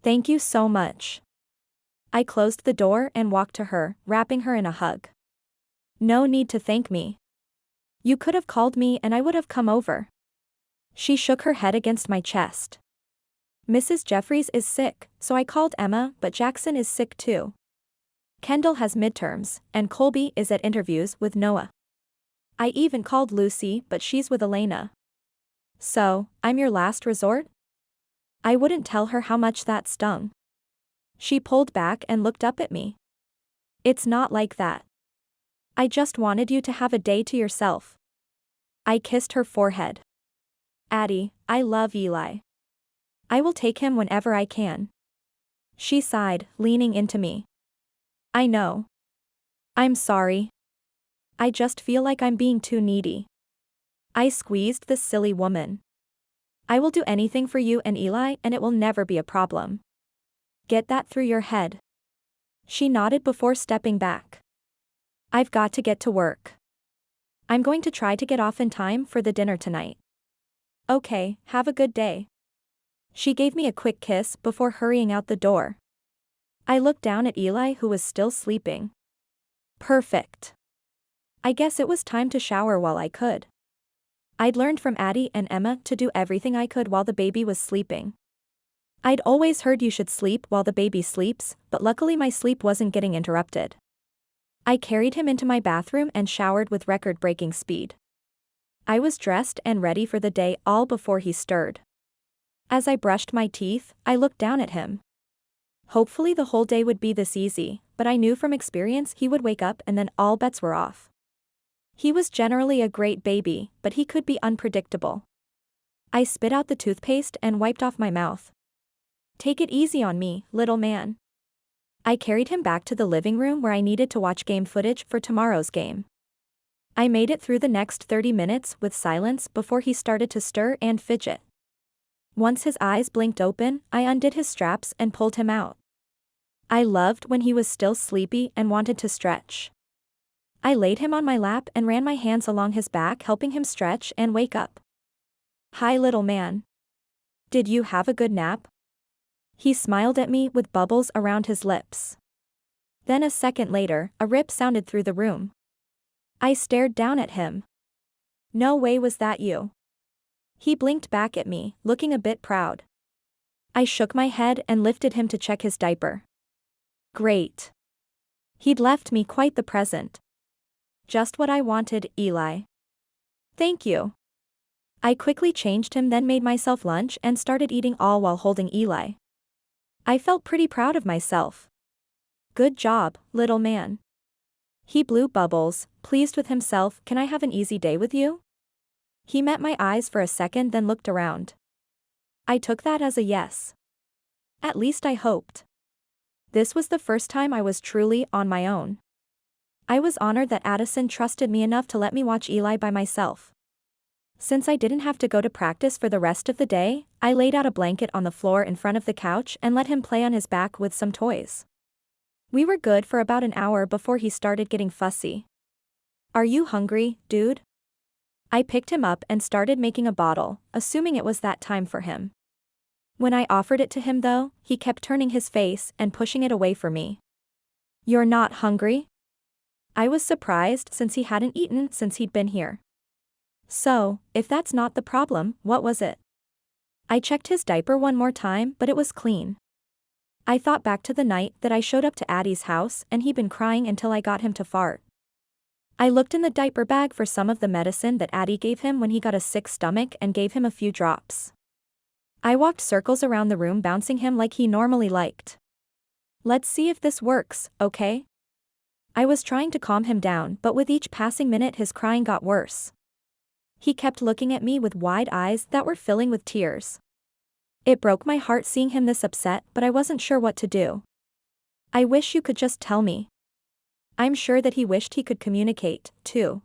Thank you so much. I closed the door and walked to her, wrapping her in a hug. No need to thank me. You could have called me and I would have come over. She shook her head against my chest. Mrs. Jeffries is sick, so I called Emma, but Jackson is sick too. Kendall has midterms, and Colby is at interviews with Noah. I even called Lucy, but she's with Elena. So, I'm your last resort? I wouldn't tell her how much that stung. She pulled back and looked up at me. It's not like that. I just wanted you to have a day to yourself. I kissed her forehead. Addie, I love Eli. I will take him whenever I can. She sighed, leaning into me. I know. I'm sorry. I just feel like I'm being too needy. I squeezed this silly woman. I will do anything for you and Eli and it will never be a problem. Get that through your head. She nodded before stepping back. I've got to get to work. I'm going to try to get off in time for the dinner tonight. Okay, have a good day. She gave me a quick kiss before hurrying out the door. I looked down at Eli who was still sleeping. Perfect. I guess it was time to shower while I could. I'd learned from Addie and Emma to do everything I could while the baby was sleeping. I'd always heard you should sleep while the baby sleeps, but luckily my sleep wasn't getting interrupted. I carried him into my bathroom and showered with record-breaking speed. I was dressed and ready for the day all before he stirred. As I brushed my teeth, I looked down at him. Hopefully the whole day would be this easy, but I knew from experience he would wake up and then all bets were off. He was generally a great baby, but he could be unpredictable. I spit out the toothpaste and wiped off my mouth. Take it easy on me, little man. I carried him back to the living room where I needed to watch game footage for tomorrow's game. I made it through the next 30 minutes with silence before he started to stir and fidget. Once his eyes blinked open, I undid his straps and pulled him out. I loved when he was still sleepy and wanted to stretch. I laid him on my lap and ran my hands along his back, helping him stretch and wake up. Hi, little man. Did you have a good nap? He smiled at me with bubbles around his lips. Then a second later, a rip sounded through the room. I stared down at him. No way was that you. He blinked back at me, looking a bit proud. I shook my head and lifted him to check his diaper. Great. He'd left me quite the present. Just what I wanted, Eli. Thank you. I quickly changed him, then made myself lunch and started eating all while holding Eli. I felt pretty proud of myself. Good job, little man. He blew bubbles, pleased with himself. Can I have an easy day with you? He met my eyes for a second, then looked around. I took that as a yes. At least I hoped. This was the first time I was truly on my own. I was honored that Addison trusted me enough to let me watch Eli by myself. Since I didn't have to go to practice for the rest of the day, I laid out a blanket on the floor in front of the couch and let him play on his back with some toys. We were good for about an hour before he started getting fussy. Are you hungry, dude? I picked him up and started making a bottle, assuming it was that time for him. When I offered it to him though, he kept turning his face and pushing it away from me. You're not hungry? I was surprised since he hadn't eaten since he'd been here. So, if that's not the problem, what was it? I checked his diaper one more time, but it was clean. I thought back to the night that I showed up to Addie's house and he'd been crying until I got him to fart. I looked in the diaper bag for some of the medicine that Addie gave him when he got a sick stomach and gave him a few drops. I walked circles around the room, bouncing him like he normally liked. Let's see if this works, okay? I was trying to calm him down, but with each passing minute his crying got worse. He kept looking at me with wide eyes that were filling with tears. It broke my heart seeing him this upset, but I wasn't sure what to do. I wish you could just tell me. I'm sure that he wished he could communicate, too.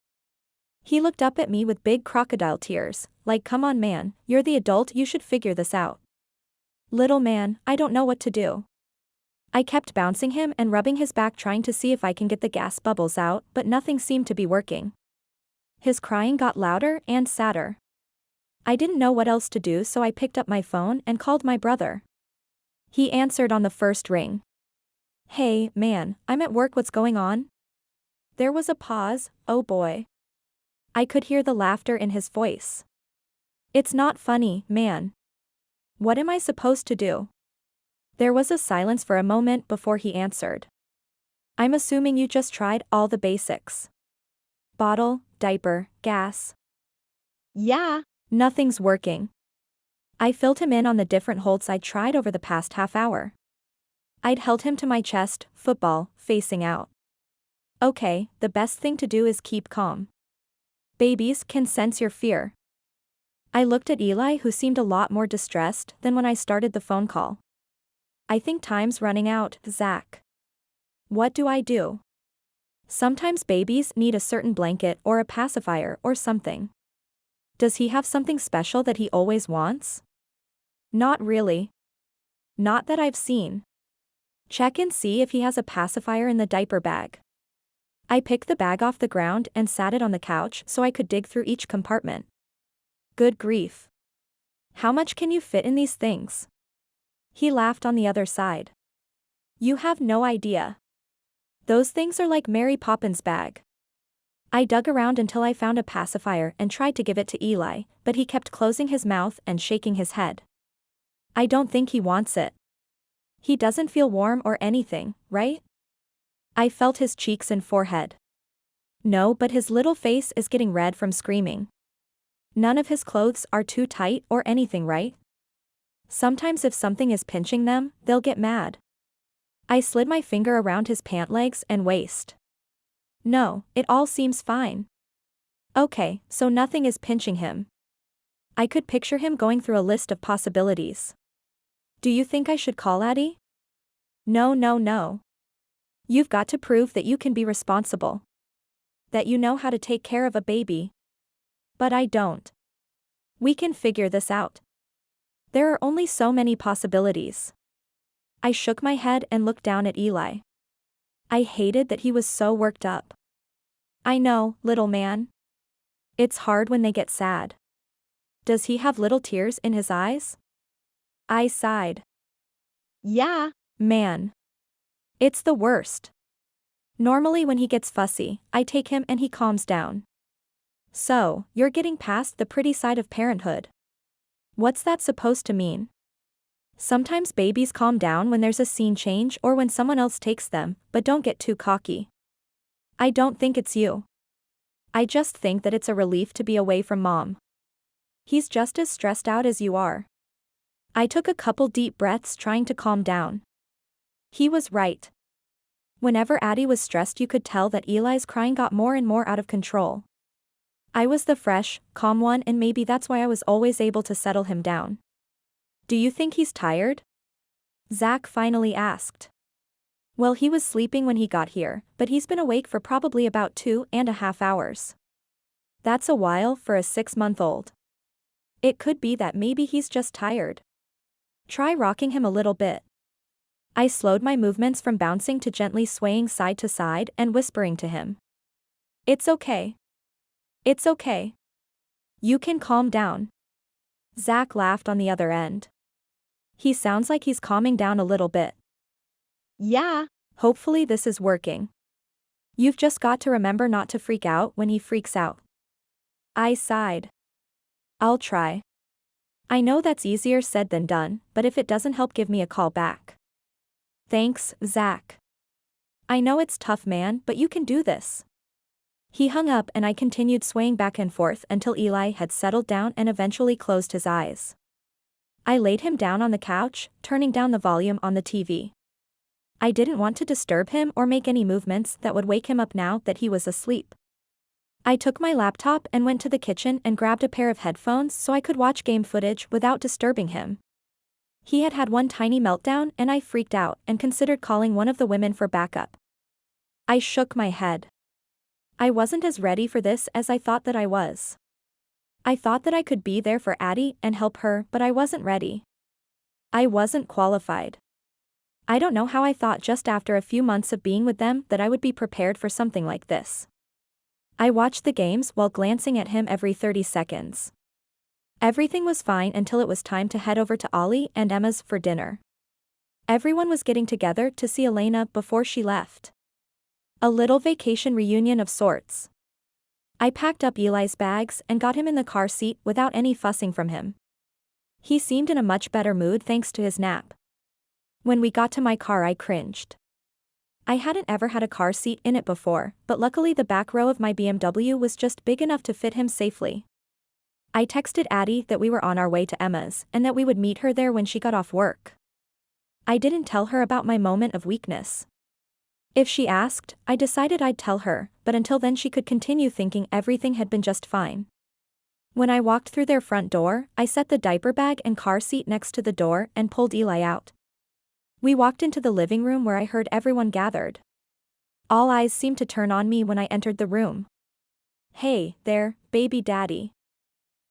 He looked up at me with big crocodile tears, like, come on man, you're the adult, you should figure this out. Little man, I don't know what to do. I kept bouncing him and rubbing his back trying to see if I can get the gas bubbles out, but nothing seemed to be working. His crying got louder and sadder. I didn't know what else to do, so I picked up my phone and called my brother. He answered on the first ring. Hey, man, I'm at work, what's going on? There was a pause. Oh boy. I could hear the laughter in his voice. It's not funny, man. What am I supposed to do? There was a silence for a moment before he answered. I'm assuming you just tried all the basics. Bottle, diaper, gas. Yeah. Nothing's working. I filled him in on the different holds I'd tried over the past half hour. I'd held him to my chest, football, facing out. Okay, the best thing to do is keep calm. Babies can sense your fear. I looked at Eli, who seemed a lot more distressed than when I started the phone call. I think time's running out, Zach. What do I do? Sometimes babies need a certain blanket or a pacifier or something. Does he have something special that he always wants? Not really. Not that I've seen. Check and see if he has a pacifier in the diaper bag. I picked the bag off the ground and sat it on the couch so I could dig through each compartment. Good grief. How much can you fit in these things? He laughed on the other side. You have no idea. Those things are like Mary Poppins' bag. I dug around until I found a pacifier and tried to give it to Eli, but he kept closing his mouth and shaking his head. I don't think he wants it. He doesn't feel warm or anything, right? I felt his cheeks and forehead. No, but his little face is getting red from screaming. None of his clothes are too tight or anything, right? Sometimes if something is pinching them, they'll get mad. I slid my finger around his pant legs and waist. No, it all seems fine. Okay, so nothing is pinching him. I could picture him going through a list of possibilities. Do you think I should call Addie? No. You've got to prove that you can be responsible. That you know how to take care of a baby. But I don't. We can figure this out. There are only so many possibilities. I shook my head and looked down at Eli. I hated that he was so worked up. I know, little man. It's hard when they get sad. Does he have little tears in his eyes? I sighed. Yeah. Man. It's the worst. Normally when he gets fussy, I take him and he calms down. So, you're getting past the pretty side of parenthood. What's that supposed to mean? Sometimes babies calm down when there's a scene change or when someone else takes them, but don't get too cocky. I don't think it's you. I just think that it's a relief to be away from mom. He's just as stressed out as you are. I took a couple deep breaths trying to calm down. He was right. Whenever Addie was stressed, you could tell that Eli's crying got more and more out of control. I was the fresh, calm one, and maybe that's why I was always able to settle him down. Do you think he's tired? Zach finally asked. Well, he was sleeping when he got here, but he's been awake for probably about 2.5 hours. That's a while for a 6-month-old. It could be that maybe he's just tired. Try rocking him a little bit. I slowed my movements from bouncing to gently swaying side to side and whispering to him. It's okay. It's okay. You can calm down. Zach laughed on the other end. He sounds like he's calming down a little bit. Yeah. Hopefully this is working. You've just got to remember not to freak out when he freaks out. I sighed. I'll try. I know that's easier said than done, but if it doesn't help, give me a call back. Thanks, Zach. I know it's tough, man, but you can do this. He hung up and I continued swaying back and forth until Eli had settled down and eventually closed his eyes. I laid him down on the couch, turning down the volume on the TV. I didn't want to disturb him or make any movements that would wake him up now that he was asleep. I took my laptop and went to the kitchen and grabbed a pair of headphones so I could watch game footage without disturbing him. He had had one tiny meltdown and I freaked out and considered calling one of the women for backup. I shook my head. I wasn't as ready for this as I thought that I was. I thought that I could be there for Addie and help her, but I wasn't ready. I wasn't qualified. I don't know how I thought just after a few months of being with them that I would be prepared for something like this. I watched the games while glancing at him every 30 seconds. Everything was fine until it was time to head over to Ollie and Emma's for dinner. Everyone was getting together to see Elena before she left. A little vacation reunion of sorts. I packed up Eli's bags and got him in the car seat without any fussing from him. He seemed in a much better mood thanks to his nap. When we got to my car I cringed. I hadn't ever had a car seat in it before, but luckily the back row of my BMW was just big enough to fit him safely. I texted Addie that we were on our way to Emma's and that we would meet her there when she got off work. I didn't tell her about my moment of weakness. If she asked, I decided I'd tell her, but until then she could continue thinking everything had been just fine. When I walked through their front door, I set the diaper bag and car seat next to the door and pulled Eli out. We walked into the living room where I heard everyone gathered. All eyes seemed to turn on me when I entered the room. "Hey, there, baby daddy,"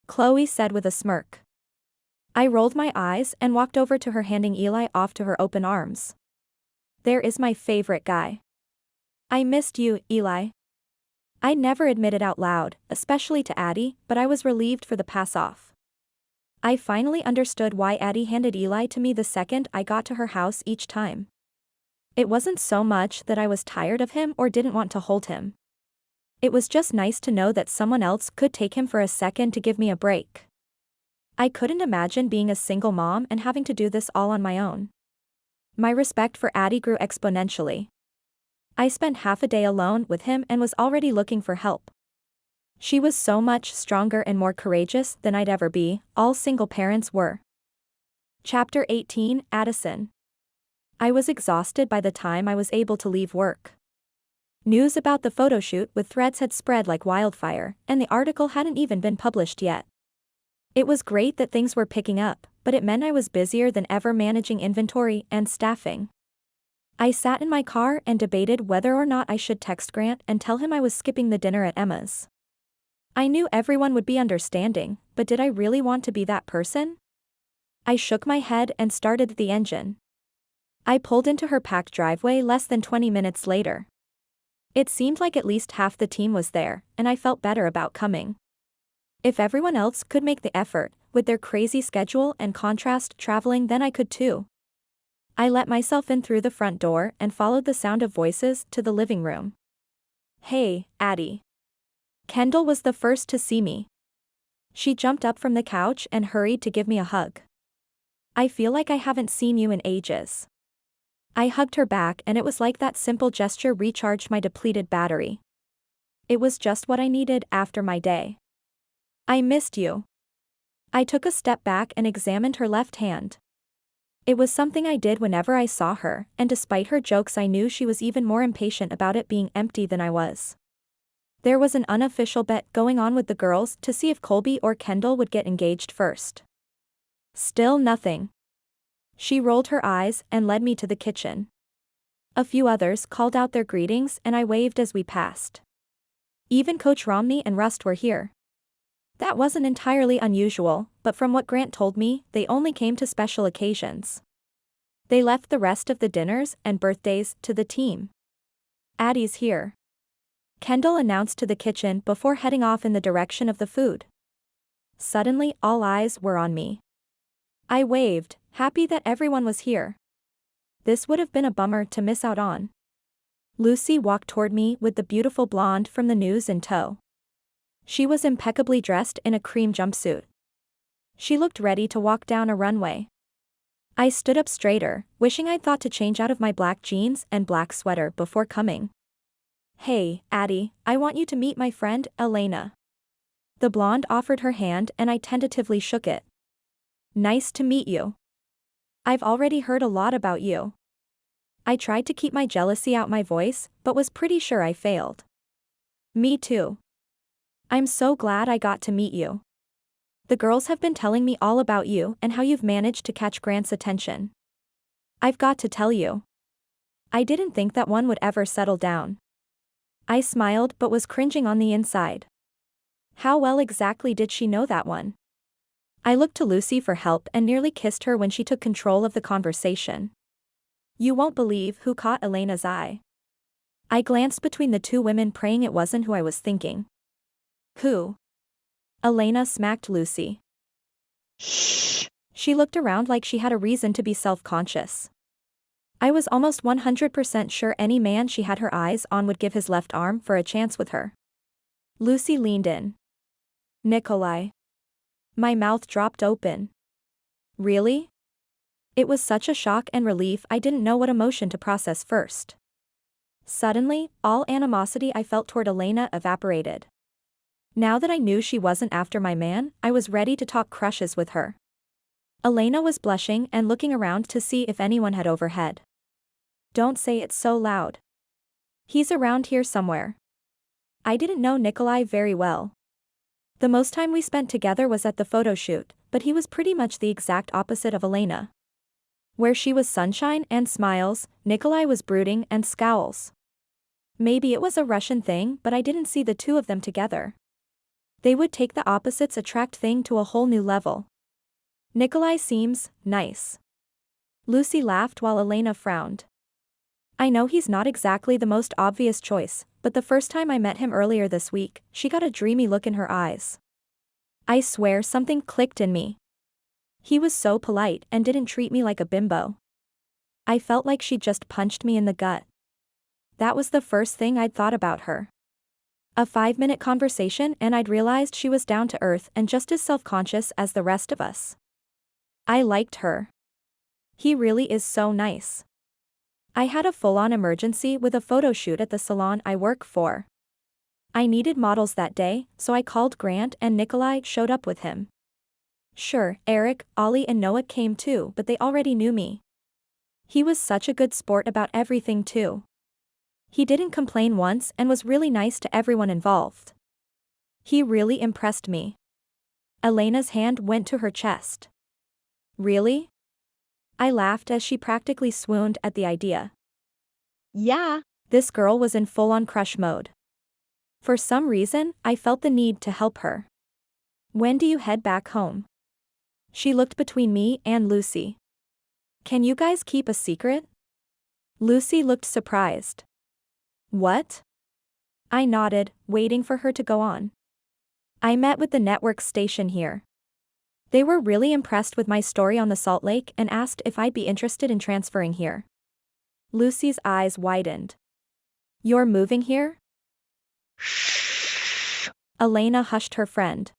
Chloe said with a smirk. I rolled my eyes and walked over to her, handing Eli off to her open arms. "There is my favorite guy. I missed you, Eli." I never admitted out loud, especially to Addie, but I was relieved for the pass-off. I finally understood why Addie handed Eli to me the second I got to her house each time. It wasn't so much that I was tired of him or didn't want to hold him. It was just nice to know that someone else could take him for a second to give me a break. I couldn't imagine being a single mom and having to do this all on my own. My respect for Addie grew exponentially. I spent half a day alone with him and was already looking for help. She was so much stronger and more courageous than I'd ever be, all single parents were. Chapter 18, Addison. I was exhausted by the time I was able to leave work. News about the photoshoot with Threads had spread like wildfire, and the article hadn't even been published yet. It was great that things were picking up, but it meant I was busier than ever managing inventory and staffing. I sat in my car and debated whether or not I should text Grant and tell him I was skipping the dinner at Emma's. I knew everyone would be understanding, but did I really want to be that person? I shook my head and started the engine. I pulled into her packed driveway less than 20 minutes later. It seemed like at least half the team was there, and I felt better about coming. If everyone else could make the effort, with their crazy schedule and contrast traveling, then I could too. I let myself in through the front door and followed the sound of voices to the living room. "Hey, Addie." Kendall was the first to see me. She jumped up from the couch and hurried to give me a hug. "I feel like I haven't seen you in ages." I hugged her back and it was like that simple gesture recharged my depleted battery. It was just what I needed after my day. "I missed you." I took a step back and examined her left hand. It was something I did whenever I saw her, and despite her jokes I knew she was even more impatient about it being empty than I was. There was an unofficial bet going on with the girls to see if Colby or Kendall would get engaged first. Still nothing. She rolled her eyes and led me to the kitchen. A few others called out their greetings and I waved as we passed. Even Coach Romney and Rust were here. That wasn't entirely unusual, but from what Grant told me, they only came to special occasions. They left the rest of the dinners and birthdays to the team. "Addie's here," Kendall announced to the kitchen before heading off in the direction of the food. Suddenly all eyes were on me. I waved, happy that everyone was here. This would have been a bummer to miss out on. Lucy walked toward me with the beautiful blonde from the news in tow. She was impeccably dressed in a cream jumpsuit. She looked ready to walk down a runway. I stood up straighter, wishing I'd thought to change out of my black jeans and black sweater before coming. "Hey, Addie, I want you to meet my friend, Elena." The blonde offered her hand and I tentatively shook it. "Nice to meet you. I've already heard a lot about you." I tried to keep my jealousy out my voice, but was pretty sure I failed. "Me too. I'm so glad I got to meet you." The girls have been telling me all about you and how you've managed to catch Grant's attention. I've got to tell you. I didn't think that one would ever settle down. I smiled but was cringing on the inside. How well exactly did she know that one? I looked to Lucy for help and nearly kissed her when she took control of the conversation. You won't believe who caught Elena's eye. I glanced between the two women, praying it wasn't who I was thinking. Who? Elena smacked Lucy. Shh. She looked around like she had a reason to be self-conscious. I was almost 100% sure any man she had her eyes on would give his left arm for a chance with her. Lucy leaned in. Nikolai. My mouth dropped open. Really? It was such a shock and relief I didn't know what emotion to process first. Suddenly, all animosity I felt toward Elena evaporated. Now that I knew she wasn't after my man, I was ready to talk crushes with her. Elena was blushing and looking around to see if anyone had overheard. Don't say it so loud. He's around here somewhere. I didn't know Nikolai very well. The most time we spent together was at the photo shoot, but he was pretty much the exact opposite of Elena. Where she was sunshine and smiles, Nikolai was brooding and scowls. Maybe it was a Russian thing, but I didn't see the two of them together. They would take the opposites attract thing to a whole new level. Nikolai seems nice. Lucy laughed while Elena frowned. I know he's not exactly the most obvious choice, but the first time I met him earlier this week, she got a dreamy look in her eyes. I swear something clicked in me. He was so polite and didn't treat me like a bimbo. I felt like she'd just punched me in the gut. That was the first thing I'd thought about her. A 5-minute conversation and I'd realized she was down to earth and just as self-conscious as the rest of us. I liked her. He really is so nice. I had a full-on emergency with a photo shoot at the salon I work for. I needed models that day, so I called Grant and Nikolai showed up with him. Sure, Eric, Ollie and Noah came too, but they already knew me. He was such a good sport about everything too. He didn't complain once and was really nice to everyone involved. He really impressed me. Elena's hand went to her chest. Really? I laughed as she practically swooned at the idea. Yeah. This girl was in full-on crush mode. For some reason, I felt the need to help her. When do you head back home? She looked between me and Lucy. Can you guys keep a secret? Lucy looked surprised. What? I nodded, waiting for her to go on. I met with the network station here. They were really impressed with my story on the Salt Lake and asked if I'd be interested in transferring here. Lucy's eyes widened. You're moving here? Shh. Elena hushed her friend.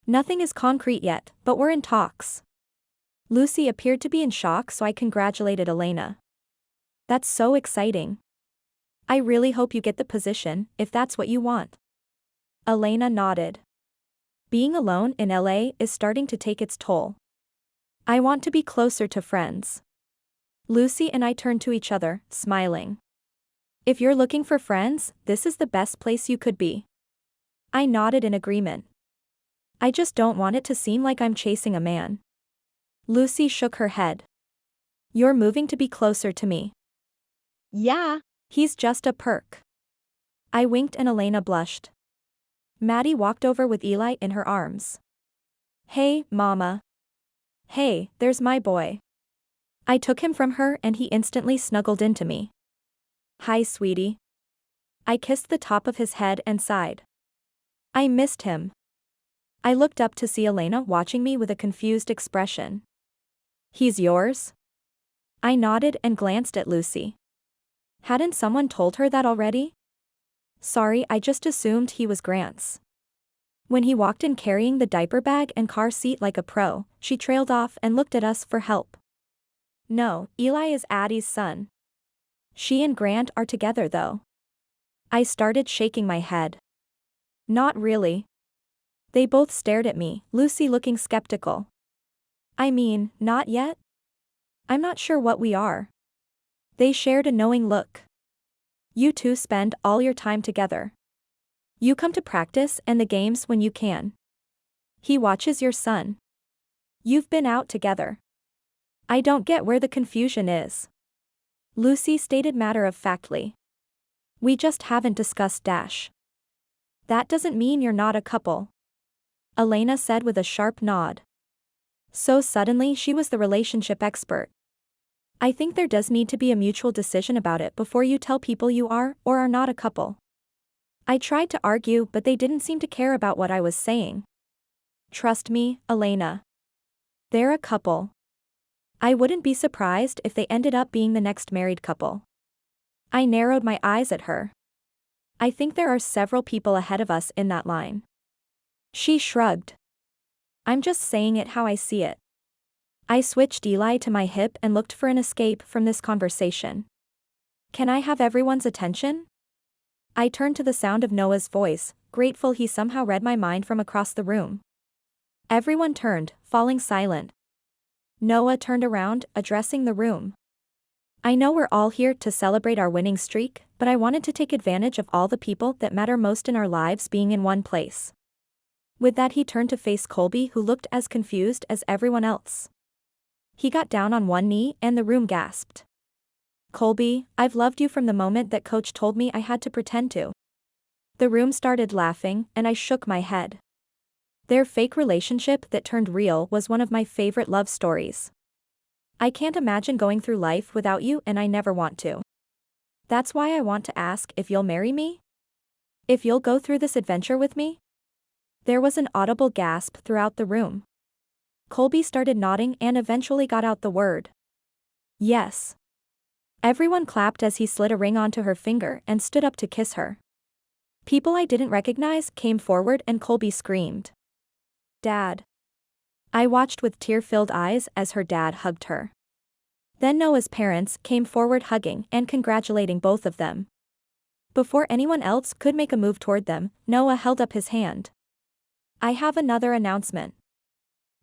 Nothing is concrete yet, but we're in talks. Lucy appeared to be in shock, so I congratulated Elena. That's so exciting. I really hope you get the position, if that's what you want. Elena nodded. Being alone in LA is starting to take its toll. I want to be closer to friends. Lucy and I turned to each other, smiling. If you're looking for friends, this is the best place you could be. I nodded in agreement. I just don't want it to seem like I'm chasing a man. Lucy shook her head. You're moving to be closer to me. Yeah. He's just a perk. I winked and Elena blushed. Maddie walked over with Eli in her arms. Hey, Mama. Hey, there's my boy. I took him from her and he instantly snuggled into me. Hi, sweetie. I kissed the top of his head and sighed. I missed him. I looked up to see Elena watching me with a confused expression. He's yours? I nodded and glanced at Lucy. Hadn't someone told her that already? Sorry, I just assumed he was Grant's. When he walked in carrying the diaper bag and car seat like a pro, she trailed off and looked at us for help. No, Eli is Addie's son. She and Grant are together though. I started shaking my head. Not really. They both stared at me, Lucy looking skeptical. I mean, not yet? I'm not sure what we are. They shared a knowing look. You two spend all your time together. You come to practice and the games when you can. He watches your son. You've been out together. I don't get where the confusion is. Lucy stated matter-of-factly. We just haven't discussed dash. That doesn't mean you're not a couple. Elena said with a sharp nod. So suddenly she was the relationship expert. I think there does need to be a mutual decision about it before you tell people you are or are not a couple. I tried to argue, but they didn't seem to care about what I was saying. Trust me, Elena. They're a couple. I wouldn't be surprised if they ended up being the next married couple. I narrowed my eyes at her. I think there are several people ahead of us in that line. She shrugged. I'm just saying it how I see it. I switched Eli to my hip and looked for an escape from this conversation. Can I have everyone's attention? I turned to the sound of Noah's voice, grateful he somehow read my mind from across the room. Everyone turned, falling silent. Noah turned around, addressing the room. I know we're all here to celebrate our winning streak, but I wanted to take advantage of all the people that matter most in our lives being in one place. With that he turned to face Colby, who looked as confused as everyone else. He got down on one knee and the room gasped. Colby, I've loved you from the moment that Coach told me I had to pretend to. The room started laughing, and I shook my head. Their fake relationship that turned real was one of my favorite love stories. I can't imagine going through life without you, and I never want to. That's why I want to ask if you'll marry me? If you'll go through this adventure with me? There was an audible gasp throughout the room. Colby started nodding and eventually got out the word. Yes. Everyone clapped as he slid a ring onto her finger and stood up to kiss her. People I didn't recognize came forward and Colby screamed. Dad. I watched with tear-filled eyes as her dad hugged her. Then Noah's parents came forward hugging and congratulating both of them. Before anyone else could make a move toward them, Noah held up his hand. I have another announcement.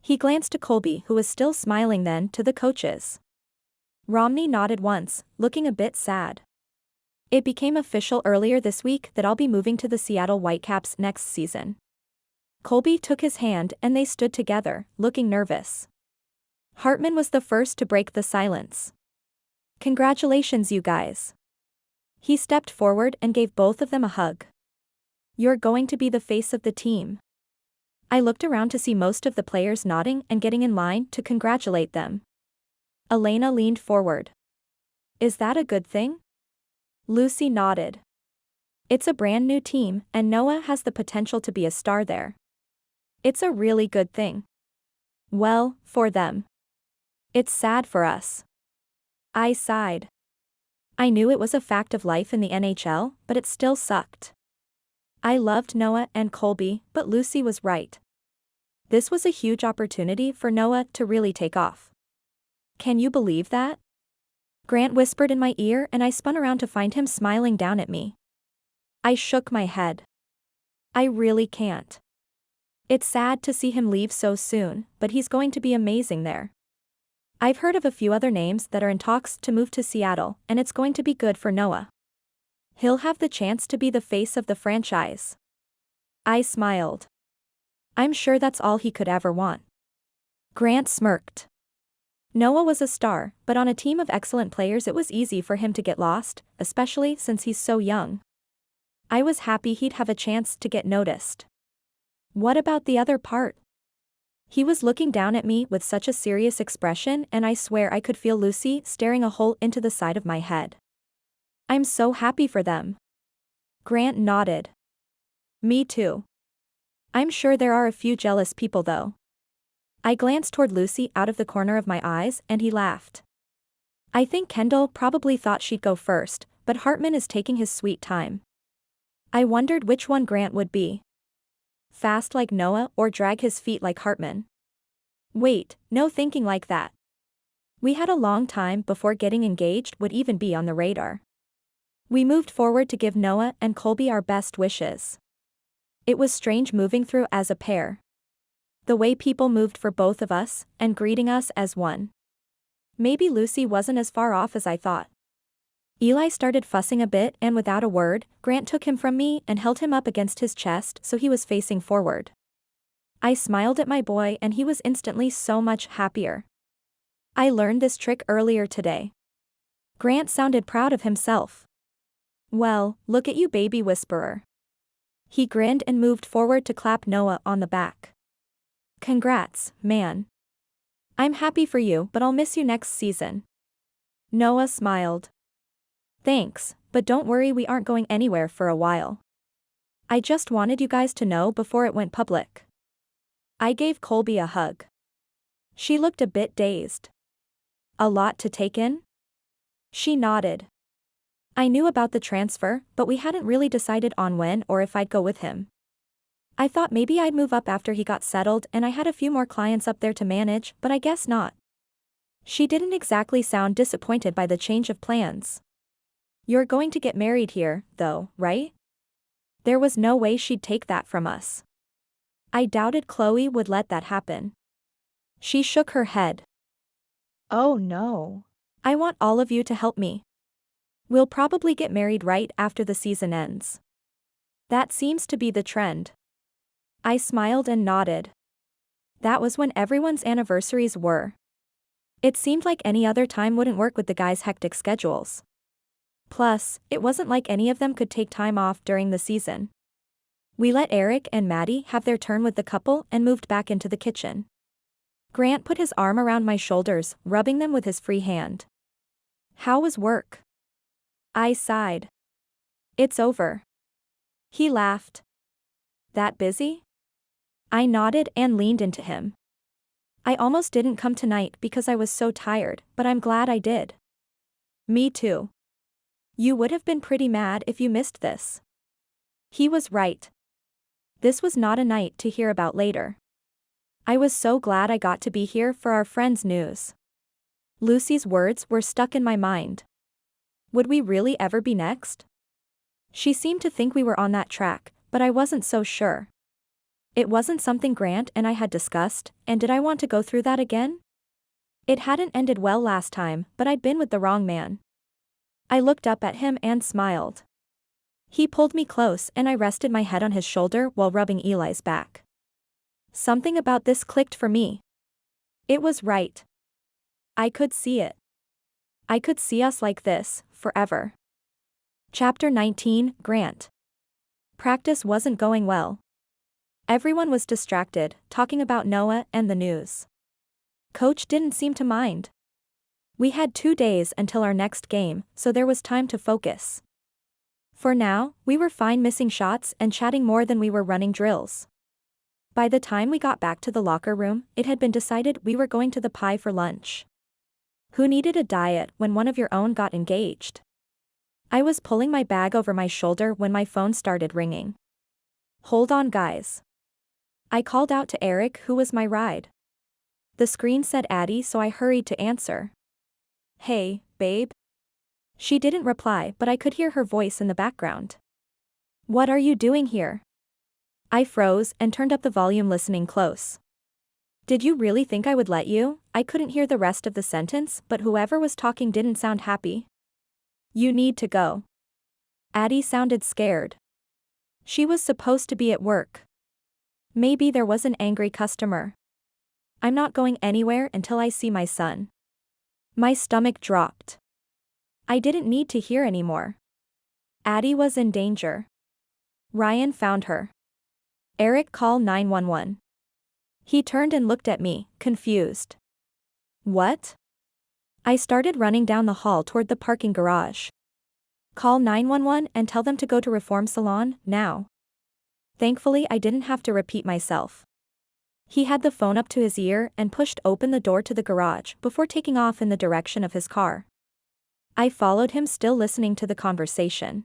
He glanced to Colby, who was still smiling, then to the coaches. Romney nodded once, looking a bit sad. It became official earlier this week that I'll be moving to the Seattle Whitecaps next season. Colby took his hand and they stood together, looking nervous. Hartman was the first to break the silence. Congratulations, you guys. He stepped forward and gave both of them a hug. You're going to be the face of the team. I looked around to see most of the players nodding and getting in line to congratulate them. Elena leaned forward. Is that a good thing? Lucy nodded. It's a brand new team, and Noah has the potential to be a star there. It's a really good thing. Well, for them. It's sad for us. I sighed. I knew it was a fact of life in the NHL, but it still sucked. I loved Noah and Colby, but Lucy was right. This was a huge opportunity for Noah to really take off. Can you believe that? Grant whispered in my ear and I spun around to find him smiling down at me. I shook my head. I really can't. It's sad to see him leave so soon, but he's going to be amazing there. I've heard of a few other names that are in talks to move to Seattle, and it's going to be good for Noah. He'll have the chance to be the face of the franchise. I smiled. I'm sure that's all he could ever want. Grant smirked. Noah was a star, but on a team of excellent players it was easy for him to get lost, especially since he's so young. I was happy he'd have a chance to get noticed. What about the other part? He was looking down at me with such a serious expression, and I swear I could feel Lucy staring a hole into the side of my head. I'm so happy for them. Grant nodded. Me too. I'm sure there are a few jealous people though. I glanced toward Lucy out of the corner of my eyes and he laughed. I think Kendall probably thought she'd go first, but Hartman is taking his sweet time. I wondered which one Grant would be. Fast like Noah or drag his feet like Hartman. Wait, no thinking like that. We had a long time before getting engaged would even be on the radar. We moved forward to give Noah and Colby our best wishes. It was strange moving through as a pair. The way people moved for both of us, and greeting us as one. Maybe Lucy wasn't as far off as I thought. Eli started fussing a bit and without a word, Grant took him from me and held him up against his chest so he was facing forward. I smiled at my boy and he was instantly so much happier. I learned this trick earlier today. Grant sounded proud of himself. Well, look at you, baby whisperer. He grinned and moved forward to clap Noah on the back. Congrats, man. I'm happy for you, but I'll miss you next season. Noah smiled. Thanks, but don't worry, we aren't going anywhere for a while. I just wanted you guys to know before it went public. I gave Colby a hug. She looked a bit dazed. A lot to take in? She nodded. I knew about the transfer, but we hadn't really decided on when or if I'd go with him. I thought maybe I'd move up after he got settled and I had a few more clients up there to manage, but I guess not. She didn't exactly sound disappointed by the change of plans. You're going to get married here, though, right? There was no way she'd take that from us. I doubted Chloe would let that happen. She shook her head. Oh no. I want all of you to help me. We'll probably get married right after the season ends. That seems to be the trend. I smiled and nodded. That was when everyone's anniversaries were. It seemed like any other time wouldn't work with the guys' hectic schedules. Plus, it wasn't like any of them could take time off during the season. We let Eric and Maddie have their turn with the couple and moved back into the kitchen. Grant put his arm around my shoulders, rubbing them with his free hand. How was work? I sighed. It's over. He laughed. That busy? I nodded and leaned into him. I almost didn't come tonight because I was so tired, but I'm glad I did. Me too. You would have been pretty mad if you missed this. He was right. This was not a night to hear about later. I was so glad I got to be here for our friend's news. Lucy's words were stuck in my mind. Would we really ever be next? She seemed to think we were on that track, but I wasn't so sure. It wasn't something Grant and I had discussed, and did I want to go through that again? It hadn't ended well last time, but I'd been with the wrong man. I looked up at him and smiled. He pulled me close and I rested my head on his shoulder while rubbing Eli's back. Something about this clicked for me. It was right. I could see it. I could see us like this, forever. Chapter 19, Grant. Practice wasn't going well. Everyone was distracted, talking about Noah and the news. Coach didn't seem to mind. We had 2 days until our next game, so there was time to focus. For now, we were fine missing shots and chatting more than we were running drills. By the time we got back to the locker room, it had been decided we were going to the pie for lunch. Who needed a diet when one of your own got engaged? I was pulling my bag over my shoulder when my phone started ringing. Hold on, guys. I called out to Eric, who was my ride. The screen said Addie, so I hurried to answer. Hey, babe. She didn't reply, but I could hear her voice in the background. What are you doing here? I froze and turned up the volume, listening close. Did you really think I would let you? I couldn't hear the rest of the sentence, but whoever was talking didn't sound happy. You need to go. Addie sounded scared. She was supposed to be at work. Maybe there was an angry customer. I'm not going anywhere until I see my son. My stomach dropped. I didn't need to hear anymore. Addie was in danger. Ryan found her. Eric, call 911. He turned and looked at me, confused. What? I started running down the hall toward the parking garage. Call 911 and tell them to go to Reform Salon, now. Thankfully, I didn't have to repeat myself. He had the phone up to his ear and pushed open the door to the garage before taking off in the direction of his car. I followed him, still listening to the conversation.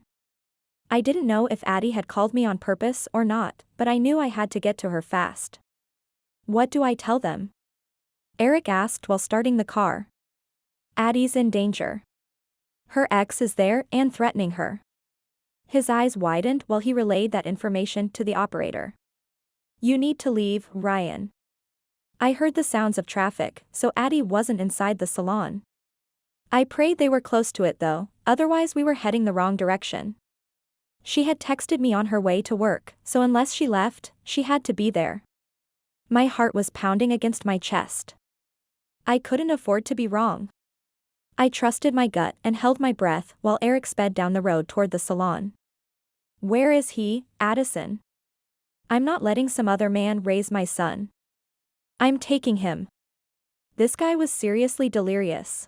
I didn't know if Addie had called me on purpose or not, but I knew I had to get to her fast. What do I tell them? Eric asked while starting the car. Addie's in danger. Her ex is there and threatening her. His eyes widened while he relayed that information to the operator. You need to leave, Ryan. I heard the sounds of traffic, so Addie wasn't inside the salon. I prayed they were close to it though, otherwise we were heading the wrong direction. She had texted me on her way to work, so unless she left, she had to be there. My heart was pounding against my chest. I couldn't afford to be wrong. I trusted my gut and held my breath while Eric sped down the road toward the salon. Where is he, Addison? I'm not letting some other man raise my son. I'm taking him. This guy was seriously delirious.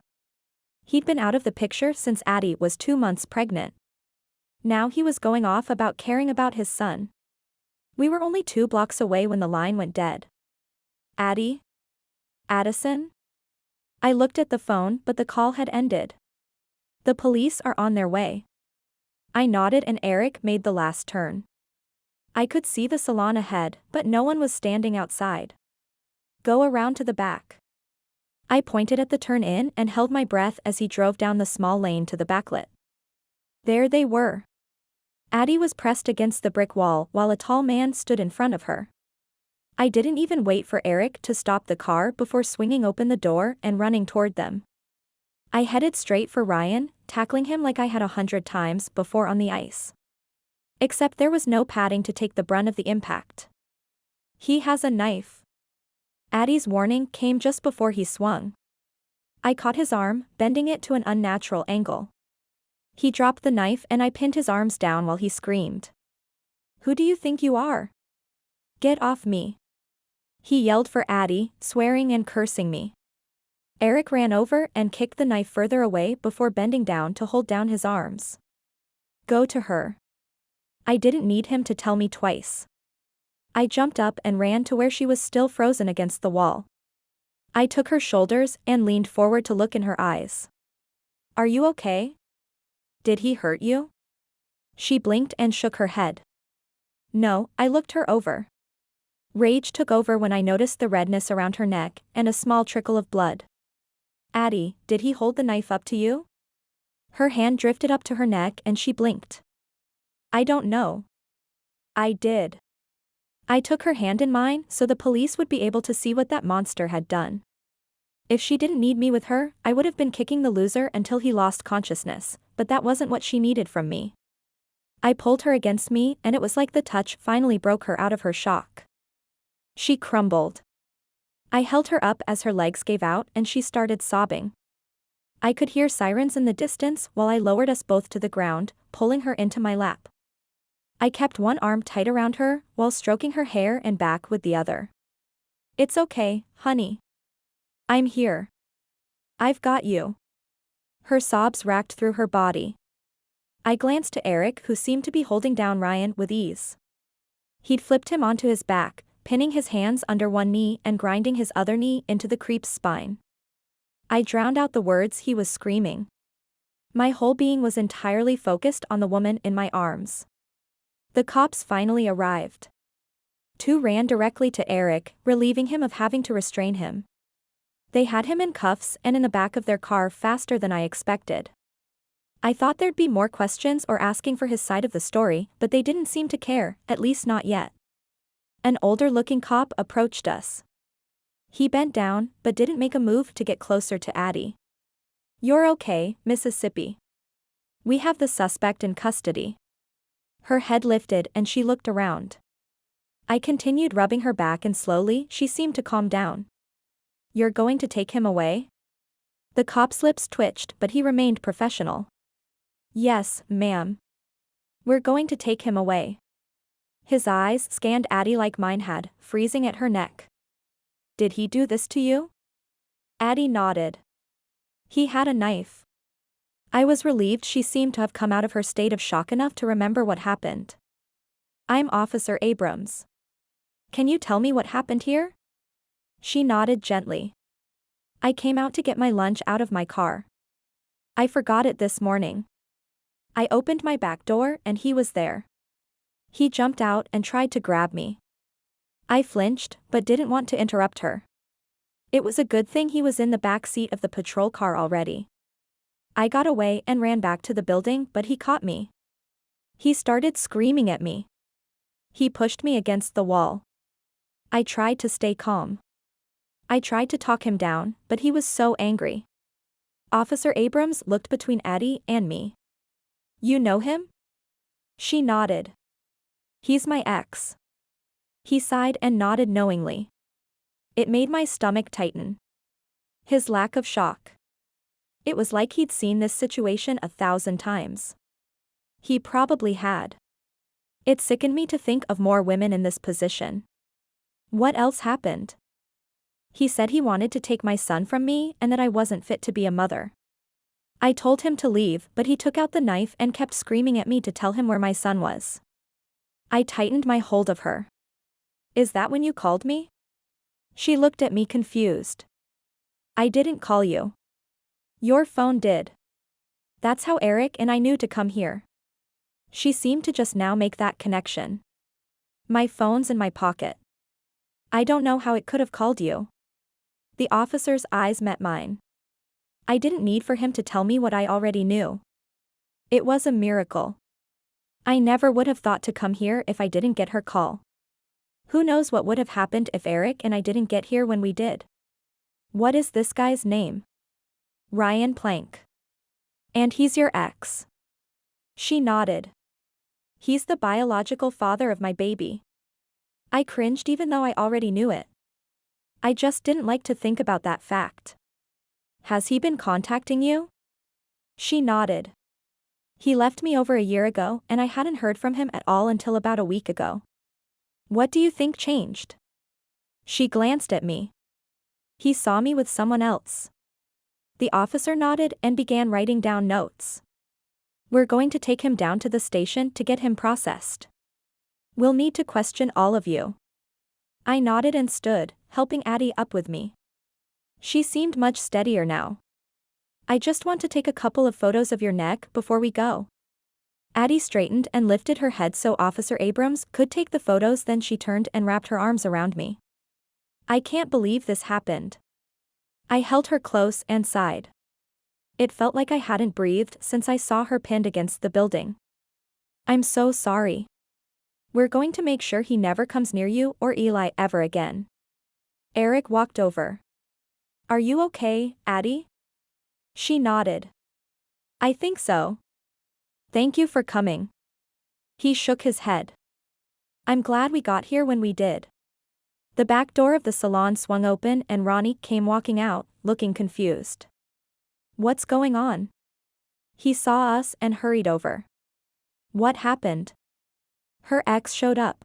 He'd been out of the picture since Addie was 2 months pregnant. Now he was going off about caring about his son. We were only 2 blocks away when the line went dead. Addie? Addison? I looked at the phone, but the call had ended. The police are on their way. I nodded and Eric made the last turn. I could see the salon ahead, but no one was standing outside. Go around to the back. I pointed at the turn-in and held my breath as he drove down the small lane to the backlit. There they were. Addie was pressed against the brick wall while a tall man stood in front of her. I didn't even wait for Eric to stop the car before swinging open the door and running toward them. I headed straight for Ryan, tackling him like I had 100 times before on the ice. Except there was no padding to take the brunt of the impact. He has a knife. Addie's warning came just before he swung. I caught his arm, bending it to an unnatural angle. He dropped the knife and I pinned his arms down while he screamed. Who do you think you are? Get off me. He yelled for Addie, swearing and cursing me. Eric ran over and kicked the knife further away before bending down to hold down his arms. Go to her. I didn't need him to tell me twice. I jumped up and ran to where she was still frozen against the wall. I took her shoulders and leaned forward to look in her eyes. Are you okay? Did he hurt you? She blinked and shook her head. No, I looked her over. Rage took over when I noticed the redness around her neck and a small trickle of blood. Addie, did he hold the knife up to you? Her hand drifted up to her neck and she blinked. I don't know. I did. I took her hand in mine so the police would be able to see what that monster had done. If she didn't need me with her, I would have been kicking the loser until he lost consciousness, but that wasn't what she needed from me. I pulled her against me and it was like the touch finally broke her out of her shock. She crumbled. I held her up as her legs gave out and she started sobbing. I could hear sirens in the distance while I lowered us both to the ground, pulling her into my lap. I kept one arm tight around her while stroking her hair and back with the other. It's okay, honey. I'm here. I've got you. Her sobs racked through her body. I glanced to Eric, who seemed to be holding down Ryan with ease. He'd flipped him onto his back, pinning his hands under one knee and grinding his other knee into the creep's spine. I drowned out the words he was screaming. My whole being was entirely focused on the woman in my arms. The cops finally arrived. 2 ran directly to Eric, relieving him of having to restrain him. They had him in cuffs and in the back of their car faster than I expected. I thought there'd be more questions or asking for his side of the story, but they didn't seem to care, at least not yet. An older-looking cop approached us. He bent down, but didn't make a move to get closer to Addie. You're okay, Mississippi. We have the suspect in custody. Her head lifted and she looked around. I continued rubbing her back and slowly she seemed to calm down. You're going to take him away? The cop's lips twitched but he remained professional. Yes, ma'am. We're going to take him away. His eyes scanned Addie like mine had, freezing at her neck. Did he do this to you? Addie nodded. He had a knife. I was relieved she seemed to have come out of her state of shock enough to remember what happened. I'm Officer Abrams. Can you tell me what happened here? She nodded gently. I came out to get my lunch out of my car. I forgot it this morning. I opened my back door and he was there. He jumped out and tried to grab me. I flinched, but didn't want to interrupt her. It was a good thing he was in the back seat of the patrol car already. I got away and ran back to the building, but he caught me. He started screaming at me. He pushed me against the wall. I tried to stay calm. I tried to talk him down, but he was so angry. Officer Abrams looked between Addie and me. You know him? She nodded. He's my ex. He sighed and nodded knowingly. It made my stomach tighten. His lack of shock. It was like he'd seen this situation 1,000 times. He probably had. It sickened me to think of more women in this position. What else happened? He said he wanted to take my son from me and that I wasn't fit to be a mother. I told him to leave, but he took out the knife and kept screaming at me to tell him where my son was. I tightened my hold of her. Is that when you called me? She looked at me confused. I didn't call you. Your phone did. That's how Eric and I knew to come here. She seemed to just now make that connection. My phone's in my pocket. I don't know how it could have called you. The officer's eyes met mine. I didn't need for him to tell me what I already knew. It was a miracle. I never would have thought to come here if I didn't get her call. Who knows what would have happened if Eric and I didn't get here when we did. What is this guy's name? Ryan Plank. And he's your ex? She nodded. He's the biological father of my baby. I cringed even though I already knew it. I just didn't like to think about that fact. Has he been contacting you? She nodded. He left me over a year ago and I hadn't heard from him at all until about a week ago. What do you think changed? She glanced at me. He saw me with someone else. The officer nodded and began writing down notes. We're going to take him down to the station to get him processed. We'll need to question all of you. I nodded and stood, helping Addie up with me. She seemed much steadier now. I just want to take a couple of photos of your neck before we go. Addie straightened and lifted her head so Officer Abrams could take the photos, then she turned and wrapped her arms around me. I can't believe this happened. I held her close and sighed. It felt like I hadn't breathed since I saw her pinned against the building. I'm so sorry. We're going to make sure he never comes near you or Eli ever again. Eric walked over. Are you okay, Addie? She nodded. I think so. Thank you for coming. He shook his head. I'm glad we got here when we did. The back door of the salon swung open and Ronnie came walking out, looking confused. What's going on? He saw us and hurried over. What happened? Her ex showed up.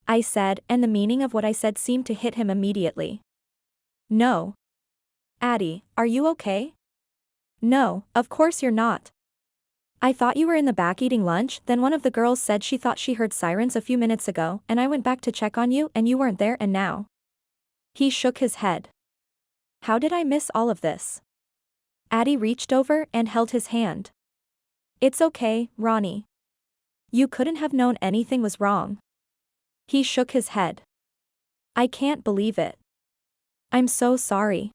I said, and the meaning of what I said seemed to hit him immediately. No. Addie, are you okay? No, of course you're not. I thought you were in the back eating lunch, then one of the girls said she thought she heard sirens a few minutes ago, and I went back to check on you and you weren't there and now. He shook his head. How did I miss all of this? Addie reached over and held his hand. It's okay, Ronnie. You couldn't have known anything was wrong. He shook his head. I can't believe it. I'm so sorry.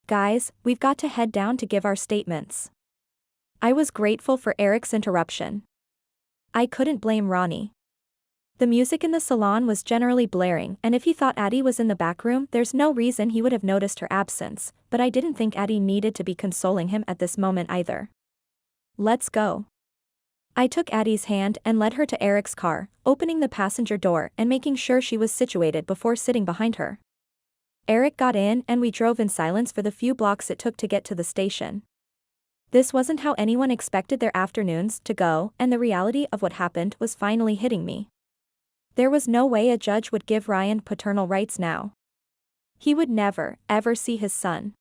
Guys, we've got to head down to give our statements. I was grateful for Eric's interruption. I couldn't blame Ronnie. The music in the salon was generally blaring, and if he thought Addie was in the back room, there's no reason he would have noticed her absence, but I didn't think Addie needed to be consoling him at this moment either. Let's go. I took Addie's hand and led her to Eric's car, opening the passenger door and making sure she was situated before sitting behind her. Eric got in and we drove in silence for the few blocks it took to get to the station. This wasn't how anyone expected their afternoons to go, and the reality of what happened was finally hitting me. There was no way a judge would give Ryan paternal rights now. He would never, ever see his son.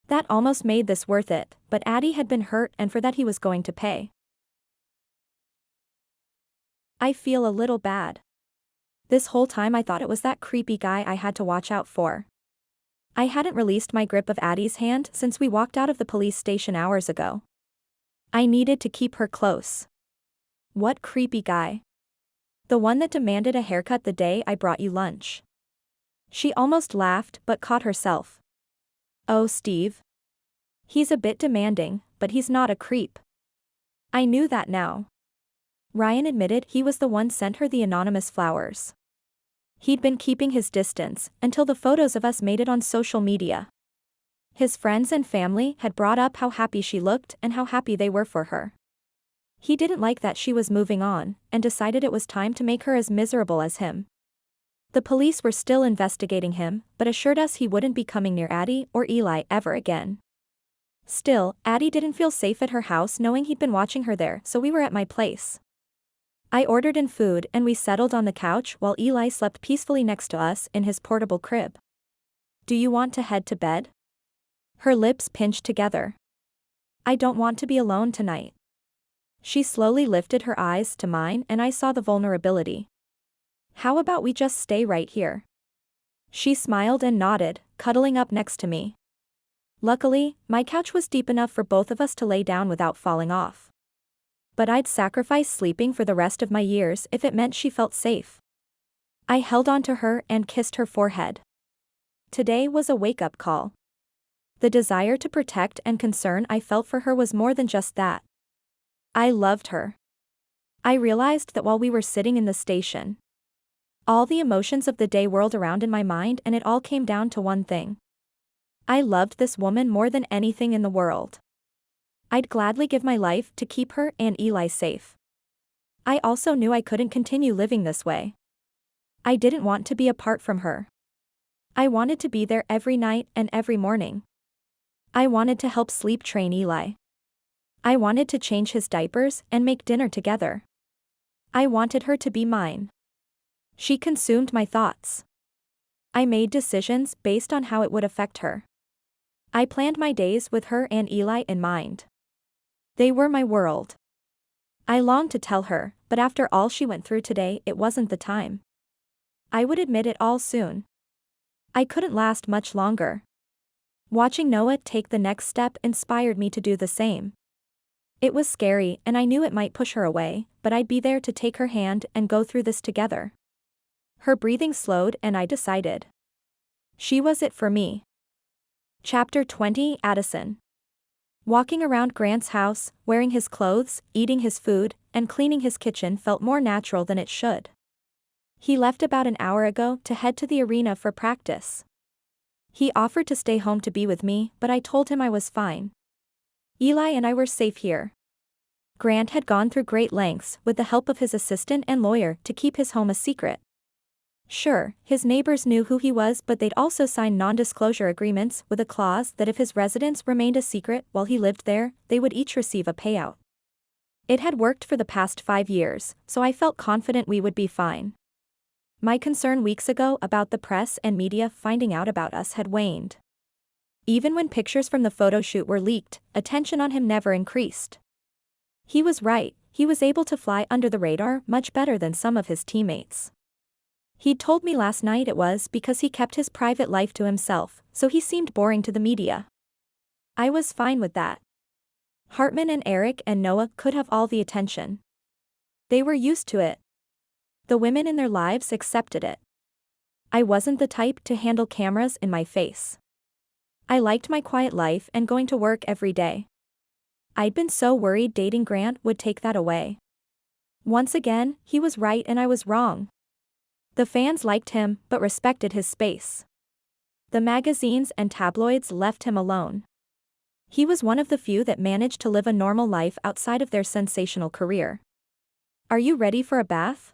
That almost made this worth it, but Addie had been hurt and for that he was going to pay. I feel a little bad. This whole time I thought it was that creepy guy I had to watch out for. I hadn't released my grip of Addie's hand since we walked out of the police station hours ago. I needed to keep her close. What creepy guy? The one that demanded a haircut the day I brought you lunch. She almost laughed but caught herself. Oh, Steve. He's a bit demanding, but he's not a creep. I knew that now. Ryan admitted he was the one sent her the anonymous flowers. He'd been keeping his distance until the photos of us made it on social media. His friends and family had brought up how happy she looked and how happy they were for her. He didn't like that she was moving on, and decided it was time to make her as miserable as him. The police were still investigating him, but assured us he wouldn't be coming near Addie or Eli ever again. Still, Addie didn't feel safe at her house knowing he'd been watching her there, so we were at my place. I ordered in food and we settled on the couch while Eli slept peacefully next to us in his portable crib. Do you want to head to bed? Her lips pinched together. I don't want to be alone tonight. She slowly lifted her eyes to mine and I saw the vulnerability. How about we just stay right here? She smiled and nodded, cuddling up next to me. Luckily, my couch was deep enough for both of us to lay down without falling off. But I'd sacrifice sleeping for the rest of my years if it meant she felt safe. I held onto her and kissed her forehead. Today was a wake-up call. The desire to protect and concern I felt for her was more than just that. I loved her. I realized that while we were sitting in the station, all the emotions of the day whirled around in my mind and it all came down to one thing. I loved this woman more than anything in the world. I'd gladly give my life to keep her and Eli safe. I also knew I couldn't continue living this way. I didn't want to be apart from her. I wanted to be there every night and every morning. I wanted to help sleep train Eli. I wanted to change his diapers and make dinner together. I wanted her to be mine. She consumed my thoughts. I made decisions based on how it would affect her. I planned my days with her and Eli in mind. They were my world. I longed to tell her, but after all she went through today, it wasn't the time. I would admit it all soon. I couldn't last much longer. Watching Noah take the next step inspired me to do the same. It was scary and I knew it might push her away, but I'd be there to take her hand and go through this together. Her breathing slowed and I decided. She was it for me. Chapter 20 Addison. Walking around Grant's house, wearing his clothes, eating his food, and cleaning his kitchen felt more natural than it should. He left about an hour ago to head to the arena for practice. He offered to stay home to be with me, but I told him I was fine. Eli and I were safe here. Grant had gone through great lengths, with the help of his assistant and lawyer, to keep his home a secret. Sure, his neighbors knew who he was, but they'd also signed non-disclosure agreements with a clause that if his residence remained a secret while he lived there, they would each receive a payout. It had worked for the past 5 years, so I felt confident we would be fine. My concern weeks ago about the press and media finding out about us had waned. Even when pictures from the photo shoot were leaked, attention on him never increased. He was right, he was able to fly under the radar much better than some of his teammates. He'd told me last night it was because he kept his private life to himself, so he seemed boring to the media. I was fine with that. Hartman and Eric and Noah could have all the attention. They were used to it. The women in their lives accepted it. I wasn't the type to handle cameras in my face. I liked my quiet life and going to work every day. I'd been so worried dating Grant would take that away. Once again, he was right and I was wrong. The fans liked him, but respected his space. The magazines and tabloids left him alone. He was one of the few that managed to live a normal life outside of their sensational career. Are you ready for a bath?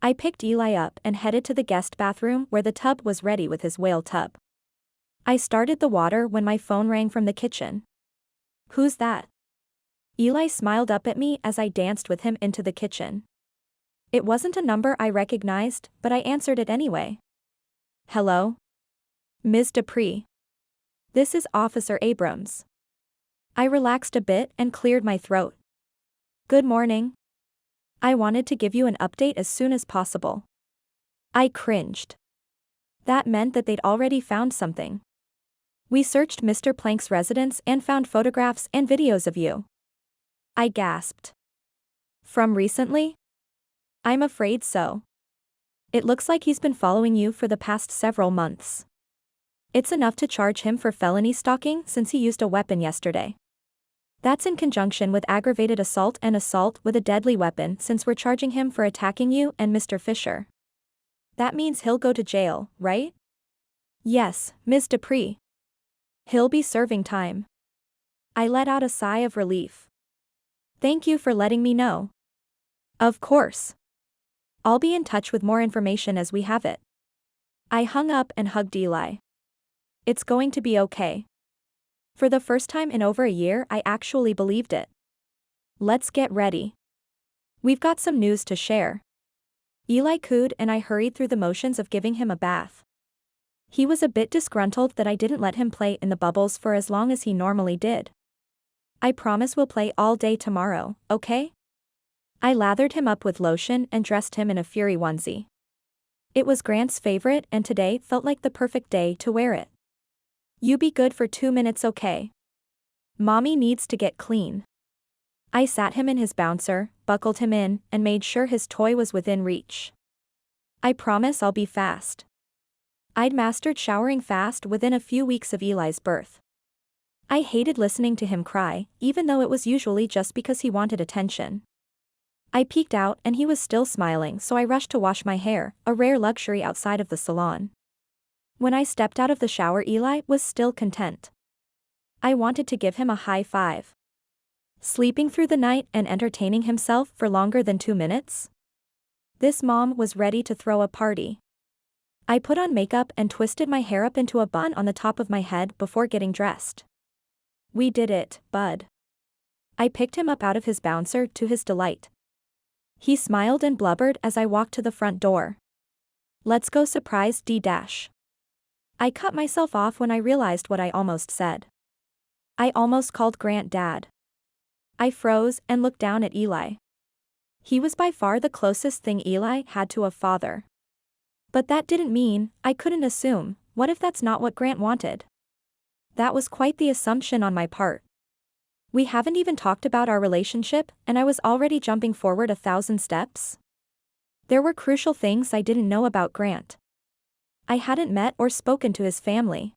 I picked Eli up and headed to the guest bathroom where the tub was ready with his whale tub. I started the water when my phone rang from the kitchen. Who's that? Eli smiled up at me as I danced with him into the kitchen. It wasn't a number I recognized, but I answered it anyway. Hello? Ms. Dupree. This is Officer Abrams. I relaxed a bit and cleared my throat. Good morning. I wanted to give you an update as soon as possible. I cringed. That meant that they'd already found something. We searched Mr. Plank's residence and found photographs and videos of you. I gasped. From recently? I'm afraid so. It looks like he's been following you for the past several months. It's enough to charge him for felony stalking since he used a weapon yesterday. That's in conjunction with aggravated assault and assault with a deadly weapon since we're charging him for attacking you and Mr. Fisher. That means he'll go to jail, right? Yes, Ms. Dupree. He'll be serving time. I let out a sigh of relief. Thank you for letting me know. Of course. I'll be in touch with more information as we have it. I hung up and hugged Eli. It's going to be okay. For the first time in over a year, I actually believed it. Let's get ready. We've got some news to share. Eli cooed and I hurried through the motions of giving him a bath. He was a bit disgruntled that I didn't let him play in the bubbles for as long as he normally did. I promise we'll play all day tomorrow, okay? I lathered him up with lotion and dressed him in a Fury onesie. It was Grant's favorite and today felt like the perfect day to wear it. You be good for 2 minutes, okay? Mommy needs to get clean. I sat him in his bouncer, buckled him in, and made sure his toy was within reach. I promise I'll be fast. I'd mastered showering fast within a few weeks of Eli's birth. I hated listening to him cry, even though it was usually just because he wanted attention. I peeked out and he was still smiling, so I rushed to wash my hair, a rare luxury outside of the salon. When I stepped out of the shower, Eli was still content. I wanted to give him a high five. Sleeping through the night and entertaining himself for longer than 2 minutes? This mom was ready to throw a party. I put on makeup and twisted my hair up into a bun on the top of my head before getting dressed. We did it, bud. I picked him up out of his bouncer to his delight. He smiled and blubbered as I walked to the front door. Let's go surprise D-. I cut myself off when I realized what I almost said. I almost called Grant Dad. I froze and looked down at Eli. He was by far the closest thing Eli had to a father. But that didn't mean I couldn't assume. What if that's not what Grant wanted? That was quite the assumption on my part. We haven't even talked about our relationship, and I was already jumping forward 1,000 steps. There were crucial things I didn't know about Grant. I hadn't met or spoken to his family.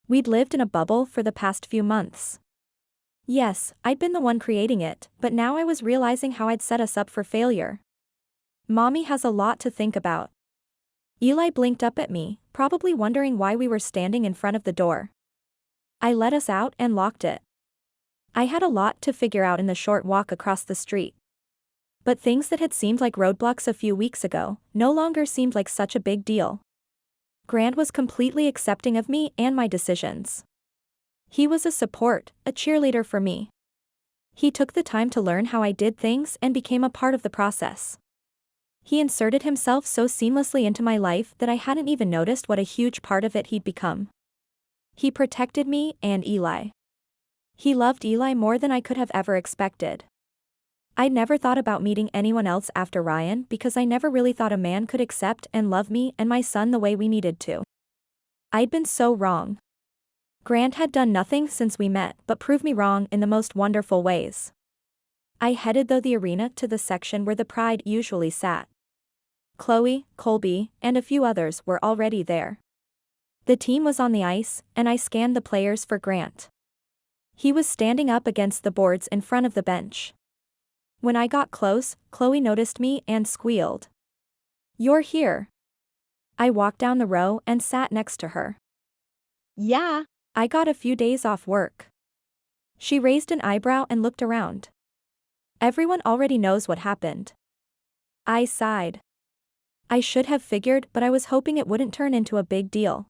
We'd lived in a bubble for the past few months. Yes, I'd been the one creating it, but now I was realizing how I'd set us up for failure. Mommy has a lot to think about. Eli blinked up at me, probably wondering why we were standing in front of the door. I let us out and locked it. I had a lot to figure out in the short walk across the street. But things that had seemed like roadblocks a few weeks ago no longer seemed like such a big deal. Grant was completely accepting of me and my decisions. He was a support, a cheerleader for me. He took the time to learn how I did things and became a part of the process. He inserted himself so seamlessly into my life that I hadn't even noticed what a huge part of it he'd become. He protected me and Eli. He loved Eli more than I could have ever expected. I'd never thought about meeting anyone else after Ryan because I never really thought a man could accept and love me and my son the way we needed to. I'd been so wrong. Grant had done nothing since we met but proved me wrong in the most wonderful ways. I headed through the arena to the section where the Pride usually sat. Chloe, Colby, and a few others were already there. The team was on the ice, and I scanned the players for Grant. He was standing up against the boards in front of the bench. When I got close, Chloe noticed me and squealed. "You're here." I walked down the row and sat next to her. Yeah. I got a few days off work. She raised an eyebrow and looked around. Everyone already knows what happened. I sighed. I should have figured, but I was hoping it wouldn't turn into a big deal.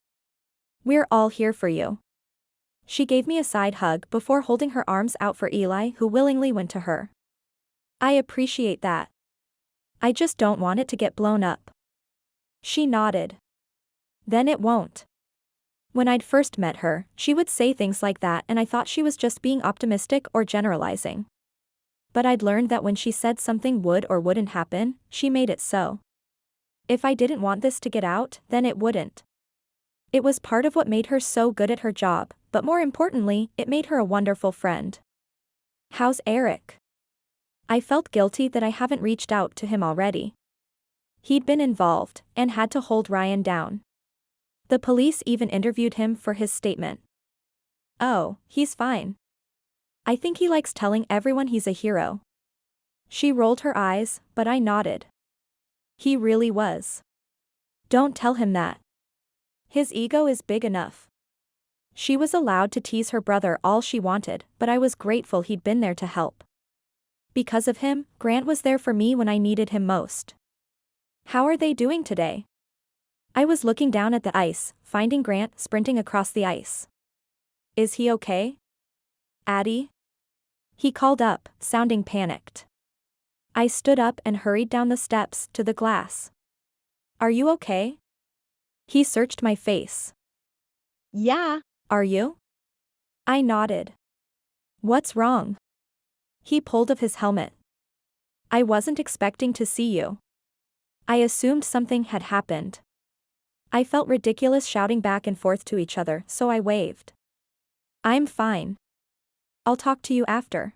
We're all here for you. She gave me a side hug before holding her arms out for Eli, who willingly went to her. I appreciate that. I just don't want it to get blown up. She nodded. Then it won't. When I'd first met her, she would say things like that and I thought she was just being optimistic or generalizing. But I'd learned that when she said something would or wouldn't happen, she made it so. If I didn't want this to get out, then it wouldn't. It was part of what made her so good at her job, but more importantly, it made her a wonderful friend. How's Eric? I felt guilty that I haven't reached out to him already. He'd been involved, and had to hold Ryan down. The police even interviewed him for his statement. Oh, he's fine. I think he likes telling everyone he's a hero. She rolled her eyes, but I nodded. He really was. Don't tell him that. His ego is big enough. She was allowed to tease her brother all she wanted, but I was grateful he'd been there to help. Because of him, Grant was there for me when I needed him most. How are they doing today? I was looking down at the ice, finding Grant sprinting across the ice. Is he okay? Addie? He called up, sounding panicked. I stood up and hurried down the steps to the glass. Are you okay? He searched my face. Yeah. Are you? I nodded. What's wrong? He pulled off his helmet. I wasn't expecting to see you. I assumed something had happened. I felt ridiculous shouting back and forth to each other, so I waved. I'm fine. I'll talk to you after.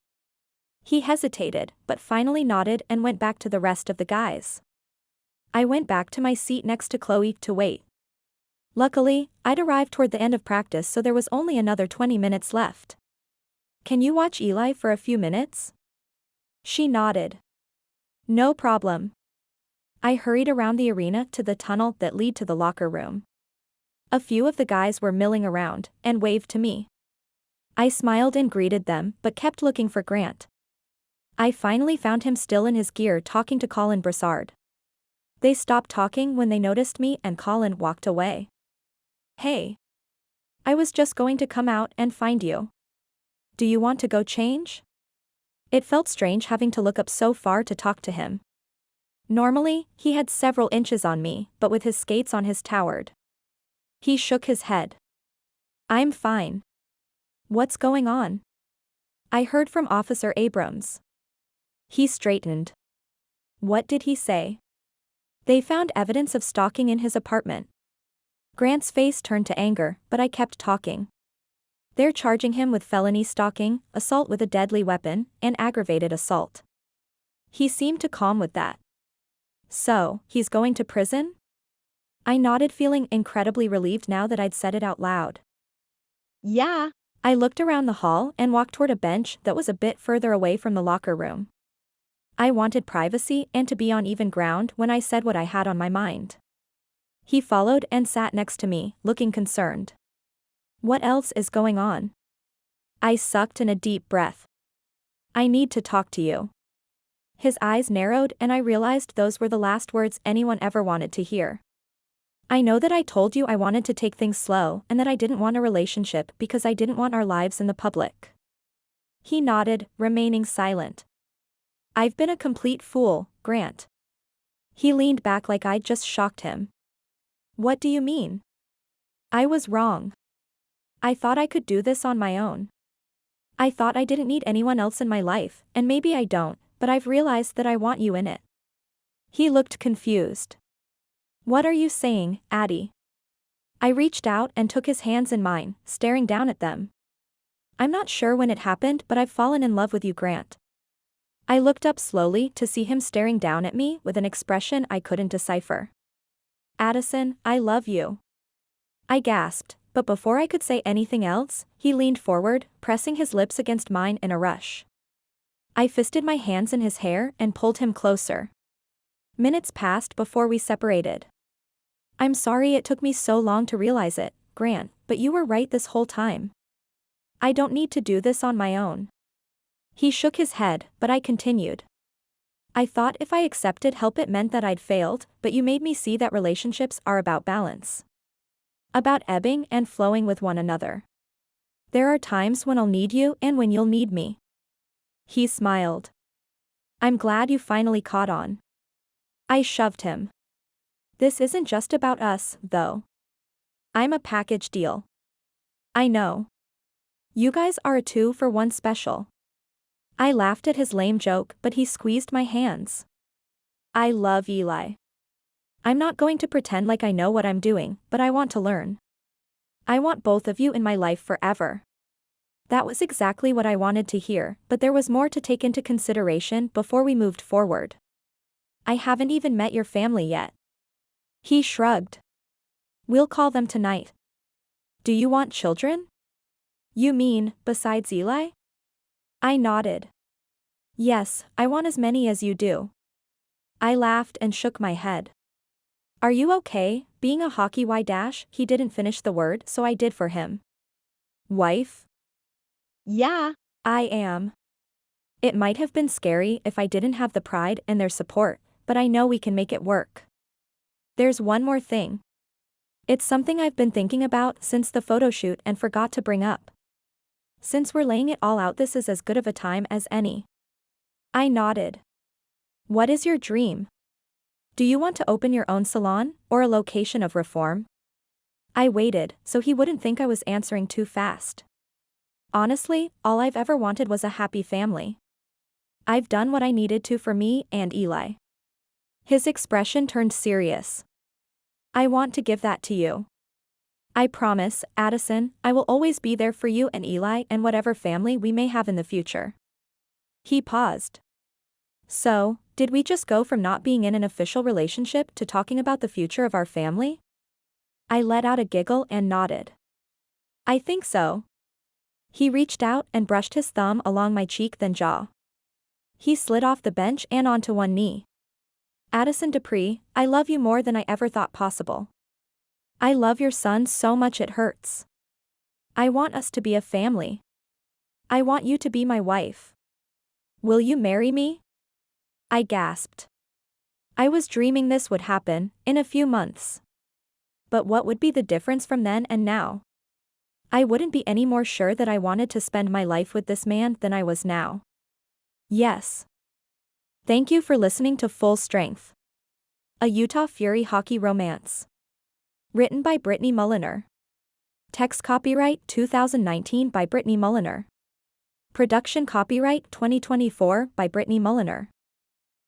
He hesitated, but finally nodded and went back to the rest of the guys. I went back to my seat next to Chloe to wait. Luckily, I'd arrived toward the end of practice, so there was only another 20 minutes left. Can you watch Eli for a few minutes? She nodded. No problem. I hurried around the arena to the tunnel that led to the locker room. A few of the guys were milling around and waved to me. I smiled and greeted them, but kept looking for Grant. I finally found him still in his gear talking to Colin Brassard. They stopped talking when they noticed me and Colin walked away. Hey. I was just going to come out and find you. Do you want to go change? It felt strange having to look up so far to talk to him. Normally, he had several inches on me, but with his skates on his towered. He shook his head. I'm fine. What's going on? I heard from Officer Abrams. He straightened. What did he say? They found evidence of stalking in his apartment. Grant's face turned to anger, but I kept talking. They're charging him with felony stalking, assault with a deadly weapon, and aggravated assault. He seemed to calm with that. So, he's going to prison? I nodded, feeling incredibly relieved now that I'd said it out loud. Yeah. I looked around the hall and walked toward a bench that was a bit further away from the locker room. I wanted privacy and to be on even ground when I said what I had on my mind. He followed and sat next to me, looking concerned. What else is going on? I sucked in a deep breath. I need to talk to you. His eyes narrowed and I realized those were the last words anyone ever wanted to hear. I know that I told you I wanted to take things slow and that I didn't want a relationship because I didn't want our lives in the public. He nodded, remaining silent. I've been a complete fool, Grant. He leaned back like I'd just shocked him. What do you mean? I was wrong. I thought I could do this on my own. I thought I didn't need anyone else in my life, and maybe I don't, but I've realized that I want you in it. He looked confused. What are you saying, Addie? I reached out and took his hands in mine, staring down at them. I'm not sure when it happened, but I've fallen in love with you, Grant. I looked up slowly to see him staring down at me with an expression I couldn't decipher. Addison, I love you. I gasped, but before I could say anything else, he leaned forward, pressing his lips against mine in a rush. I fisted my hands in his hair and pulled him closer. Minutes passed before we separated. I'm sorry it took me so long to realize it, Grant, but you were right this whole time. I don't need to do this on my own. He shook his head, but I continued. I thought if I accepted help it meant that I'd failed, but you made me see that relationships are about balance. About ebbing and flowing with one another. There are times when I'll need you and when you'll need me. He smiled. I'm glad you finally caught on. I shoved him. This isn't just about us, though. I'm a package deal. I know. You guys are a 2-for-1 special. I laughed at his lame joke, but he squeezed my hands. I love Eli. I'm not going to pretend like I know what I'm doing, but I want to learn. I want both of you in my life forever. That was exactly what I wanted to hear, but there was more to take into consideration before we moved forward. I haven't even met your family yet. He shrugged. We'll call them tonight. Do you want children? You mean, besides Eli? I nodded. Yes, I want as many as you do. I laughed and shook my head. Are you okay, being a hockey dash? He didn't finish the word, so I did for him. Wife? Yeah. I am. It might have been scary if I didn't have the pride and their support, but I know we can make it work. There's one more thing. It's something I've been thinking about since the photo shoot and forgot to bring up. Since we're laying it all out, this is as good of a time as any. I nodded. What is your dream? Do you want to open your own salon, or a location of reform? I waited, so he wouldn't think I was answering too fast. Honestly, all I've ever wanted was a happy family. I've done what I needed to for me and Eli. His expression turned serious. I want to give that to you. I promise, Addison, I will always be there for you and Eli and whatever family we may have in the future. He paused. So, did we just go from not being in an official relationship to talking about the future of our family? I let out a giggle and nodded. I think so. He reached out and brushed his thumb along my cheek, then jaw. He slid off the bench and onto one knee. Addison Dupree, I love you more than I ever thought possible. I love your son so much it hurts. I want us to be a family. I want you to be my wife. Will you marry me? I gasped. I was dreaming this would happen, in a few months. But what would be the difference from then and now? I wouldn't be any more sure that I wanted to spend my life with this man than I was now. Yes. Thank you for listening to Full Strength, a Utah Fury hockey romance. Written by Brittney Mulliner. Text copyright 2019 by Brittney Mulliner. Production copyright 2024 by Brittney Mulliner.